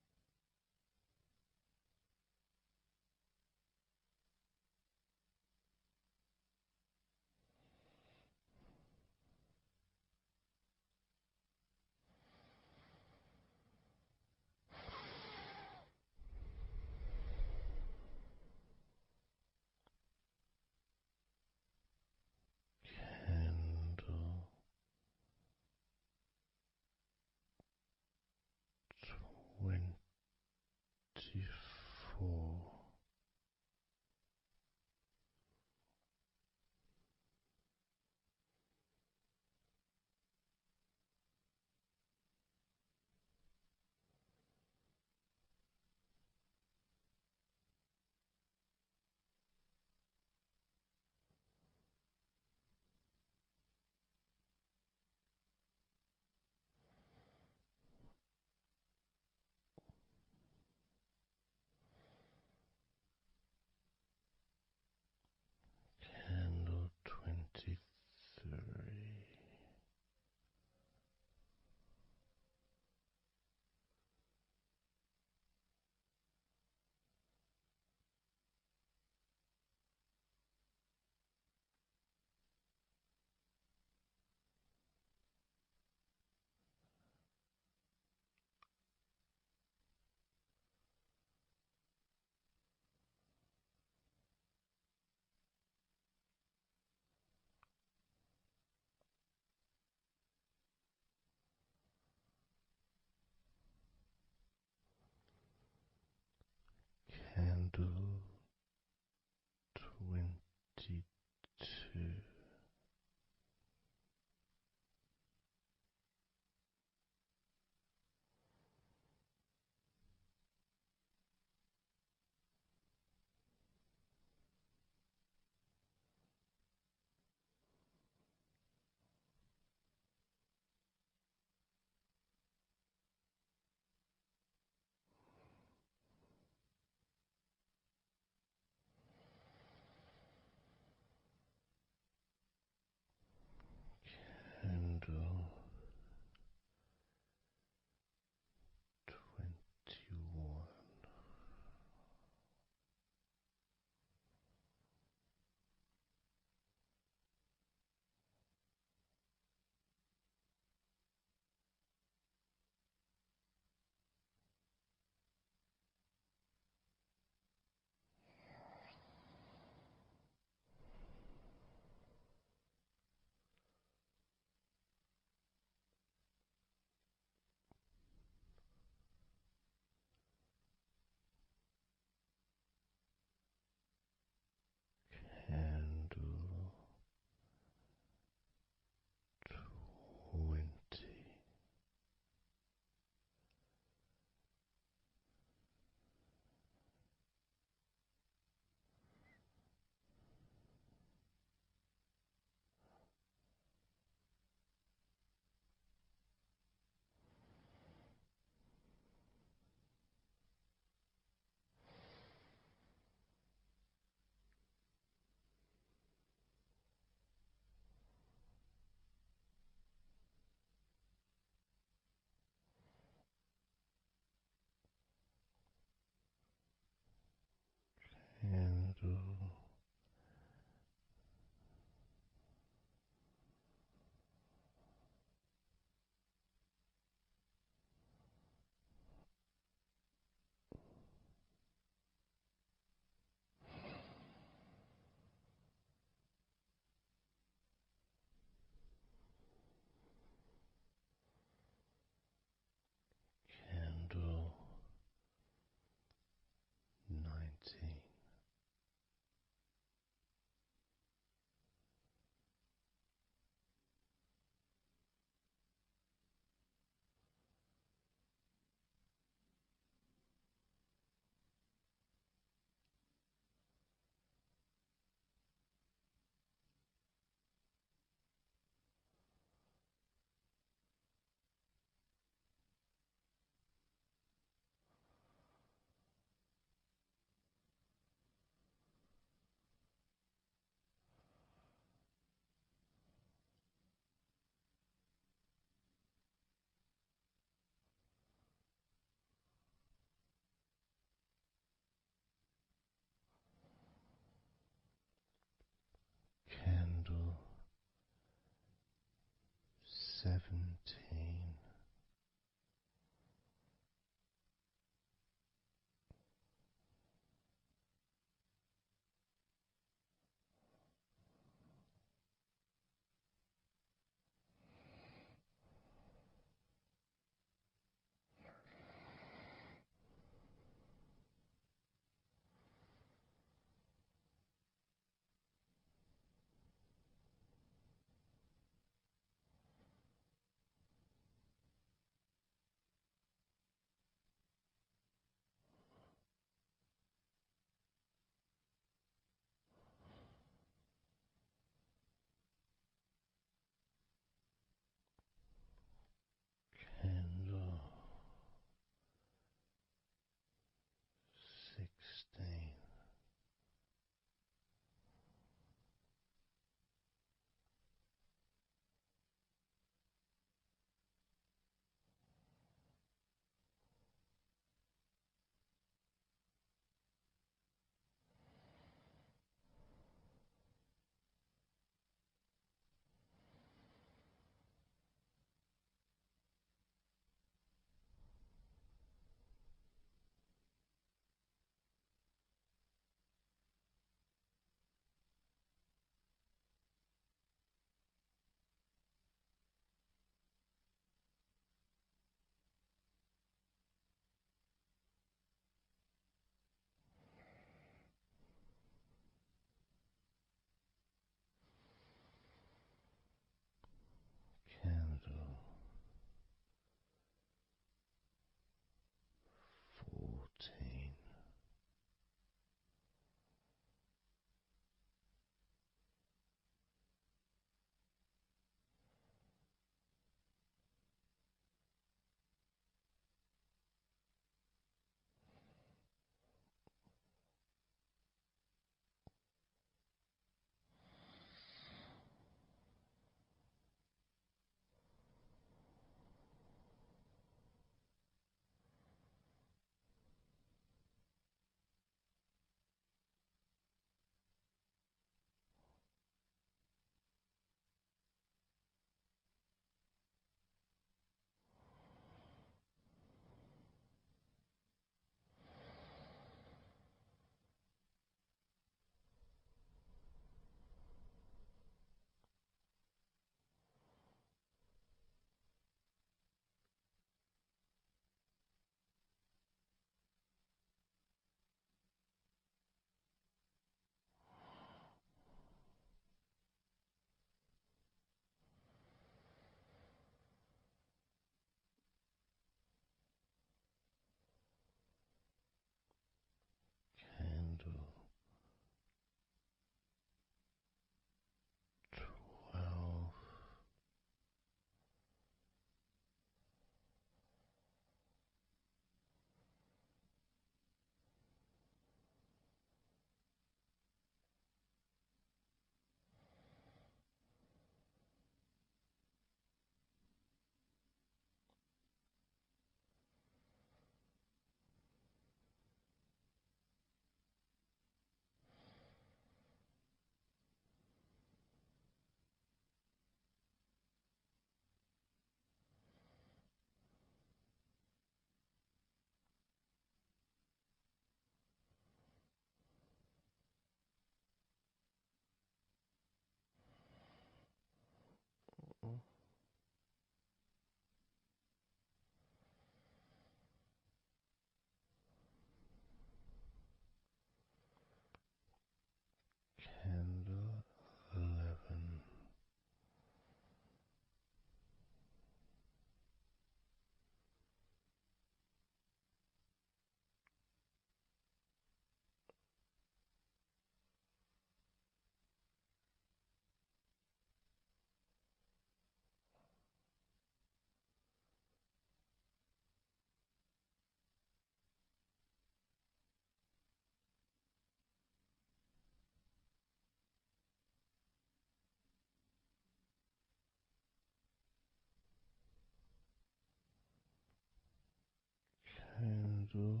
Speaker 2: Candle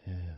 Speaker 2: 10.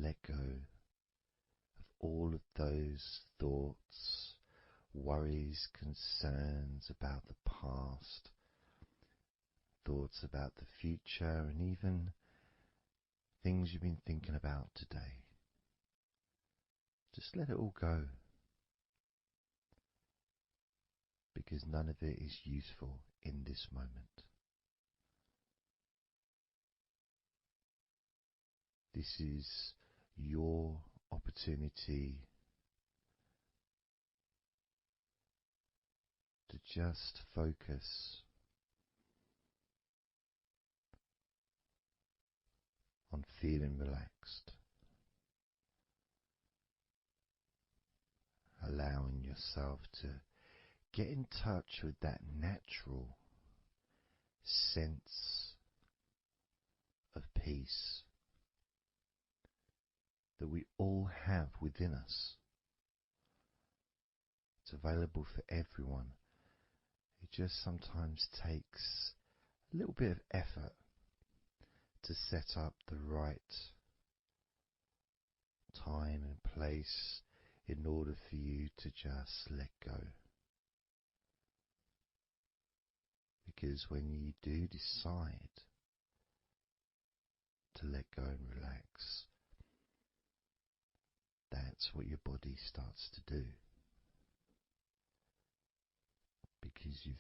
Speaker 2: let go of all of those thoughts, worries, concerns about the past, thoughts about the future, and even things you've been thinking about today. Just let it all go, because none of it is useful in this moment. This is your opportunity to just focus on feeling relaxed, allowing yourself to get in touch with that natural sense of peace that we all have within us. It's available for everyone. It just sometimes takes a little bit of effort to set up the right time and place in order for you to just let go. Because when you do decide to let go and relax, that's what your body starts to do. Because you've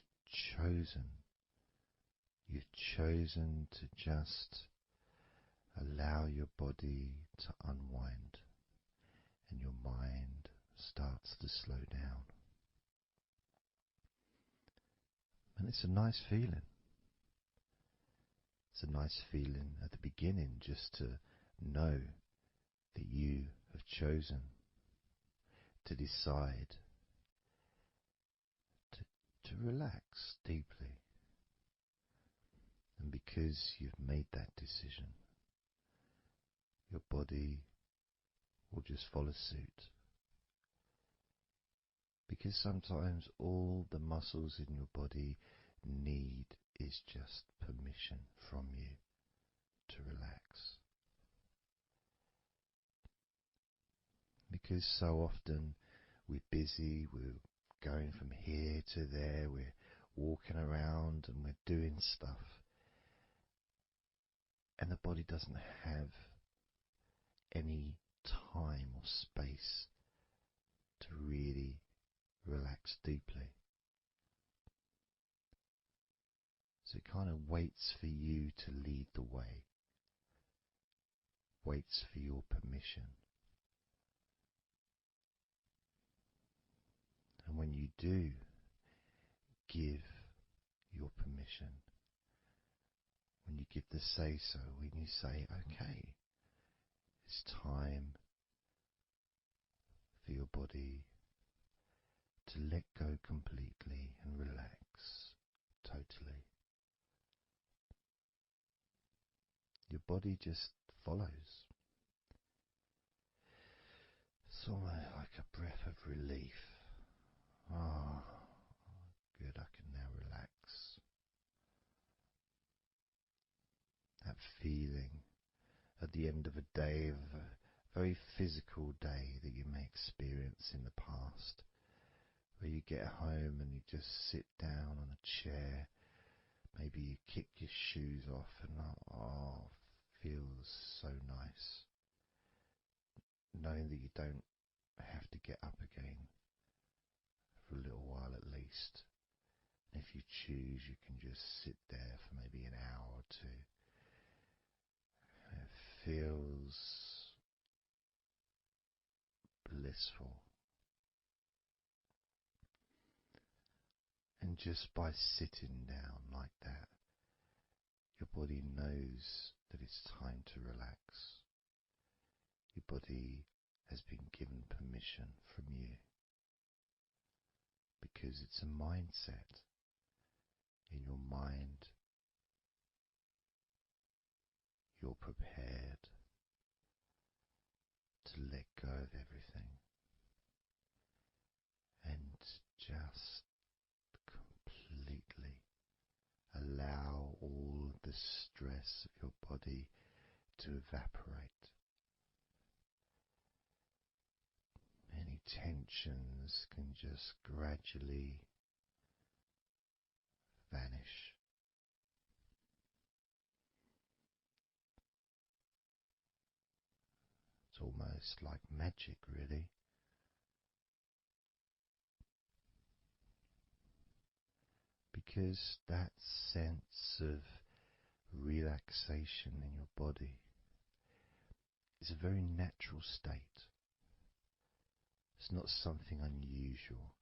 Speaker 2: chosen to just allow your body to unwind, and your mind starts to slow down. And it's a nice feeling. It's a nice feeling at the beginning just to know that you have chosen to decide to relax deeply. And because you've made that decision, your body will just follow suit. Because sometimes all the muscles in your body need is just permission from you to relax. Because so often we're busy, we're going from here to there, we're walking around and we're doing stuff, and the body doesn't have any time or space to really relax deeply. So it kind of waits for you to lead the way, waits for your permission. And when you do give your permission, when you give the say-so, when you say, okay, it's time for your body to let go completely and relax totally, your body just follows. It's almost like a breath of relief. Ah, good, I can now relax. That feeling at the end of a day, of a very physical day that you may experience in the past, where you get home and you just sit down on a chair, maybe you kick your shoes off and feels so nice. Knowing that you don't have to get up again for a little while at least. And if you choose, you can just sit there for maybe an hour or two. And it feels blissful. And just by sitting down like that, your body knows that it's time to relax. Your body has been given permission from you, because it's a mindset. In your mind, you're prepared to let go of everything and just completely allow all the stress of your body to evaporate, tensions can just gradually vanish. It's almost like magic, really, because that sense of relaxation in your body is a very natural state. It's not something unusual.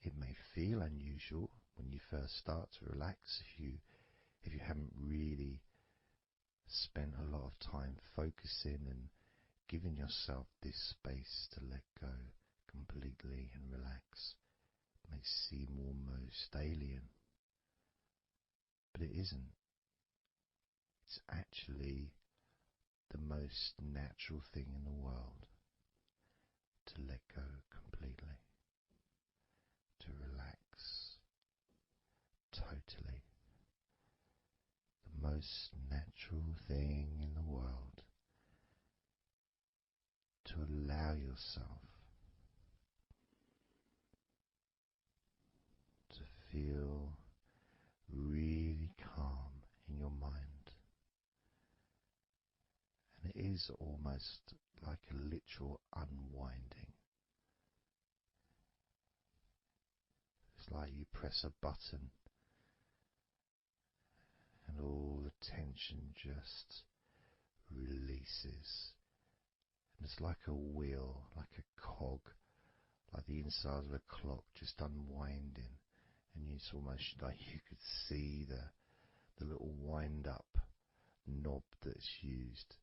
Speaker 2: It may feel unusual when you first start to relax if you haven't really spent a lot of time focusing and giving yourself this space to let go completely and relax. It may seem almost alien, but it isn't. It's actually the most natural thing in the world to let go completely, to relax totally. The most natural thing in the world to allow yourself to feel really calm in your mind. And it is almost like a literal unwinding. It's like you press a button and all the tension just releases. And it's like a wheel, like a cog, like the inside of a clock just unwinding. And it's almost like you could see the little wind up knob that's used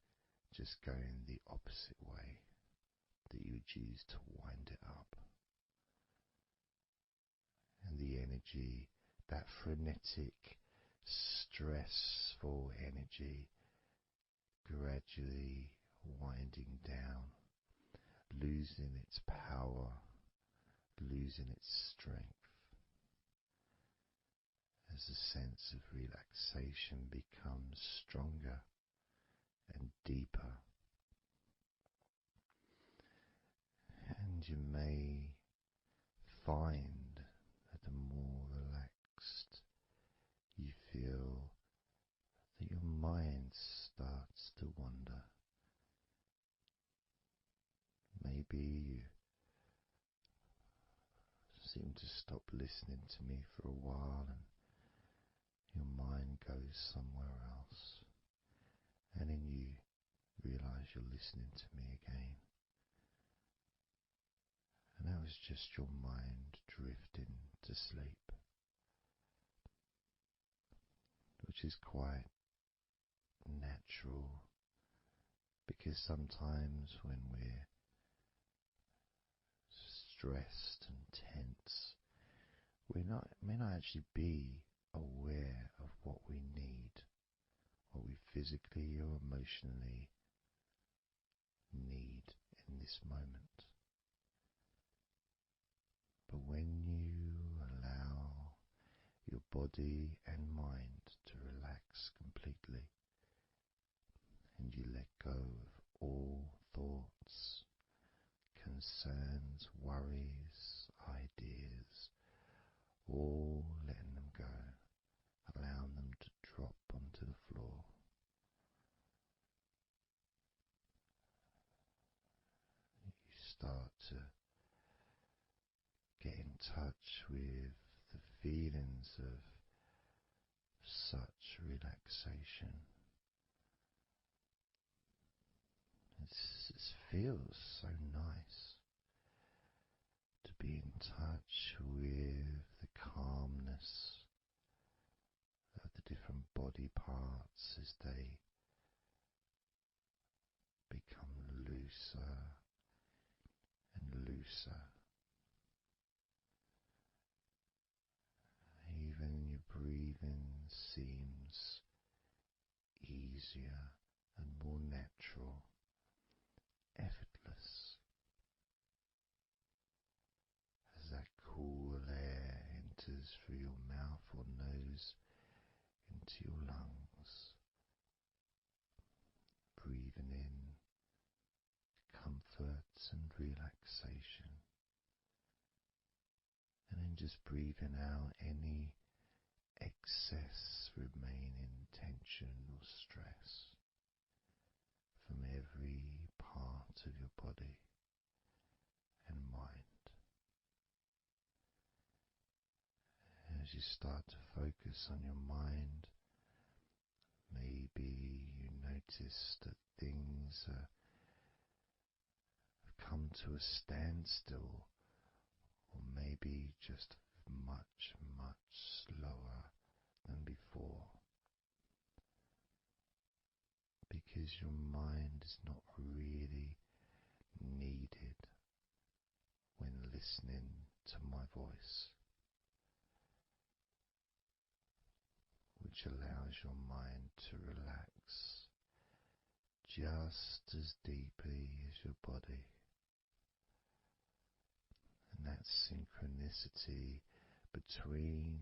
Speaker 2: just going the opposite way that you would use to wind it up. And the energy, that frenetic, stressful energy, gradually winding down, losing its power, losing its strength, as the sense of relaxation becomes stronger and deeper. And you may find that the more relaxed you feel, that your mind starts to wander. Maybe you seem to stop listening to me for a while and your mind goes somewhere else, and then you realize you're listening to me again. And that was just your mind drifting to sleep, which is quite natural, because sometimes when we're stressed and tense, we may not actually be aware of what we need, what we physically or emotionally need in this moment. But when you allow your body and mind to relax completely, and you let go of all thoughts, concerns, worries, ideas, all letting them go, allowing them to drop onto the floor, you start to get in touch with the feelings of such relaxation. It feels so nice to be in touch with the calmness of the different body parts as they become looser and looser. Even your breathing seems easier and more natural, effortless, as that cool air enters through your mouth or nose into your lungs, breathing in comfort and relaxation, and then just breathing out any excess remaining tension or stress from every part of your body and mind. As you start to focus on your mind, maybe you notice that things have come to a standstill, or maybe just much, much slower than before, because your mind is not really needed when listening to my voice, which allows your mind to relax just as deeply as your body. And that synchronicity between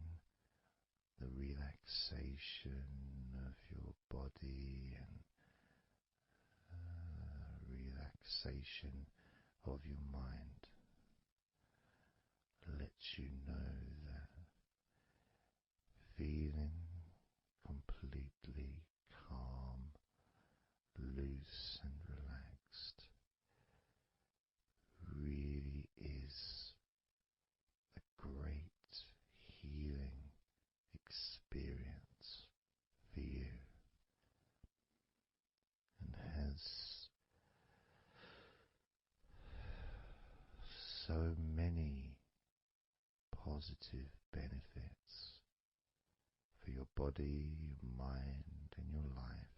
Speaker 2: the relaxation of your body and relaxation of your mind lets you know that feeling completely calm, loose and relaxed really is a great healing experience for you, and has so many positive benefits for your body, your mind, and your life,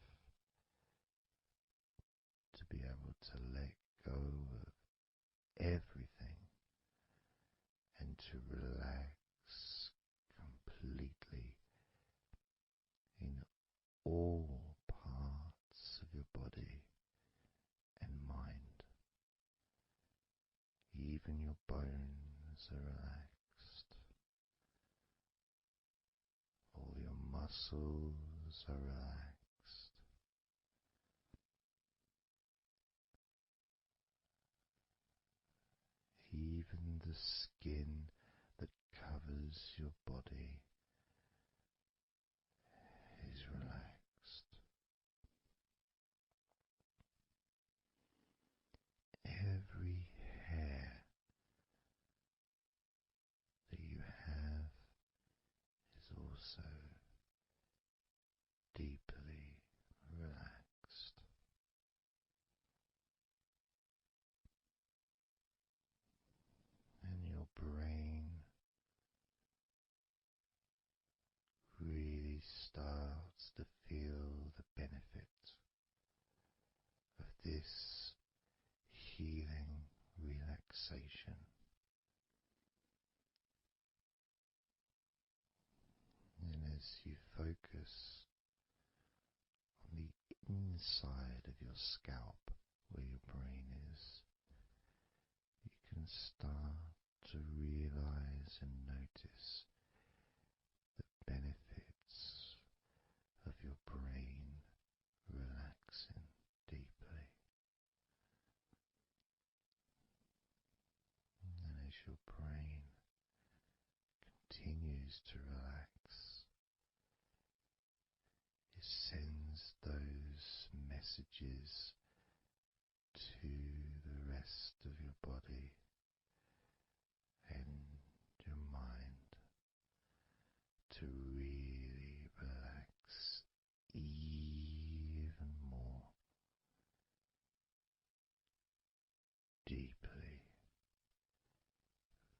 Speaker 2: to be able to let go of everything and to relax completely in all parts of your body and mind. Even your bones are relaxed. All your muscles are relaxed. Even the skin that covers your body is relaxed. Every hair that you have is also deeply relaxed. And your brain really starts to feel the benefit of this healing relaxation. And as you focus on the inside of your scalp where your brain is, you can start to realize and notice the benefits of your brain relaxing deeply. And as your brain continues to relax, it sends those messages to the rest of your body and your mind to really relax even more deeply,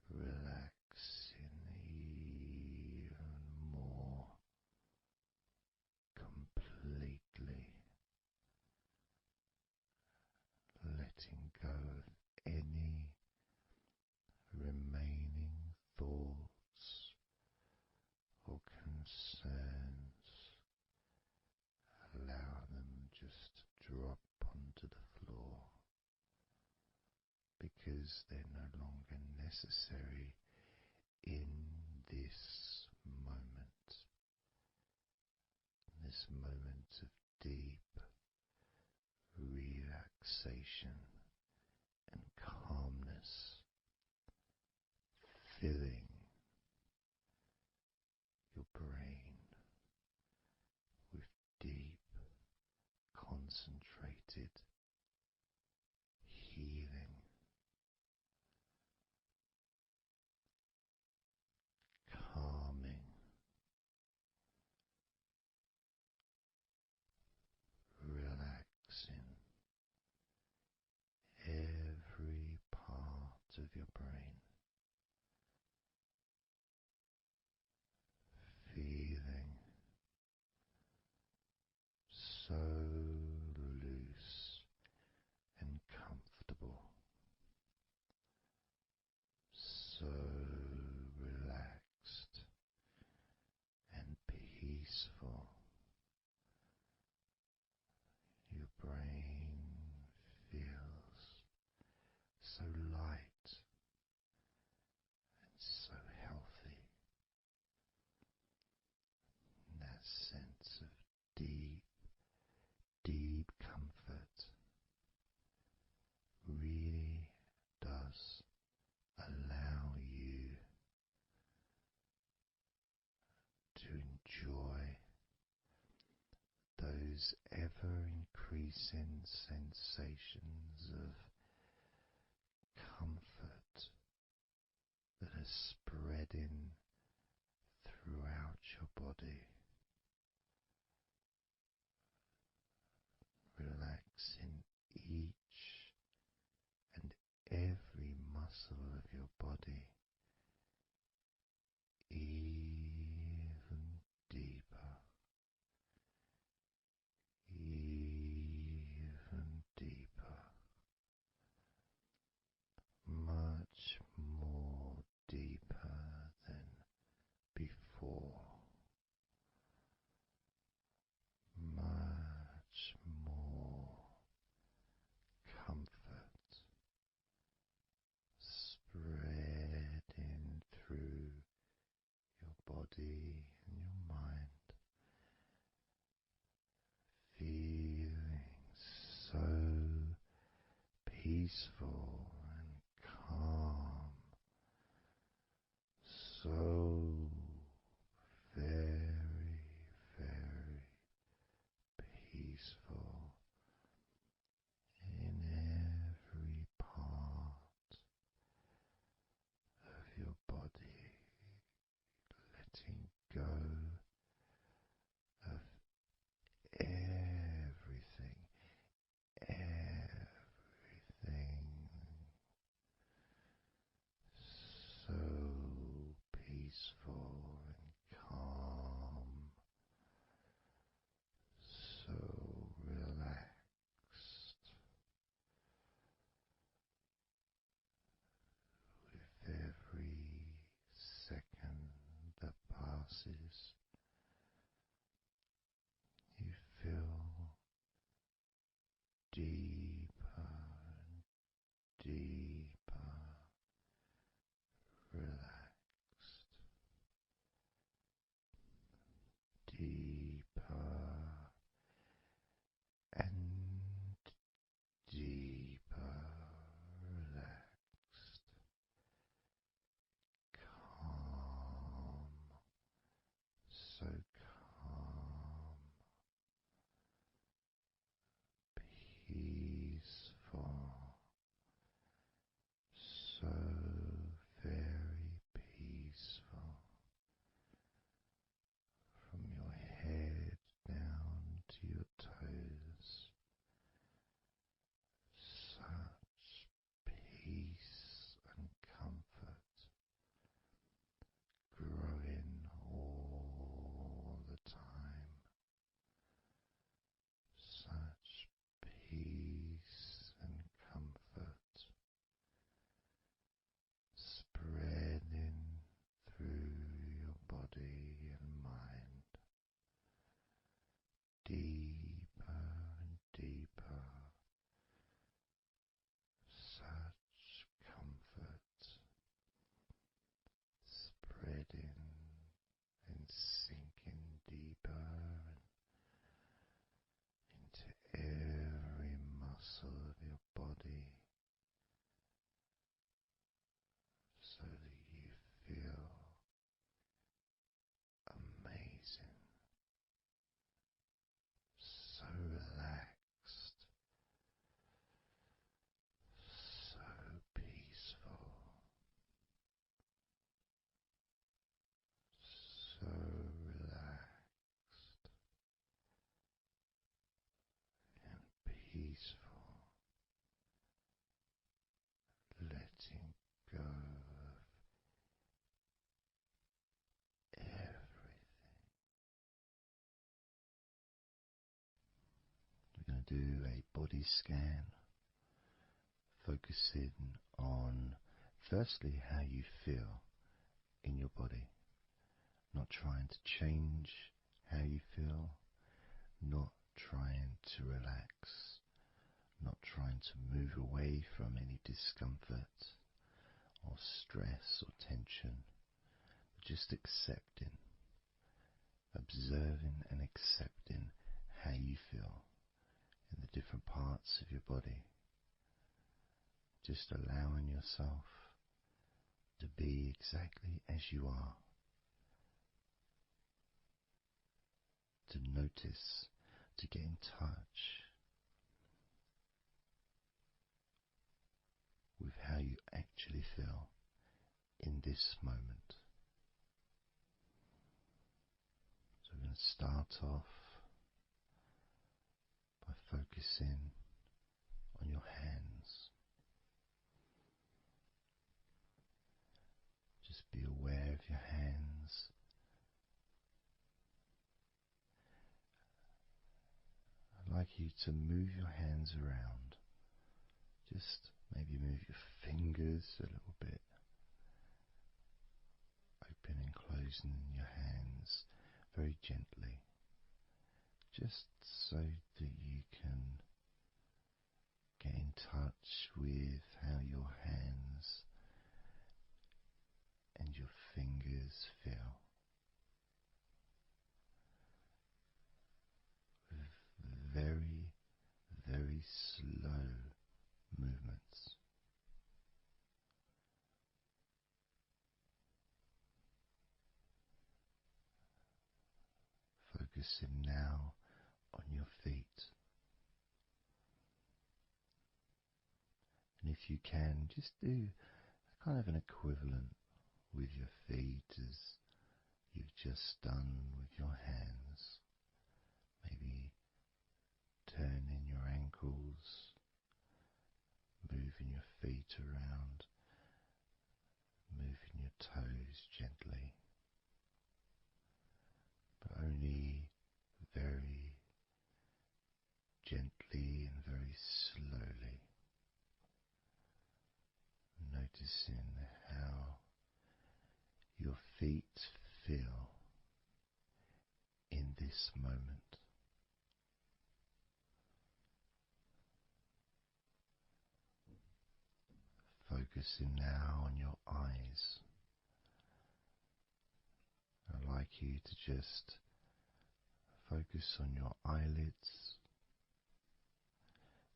Speaker 2: relaxing even more completely, letting go of any remaining thoughts or concerns. Allow them just to drop onto the floor, because they're no longer necessary in this moment, this moment of deep relaxation and concentrated healing, calming, relaxing every part of your brain, feeling so loose and comfortable, so relaxed and peaceful. Your brain feels so light and so healthy. And that sense of deep, deep comfort really does allow you to enjoy those ever increasing sensations of comfort that are spreading throughout your body, relaxing each and every muscle of your body even deeper, even deeper, much more deeper than before, much more comfort spreading through your body and your mind, feeling so peaceful and calm, so very, very peaceful in every part of your body, letting go of everything, everything so peaceful to do a body scan, focusing on firstly how you feel in your body, not trying to change how you feel, not trying to relax, not trying to move away from any discomfort or stress or tension, but just accepting, observing and accepting how you feel in the different parts of your body. Just allowing yourself to be exactly as you are, to notice, to get in touch with how you actually feel in this moment. So we're going to start off by focusing on your hands. Just be aware of your hands. I'd like you to move your hands around. Just maybe move your fingers a little bit, open and closing your hands very gently, just so that you can get in touch with how your hands and your fingers feel, with very, very slow movements. Focusing now on your feet. And if you can, just do kind of an equivalent with your feet as you've just done with your hands. Maybe turning your ankles, moving your feet around, moving your toes gently, but only very gently and very slowly, noticing how your feet feel in this moment. Focusing now on your eyes. I'd like you to just focus on your eyelids.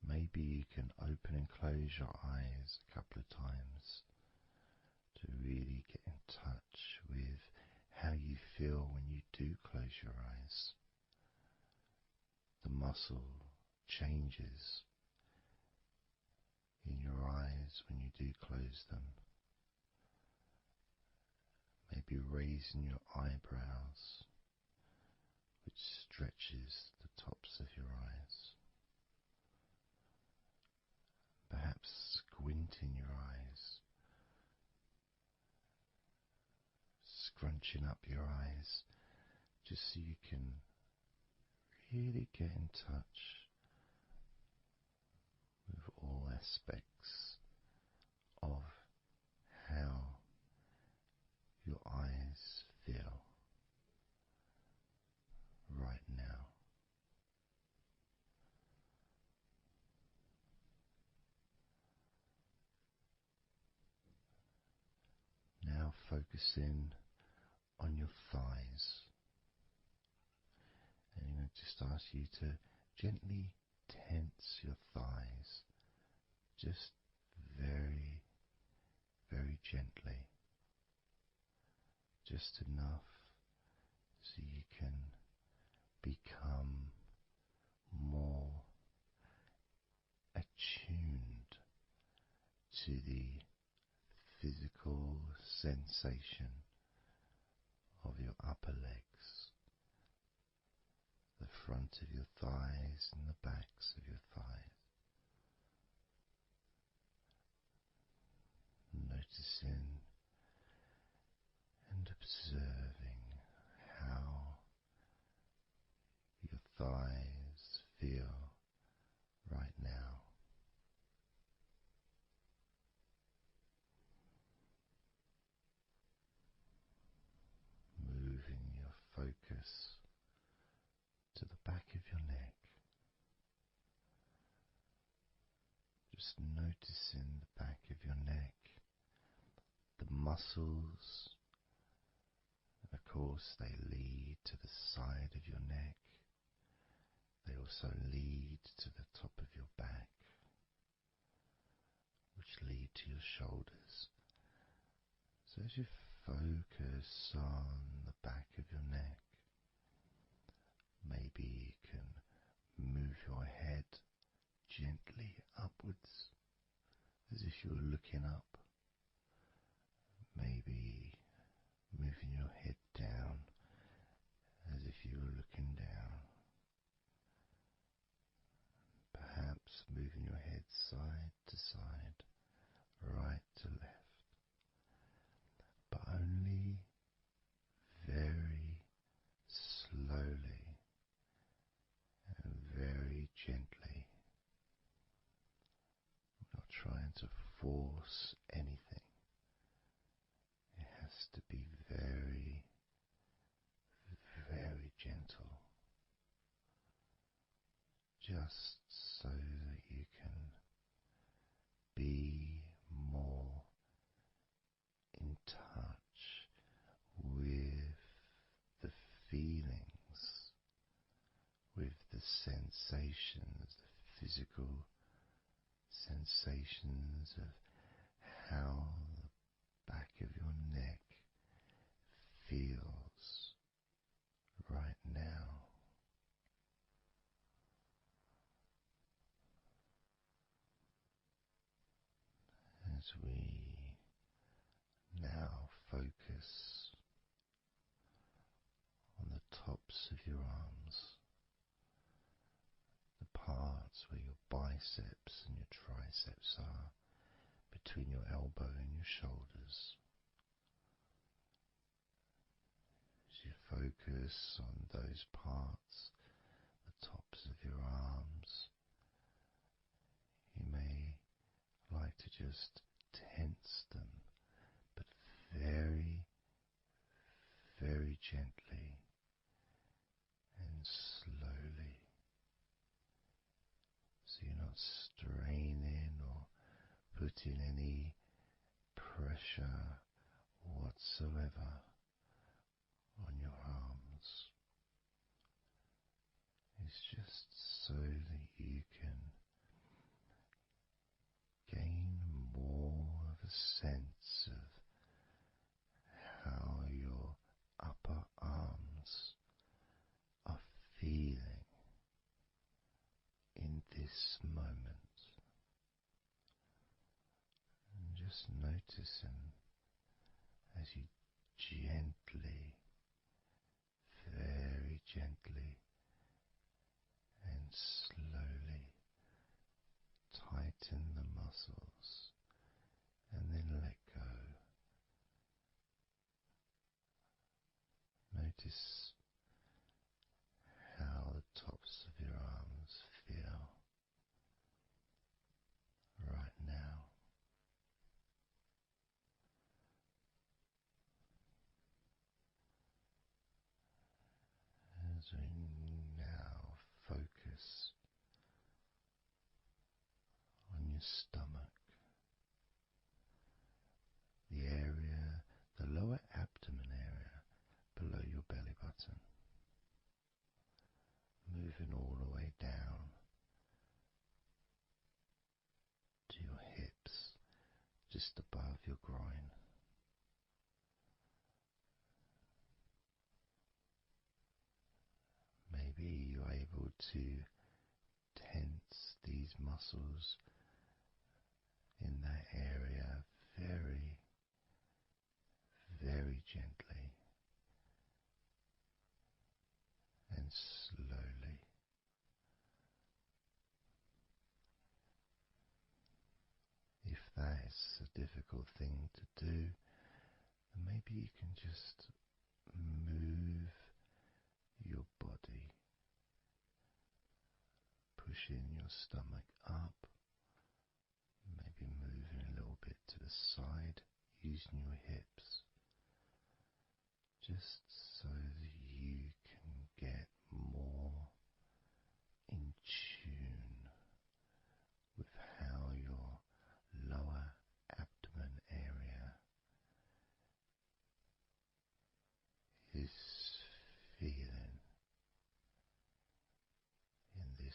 Speaker 2: Maybe you can open and close your eyes a couple of times to really get in touch with how you feel when you do close your eyes. The muscle changes in your eyes when you do close them. Maybe raising your eyebrows, which stretches the tops of your eyes. Perhaps squinting your eyes, scrunching up your eyes, just so you can really get in touch with all aspects of how your eyes feel right now. Now focusing on your thighs, and I'm going to just ask you to gently tense your thighs, just very, very gently, just enough so you can become more attuned to the physical sensation of your upper legs, the front of your thighs and the backs of your thighs. Noticing and observing how your thighs feel noticing the back of your neck, the muscles. Of course, they lead to the side of your neck. They also lead to the top of your back, which lead to your shoulders. So as you focus on the back of your neck, maybe you can move your head gently upwards as if you were looking up. Maybe moving your head down as if you were looking down. Perhaps moving your head side to side, right to left, but only very slowly and very gently. Not trying to force anything. It has to be very, very gentle, just so that you can be more in touch with the feelings, with the sensations, the physical sensations of how the back of your neck feels right now. As we now focus on the tops of your arms, the parts where your biceps and your triceps are, between your elbow and your shoulders. As you focus on those parts, the tops of your arms, you may like to just tense them, but very, very gently and slowly, so you're not straining or putting any pressure whatsoever on your arms. It's just so that you can gain more of a sense of how your upper arms are feeling in this moment, and just noticing as you gently, very gently and slowly tighten the muscles and then let go. Notice how the tops of your arms feel right now. As we now focus on your stomach, the area, the lower abdomen area below your belly button, moving all the way down to your hips, just above your groin. Maybe you're able to tense these muscles in that area very, very gently and slowly. If that's a difficult thing to do, then maybe you can just move your body, pushing your stomach up, maybe moving a little bit to the side, using your hips, just so that you can get more in tune with how your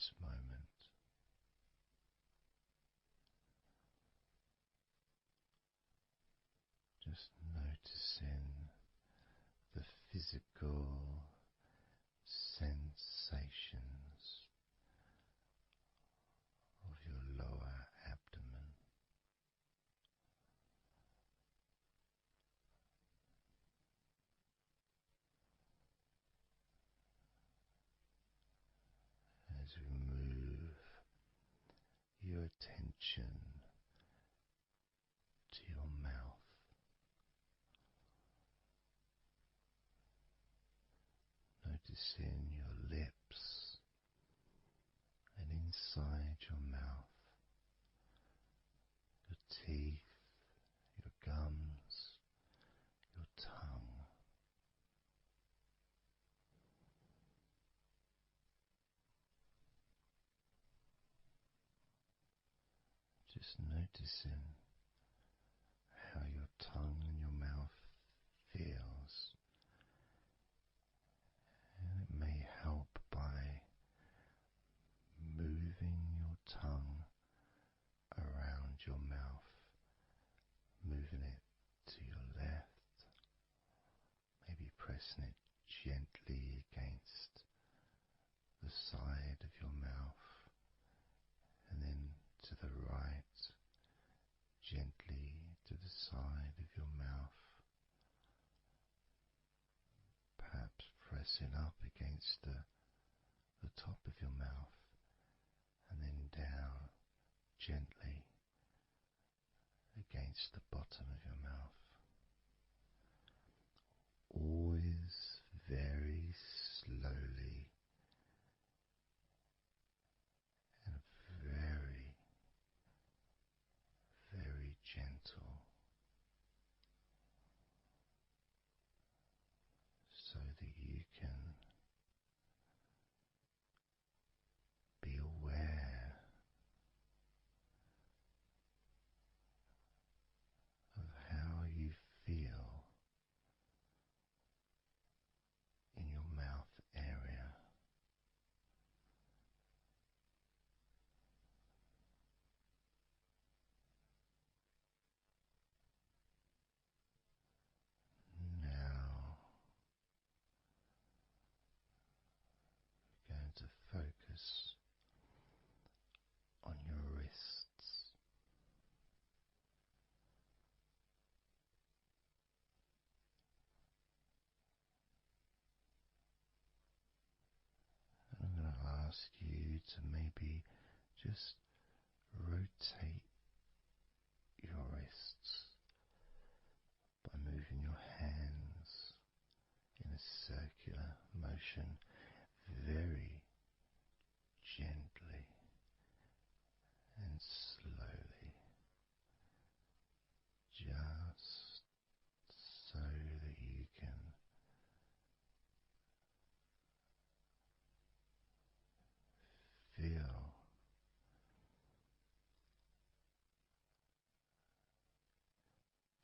Speaker 2: this moment. Just noticing the physical sensations of your lower abdomen. As we move your attention to your mouth, noticing your lips and inside your mouth, your teeth, your gums, your tongue. Just noticing how your tongue and your mouth feels, and it may help by moving your tongue around your mouth, moving it to your left, maybe pressing it gently against the side of your mouth, and then to the right, gently to the side of your mouth, perhaps pressing up against the top of your mouth, and then down gently against the bottom of your mouth. Always very slowly and very, very gentle, so that you can be aware of how you feel in your mouth area. Now we're going to focus on your wrists. And I'm going to ask you to maybe just rotate your wrists by moving your hands in a circular motion very gently and slowly, just so that you can feel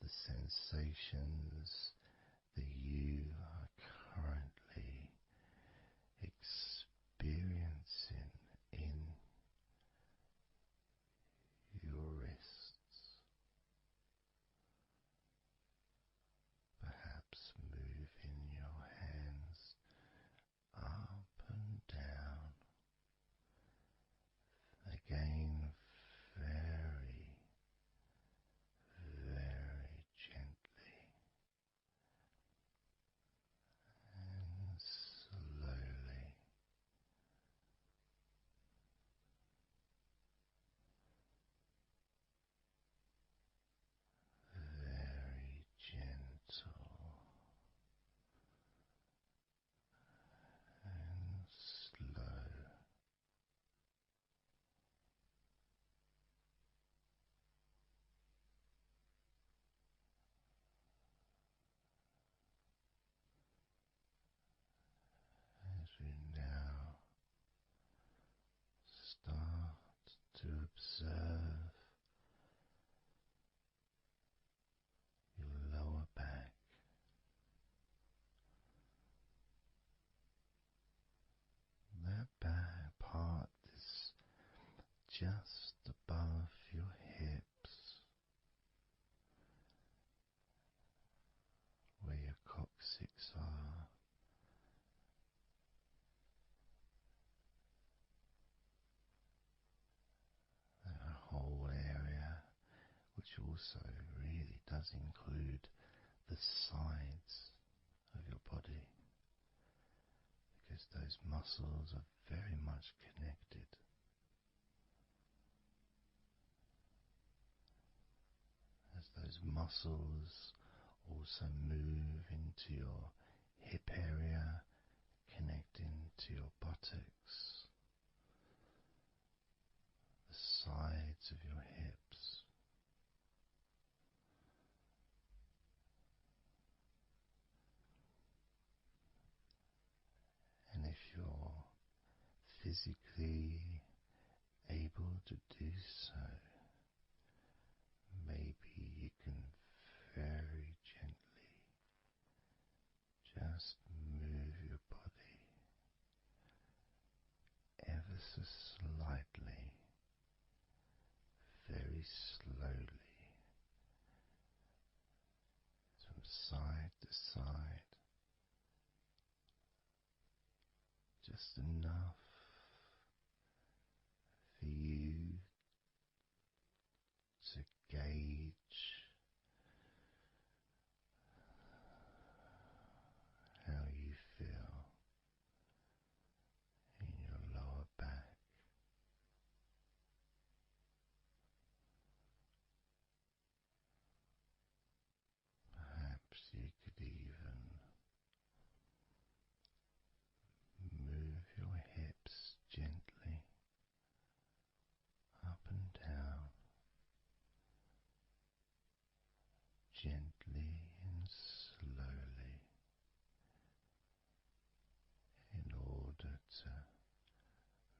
Speaker 2: the sensations that you are currently experiencing in your wrists. Perhaps moving your hands up and down, again very, very gently, just above your hips, where your coccyx are, that whole area, which also really does include the sides of your body, because those muscles are very much connected. As those muscles also move into your hip area, connecting to your buttocks, the sides of your hips, and if you're physically able to do so, maybe you can very gently just move your body ever so slightly, very slowly, from side to side, just enough for you to gauge how you feel in your lower back. Perhaps you could even move your hips gently up and down, gently and slowly, in order to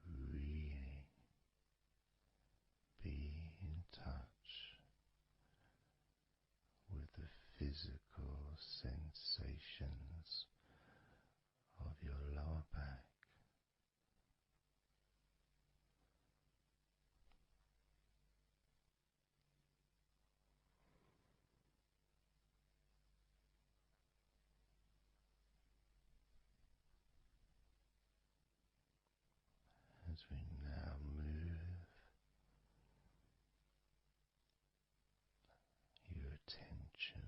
Speaker 2: really be in touch with the physical sensations of your lower back. As we now move your attention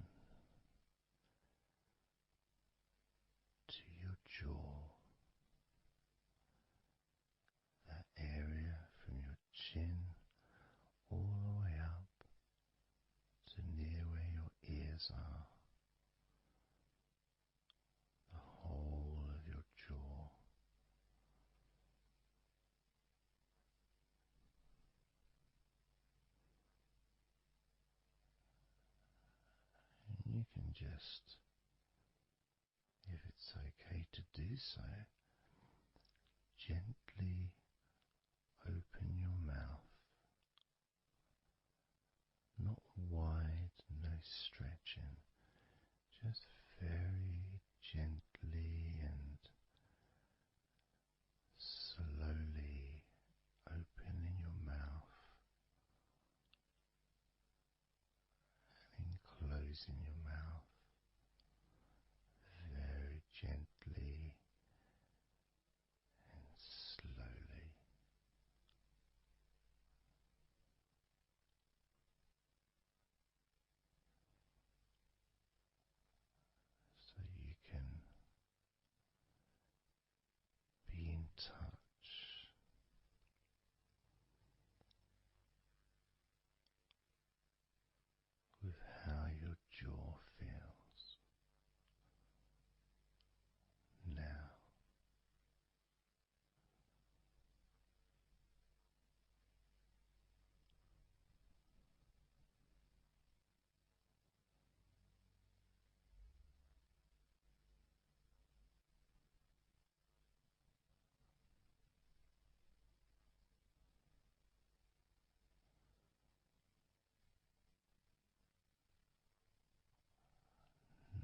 Speaker 2: to your jaw, that area from your chin all the way up to near where your ears are, the whole of your jaw. And you can just, if it's okay to do so, gently open your mouth, not wide, no stretching, just very gently and slowly opening your mouth and then closing your mouth very gently and slowly. So you can be in touch with how your jaw feels now.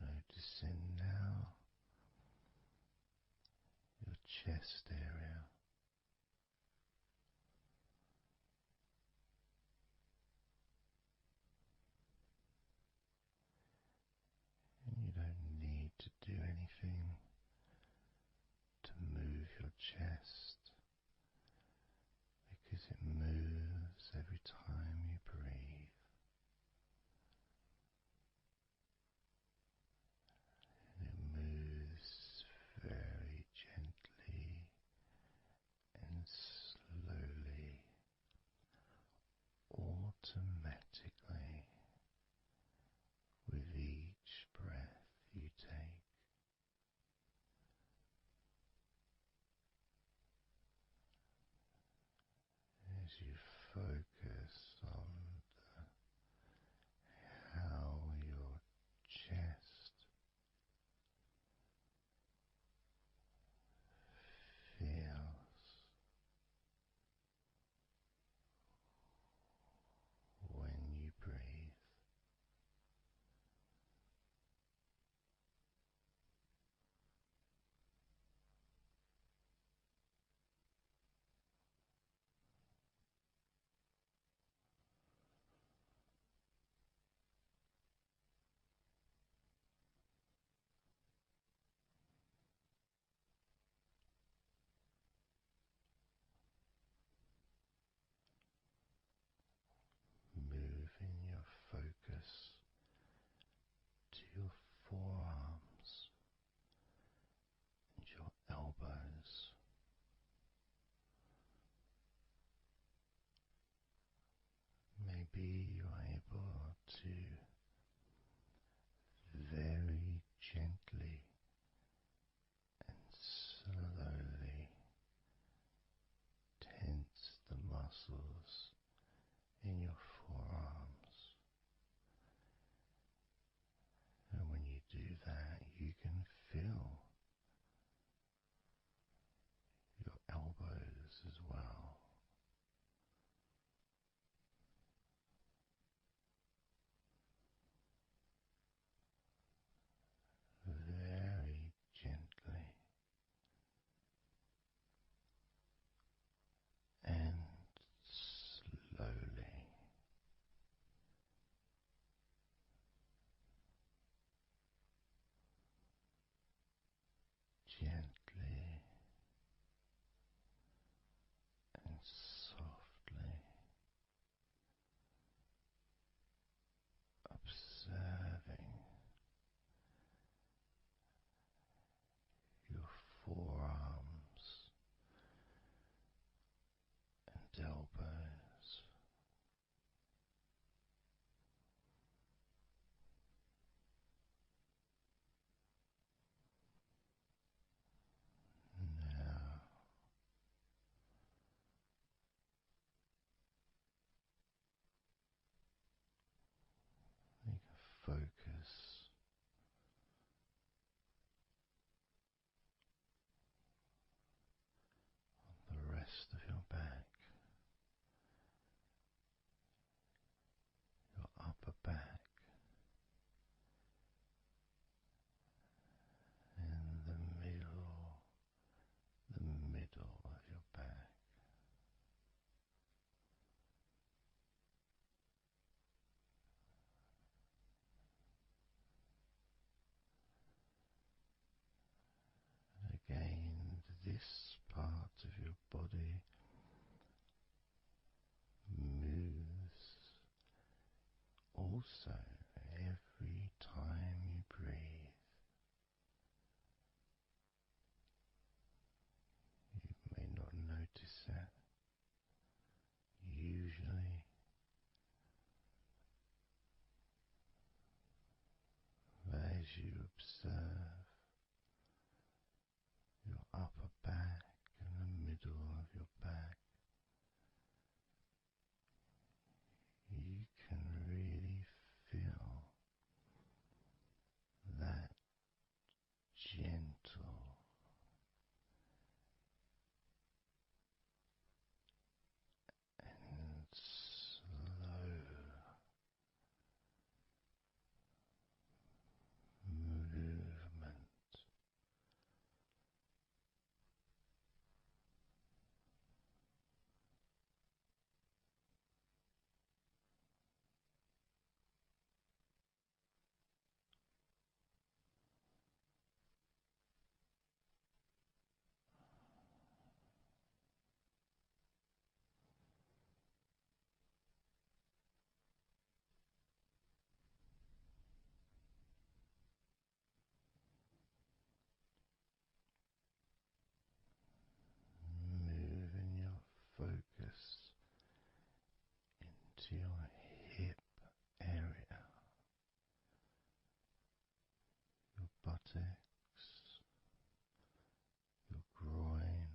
Speaker 2: Noticing now your chest area, focus on how your chest feels when you breathe. Moving your focus to your forearms and your elbows. Maybe you're able to very gently and slowly tense the muscles in your forearms. And when you do that, you can feel your elbows as well. Very gently and slowly. Gently and softly observing your forearms and elbows. Now you can focus on the rest of your back, your upper back, and the middle of your back. Again, this part of your body moves also every time you breathe. You may not notice that usually, but as you observe your upper back and the middle of your back, you can really feel that gentle and slow movement. Moving your focus into your hip area, your buttocks, your groin,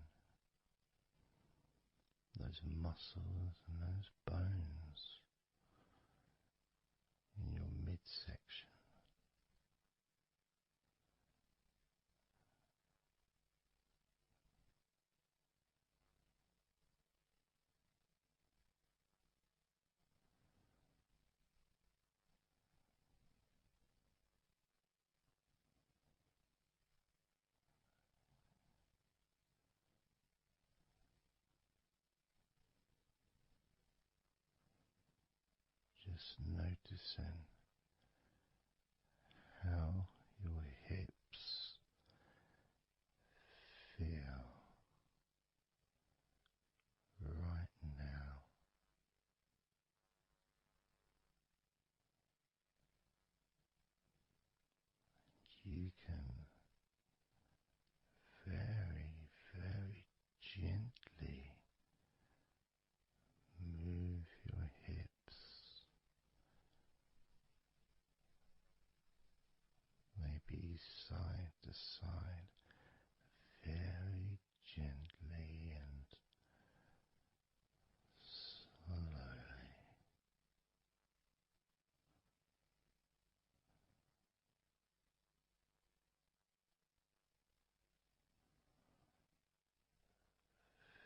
Speaker 2: those those muscles and those bones in your midsection. Just noticing how your hips feel right now. You can very, very gently move your hips, maybe side to side, very gently and slowly.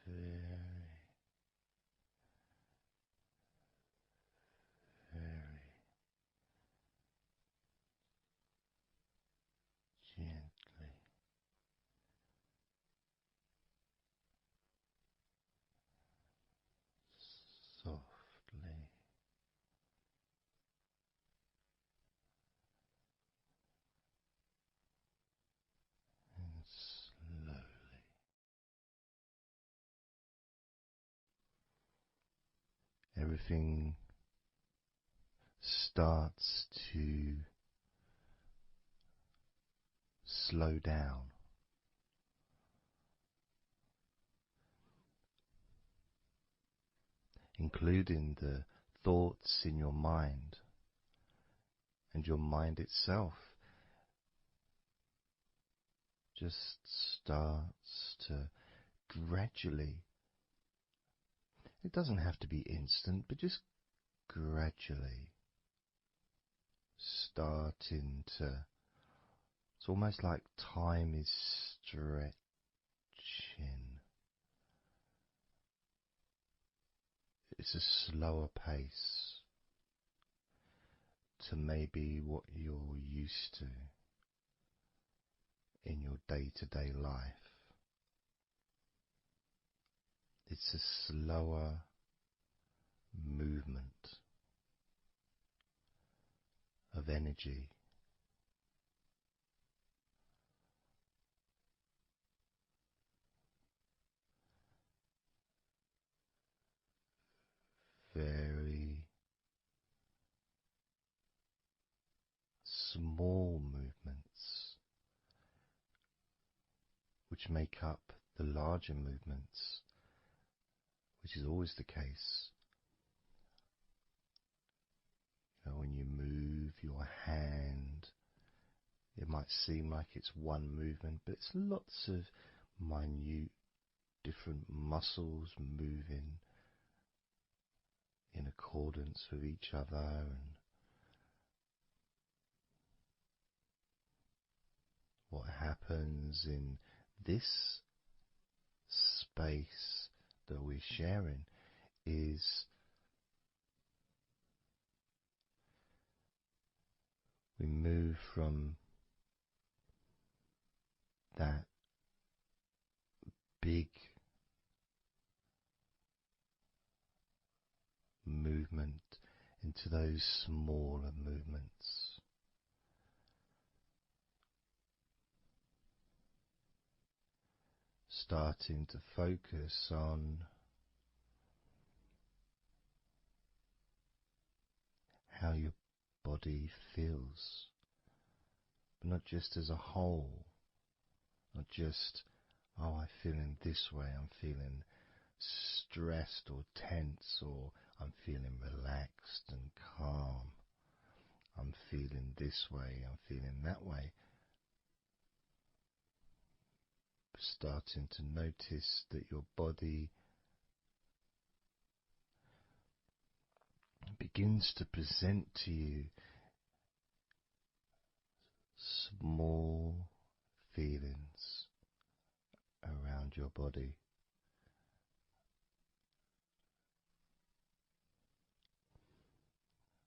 Speaker 2: Very, very gently, softly and slowly. Everything starts to slow down, including the thoughts in your mind and your mind itself just starts to gradually, it doesn't have to be instant, but just gradually starting to, it's almost like time is stretching. It's a slower pace to maybe what you're used to in your day-to-day life. It's a slower movement of energy, very small movements which make up the larger movements, which is always the case. You know, when you move your hand, it might seem like it's one movement, but it's lots of minute different muscles moving in accordance with each other, and what happens in this space that we're sharing is we move from that big movement into those smaller movements. Starting to focus on how your body feels, but not just as a whole, not just, oh, I feel in this way, I'm feeling stressed or tense, or I'm feeling relaxed and calm, I'm feeling this way, I'm feeling that way. Starting to notice that your body begins to present to you small feelings around your body.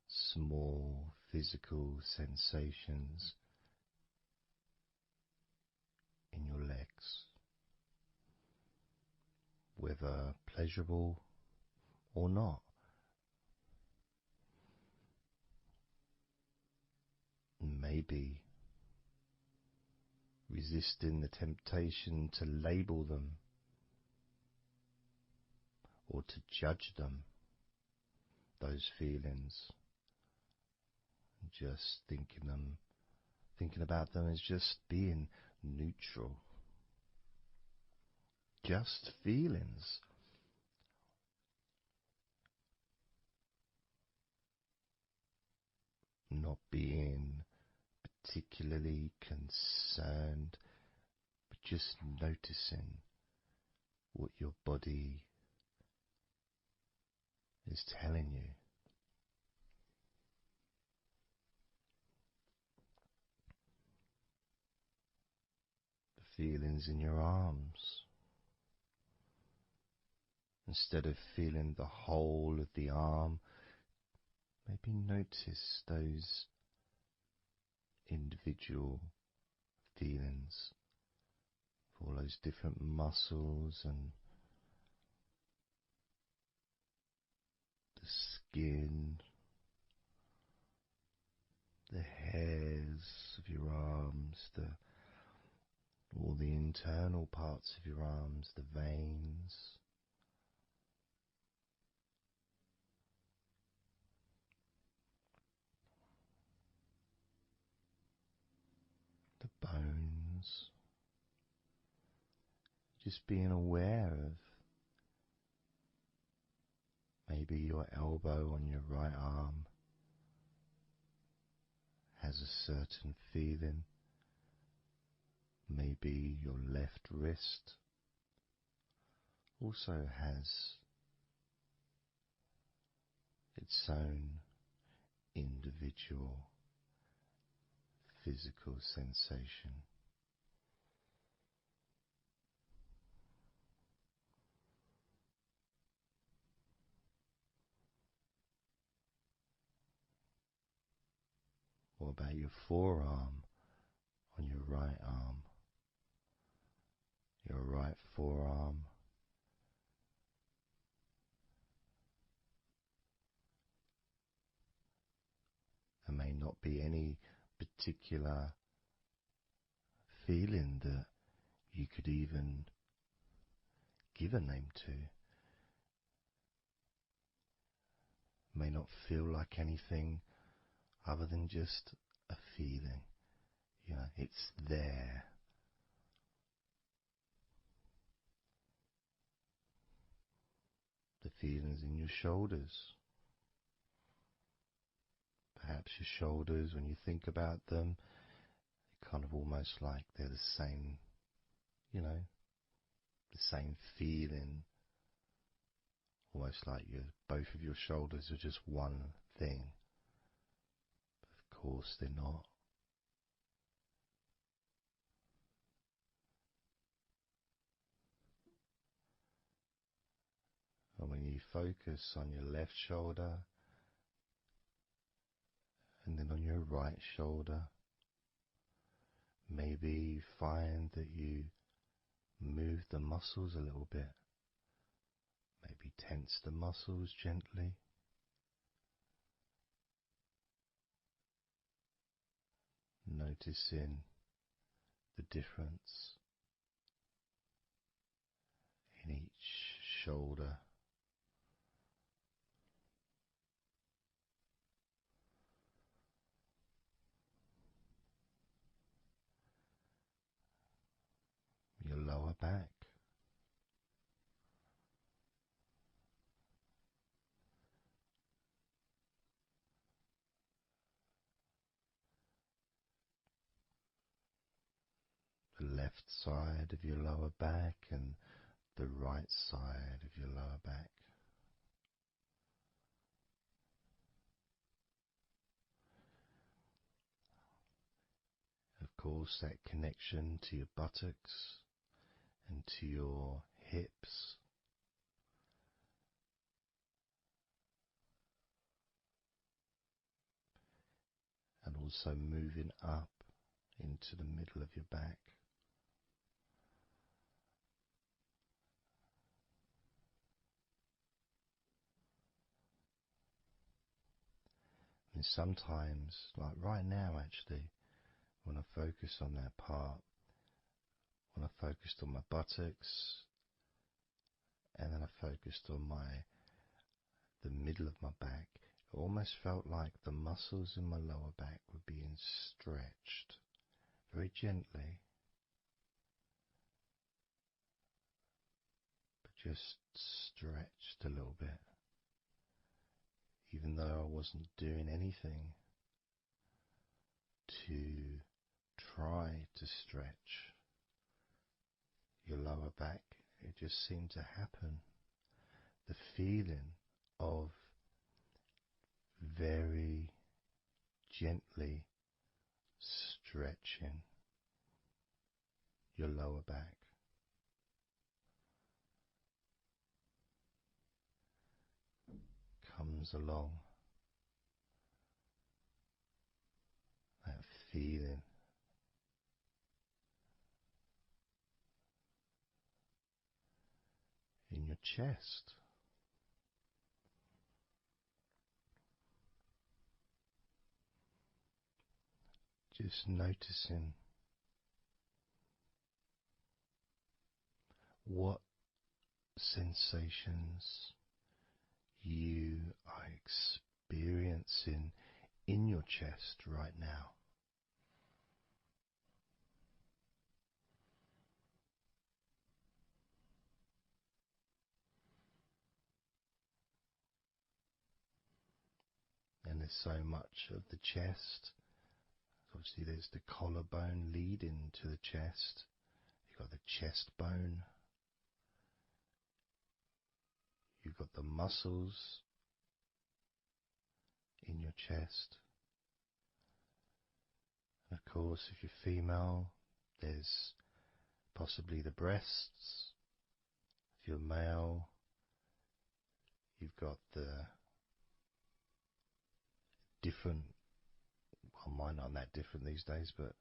Speaker 2: Small physical sensations in your legs, whether pleasurable or not. Maybe resisting the temptation to label them or to judge them, those feelings, just thinking about them as just being neutral, just feelings. Not being particularly concerned, but just noticing what your body is telling you. The feelings in your arms. Instead of feeling the whole of the arm, maybe notice those individual feelings, all those different muscles and the skin, the hairs of your arms, all the internal parts of your arms, the veins, the bones. Just being aware of maybe your elbow on your right arm has a certain feeling. Maybe your left wrist also has its own individual physical sensation. What about your forearm on your right arm? Your right forearm. There may not be any particular feeling that you could even give a name to. May not feel like anything other than just a feeling. You know, it's there. The feelings in your shoulders. Perhaps your shoulders, when you think about them, they're kind of almost like they're the same, you know, the same feeling. Almost like both of your shoulders are just one thing. But of course they're not. And when you focus on your left shoulder and then on your right shoulder, maybe you find that you move the muscles a little bit. Maybe tense the muscles gently. Noticing the difference in each shoulder. Your lower back. The left side of your lower back and the right side of your lower back. course, that connection to your buttocks and to your hips. And also moving up into the middle of your back. And sometimes, like right now actually, when I focus on that part, when I focused on my buttocks, and then I focused on the middle of my back, it almost felt like the muscles in my lower back were being stretched very gently, but just stretched a little bit, even though I wasn't doing anything to try to stretch your lower back. It just seemed to happen. The feeling of very gently stretching your lower back. Comes along, that feeling in your chest. Just noticing what sensations you are experiencing in your chest right now. And there's so much of the chest. Obviously there's the collarbone leading to the chest. You've got the chest bone. You've got the muscles in your chest. And of course, if you're female, there's possibly the breasts. If you're male, you've got the different, well, mine aren't that different these days, but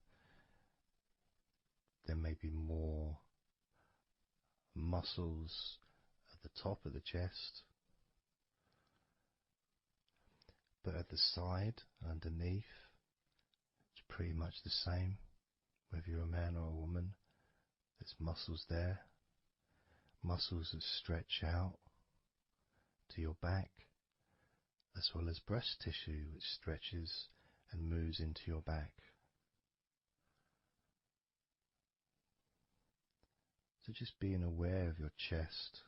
Speaker 2: there may be more muscles at the top of the chest, but at the side, underneath, it's pretty much the same. Whether you're a man or a woman, there's muscles there, muscles that stretch out to your back, as well as breast tissue which stretches and moves into your back. So just being aware of your chest,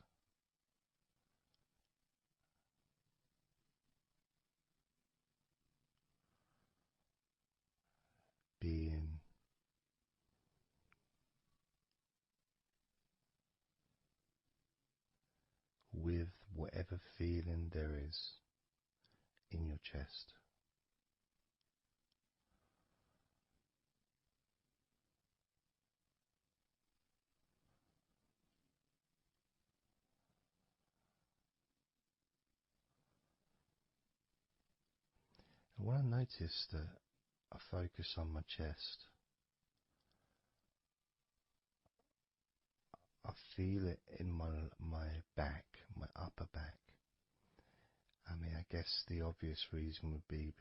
Speaker 2: being with whatever feeling there is in your chest. And when I notice that I focus on my chest, I feel it in my back, my upper back. I mean, I guess the obvious reason would be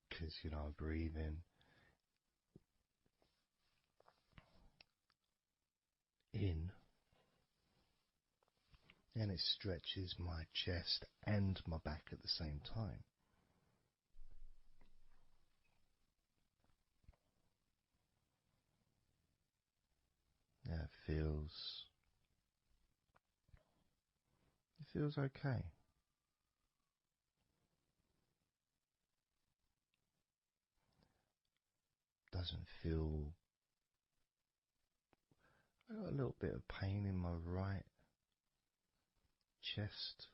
Speaker 2: because, I breathe in, and it stretches my chest and my back at the same time. Yeah, it feels okay. Doesn't feel. I got a little bit of pain in my right chest.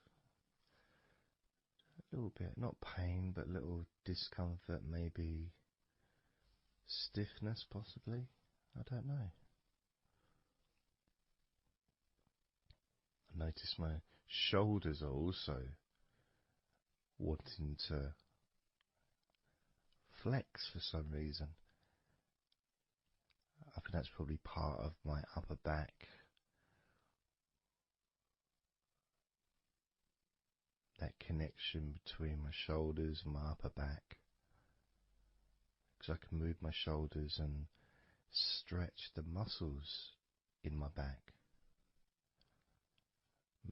Speaker 2: A little bit, not pain, but little discomfort, maybe stiffness, possibly. I don't know. I notice my shoulders are also wanting to flex for some reason. I think that's probably part of my upper back. That connection between my shoulders and my upper back. Because I can move my shoulders and stretch the muscles in my back.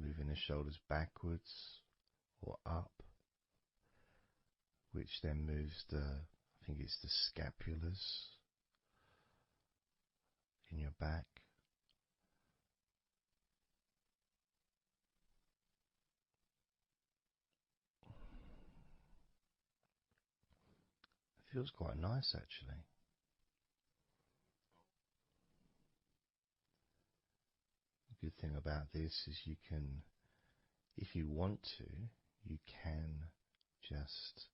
Speaker 2: Moving the shoulders backwards or up, which then moves I think it's the scapulars in your back. It feels quite nice, actually. The good thing about this is you can, if you want to, you can just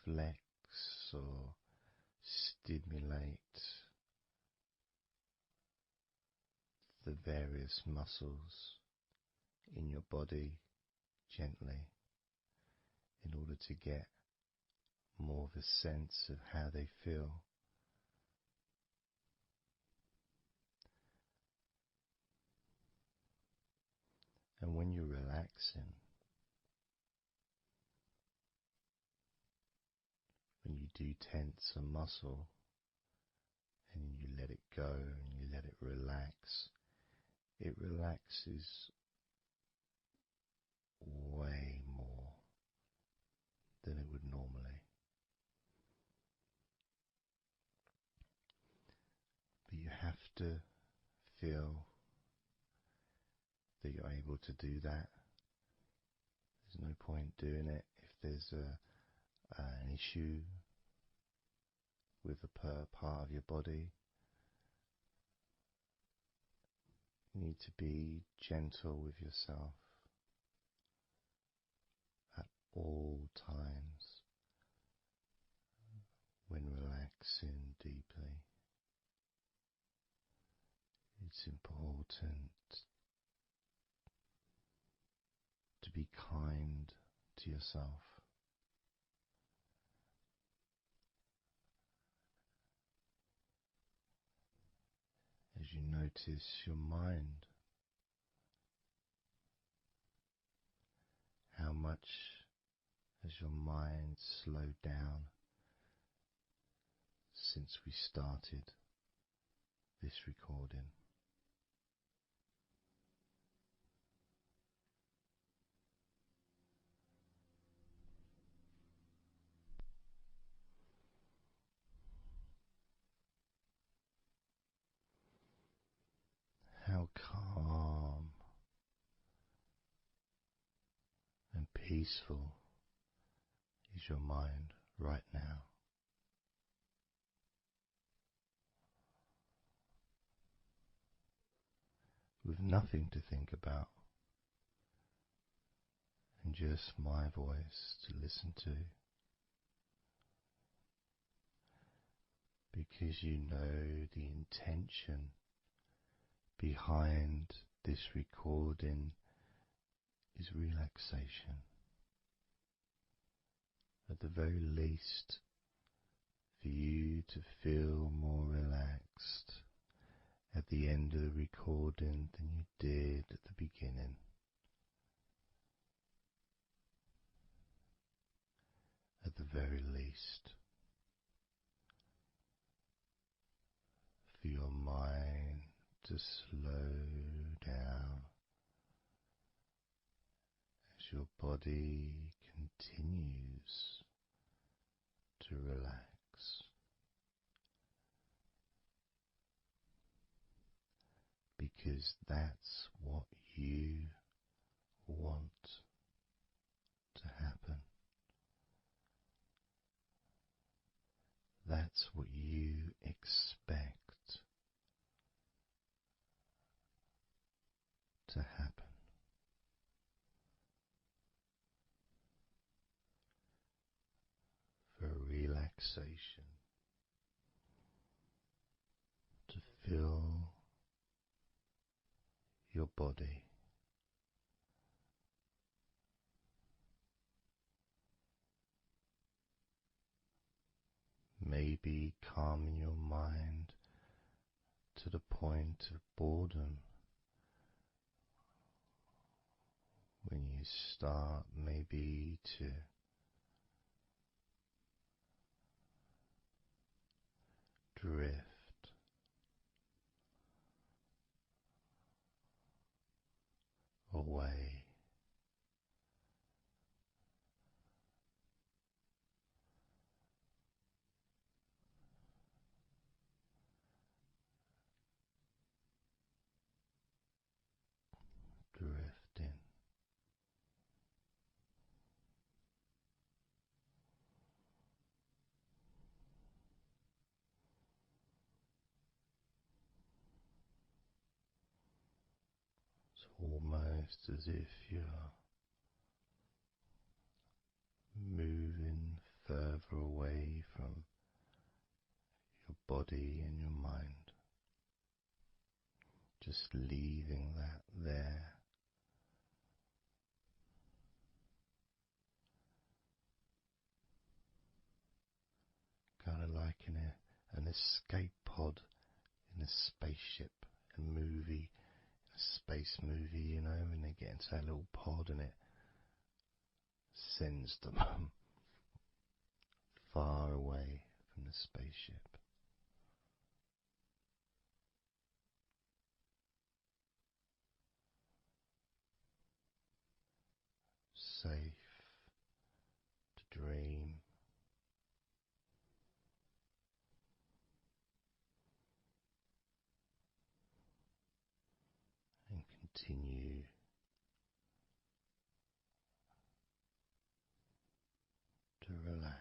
Speaker 2: flex or stimulate the various muscles in your body gently in order to get more of a sense of how they feel. And when you're relaxing, when you do tense a muscle and you let it go and you let it relaxes way more than it would normally. But you have to feel that you're able to do that. There's no point doing it if there's an issue with a part of your body. You need to be gentle with yourself at all times when relaxing deeply. It's important to be kind to yourself. As you notice your mind, how much has your mind slowed down since we started this recording? How calm and peaceful is your mind right now? With nothing to think about and just my voice to listen to, because you know the intention behind this recording is relaxation. At the very least, for you to feel more relaxed at the end of the recording than you did at the beginning. At the very least, for your mind to slow down as your body continues to relax. Because that's what you want to happen. That's what you expect to happen. For relaxation relaxation, to feel your body. Maybe calming your mind to the point of boredom when you start maybe to drift away. Drifting. It's almost as if you're moving further away from your body and your mind, just leaving that there. Kind of like in an escape pod in a spaceship and movie, a space movie, you know, when they get into that little pod and it sends them far away from the spaceship. Safe to dream. And continue to relax.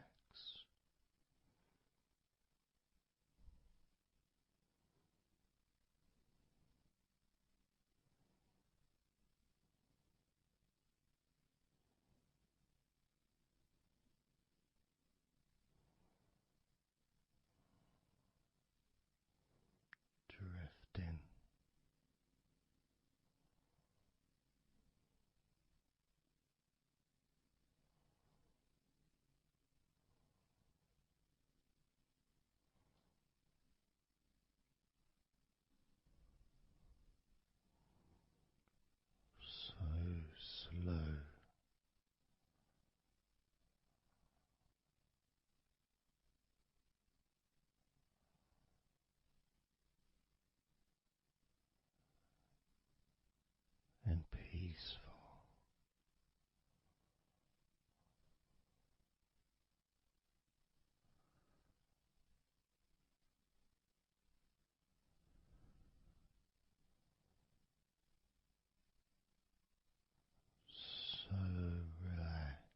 Speaker 2: Drifting. So slow. And peaceful. So relaxed.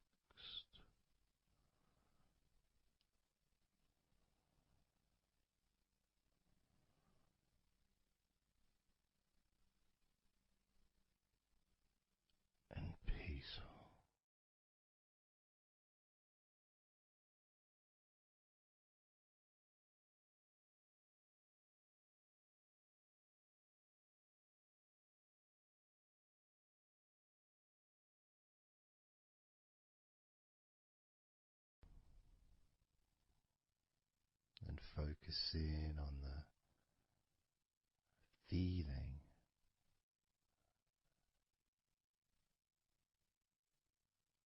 Speaker 2: And peaceful. And focusing on the feeling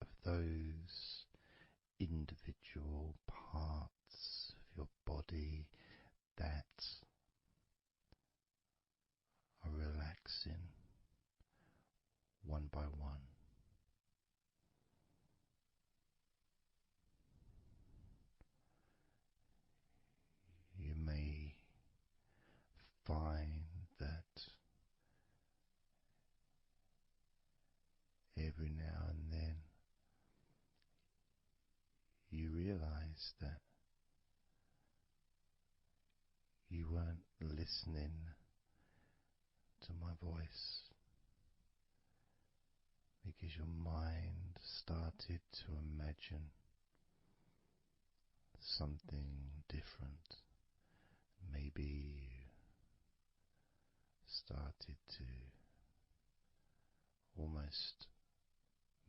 Speaker 2: of those individual parts of your body that are relaxing one by one. You may find that every now and then you realize that you weren't listening to my voice because your mind started to imagine something different. Maybe you started to almost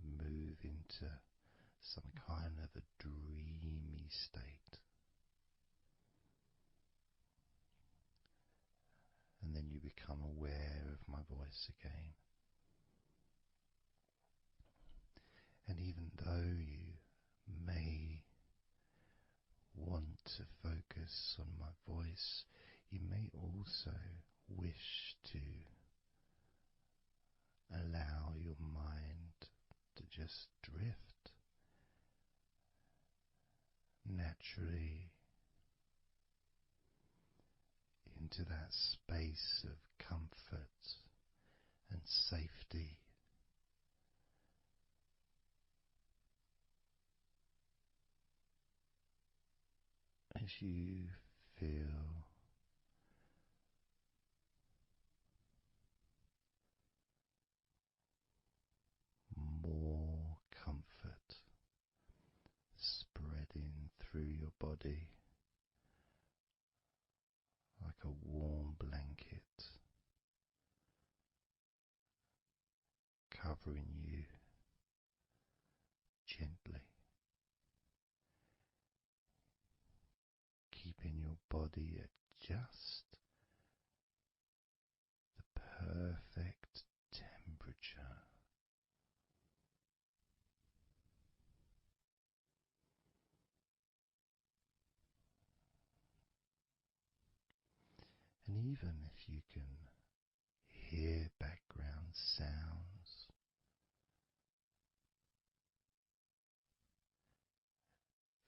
Speaker 2: move into some kind of a dreamy state. And then you become aware of my voice again. And even though you may want to focus on my voice, you may also wish to allow your mind to just drift naturally into that space of comfort and safety. As you feel more comfort spreading through your body like a warm blanket, covering you gently, keeping your body at just the perfect temperature. And even if you can hear background sounds,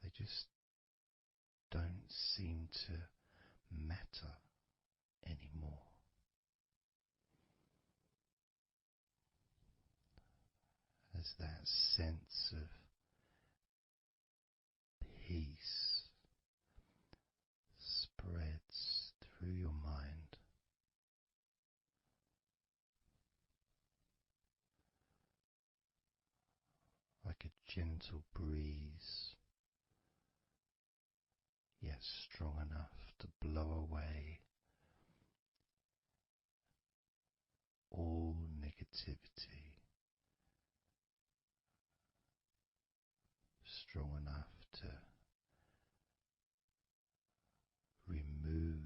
Speaker 2: they just don't seem to matter anymore. As that sense of peace spreads through your mind, like a gentle breeze, yet strong enough to blow away all negativity, strong enough to remove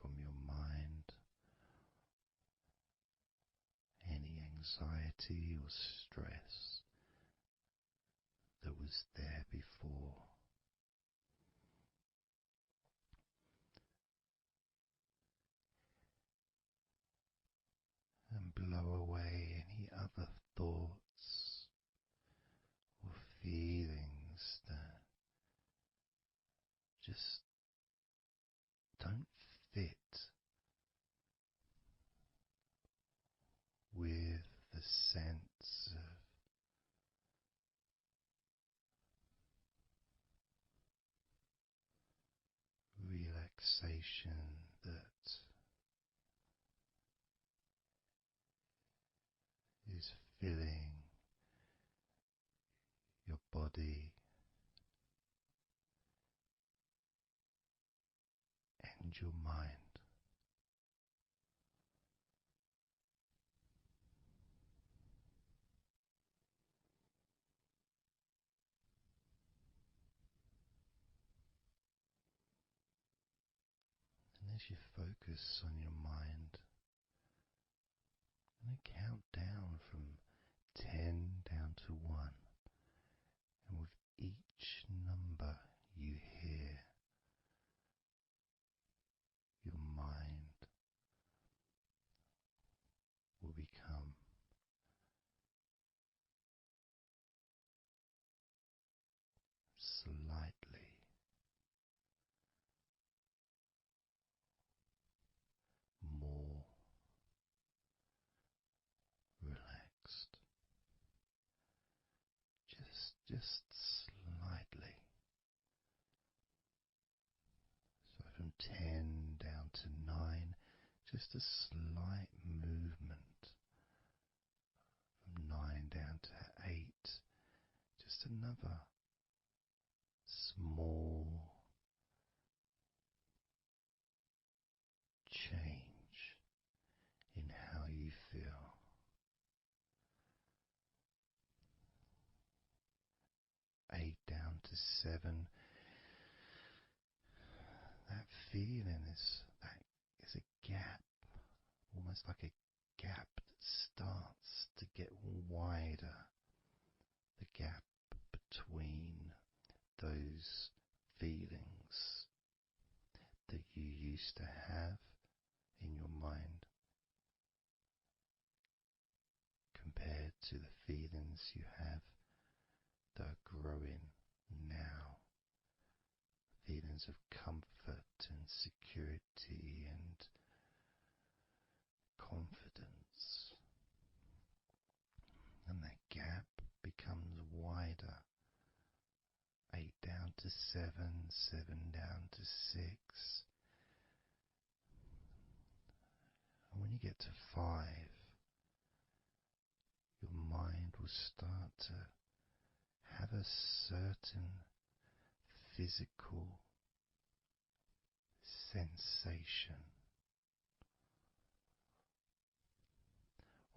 Speaker 2: from your mind any anxiety or stress that was there before. And blow away any other thoughts or feelings that just don't fit with the sense of relaxation that is filling your body and your mind. And as you focus on your mind, I'm going to count down from 10 down to 1. And with each number you hear, your mind will become slightly more relaxed. Just slightly. So from 10 down to 9, just a slight movement. From 9 down to 8, just another small change in how you feel. 8 down to 7. That feeling is a gap, almost like a gap that starts to get wider. The gap between those feelings that you used to have in your mind compared to the feelings you have that are growing now. Feelings of comfort and security and confidence. And that gap becomes wider. 8 down to 7, 7 down to 6. And when you get to 5, your mind will start to have a certain physical sensation,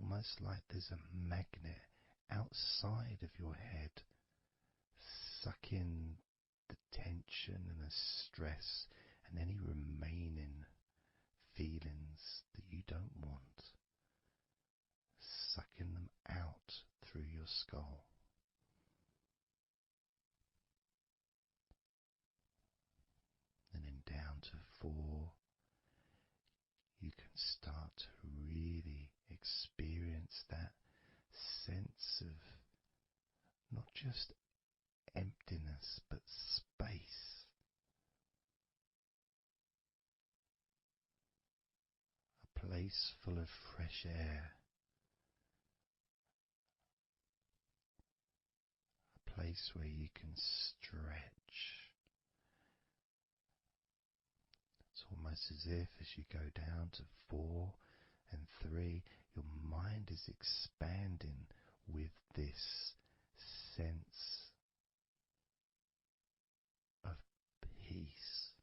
Speaker 2: almost like there's a magnet outside of your head sucking the tension and the stress and any remaining feelings that you don't want, sucking them out through your skull. And then down to 4, you can start to really experience that sense of not just emptiness but space. A place full of fresh air. A place where you can stretch. It's almost as if as you go down to 4 and 3, your mind is expanding with this sense of peace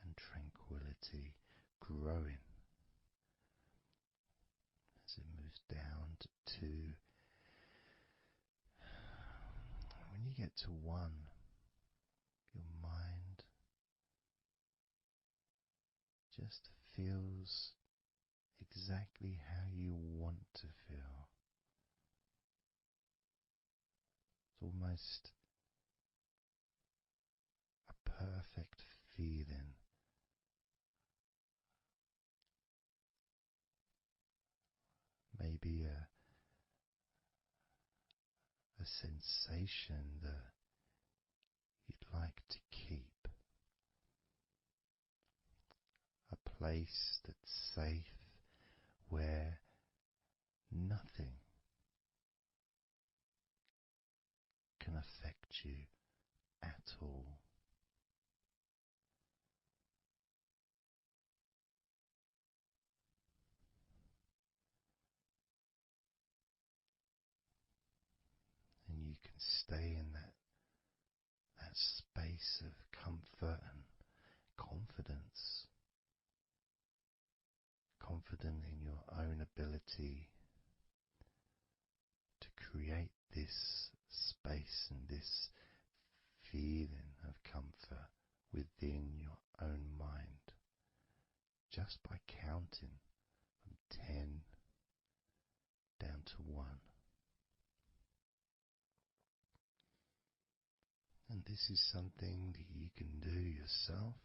Speaker 2: and tranquility growing. As it moves down to 2, when you get to 1, your mind just feels exactly how you want to feel. It's almost a perfect feeling. Maybe a sensation that you'd like to keep. A place that's safe where nothing can affect you at all. And you can stay in that space of comfort and confidence. Confident in your own ability to create this space and this feeling of comfort within your own mind, just by counting from 10 down to 1. And this is something that you can do yourself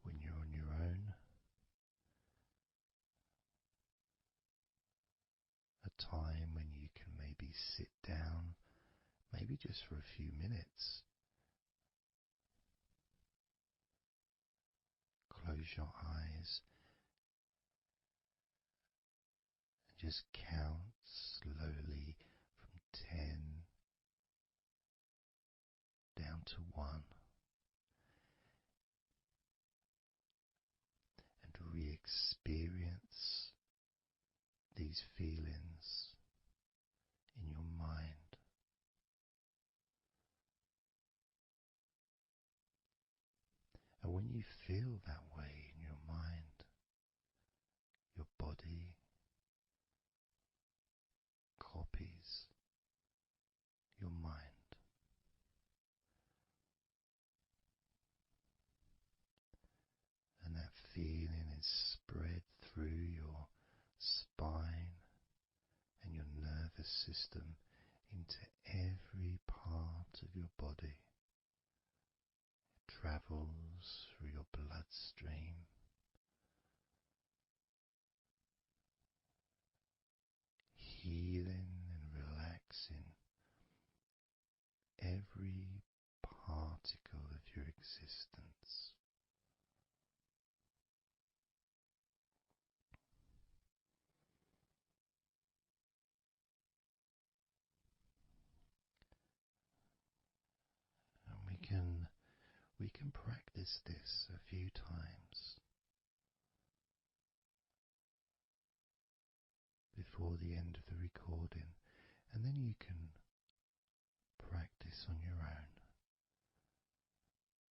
Speaker 2: when you're on your own. A time when you can maybe sit down, maybe just for a few minutes. Close your eyes and just count slowly from 10 down to 1. And re-experience these feelings in your mind. And when you feel that way in your mind, system into every part of your body. It travels through your bloodstream, healing and relaxing every particle of your existence. And we can practice this a few times before the end of the recording, and then you can practice on your own.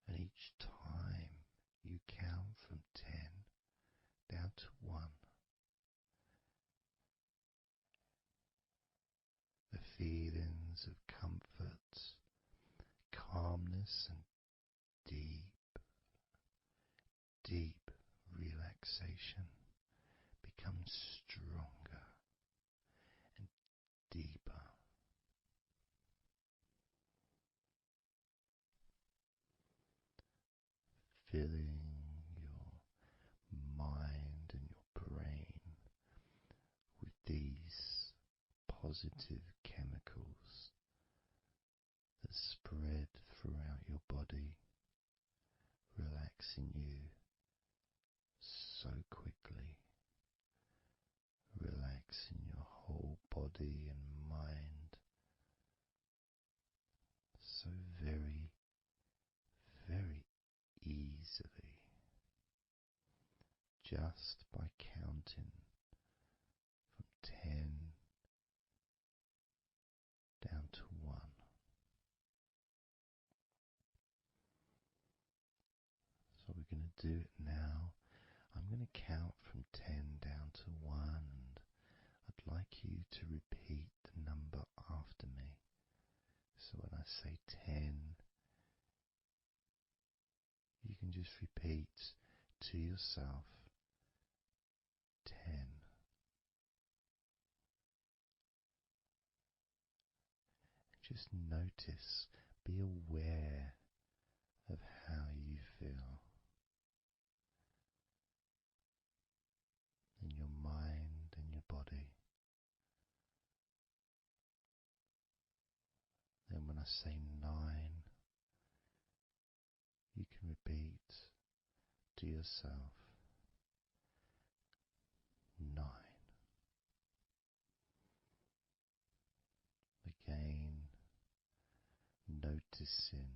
Speaker 2: And each time you count from 10 down to 1, the feelings of comfort, calmness, and deep relaxation become stronger and deeper. Filling your mind and your brain with these positive chemicals that spread throughout your body, relaxing you so quickly, relaxing your whole body and mind so very, very easily, just by counting from 10 down to 1. So we're going to do it now. I'm going to count from 10 down to 1, and I'd like you to repeat the number after me. So when I say 10, you can just repeat to yourself 10. Just notice, be aware of how you feel in your mind and your body. Then when I say 9, you can repeat to yourself 9. Again, noticing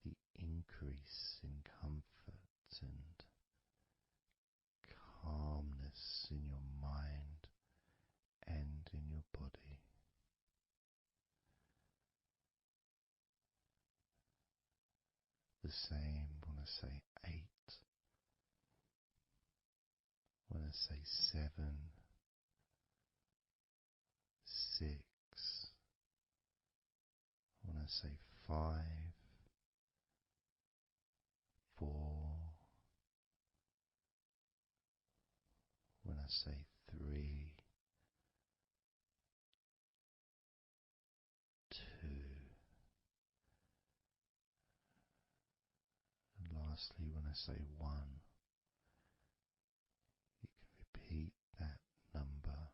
Speaker 2: the increase in comfort and calmness in your mind and in your body. The same when I say 8, when I say 7, 6, when I say 5, 4, when I say 3, 2, and lastly when I say 1, you can repeat that number.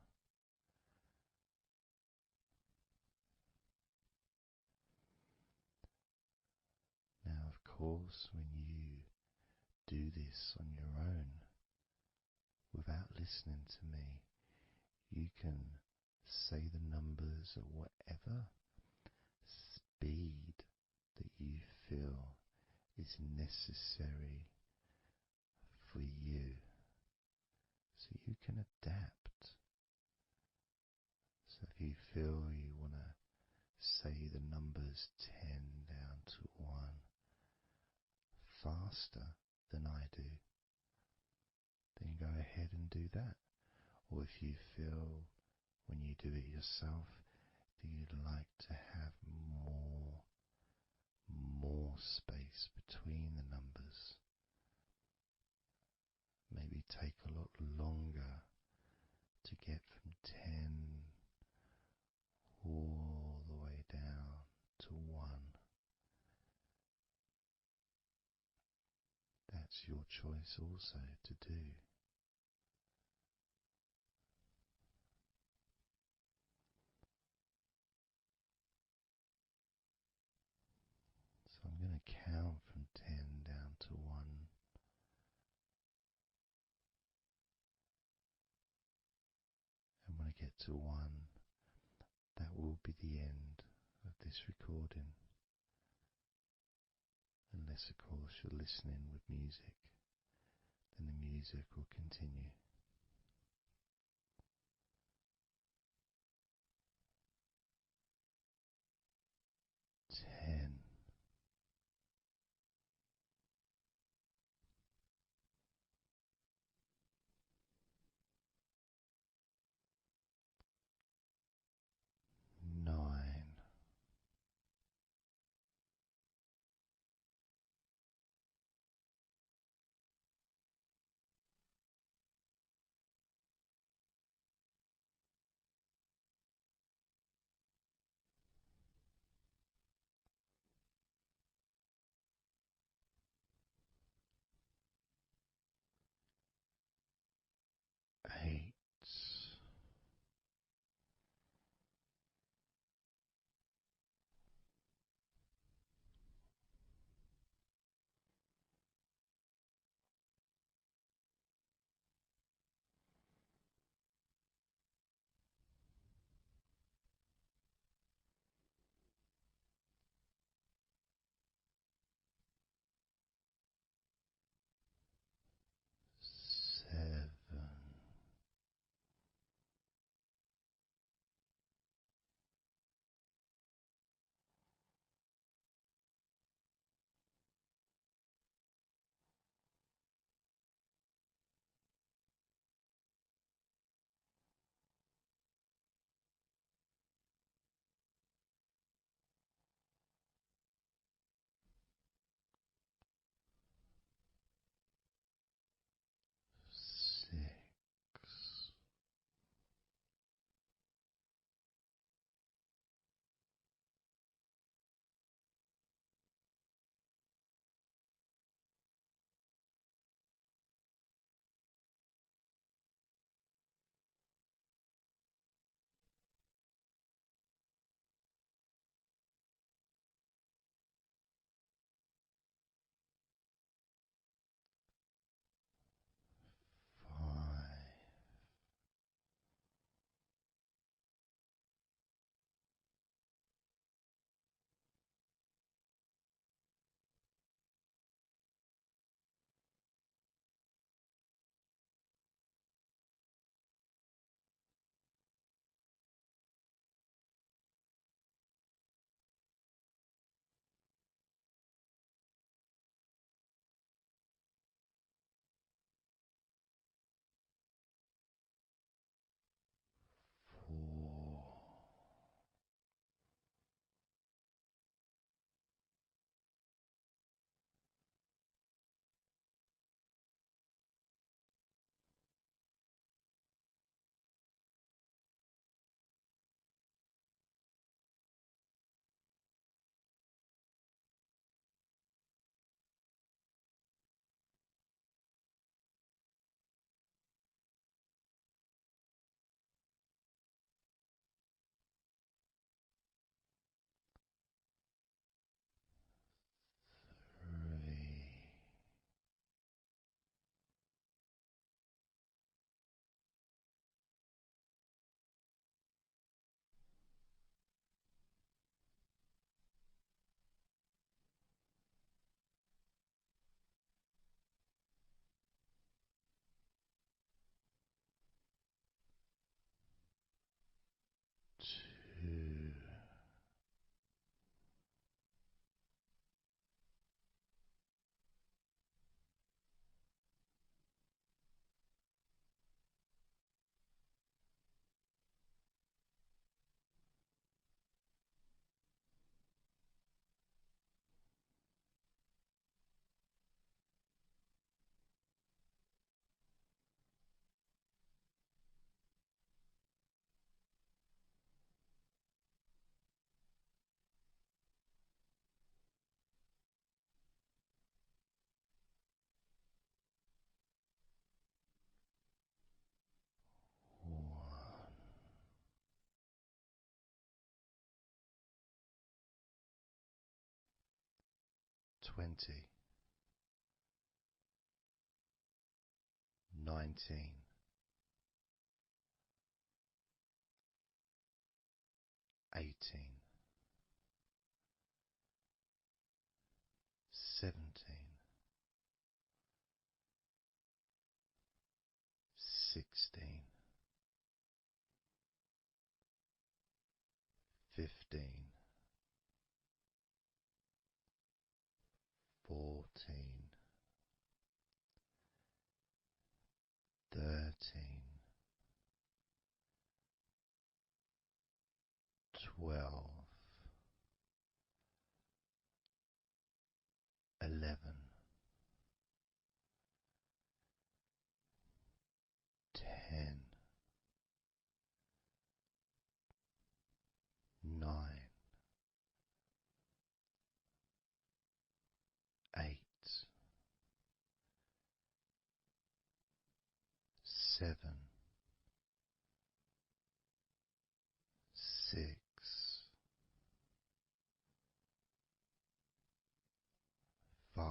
Speaker 2: Now, of course, when you do this on your own, without listening to me, you can say the numbers at whatever speed that you feel is necessary for you, so you can adapt. So if you feel you want to say the numbers 10 down to 1 faster than I do, then go ahead and do that. Or if you feel when you do it yourself that you'd like to have more space between the numbers, maybe take a lot longer to get from 10 It's your choice also to do. So I'm going to count from 10 down to 1. And when I get to 1, that will be the end of this recording. Unless, of course, you're listening with music, then the music will continue. 10. 9. 20, 19, 18, 17, 16, 15, 14, 13, 12, 11, 10, 9, 8, 7, 6, 5,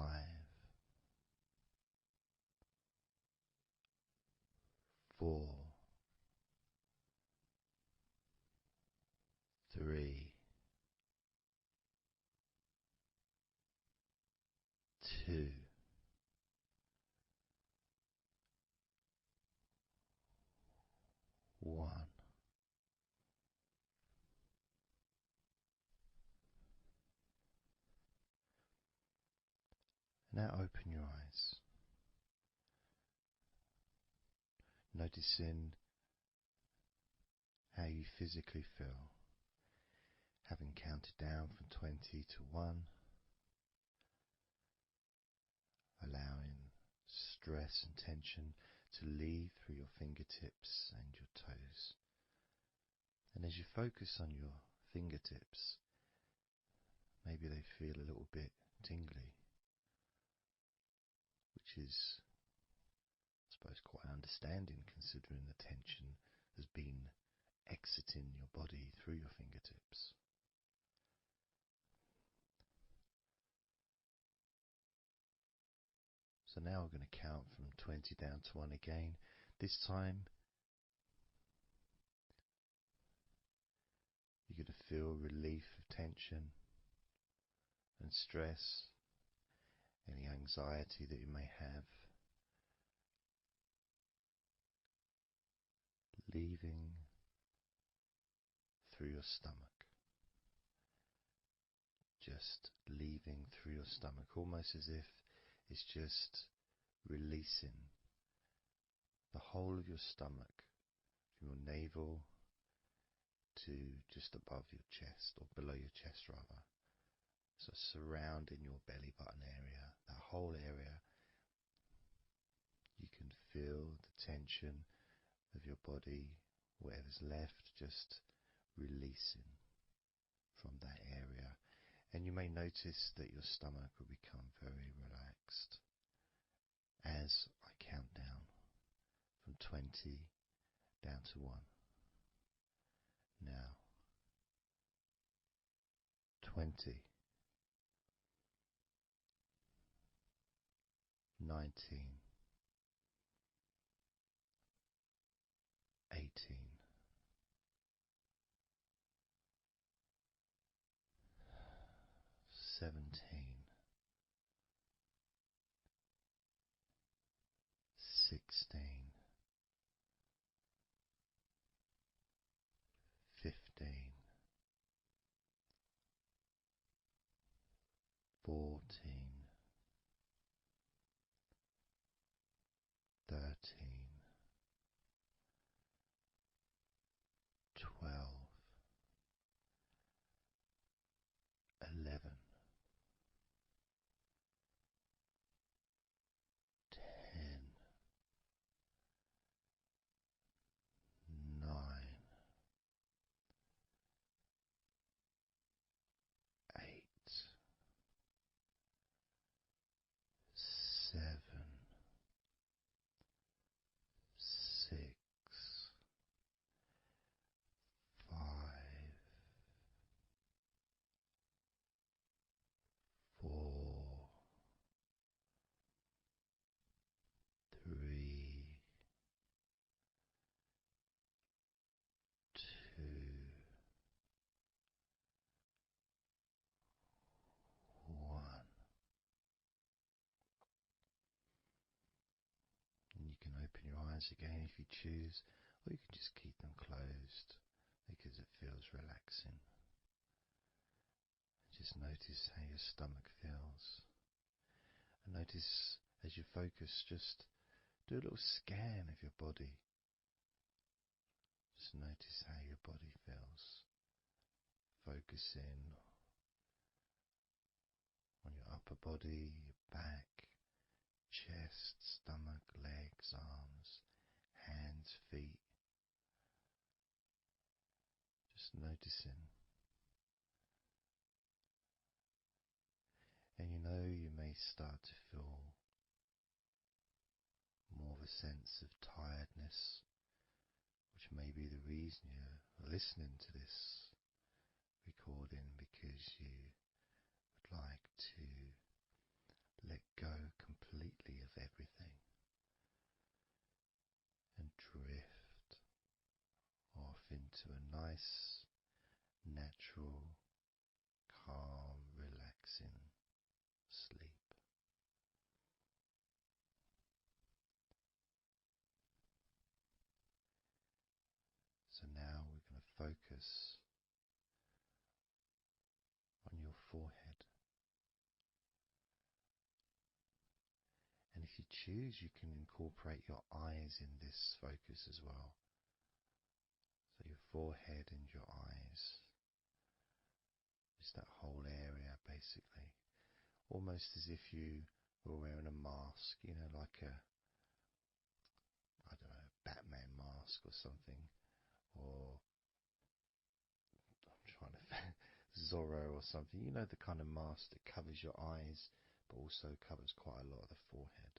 Speaker 2: 4, 3, 2, 1. Now open your eyes, noticing how you physically feel, having counted down from 20 to 1, allowing stress and tension to leave through your fingertips and your toes. And as you focus on your fingertips, maybe they feel a little bit tingly, which is, I suppose, quite understanding considering the tension has been exiting your body through your fingertips. So now we're going to count from 20 down to 1 again. This time you're going to feel relief of tension and stress, any anxiety that you may have, leaving through your stomach. Just leaving through your stomach, almost as if it's just releasing the whole of your stomach, from your navel to just above your chest, or below your chest rather. So surrounding your belly button area, that whole area, you can feel the tension of your body, whatever's left, just releasing from that area. And you may notice that your stomach will become very relaxed as I count down from 20 down to 1. Now, 20, 19, 18, 17, 16, 15, 14, 13, 12, 11, 10, 9, 8, 7, 6, eyes again if you choose, or you can just keep them closed because it feels relaxing. Just notice how your stomach feels. And notice as you focus, just do a little scan of your body. Just notice how your body feels. Focusing on your upper body, your back, chest, stomach, legs, arms, hands, feet. Just noticing. And you may start to feel more of a sense of tiredness, which may be the reason you're listening to this recording, because you would like to let go completely of everything and drift off into a nice, natural, calm, relaxing sleep. So now we're going to focus on your forehead. And if you choose, you can incorporate your eyes in this focus as well. So your forehead and your eyes. Just that whole area, basically. Almost as if you were wearing a mask, like a, I don't know, Batman mask or something. Or, I'm trying to Zorro or something. The kind of mask that covers your eyes, but also covers quite a lot of the forehead.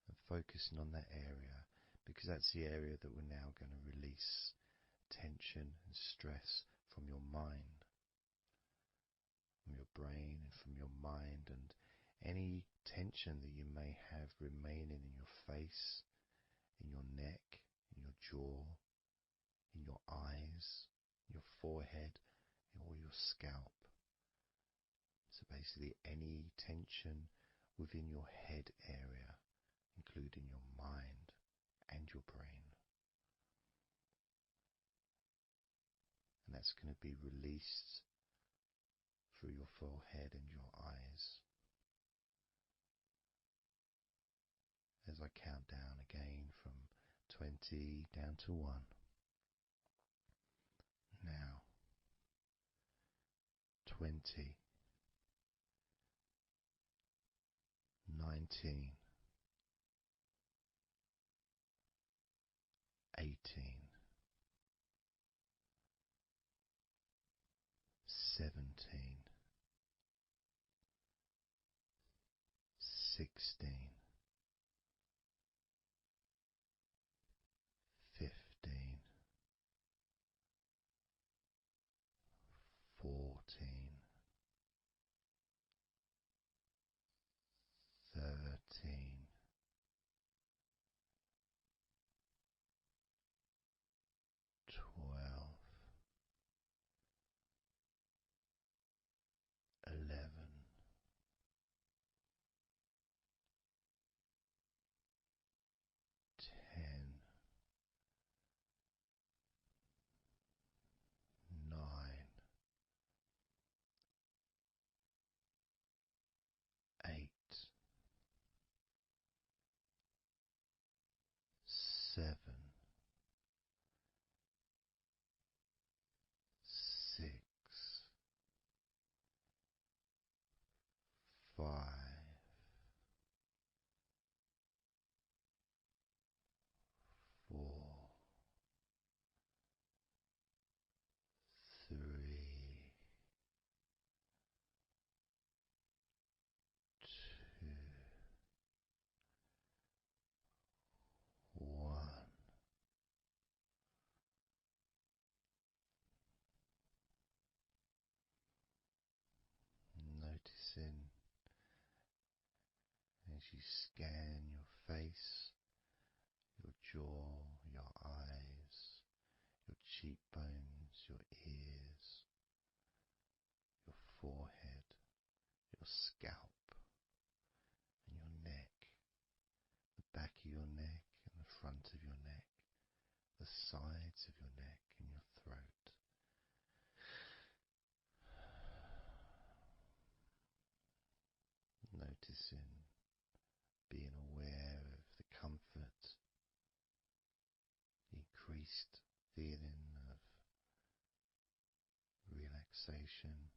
Speaker 2: And focusing on that area, because that's the area that we're now going to release tension and stress from your mind, from your brain and from your mind, and any tension that you may have remaining in your face, in your neck, in your jaw, in your eyes, your forehead, or your scalp. So basically any tension within your head area, including your mind and your brain. And that's going to be released through your forehead and your eyes. As I count down again from 20 down to 1. Now, 20, 19, 18, 17, 16, 15, 14, 13, 12, 11, 10, 9, 8, 7, 6, 5, 4, 3, 2, 1. Noticing as you scan your face, your jaw, your eyes, your cheekbones, your ears, your forehead, your scalp, and your neck, your neck and the front of your neck, the sides of your neck and your throat. Noticing, being aware of the comfort, the increased feeling of relaxation,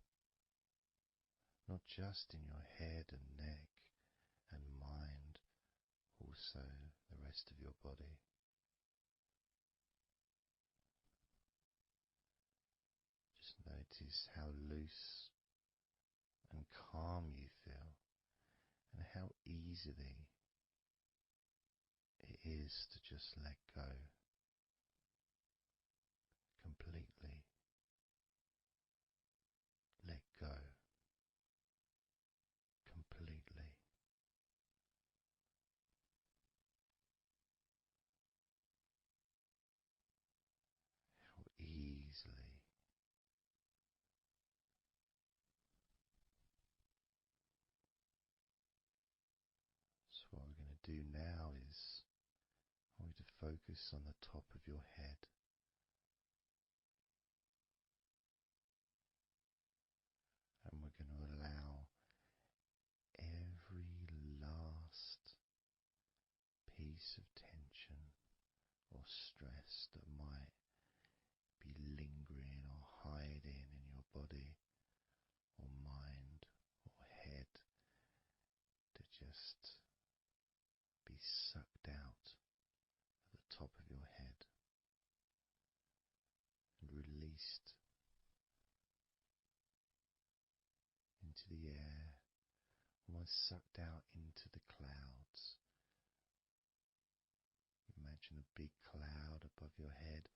Speaker 2: not just in your head and neck and mind, also the rest of your body. Just notice how loose and calm you feel, and how easily it is to just let go completely. Let go completely. How easily. So what we're going to do now is I want you to focus on the top of your head. And we're going to allow every last piece of tension or stress that might be lingering or hiding in your body or mind or head to just be sucked out at the top of your head and released into the air, almost sucked out into the clouds. Imagine a big cloud above your head,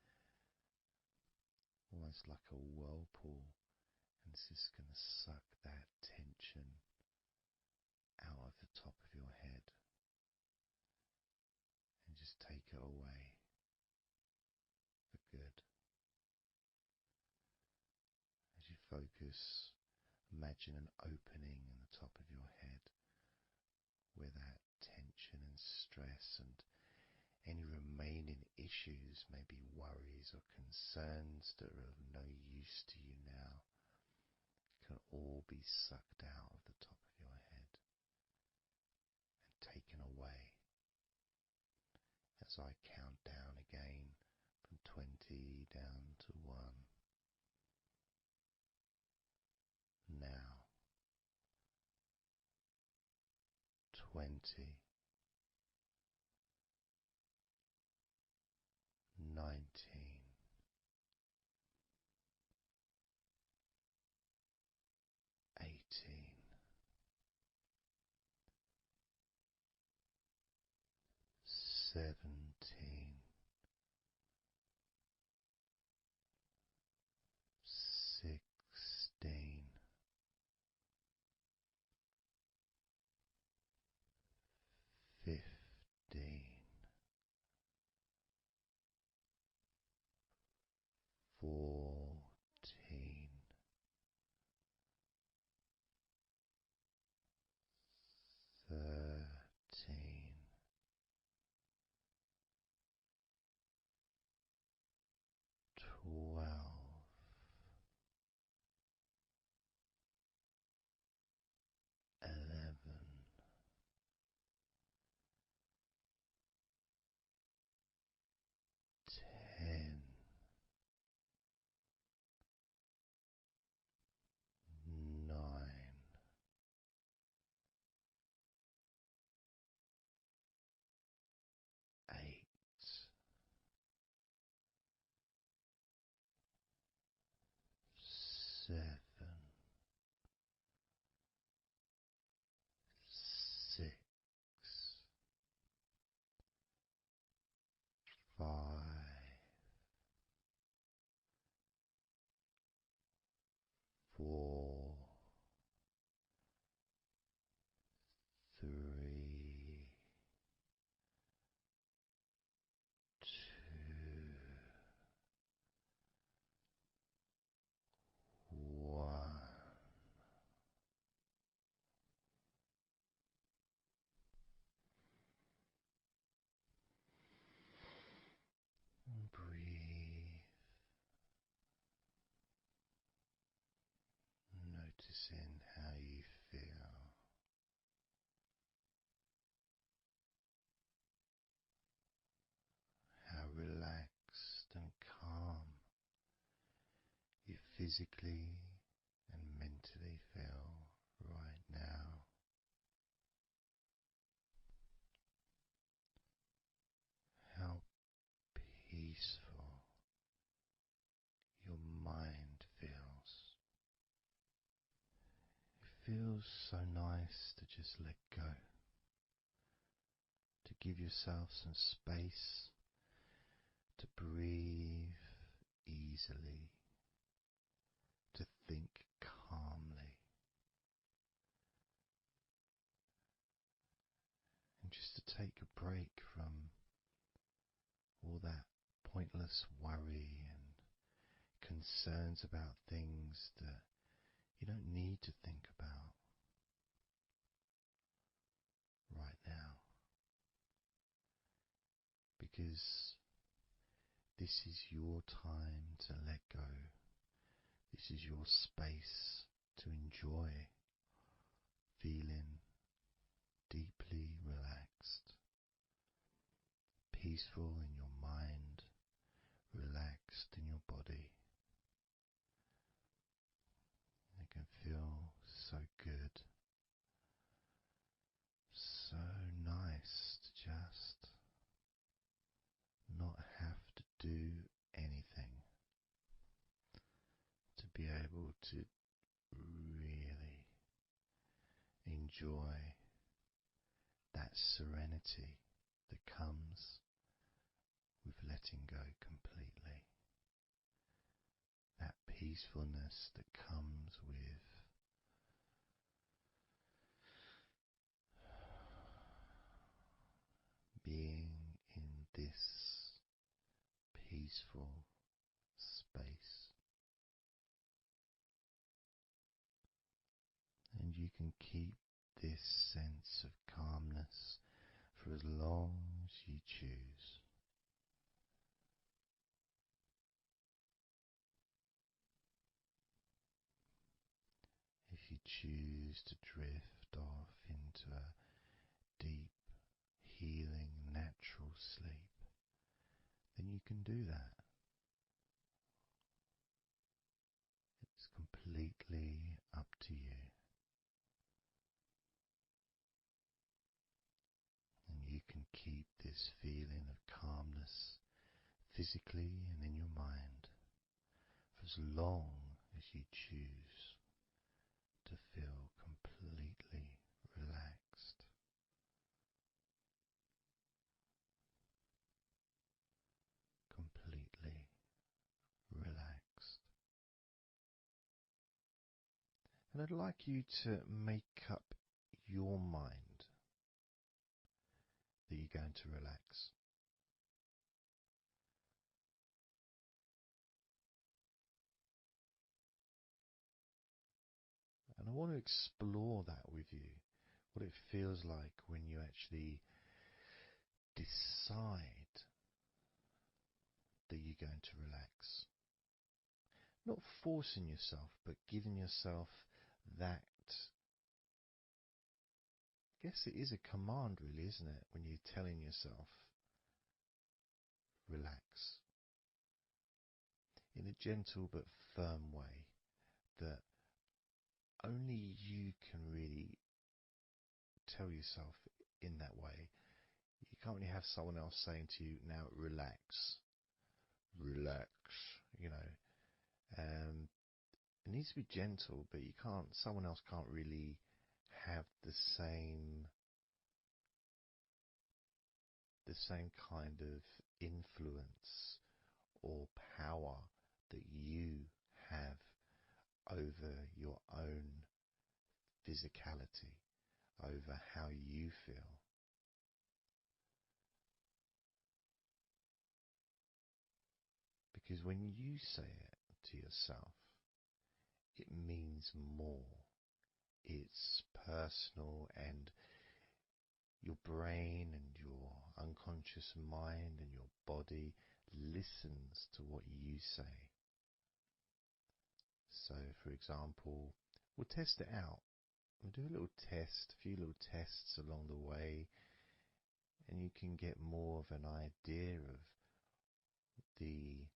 Speaker 2: almost like a whirlpool, and it's just going to suck that tension out of the top of your head and just take it away for good. As you focus, imagine an opening in the top of your head where that tension and stress and any remaining issues, maybe worries or concerns that are of no use to you now, can all be sucked out of the top of your head and taken away as I count down again from 20 down to 1. Now, 20, 19, 18, 17, 16, 15, 14, 13, 12, 11, 10, 9, 8, noticing how you feel. How relaxed and calm you physically and mentally feel right now. How peaceful your mind feels. It feels so nice to just let go, to give yourself some space to breathe easily, to think calmly, and just to take a break from all that pointless worry and concerns about things that you don't need to think about right now, because this is your time to let go. This is your space to enjoy feeling deeply relaxed, peaceful in your mind, relaxed in your body. It can feel so good, so nice to just not have to do anything, to be able to really enjoy that serenity that comes with letting go completely, that peacefulness that comes with being in this peaceful space. And you can keep this sense of calmness for as long as you choose. If you choose to drift off into a deep, healing, natural sleep, then you can do that. It's completely up to you. And you can keep this feeling of calmness physically and in your mind for as long as you choose to feel completely relaxed. Completely relaxed. And I'd like you to make up your mind that you're going to relax. And I want to explore that with you, what it feels like when you actually decide that you're going to relax. Not forcing yourself, but giving yourself that. I guess it is a command, really, isn't it? When you're telling yourself, relax. In a gentle but firm way that only you can really tell yourself in that way. You can't really have someone else saying to you, now relax, relax, you know. It needs to be gentle, but someone else can't really have the same kind of influence or power that you have over your own physicality, over how you feel. Because when you say it to yourself, it means more. It's personal, and your brain and your unconscious mind and your body listens to what you say. So, for example, we'll test it out. We'll do a little test, a few little tests along the way, and you can get more of an idea of the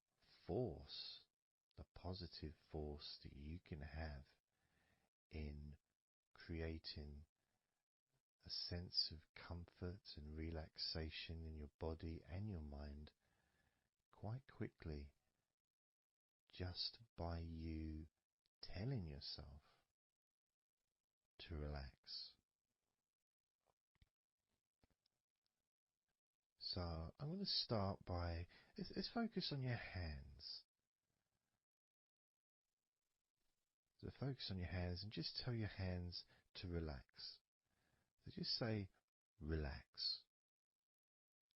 Speaker 2: force, the positive force that you can have in creating a sense of comfort and relaxation in your body and your mind quite quickly, just by you telling yourself to relax. So I'm going to start by, let's focus on your hands. So focus on your hands and just tell your hands to relax. So just say relax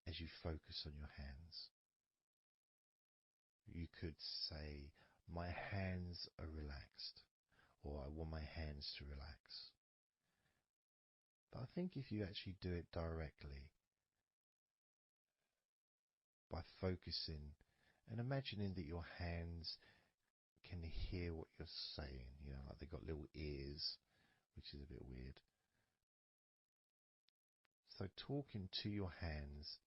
Speaker 2: as you focus on your hands. You could say, my hands are relaxed, or I want my hands to relax. But I think if you actually do it directly, by focusing and imagining that your hands can hear what you're saying, like they've got little ears, which is a bit weird. So talking to your hands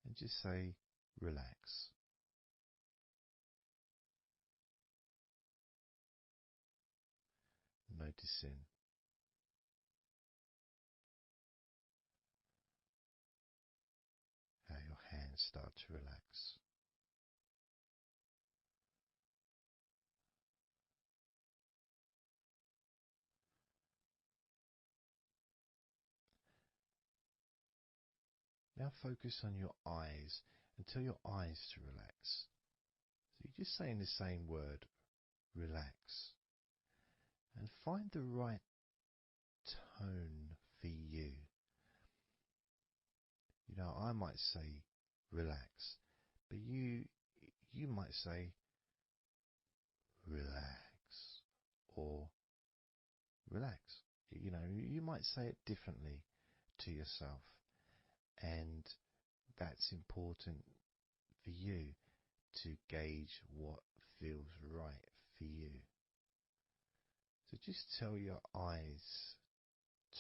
Speaker 2: and just say, relax. Noticing how your hands start to relax. Now focus on your eyes and tell your eyes to relax. So you're just saying the same word, relax. And find the right tone for you. I might say relax, but you might say relax or relax. You might say it differently to yourself, and that's important for you to gauge what feels right for you. So just tell your eyes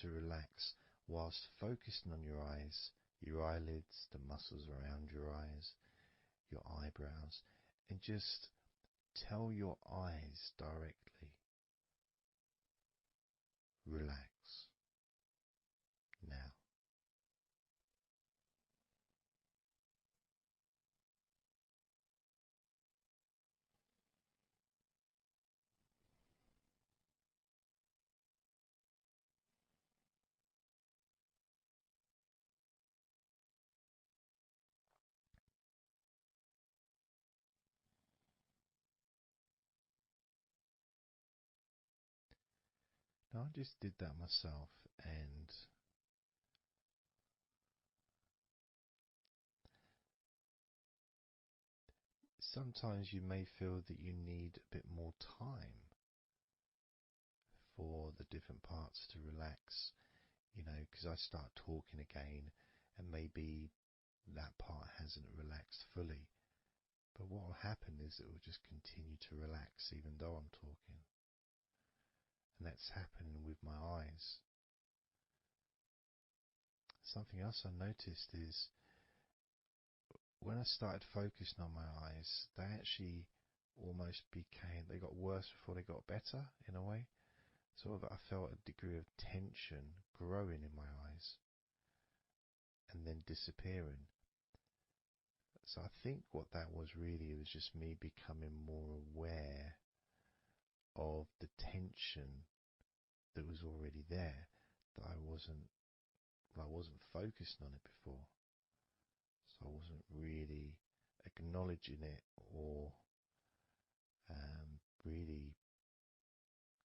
Speaker 2: to relax whilst focusing on your eyes, your eyelids, the muscles around your eyes, your eyebrows, and just tell your eyes directly, relax now. Now I just did that myself, and sometimes you may feel that you need a bit more time for the different parts to relax, because I start talking again and maybe that part hasn't relaxed fully. But what will happen is it will just continue to relax even though I'm talking. And that's happening with my eyes. Something else I noticed is when I started focusing on my eyes, they actually almost they got worse before they got better in a way. Sort of I felt a degree of tension growing in my eyes and then disappearing. So I think what that was really was just me becoming more aware of the tension that was already there, that I wasn't focused on it before. So I wasn't really acknowledging it or really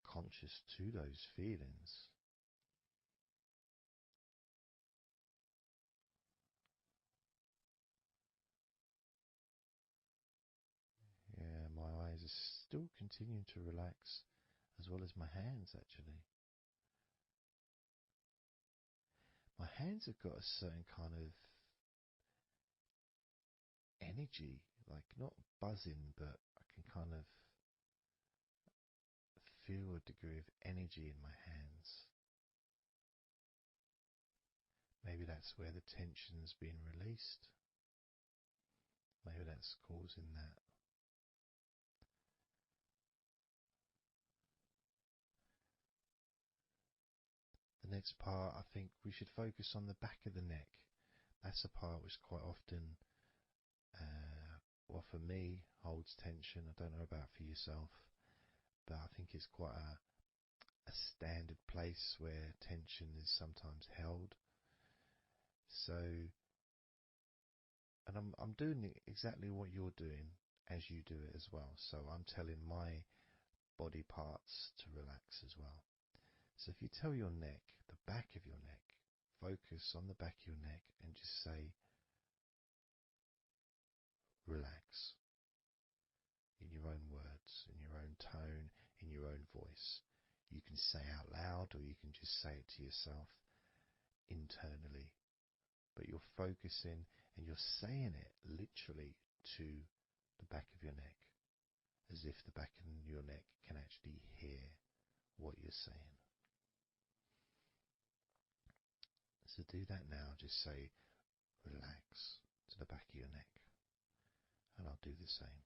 Speaker 2: conscious to those feelings. Yeah, my eyes are still continuing to relax, as well as my hands actually. My hands have got a certain kind of energy, like not buzzing, but I can kind of feel a degree of energy in my hands. Maybe that's where the tension's been released. Maybe that's causing that. The next part, I think we should focus on the back of the neck. That's a part which quite often, well for me, holds tension. I don't know about for yourself, but I think it's quite a standard place where tension is sometimes held. So, and I'm doing exactly what you're doing as you do it as well. So I'm telling my body parts to relax as well. So if you tell your neck, the back of your neck, focus on the back of your neck and just say, relax, in your own words, in your own tone, in your own voice. You can say out loud or you can just say it to yourself internally. But you're focusing and you're saying it literally to the back of your neck, as if the back of your neck can actually hear what you're saying. So do that now. Just say relax to the back of your neck, and I'll do the same.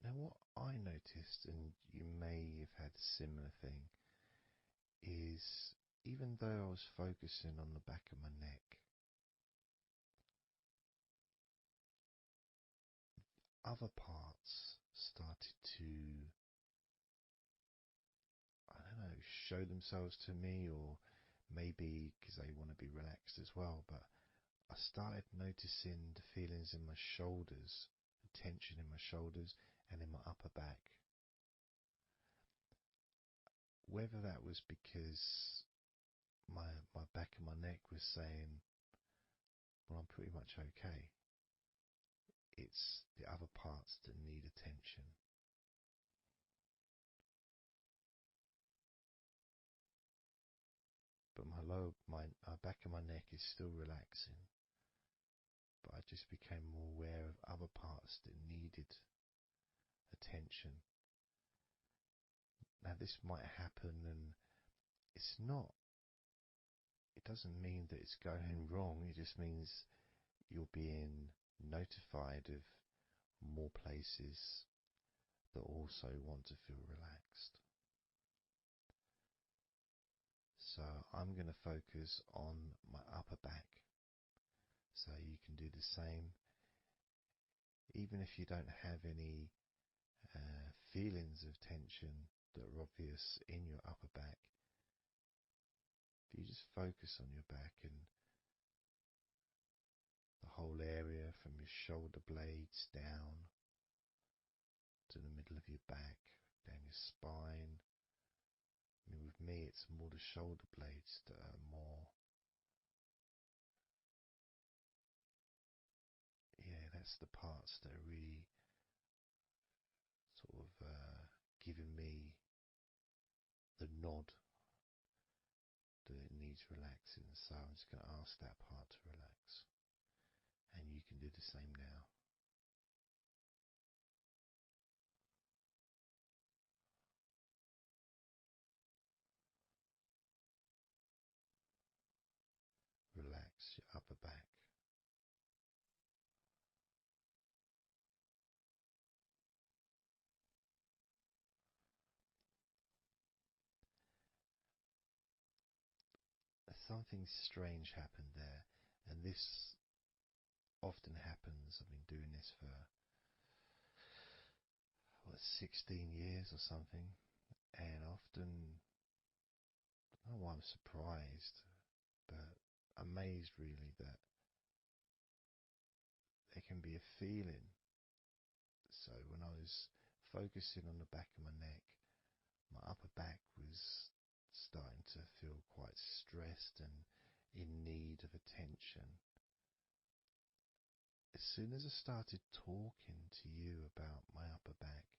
Speaker 2: Now what I noticed, and you may have had a similar thing, is even though I was focusing on the back of my neck, other parts started to, I don't know, show themselves to me, or maybe because they want to be relaxed as well, but I started noticing the feelings in my shoulders, the tension in my shoulders and in my upper back. Whether that was because my back of my neck was saying, well, I'm pretty much okay. It's the other parts that need attention. But my back of my neck is still relaxing. But I just became more aware of other parts that needed attention. Now this might happen, and it's not, it doesn't mean that it's going wrong. It just means you're being notified of more places that also want to feel relaxed. So I'm going to focus on my upper back. So you can do the same. Even if you don't have any feelings of tension that are obvious in your upper back, if you just focus on your back and the whole area from your shoulder blades down to the middle of your back, down your spine. I mean, with me, it's more the shoulder blades that are more, yeah, that's the parts that are really sort of giving me the nod that it needs relaxing. So I'm just going to ask that part to relax. And you can do the same now. Relax your upper back. Something strange happened there, and this often happens. I've been doing this for 16 years or something, and often, I don't know why I'm surprised, but amazed really that there can be a feeling. So when I was focusing on the back of my neck, my upper back was starting to feel quite stressed and in need of attention. As soon as I started talking to you about my upper back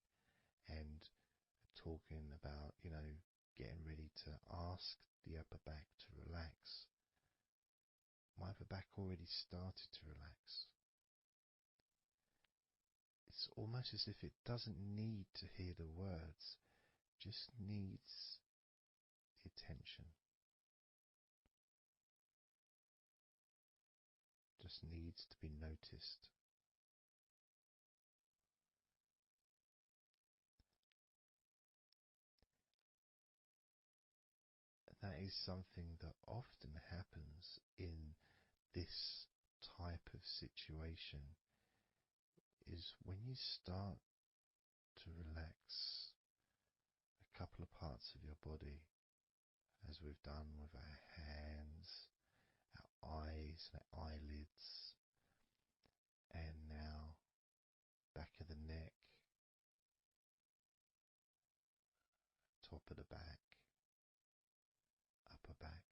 Speaker 2: and talking about, getting ready to ask the upper back to relax, my upper back already started to relax. It's almost as if it doesn't need to hear the words, just needs the attention. Just needs to be noticed. That is something that often happens in this type of situation, is when you start to relax a couple of parts of your body, as we've done with our hands, our eyes and our eyelids, and now back of the neck, top of the back, upper back.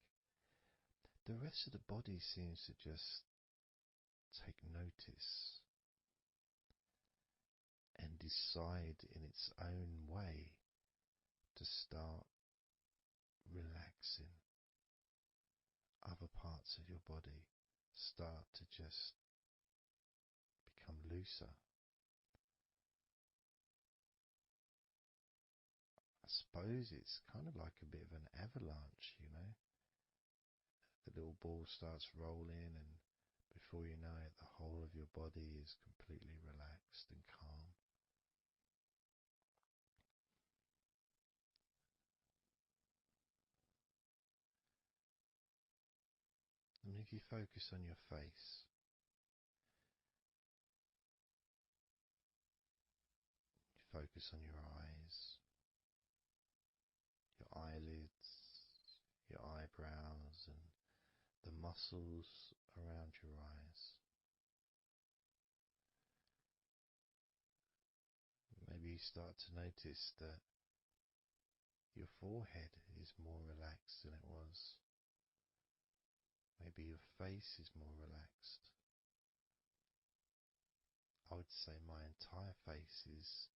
Speaker 2: The rest of the body seems to just take notice and decide in its own way to start relaxing. Other parts of your body start to just become looser. I suppose it's kind of like a bit of an avalanche, The little ball starts rolling, and before you know it, the whole of your body is completely relaxed and calm. And if you focus on your face, you focus on your eyes, your eyelids, your eyebrows, and the muscles around your eyes. Maybe you start to notice that your forehead is more relaxed than it was. Maybe your face is more relaxed. I would say my entire face is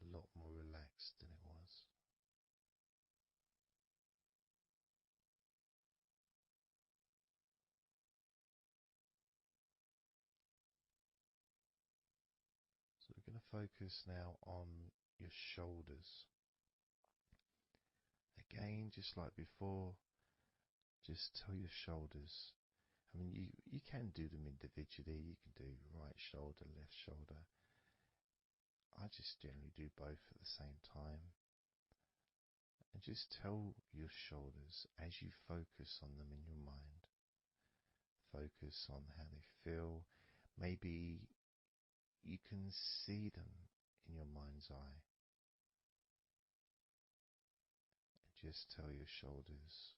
Speaker 2: a lot more relaxed than it was. So we're going to focus now on your shoulders. Again, just like before, just tell your shoulders. I mean, you can do them individually. You can do right shoulder, left shoulder. I just generally do both at the same time. And just tell your shoulders as you focus on them in your mind. Focus on how they feel. Maybe you can see them in your mind's eye. And just tell your shoulders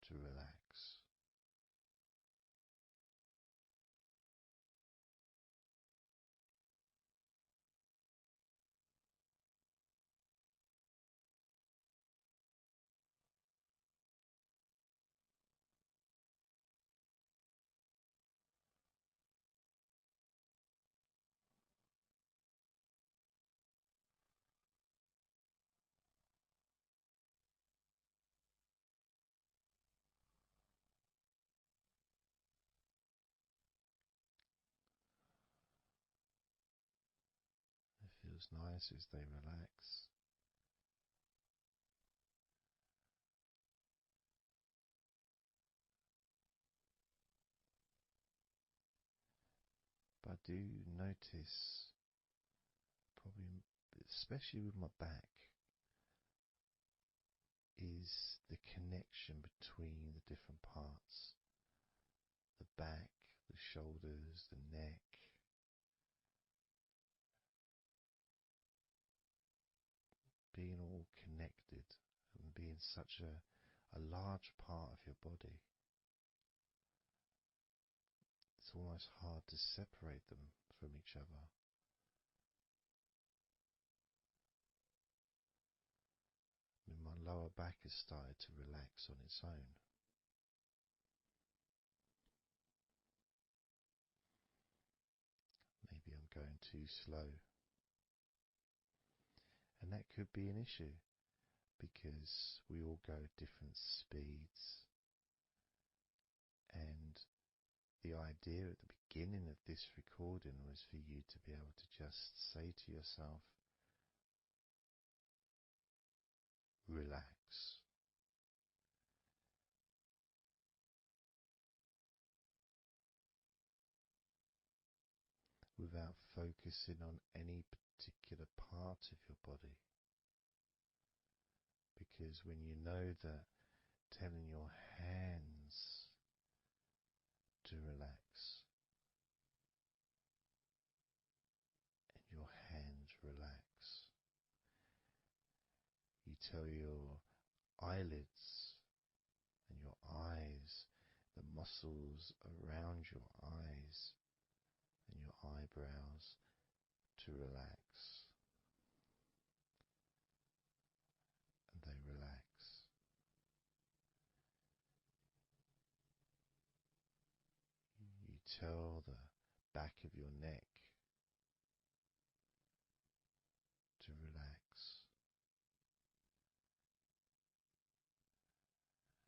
Speaker 2: to relax. It feels nice as they relax. But I do notice, probably especially with my back, is the connection between the different parts. The back, the shoulders, the neck. Being all connected and being such a large part of your body.
Speaker 1: almost hard to separate them from each other. My lower back has started to relax on its own. Maybe I'm going too slow. And that could be an issue because we all go at different speeds. And the idea at the beginning of this recording was for you to be able to just say to yourself, relax. Without focusing on any particular part of your body. Because when you know that telling your hands to relax and your hands relax, you tell your eyelids and your eyes, the muscles around your eyes and your eyebrows to relax, and they relax. You tell the back of your neck to relax,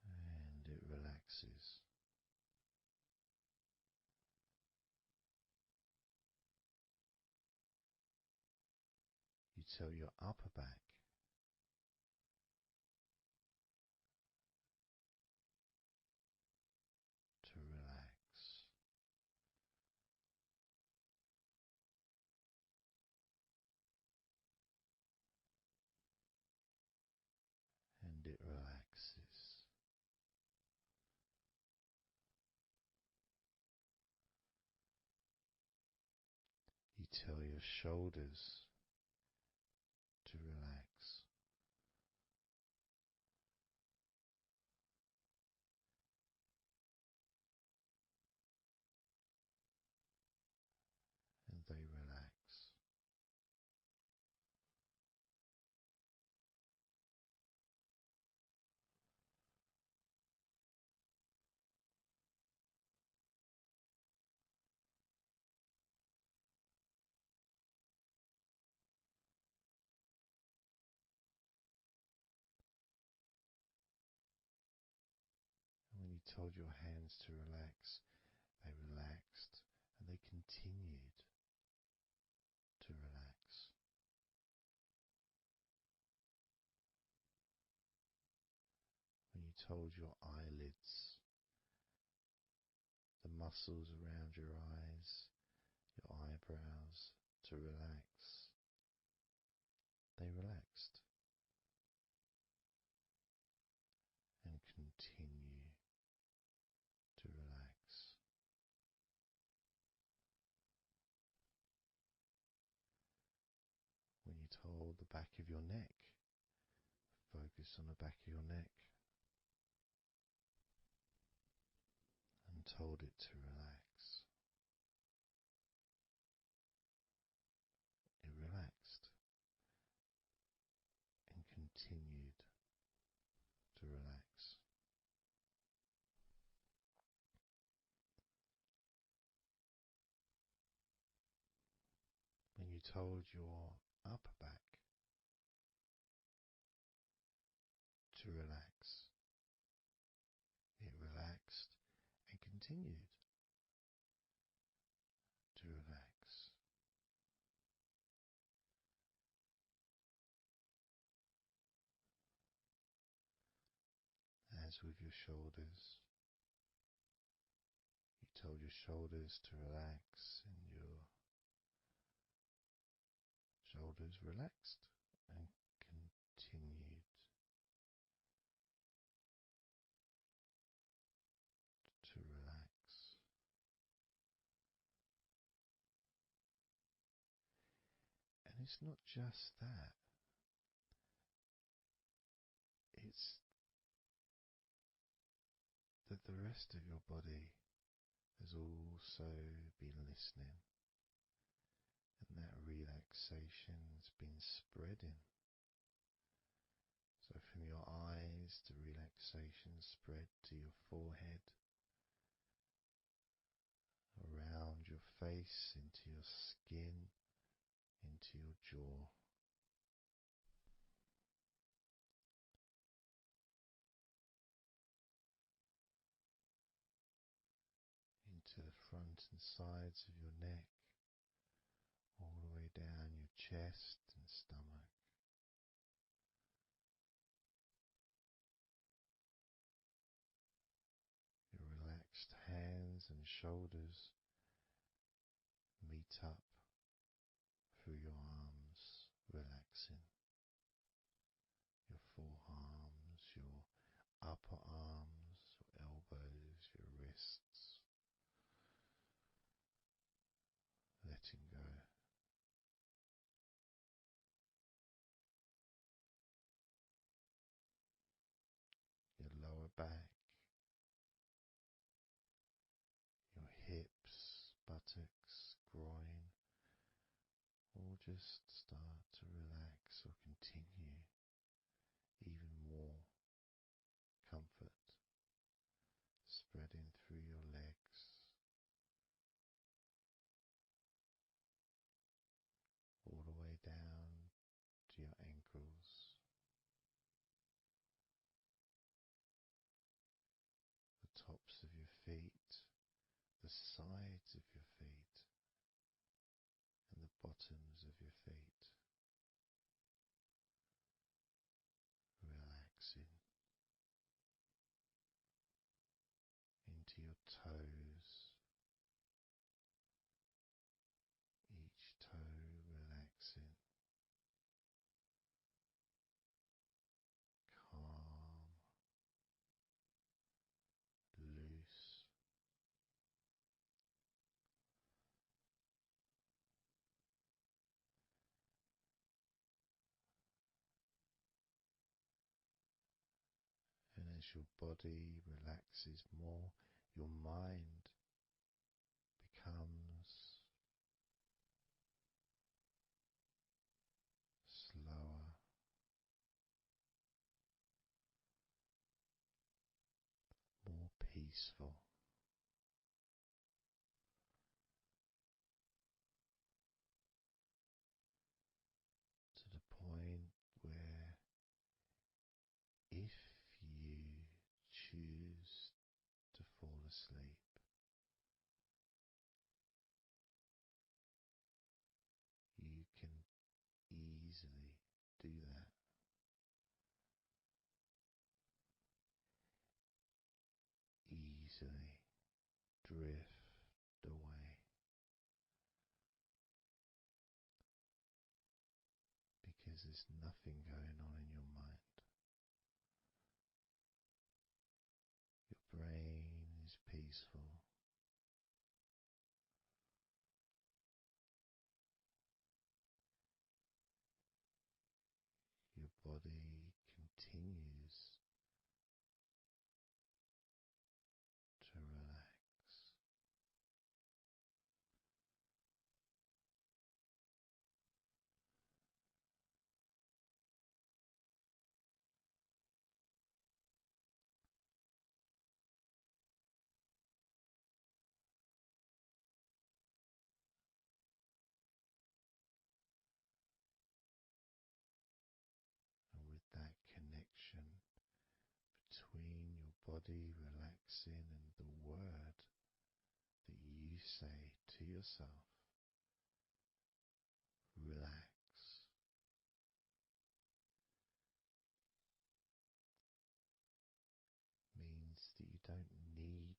Speaker 1: and it relaxes. You tell your upper back to relax, and it relaxes. You tell your shoulders to relax, and they relax. And when you told your hands to relax, they relaxed, and they continued to relax. When you told your eyelids, the muscles around your eyes, your eyebrows to relax, they relaxed and continue to relax. When you told the back of your neck, focus on the back of your neck, and told it to relax. It relaxed and continued to relax. When you told your upper back to relax, it relaxed and continued to relax. As with your shoulders, you told your shoulders to relax, and your shoulders relaxed and continued to relax. And it's not just that, it's that the rest of your body
Speaker 2: has also been listening, and that relaxation has been spreading. So from your eyes, the relaxation spread to your forehead, around your face, into your skin, into your jaw. Into the front and sides of your neck, all the way down your chest and stomach. Your relaxed hands and shoulders meet up through your arms, relaxing. Your forearms, your upper arms, your elbows, your wrists, letting go. Your lower back, your hips, buttocks, groin, all just start to relax or continue even more comfort spreading through your legs, all the way down to your ankles, the tops of your feet, the sides of your feet, and the bottoms of your feet. Relaxing into your toes, each toe relaxing, calm, loose. And as your body relaxes more, your mind becomes slower, more peaceful, to the point where if you choose to fall asleep, you can easily do that. Easily drift away because there's nothing going on in your mind. Your brain is peaceful. Your body continues to relax. And with that connection between your body relaxing and the word that you say to yourself, relax, means that you don't need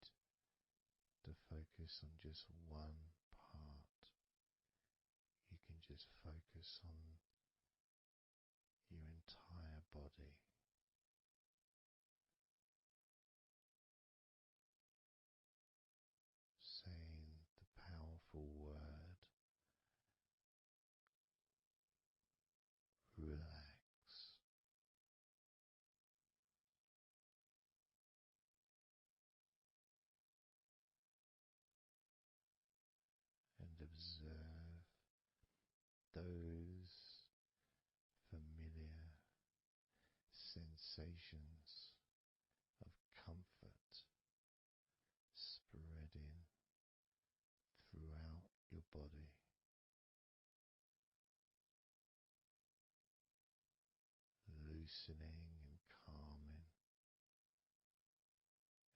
Speaker 2: to focus on just one part. You can just focus on your entire body. Saying the powerful word, relax. sensations of comfort spreading throughout your body, loosening and calming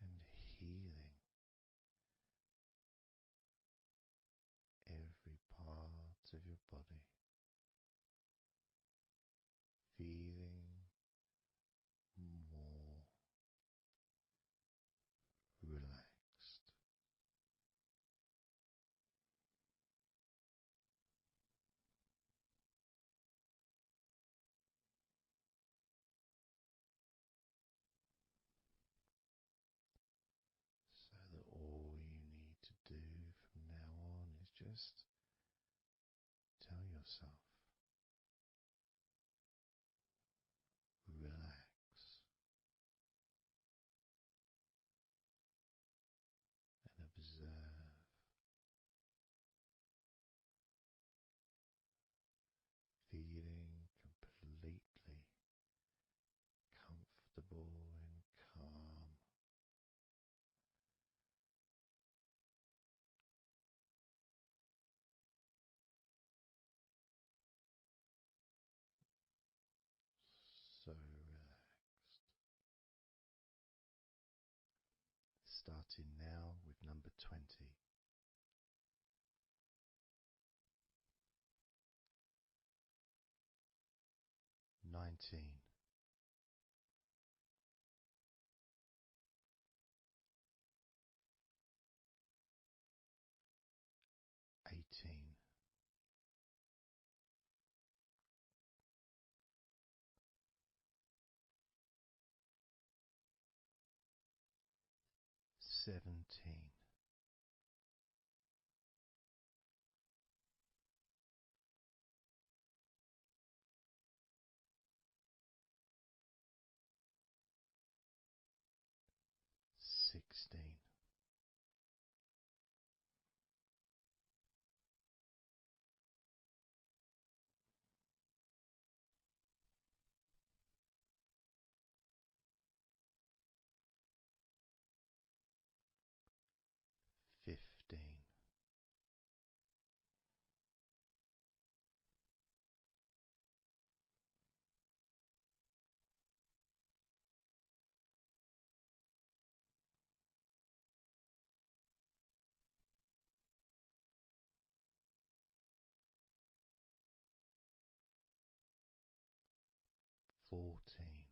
Speaker 2: and healing every part of your body, feeling more relaxed. So that all you need to do from now on is just tell yourself, relax, and observe, feeling completely comfortable and calm. So relaxed. Starting now with number 20. 19. 18. 17. 16. 15. 14.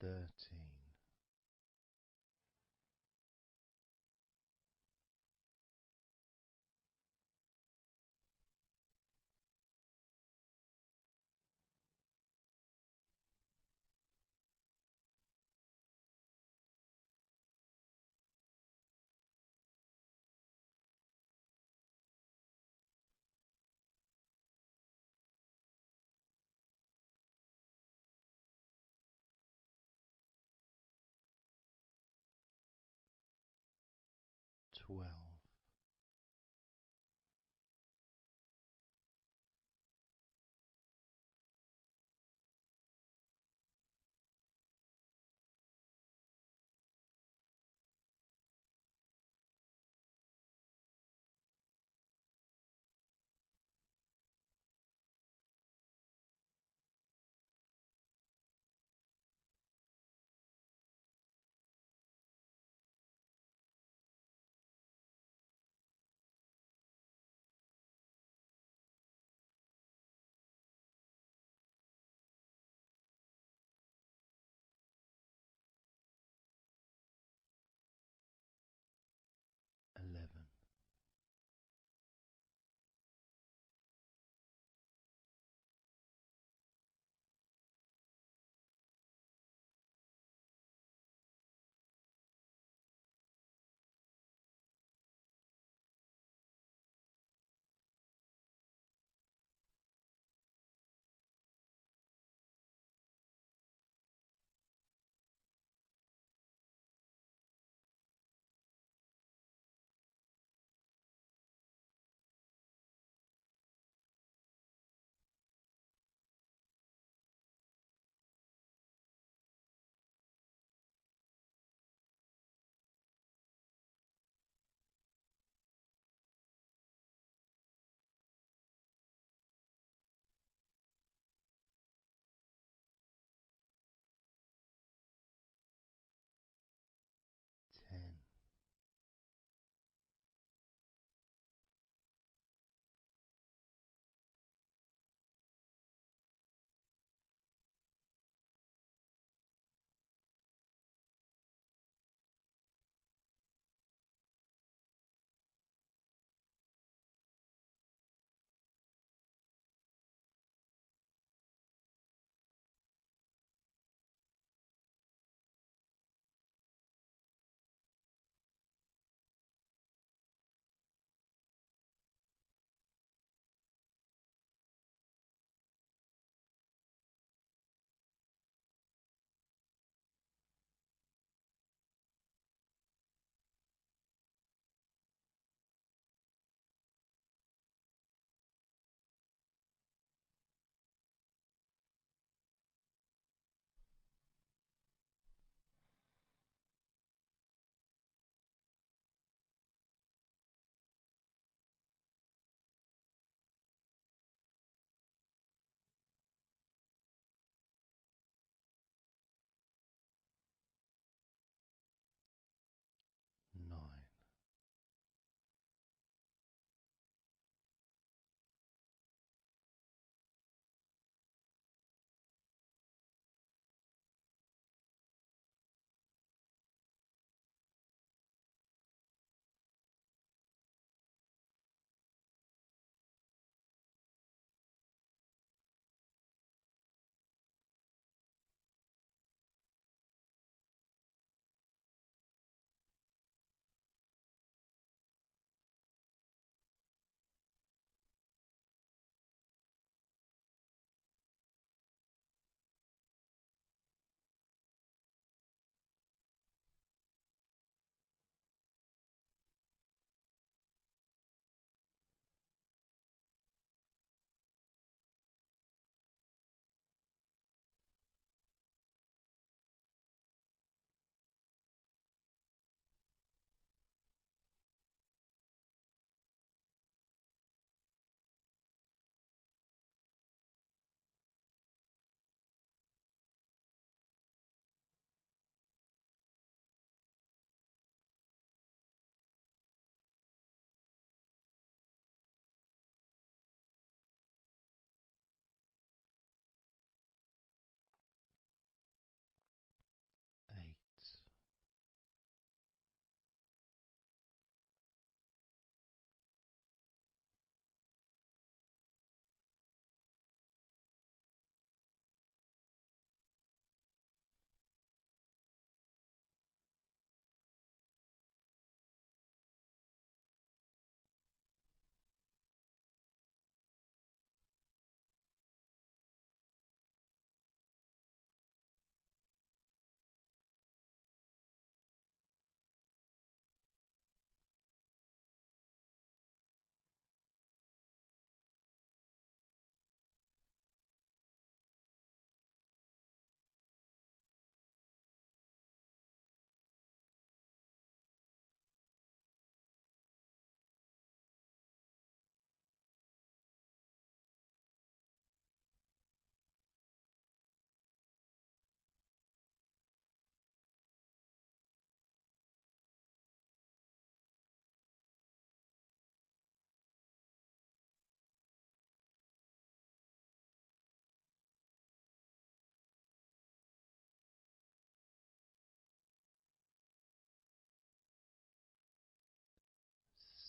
Speaker 2: 13. Twelve.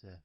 Speaker 2: 7.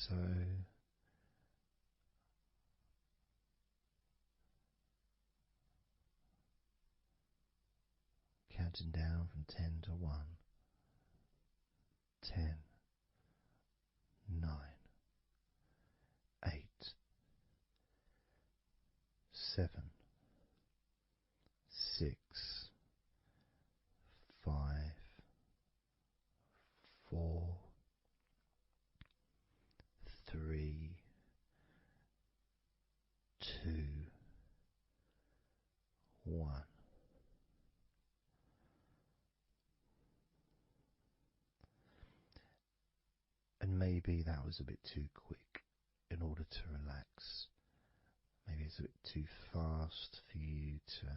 Speaker 2: So counting down from 10 to 1, 10, 9, 8, 7, 6, 5, 4, 3, 2, 1. And maybe that was a bit too quick in order to relax. Maybe it's a bit too fast for you to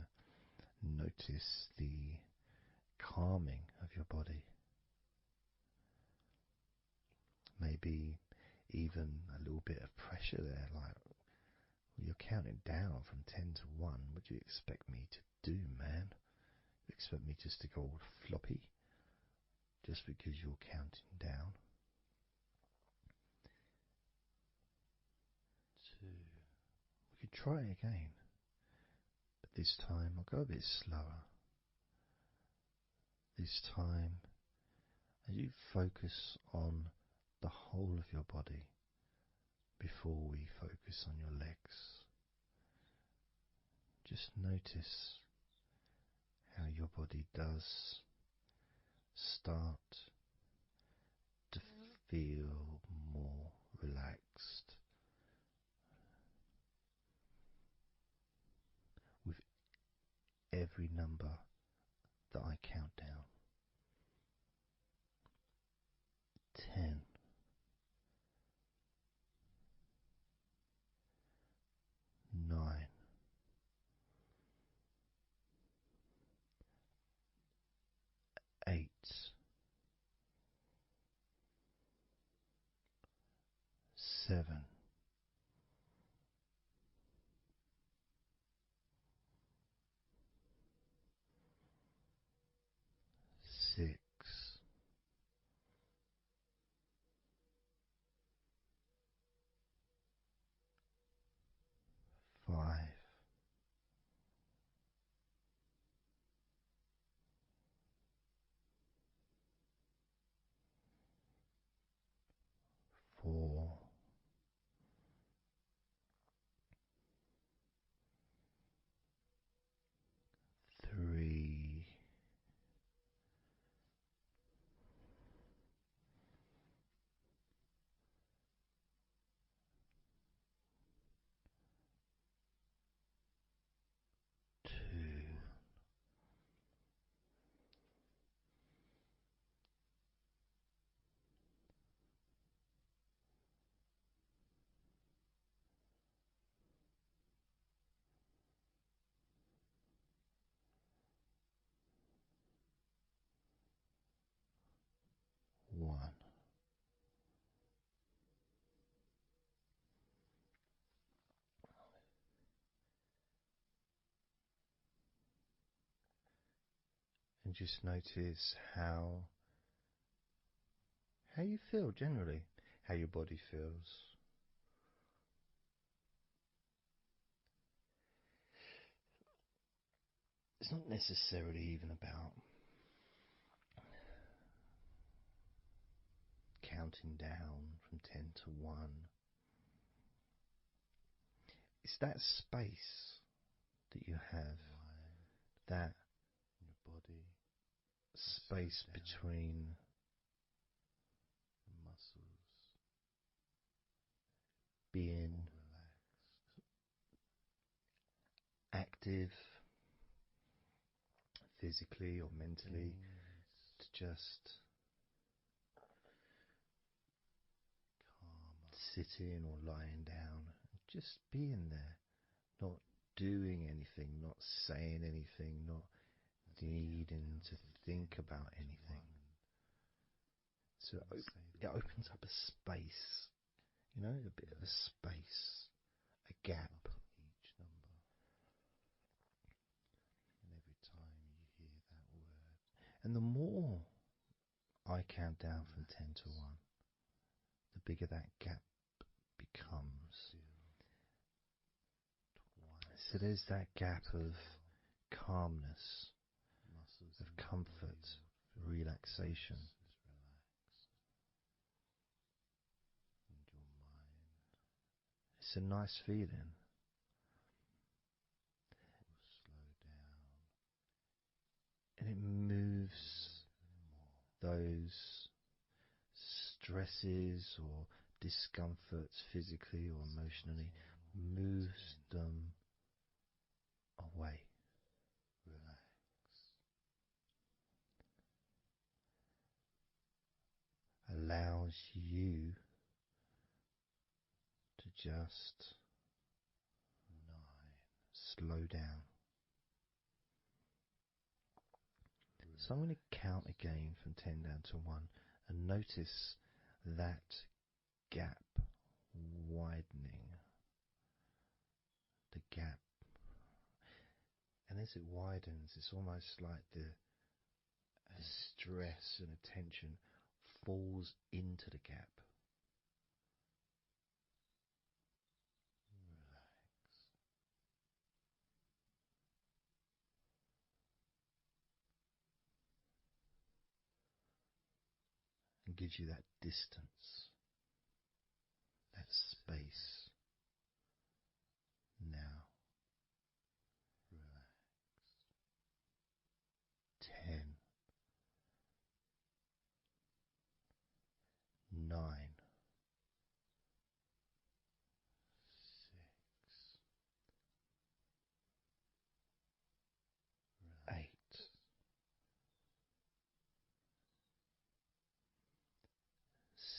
Speaker 2: notice the calming of your body. Maybe even a little bit of pressure there, like you're counting down from 10 to 1. What do you expect me to do, man? You expect me just to go all floppy just because you're counting down? 2. We could try again, but this time I'll go a bit slower. This time, as you focus on the whole of your body before we focus on your legs, just notice how your body does start to feel more relaxed with every number that I count down. 10, 9, 8, 7, 6, 5, 4, 3, 2, 1. And just notice how you feel generally, how your body feels. It's not necessarily even about counting down from 10 to 1. It's that space that you have, that your body, space between the muscles, being active physically or mentally, to just sitting or lying down, just being there, not doing anything, not saying anything, not needing to think about anything. So it opens up a space, a bit of a space, a gap. Each number. And every time you hear that word. And the more I count down from 10 to 1, the bigger that gap becomes. So there's that gap of calmness, of comfort, relaxation. It's a nice feeling. And it moves those stresses or discomforts physically or emotionally, moves them away. Allows you to just slow down. So I'm going to count again from 10 down to 1 and notice that gap widening. The gap. And as it widens, it's almost like the stress and attention falls into the gap. And gives you that distance, that space. Now, 10, 9, 6, 8,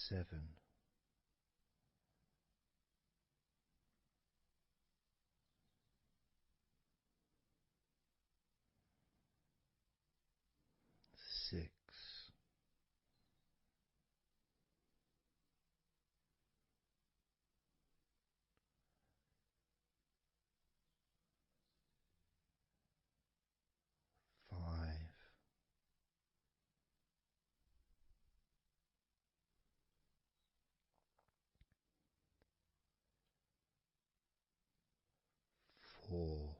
Speaker 2: 7, 6, 5, 4,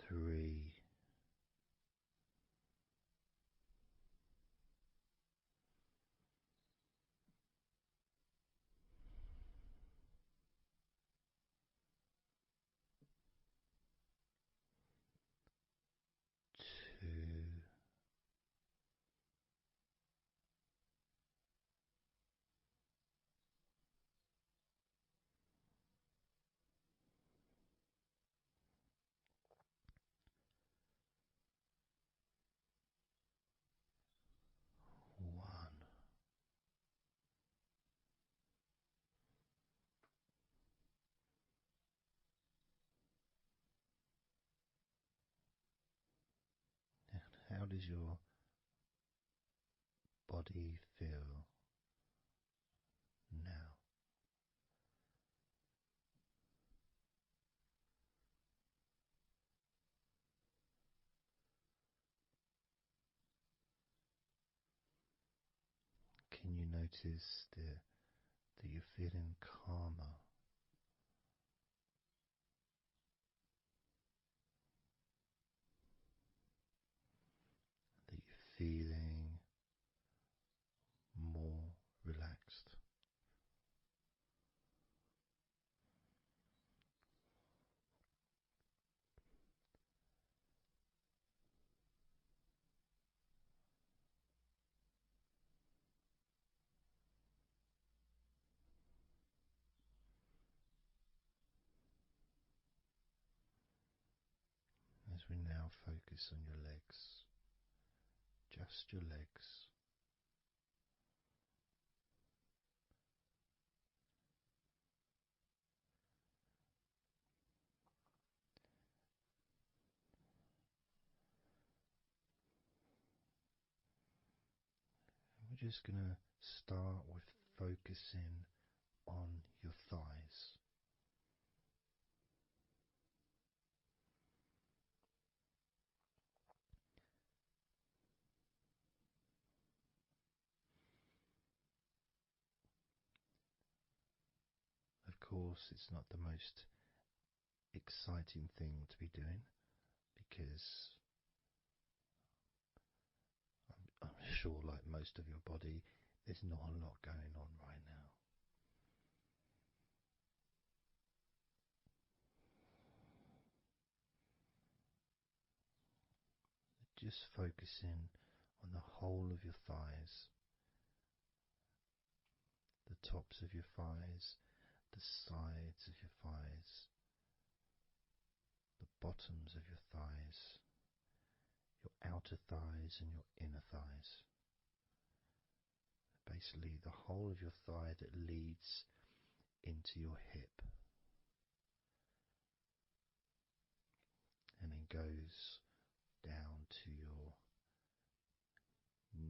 Speaker 2: 3, 2, 1. How does your body feel now? Can you notice that you're feeling calmer? That you're feeling more relaxed? As we now focus on your legs, just your legs. We're just going to start with focusing on your thighs. Of course, it's not the most exciting thing to be doing because I'm sure, like most of your body, there's not a lot going on right now. Just focusing on the whole of your thighs, the tops of your thighs, the sides of your thighs, the bottoms of your thighs, your outer thighs and your inner thighs. Basically, the whole of your thigh that leads into your hip and then goes down to your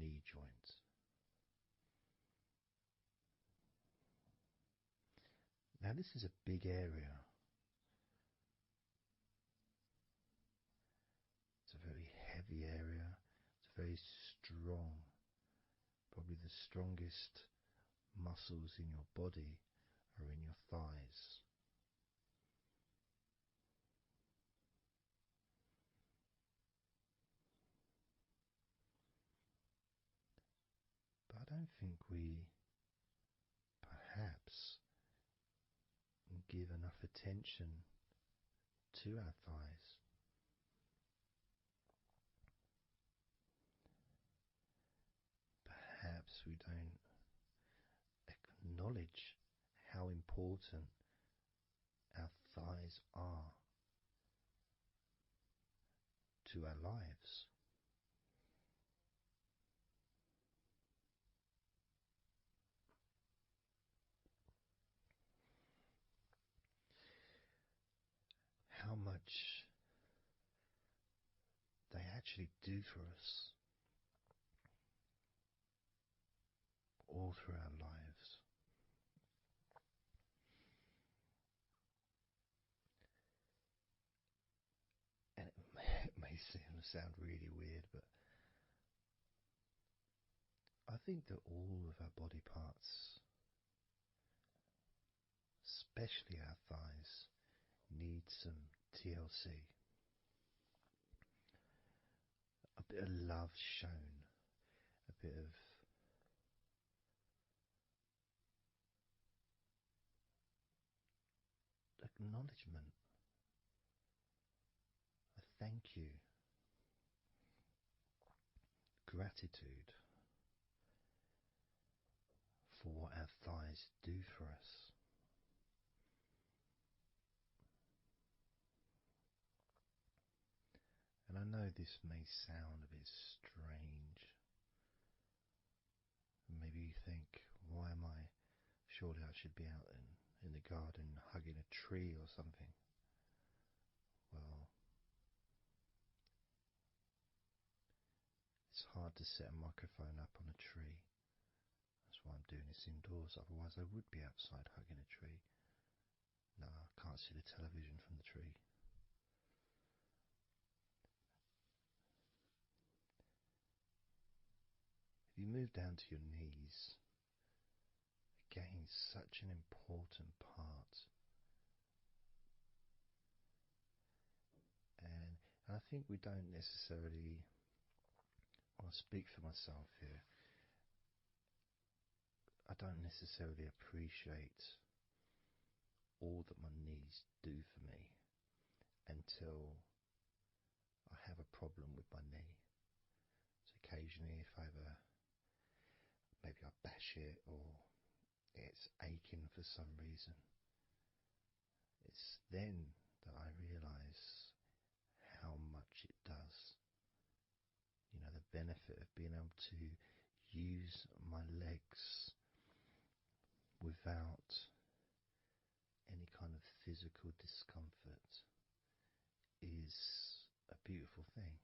Speaker 2: knee joint. Now, this is a big area. It's a very heavy area. It's very strong. Probably the strongest muscles in your body are in your thighs. But I don't think we perhaps give enough attention to our thighs. Perhaps we don't acknowledge how important our thighs are to our lives. How much they actually do for us all through our lives. And it may sound really weird, but I think that all of our body parts, especially our thighs, need some TLC. A bit of love shown, a bit of acknowledgement, a thank you, gratitude for what our thighs do for us. And I know this may sound a bit strange. Maybe you think, why am I? Surely I should be out in the garden hugging a tree or something. Well, it's hard to set a microphone up on a tree. That's why I'm doing this indoors, otherwise I would be outside hugging a tree. No, I can't see the television from the tree. If you move down to your knees, again, such an important part. And I think we don't necessarily, I'll speak for myself here, I don't necessarily appreciate all that my knees do for me until I have a problem with my knee. So occasionally if I maybe I bash it or it's aching for some reason, it's then that I realise how much it does. You know, the benefit of being able to use my legs without any kind of physical discomfort is a beautiful thing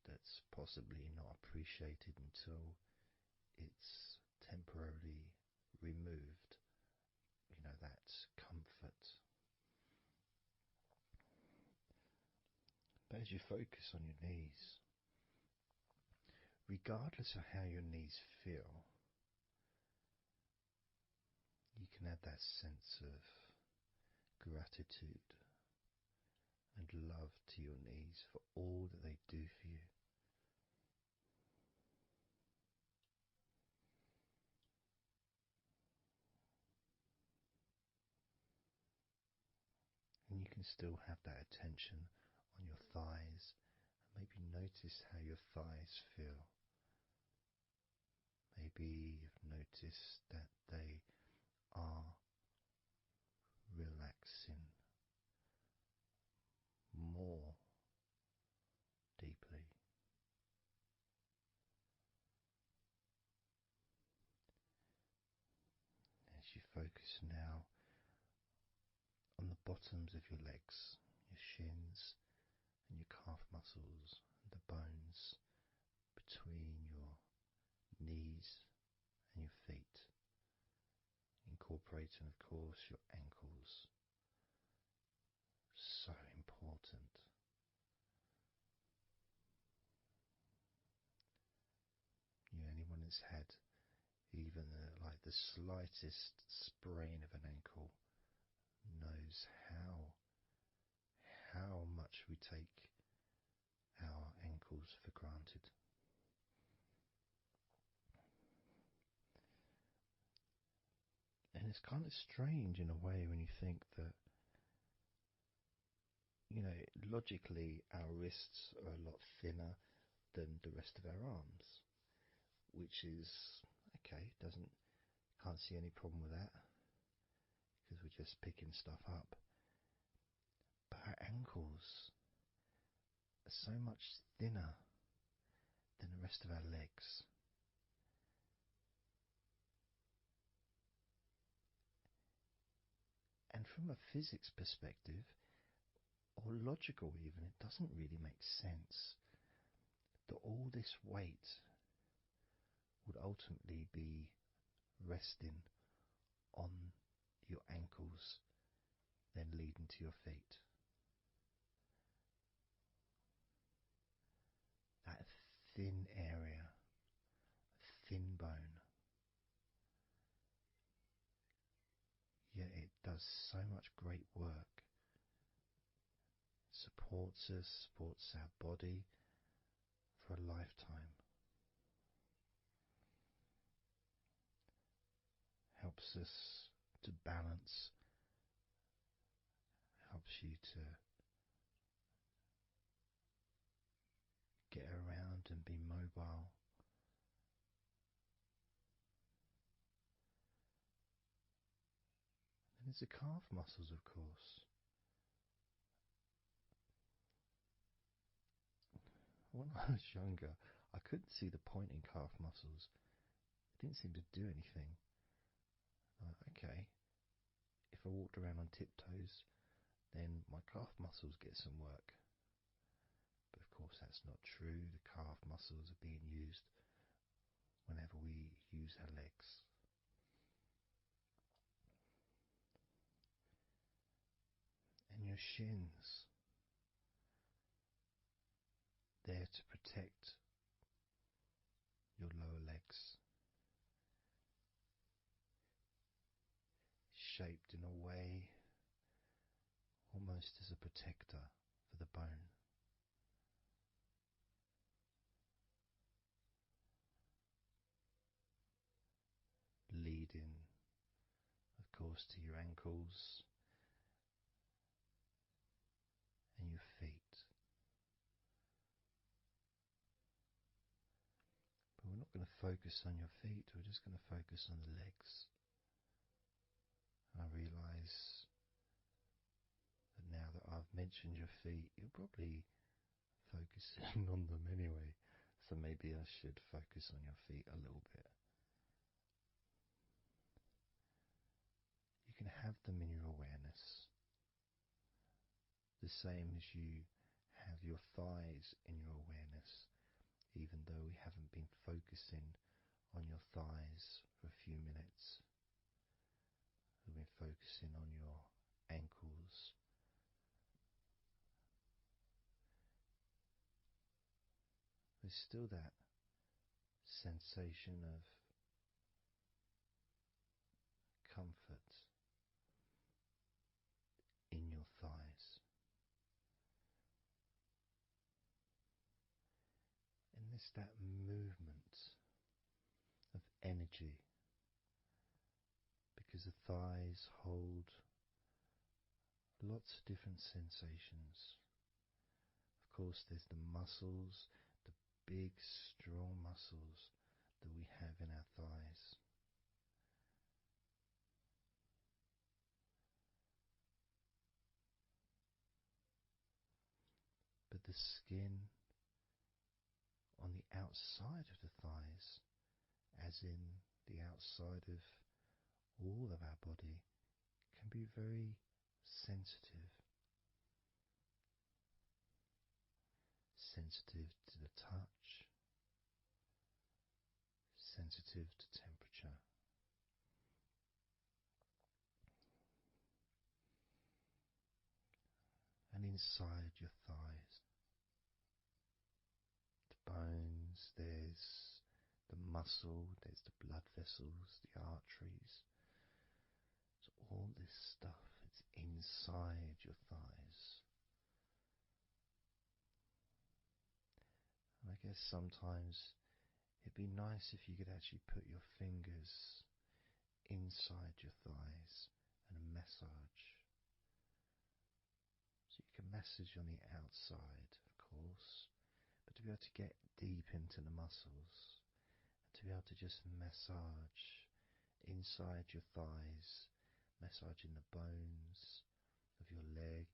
Speaker 2: that's possibly not appreciated until it's temporarily removed, that comfort. But as you focus on your knees, regardless of how your knees feel, you can add that sense of gratitude and love to your knees for all that they do for you. And you can still have that attention on your thighs, and maybe notice how your thighs feel. Maybe you've noticed that they are relaxing more deeply. As you focus now on the bottoms of your legs, your shins and your calf muscles, and the bones between your knees and your feet, incorporating, of course, your ankles. So important. Anyone that's had even like the slightest sprain of an ankle knows how much we take our ankles for granted. And it's kind of strange in a way when you think that, logically our wrists are a lot thinner than the rest of our arms, which is okay, can't see any problem with that, because we're just picking stuff up. But our ankles are so much thinner than the rest of our legs. And from a physics perspective, or logical even, it doesn't really make sense that all this weight would ultimately be resting on your ankles, then leading to your feet. That thin area, thin bone, yet it does so much great work. Supports us, supports our body for a lifetime. Helps us to balance, helps you to get around and be mobile. And there's the calf muscles, of course. When I was younger, I couldn't see the point in calf muscles. They didn't seem to do anything. Okay, if I walked around on tiptoes, then my calf muscles get some work. But of course that's not true. The calf muscles are being used whenever we use our legs. And your shins, there to protect your lower legs, shaped in a way almost as a protector for the bone. Leading, of course, to your ankles and your feet. But we're not going to focus on your feet, we're just going to focus on the legs. I realise that now that I've mentioned your feet, you're probably focusing on them anyway, so maybe I should focus on your feet a little bit. You can have them in your awareness, the same as you have your thighs in your awareness, even though we haven't been focusing on your thighs for few minutes, we've been focusing on your ankles. There's still that sensation of comfort in your thighs. And there's that movement of energy, because the thighs hold lots of different sensations. Of course, there's the muscles, the big, strong muscles that we have in our thighs. But the skin on the outside of the thighs, as in the outside of all of our body, can be very sensitive. Sensitive to the touch, sensitive to temperature. And inside your thighs, the bones, there's the muscle, there's the blood vessels, the arteries. So all this stuff, it's inside your thighs. And I guess sometimes it'd be nice if you could actually put your fingers inside your thighs and massage. So you can massage on the outside, of course, but to be able to get deep into the muscles, and to be able to just massage inside your thighs, massaging the bones of your leg,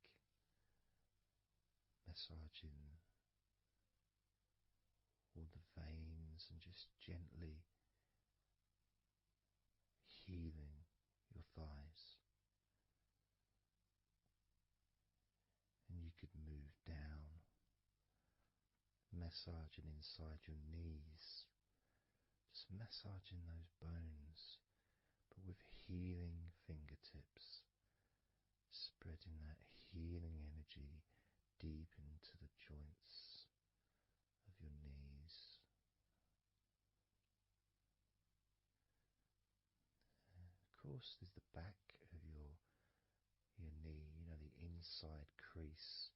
Speaker 2: massaging all the veins, and just gently healing your thighs. And you could move down, massaging inside your knees, just massaging those bones, but with healing fingertips, spreading that healing energy deep into the joints of your knees. Of course, there's the back of your knee, you know, the inside crease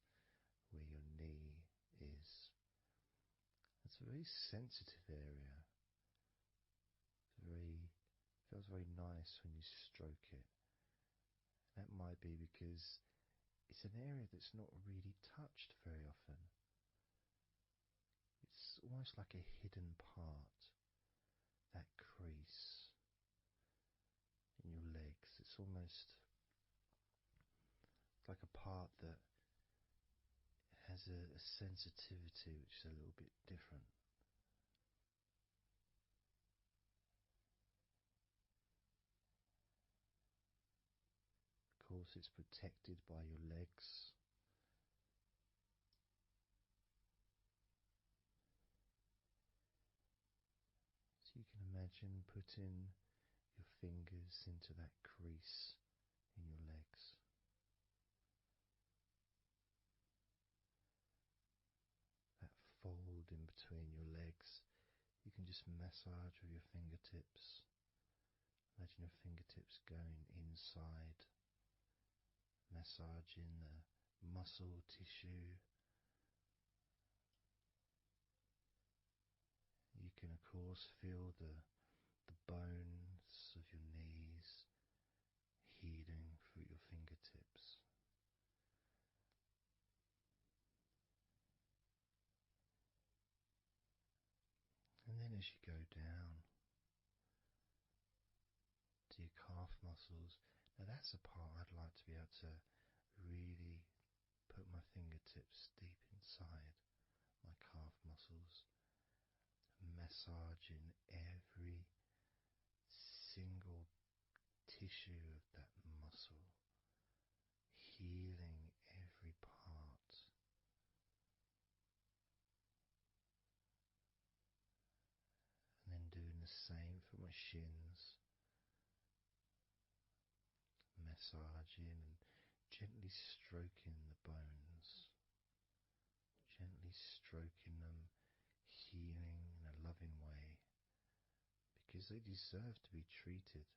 Speaker 2: where your knee is. It's a very sensitive area. Feels very nice when you stroke it. That might be because it's an area that's not really touched very often. It's almost like a hidden part, that crease in your legs. It's almost like a part that has a sensitivity which is a little bit different. Of course, it's protected by your legs. So you can imagine putting your fingers into that crease in your legs. That fold in between your legs, you can just massage with your fingertips. Imagine your fingertips going inside, massaging the muscle tissue. You can of course feel the bones of your knees healing through your fingertips. And then as you go down to your calf muscles, now that's a part I'd like to be able to really put my fingertips deep inside my calf muscles, massaging every single tissue of that muscle, healing every part. And then doing the same for my shins, massaging and gently stroking the bones, gently stroking them, healing in a loving way, because they deserve to be treated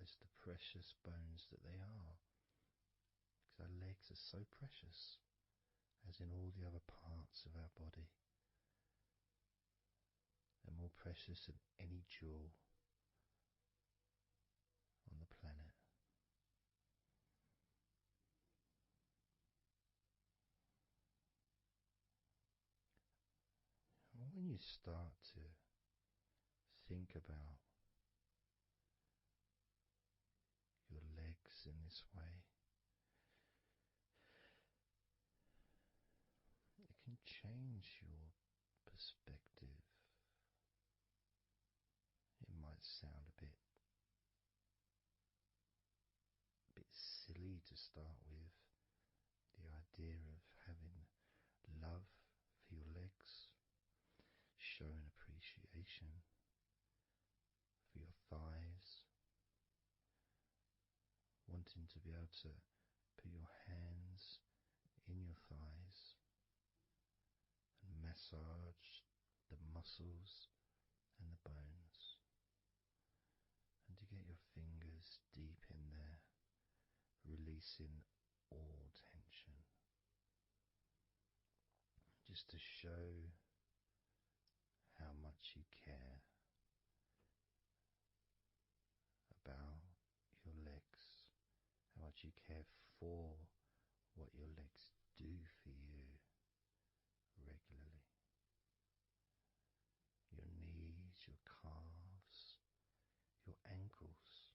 Speaker 2: as the precious bones that they are. Because our legs are so precious, as in all the other parts of our body. They're more precious than any jewel on the planet. And when you start to think about your legs in this way, it can change your perspective. It might sound a bit silly to start with, the idea of having love for your legs, showing appreciation for your thighs, wanting to be able to put your hands in your thighs and massage the muscles and the bones, and to get your fingers deep in there, releasing all tension, just to show how much you care about your legs, how much you care for what your legs do for you regularly. Your knees, your calves, your ankles,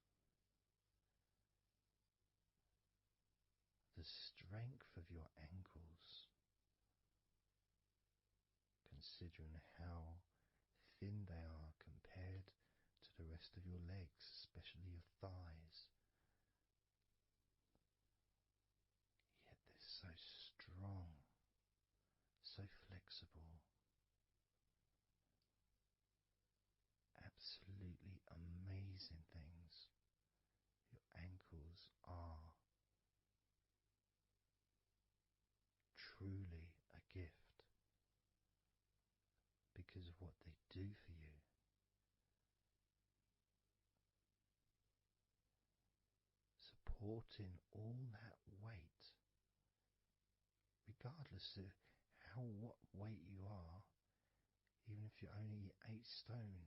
Speaker 2: the strength of your ankles, considering how thin they are compared to the rest of your legs, especially your thighs. Yet they're so strong, so flexible, absolutely amazing things. Your ankles are truly a gift because of what they do for you. Supporting all that weight, regardless of what weight you are, even if you're only 8 stone,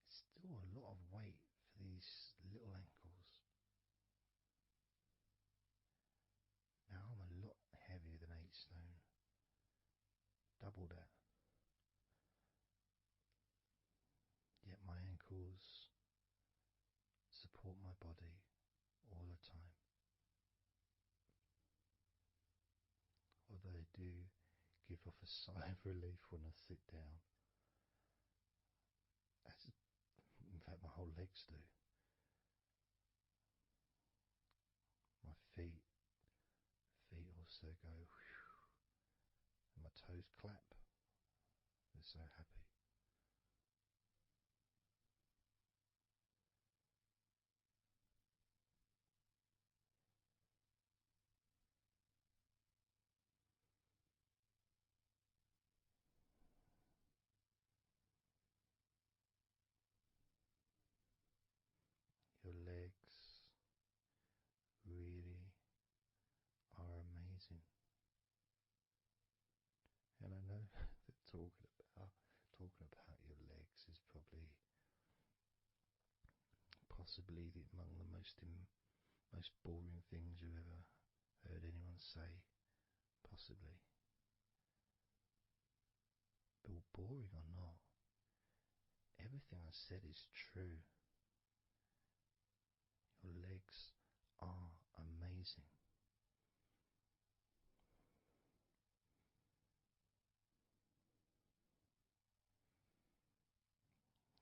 Speaker 2: it's still a lot of weight for these little ankles. Now I'm a lot heavier than 8 stone, double that. Yet my ankles support my body all the time. Although they do give off a sigh of relief when I sit down. In fact, my whole legs do. My feet also go whew, and my toes clap. They're so happy. Your legs really are amazing. And I know that talking about your legs is possibly among the most boring things you've ever heard anyone say, possibly. But boring or not, everything I said is true.